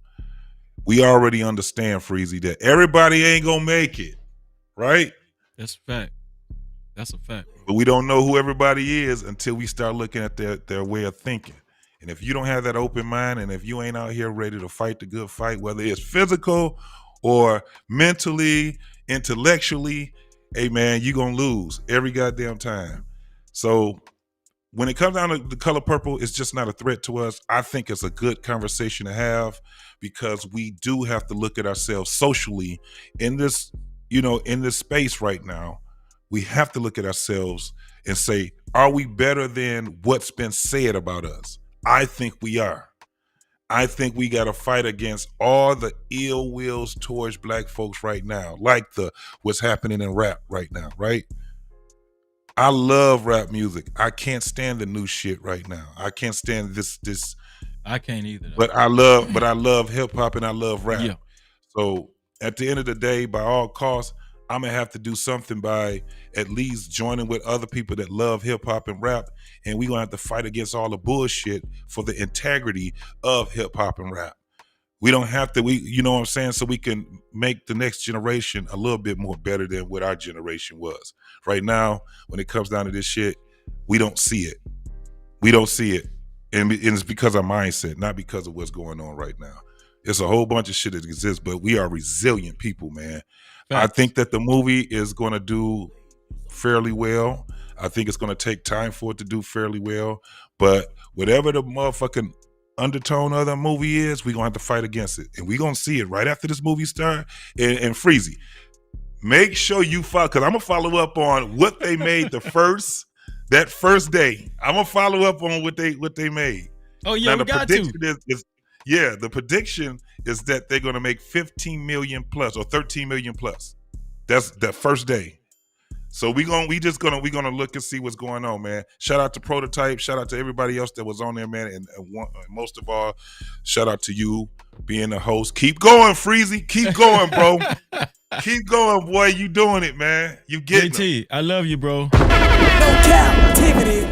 We already understand, Freezy, that everybody ain't gonna make it, right? That's a fact. That's a fact. But we don't know who everybody is until we start looking at their way of thinking. And if you don't have that open mind, and if you ain't out here ready to fight the good fight, whether it's physical or mentally, intellectually, hey man, you're gonna lose every goddamn time. So when it comes down to The Color Purple, it's just not a threat to us. I think it's a good conversation to have, because we do have to look at ourselves socially in this, in this space right now. We have to look at ourselves and say, are we better than what's been said about us? I think we are. I think we got to fight against all the ill wills towards black folks right now, like what's happening in rap right now, right? I love rap music. I can't stand the new shit right now. I can't stand this. I can't either. But I love hip hop and I love rap. Yeah. So at the end of the day, by all costs, I'm gonna have to do something by at least joining with other people that love hip hop and rap, and we're gonna have to fight against all the bullshit for the integrity of hip hop and rap. We don't have to, you know what I'm saying? So we can make the next generation a little bit more better than what our generation was. Right now, when it comes down to this shit, we don't see it. We don't see it. And it's because of our mindset, not because of what's going on right now. It's a whole bunch of shit that exists, but we are resilient people, man. Facts. I think that the movie is going to do fairly well. I think it's going to take time for it to do fairly well. But whatever the motherfucking undertone of the movie is, we're gonna have to fight against it, and we're gonna see it right after this movie starts. And Freezy, make sure you follow, because I'm gonna follow up on what they made that first day. I'm gonna follow up on what they made. Oh yeah, now, we got to. The prediction is that they're gonna make 15 million plus or 13 million plus. That's that first day. So we're gonna look and see what's going on, man. Shout out to Prototype. Shout out to everybody else that was on there, man. And most of all, shout out to you being the host. Keep going, Freezy. Keep going, bro. Keep going, boy. You doing it, man. You getting JT, I love you, bro. No Cap-tivity.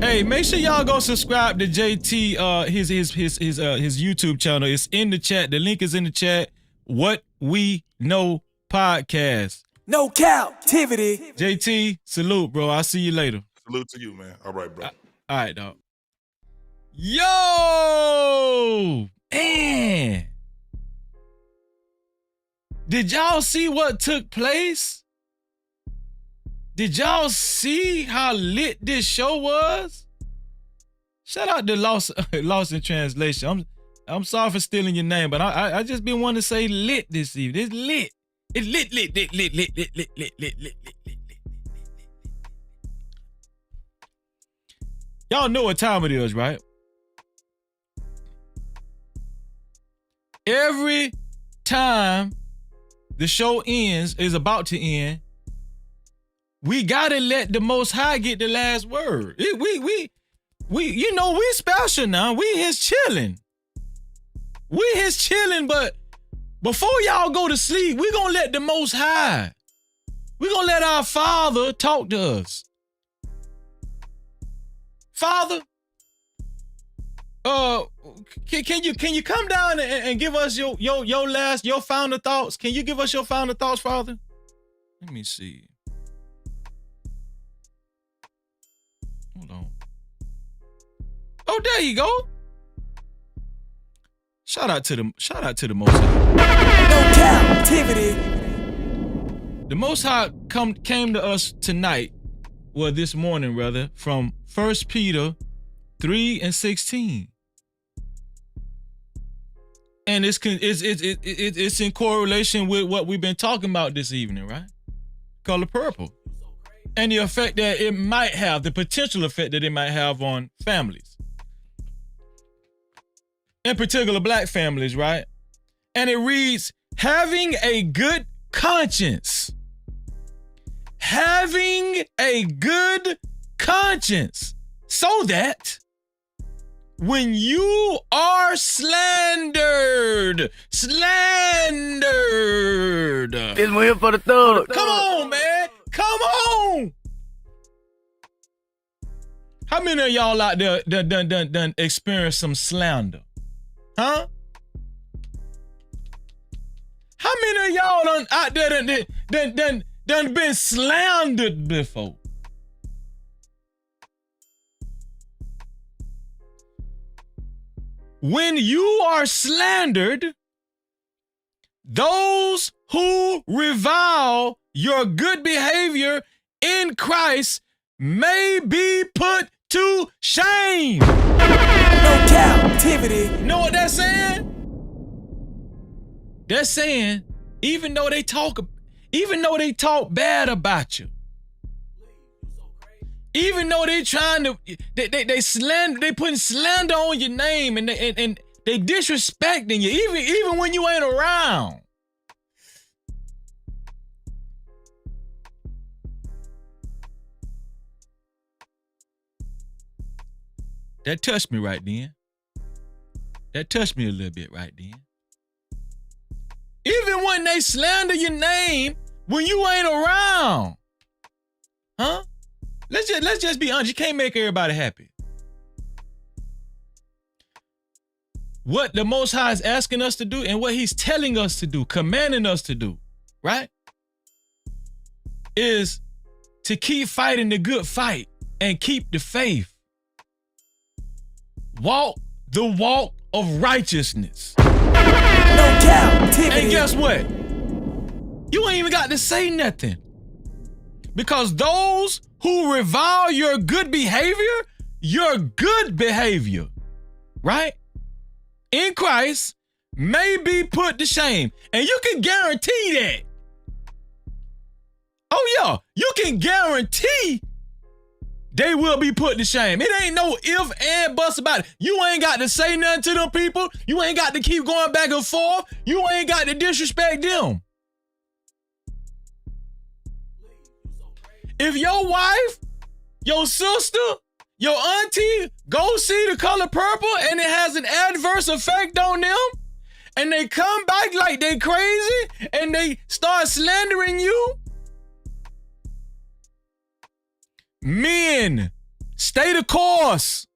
Hey, make sure y'all go subscribe to JT his YouTube channel. It's in the chat. The link is in the chat. What We Know Podcast. No Cap-tivity. JT, salute, bro. I'll see you later. Salute to you, man. All right, bro. All right, dog. Yo! Man! Did y'all see what took place? Did y'all see how lit this show was? Shout out to Lost in Translation. I'm sorry for stealing your name, but I just been wanting to say lit this evening. It's lit. It's lit. Y'all know what time it is, right? Every time the show is about to end, we gotta let the Most High get the last word. We special now. We his chilling. But before y'all go to sleep, we gonna let the Most High. We gonna let our Father talk to us. Father, can you come down and give us your final thoughts? Can you give us your final thoughts, Father? Let me see. Hold on. Oh, there you go. Shout out to the Most High. No Cap-tivity. The Most High came to us tonight, well, this morning rather, from 1 Peter 3:16. And it's in correlation with what we've been talking about this evening, right? Color purple. And the effect that it might have, the potential effect that it might have on families. In particular, black families, right? And it reads, having a good conscience. Having a good conscience. So that when you are slandered. This one here for the thug. Come on, man. Come on. How many of y'all out there done experienced some slander? Huh? How many of y'all out there done been slandered before? When you are slandered, those who revile your good behavior in Christ may be put to shame. No Cap-tivity. Know what that's saying? They're saying, even though they talk bad about you, even though they trying to, they slander, they putting slander on your name, and they disrespecting you, even when you ain't around. That touched me right then. That touched me a little bit right then. Even when they slander your name when you ain't around. Huh? Let's just be honest. You can't make everybody happy. What the Most High is asking us to do and what he's telling us to do, commanding us to do, right? Is to keep fighting the good fight and keep the faith. Walk the walk of righteousness. No Cap-tivity. And guess what? You ain't even got to say nothing. Because those who revile your good behavior, right? In Christ may be put to shame. And you can guarantee that. Oh yeah, you can guarantee they will be put to shame. It ain't no if and buts about it. You ain't got to say nothing to them people. You ain't got to keep going back and forth. You ain't got to disrespect them. If your wife, your sister, your auntie go see The Color Purple and it has an adverse effect on them, and they come back like they crazy and they start slandering you, men, stay the course.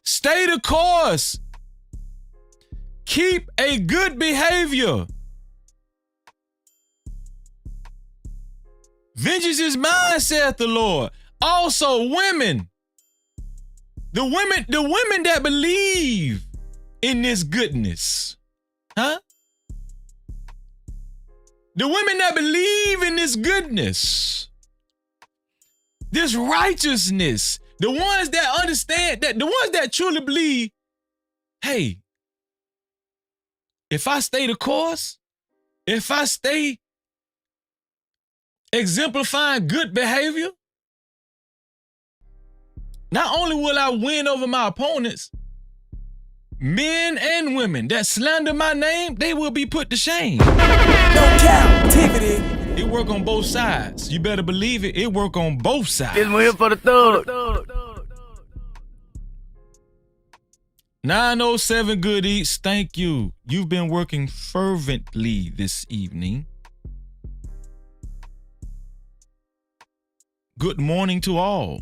Stay the course. Keep a good behavior. Vengeance is mine, saith the Lord. Also, women. The women that believe in this goodness. Huh? The women that believe in this goodness, this righteousness, The ones that understand that, the ones that truly believe, hey, if I stay the course, if I stay exemplifying good behavior, not only will I win over my opponents, men and women that slander my name, they will be put to shame. No Cap-tivity. It work on both sides. You better believe it. It work on both sides. This one here for the thug. 907 Good Eats, thank you. You've been working fervently this evening. Good morning to all.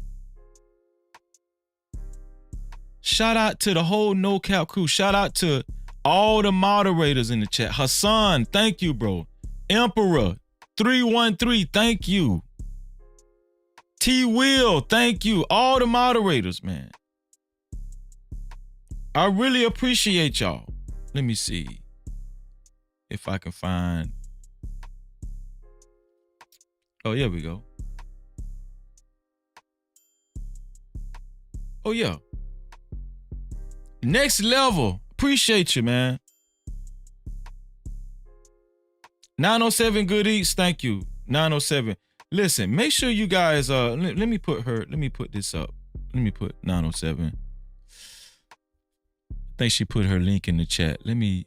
Shout out to the whole No Cap crew. Shout out to all the moderators in the chat. Hassan, thank you, bro. Emperor 313, thank you. T Will, thank you. All the moderators, man. I really appreciate y'all. Let me see if I can find. Oh, here we go. Oh, yeah. Next level. Appreciate you, man. 907 Good Eats, thank you. 907. Listen, make sure you guys let me put this up. Let me put 907. I think she put her link in the chat. Let me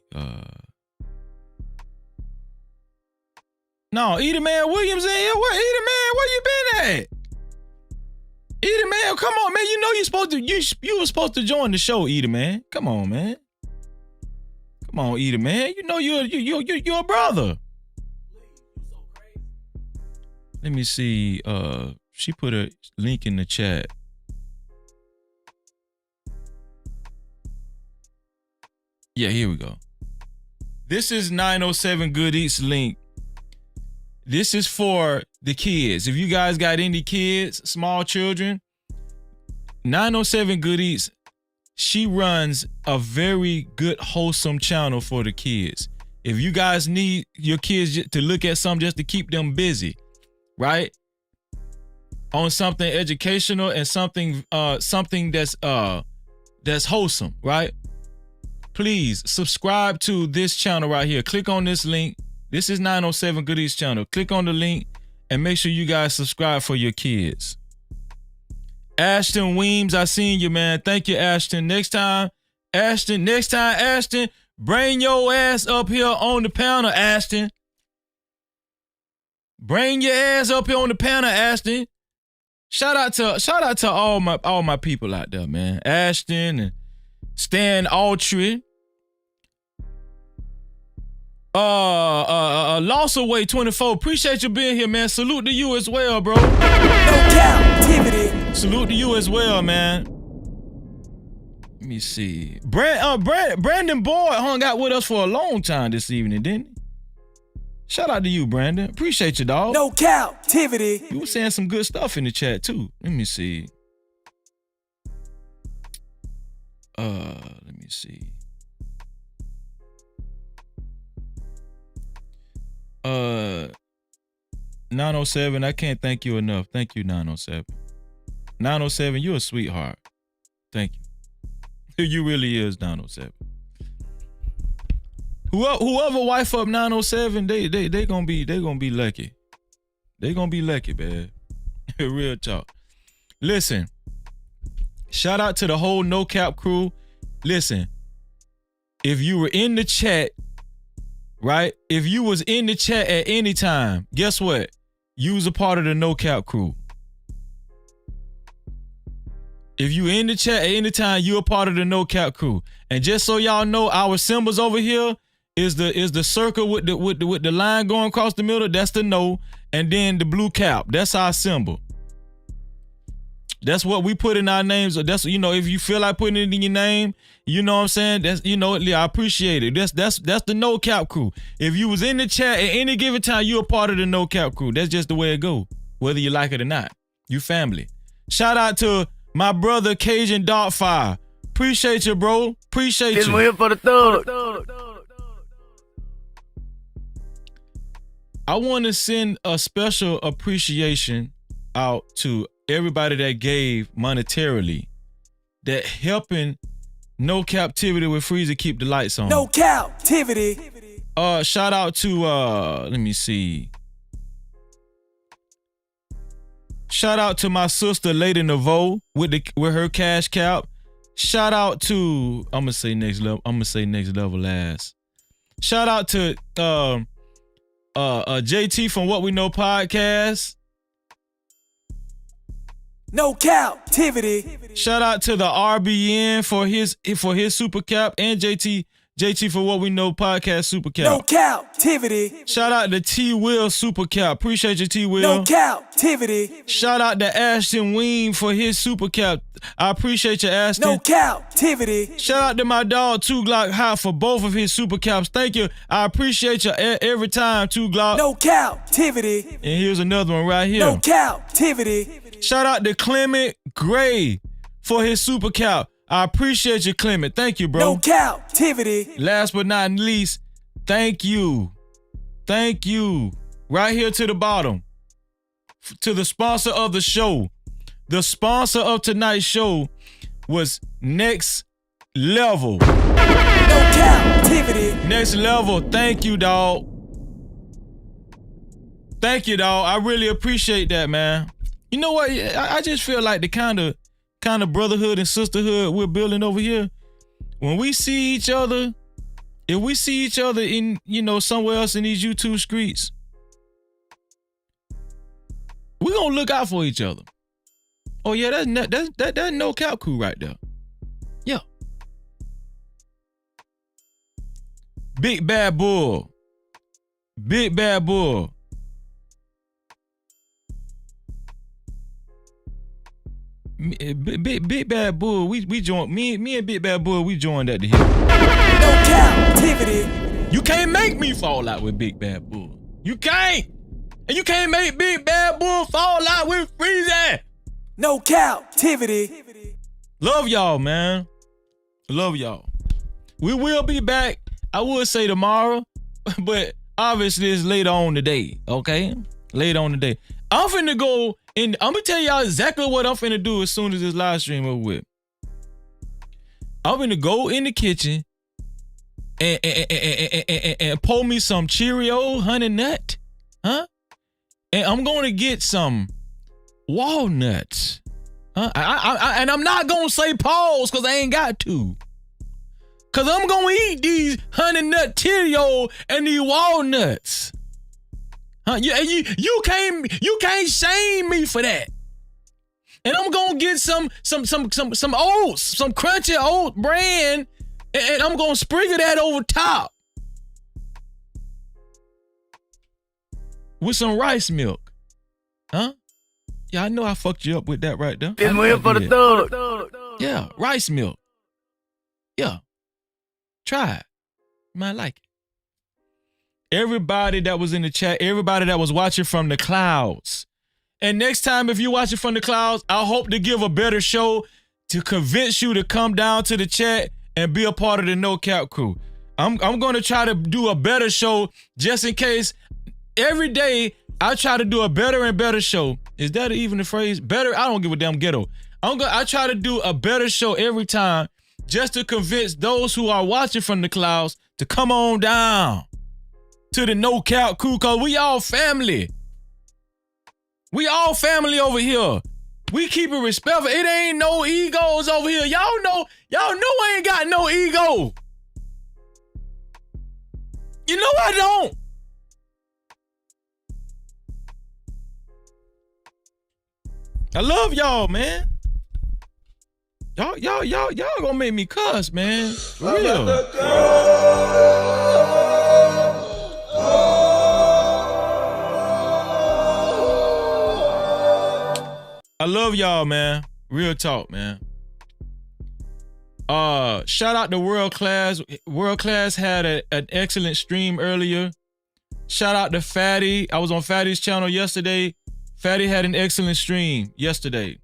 No, Edie Man Williams in here. What, Edie Man? Where you been at? Edie Man, come on, man. You know you're supposed to you were supposed to join the show, Edie Man. Come on, man. Come on, Edie Man. You know you're a brother. Let me see. She put a link in the chat. Yeah, here we go. This is 907 Good Eats link. This is for the kids. If you guys got any kids, small children, 907 Good Eats, she runs a very good, wholesome channel for the kids. If you guys need your kids to look at something just to keep them busy, right? On something educational and something that's wholesome, right? Please subscribe to this channel right here. Click on this link. This is 907 Good Eats channel. Click on the link and make sure you guys subscribe for your kids. Ashton Weems, I seen you, man. Thank you, Ashton. Next time, Ashton, bring your ass up here on the panel, Ashton. Bring your ass up here on the panel, Ashton. Shout out to all my people out there, man. Ashton and Stan Autry. Lost Away 24. Appreciate you being here, man. Salute to you as well, bro. No Cap-tivity. Salute to you as well, man. Let me see. Brandon Boyd hung out with us for a long time this evening, didn't he? Shout out to you, Brandon. Appreciate you, dog. No Cap-tivity. You were saying some good stuff in the chat too. Let me see. Let me see. 907, I can't thank you enough. Thank you, 907. 907, you're a sweetheart. Thank you. You really is 907. Whoever wife up 907, they gonna be lucky. They gonna be lucky, man. Real talk. Listen. Shout out to the whole No Cap crew. Listen, if you were in the chat, right? If you was in the chat at any time, guess what? You was a part of the No Cap crew. If you in the chat at any time, you a part of the No Cap crew. And just so y'all know, our symbols over here is the circle with the line going across the middle. That's the no, and then the blue cap. That's our symbol. That's what we put in our names. That's, you know, if you feel like putting it in your name, you know what I'm saying? That's, you know, I appreciate it. That's the No Cap crew. If you was in the chat at any given time, you a part of the No Cap crew. That's just the way it go, whether you like it or not. You family. Shout out to my brother Cajun Darkfire. Appreciate you, bro. Appreciate This you. one here for the thug. I want to send a special appreciation out to everybody that gave monetarily, that helping No Captivity with Freezer keep the lights on. No Cap-tivity. Shout out to let me see. Shout out to my sister Lady Naveau with her cash cap. Shout out to I'm gonna say next level last. Shout out to JT from What We Know podcast. No Cap-tivity. Shout out to the RBN for his super cap and JT for What We Know podcast super cap. No Cap-tivity. Shout out to T Will super cap. Appreciate you, T Will. No Cap-tivity. Shout out to Ashton Ween for his super cap. I appreciate you, Ashton. No Cap-tivity. Shout out to my dog 2 Glock Hot for both of his super caps. Thank you. I appreciate you every time, 2 Glock. No Cap-tivity. And here's another one right here. No Cap-tivity. Shout out to Clement Gray for his super cap. I appreciate you, Clement. Thank you, bro. No Cap-tivity. Last but not least, thank you. Thank you. Right here to the bottom. To the sponsor of the show. The sponsor of tonight's show was Next Level. No Cap-tivity. Next Level. Thank you, dog. Thank you, dog. I really appreciate that, man. You know what? I just feel like the kind of brotherhood and sisterhood we're building over here. When we see each other, if we see each other in, somewhere else in these YouTube streets, we're gonna look out for each other. Oh yeah, that's No Cap crew right there. Yeah. Big Bad Bull. Big Bad Bull. Big Bad Bull, we joined. Me and Big Bad Bull, we joined at the hip. No Cap-tivity. You can't make me fall out with Big Bad Bull. You can't. And you can't make Big Bad Bull fall out with Freezy. No Cap-tivity. Love y'all, man. Love y'all. We will be back. I would say tomorrow, but obviously it's later on today. Okay, later on today. I'm finna go. And I'm gonna tell y'all exactly what I'm finna do as soon as this live stream over with. I'm gonna go in the kitchen and pull me some Cheerio honey nut, huh? And I'm gonna get some walnuts, huh? And I'm not gonna say pause because I ain't got to. Cause I'm gonna eat these honey nut Cheerio and these walnuts. Huh? You can't shame me for that. And I'm gonna get some oats, some crunchy oat bran, and I'm gonna sprinkle that over top with some rice milk. Huh? Yeah, I know I fucked you up with that right there. It's win for the thug. Yeah, rice milk. Yeah. Try it. You might like it. Everybody that was in the chat, everybody that was watching from the clouds. And next time, if you're watching from the clouds, I hope to give a better show to convince you to come down to the chat and be a part of the No Cap crew. I'm going to try to do a better show just in case. Every day, I try to do a better and better show. Is that even the phrase? Better? I don't give a damn ghetto. I try to do a better show every time just to convince those who are watching from the clouds to come on down to the No Cap crew, cause we all family. We all family over here. We keep it respectful. It ain't no egos over here. Y'all know I ain't got no ego. You know I don't. I love y'all, man. Y'all gonna make me cuss, man. For real. I love y'all, man. Real talk, man. Shout out to World Class. World Class had an excellent stream earlier. Shout out to Fatty. I was on Fatty's channel yesterday. Fatty had an excellent stream yesterday.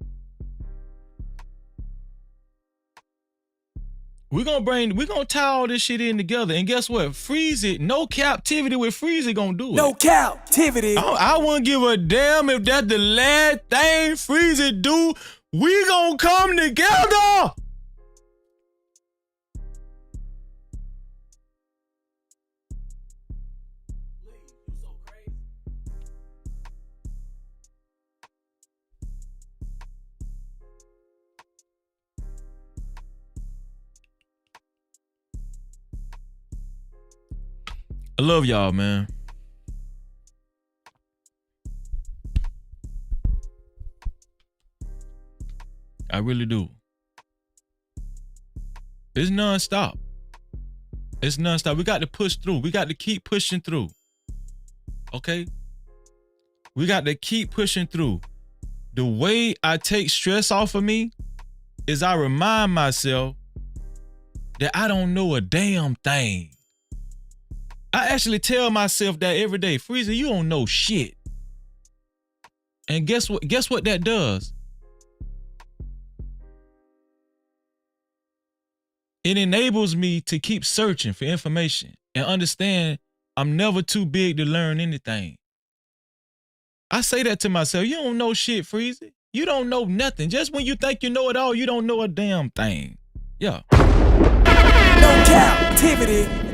We gonna tie all this shit in together. And guess what? Freeze it. No captivity with Freeze it gonna do it. No captivity. I wouldn't give a damn if that's the last thing Freeze it do. We gonna come together. I love y'all, man. I really do. It's nonstop. It's nonstop. We got to push through. We got to keep pushing through. Okay? We got to keep pushing through. The way I take stress off of me is I remind myself that I don't know a damn thing. I actually tell myself that every day. Freezer, you don't know shit. And guess what? Guess what that does? It enables me to keep searching for information and understand I'm never too big to learn anything. I say that to myself. You don't know shit, Freezer. You don't know nothing. Just when you think you know it all, you don't know a damn thing. Yeah. No captivity.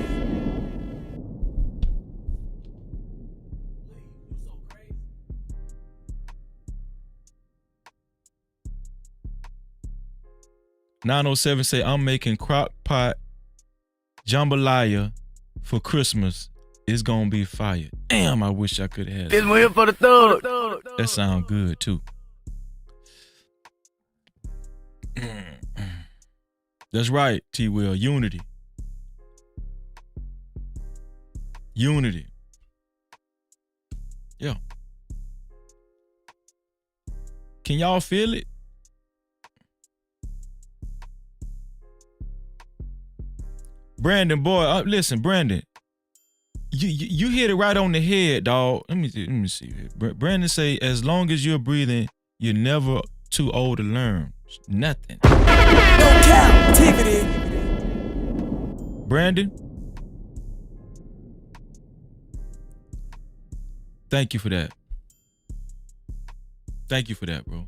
907 say, I'm making crock pot jambalaya for Christmas. It's gonna be fire. Damn, I wish I could have. This one here for the thug. That sound good too. That's right, T-Will. Unity. Unity. Yeah. Can y'all feel it? Brandon, boy, listen, Brandon. You hit it right on the head, dog. Let me see. Brandon say, as long as you're breathing, you're never too old to learn. Nothing. No captivity. Brandon, thank you for that. Thank you for that, bro.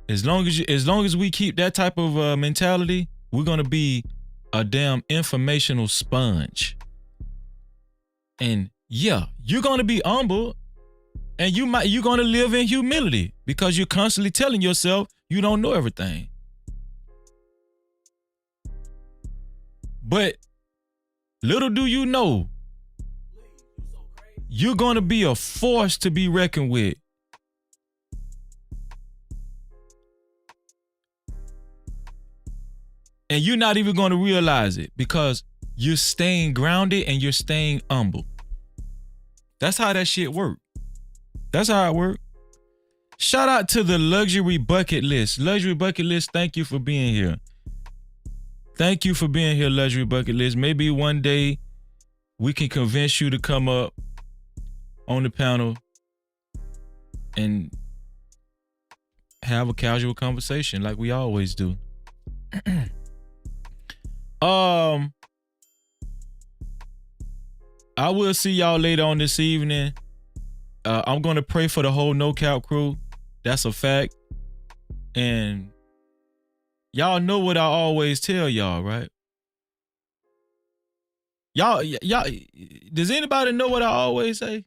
As long as we keep that type of mentality, we're gonna be a damn informational sponge. And yeah, you're gonna be humble, and you're gonna live in humility because you're constantly telling yourself you don't know everything. But little do you know, you're gonna be a force to be reckoned with. And you're not even gonna realize it because you're staying grounded and you're staying humble. That's how that shit work. That's how it work. Shout out to the Luxury Bucket List. Luxury Bucket List, thank you for being here. Thank you for being here, Luxury Bucket List. Maybe one day we can convince you to come up on the panel and have a casual conversation like we always do. I will see y'all later on this evening. I'm gonna pray for the whole No Cap crew. That's a fact. And y'all know what I always tell y'all, right? Y'all, does anybody know what I always say?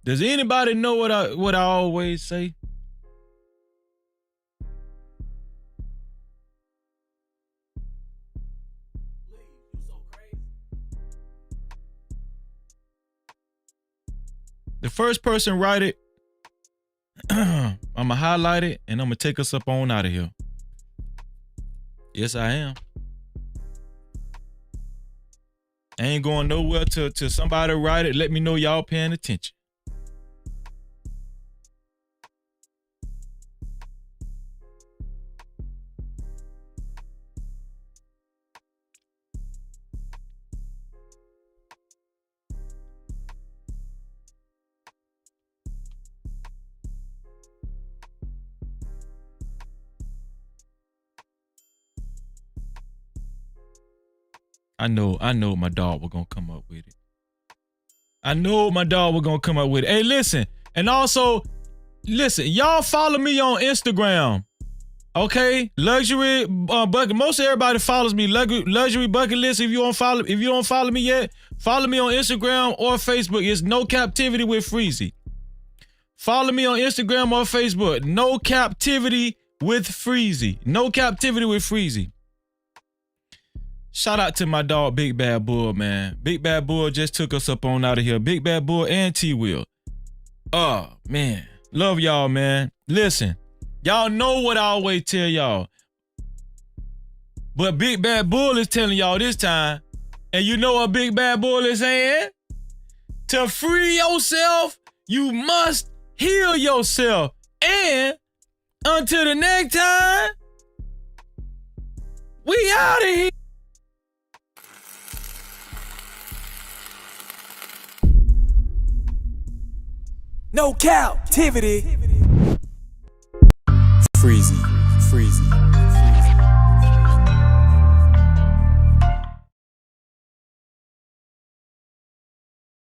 Does anybody know what I always say? The first person write it, I'ma highlight it and I'm gonna take us up on out of here. Yes, I am. I ain't going nowhere till somebody write it. Let me know y'all paying attention. I know my dog was gonna come up with it. I know my dog was gonna come up with it. Hey, listen, and also, listen, y'all follow me on Instagram. Okay, luxury bucket. Most everybody follows me. Luxury bucket list. If you don't follow me yet, follow me on Instagram or Facebook. It's No Cap-tivity with Freezy. Follow me on Instagram or Facebook. No Cap-tivity with Freezy. No Cap-tivity with Freezy. Shout out to my dog Big Bad Bull, man. Big Bad Bull just took us up on out of here. Big Bad Bull and T-Will. Oh man, love y'all, man. Listen. Y'all know what I always tell y'all. But Big Bad Bull is telling y'all this time. And you know what Big Bad Bull is saying? To free yourself, you must heal yourself. And until the next time, we out of here. No Cap-tivity. Freezy.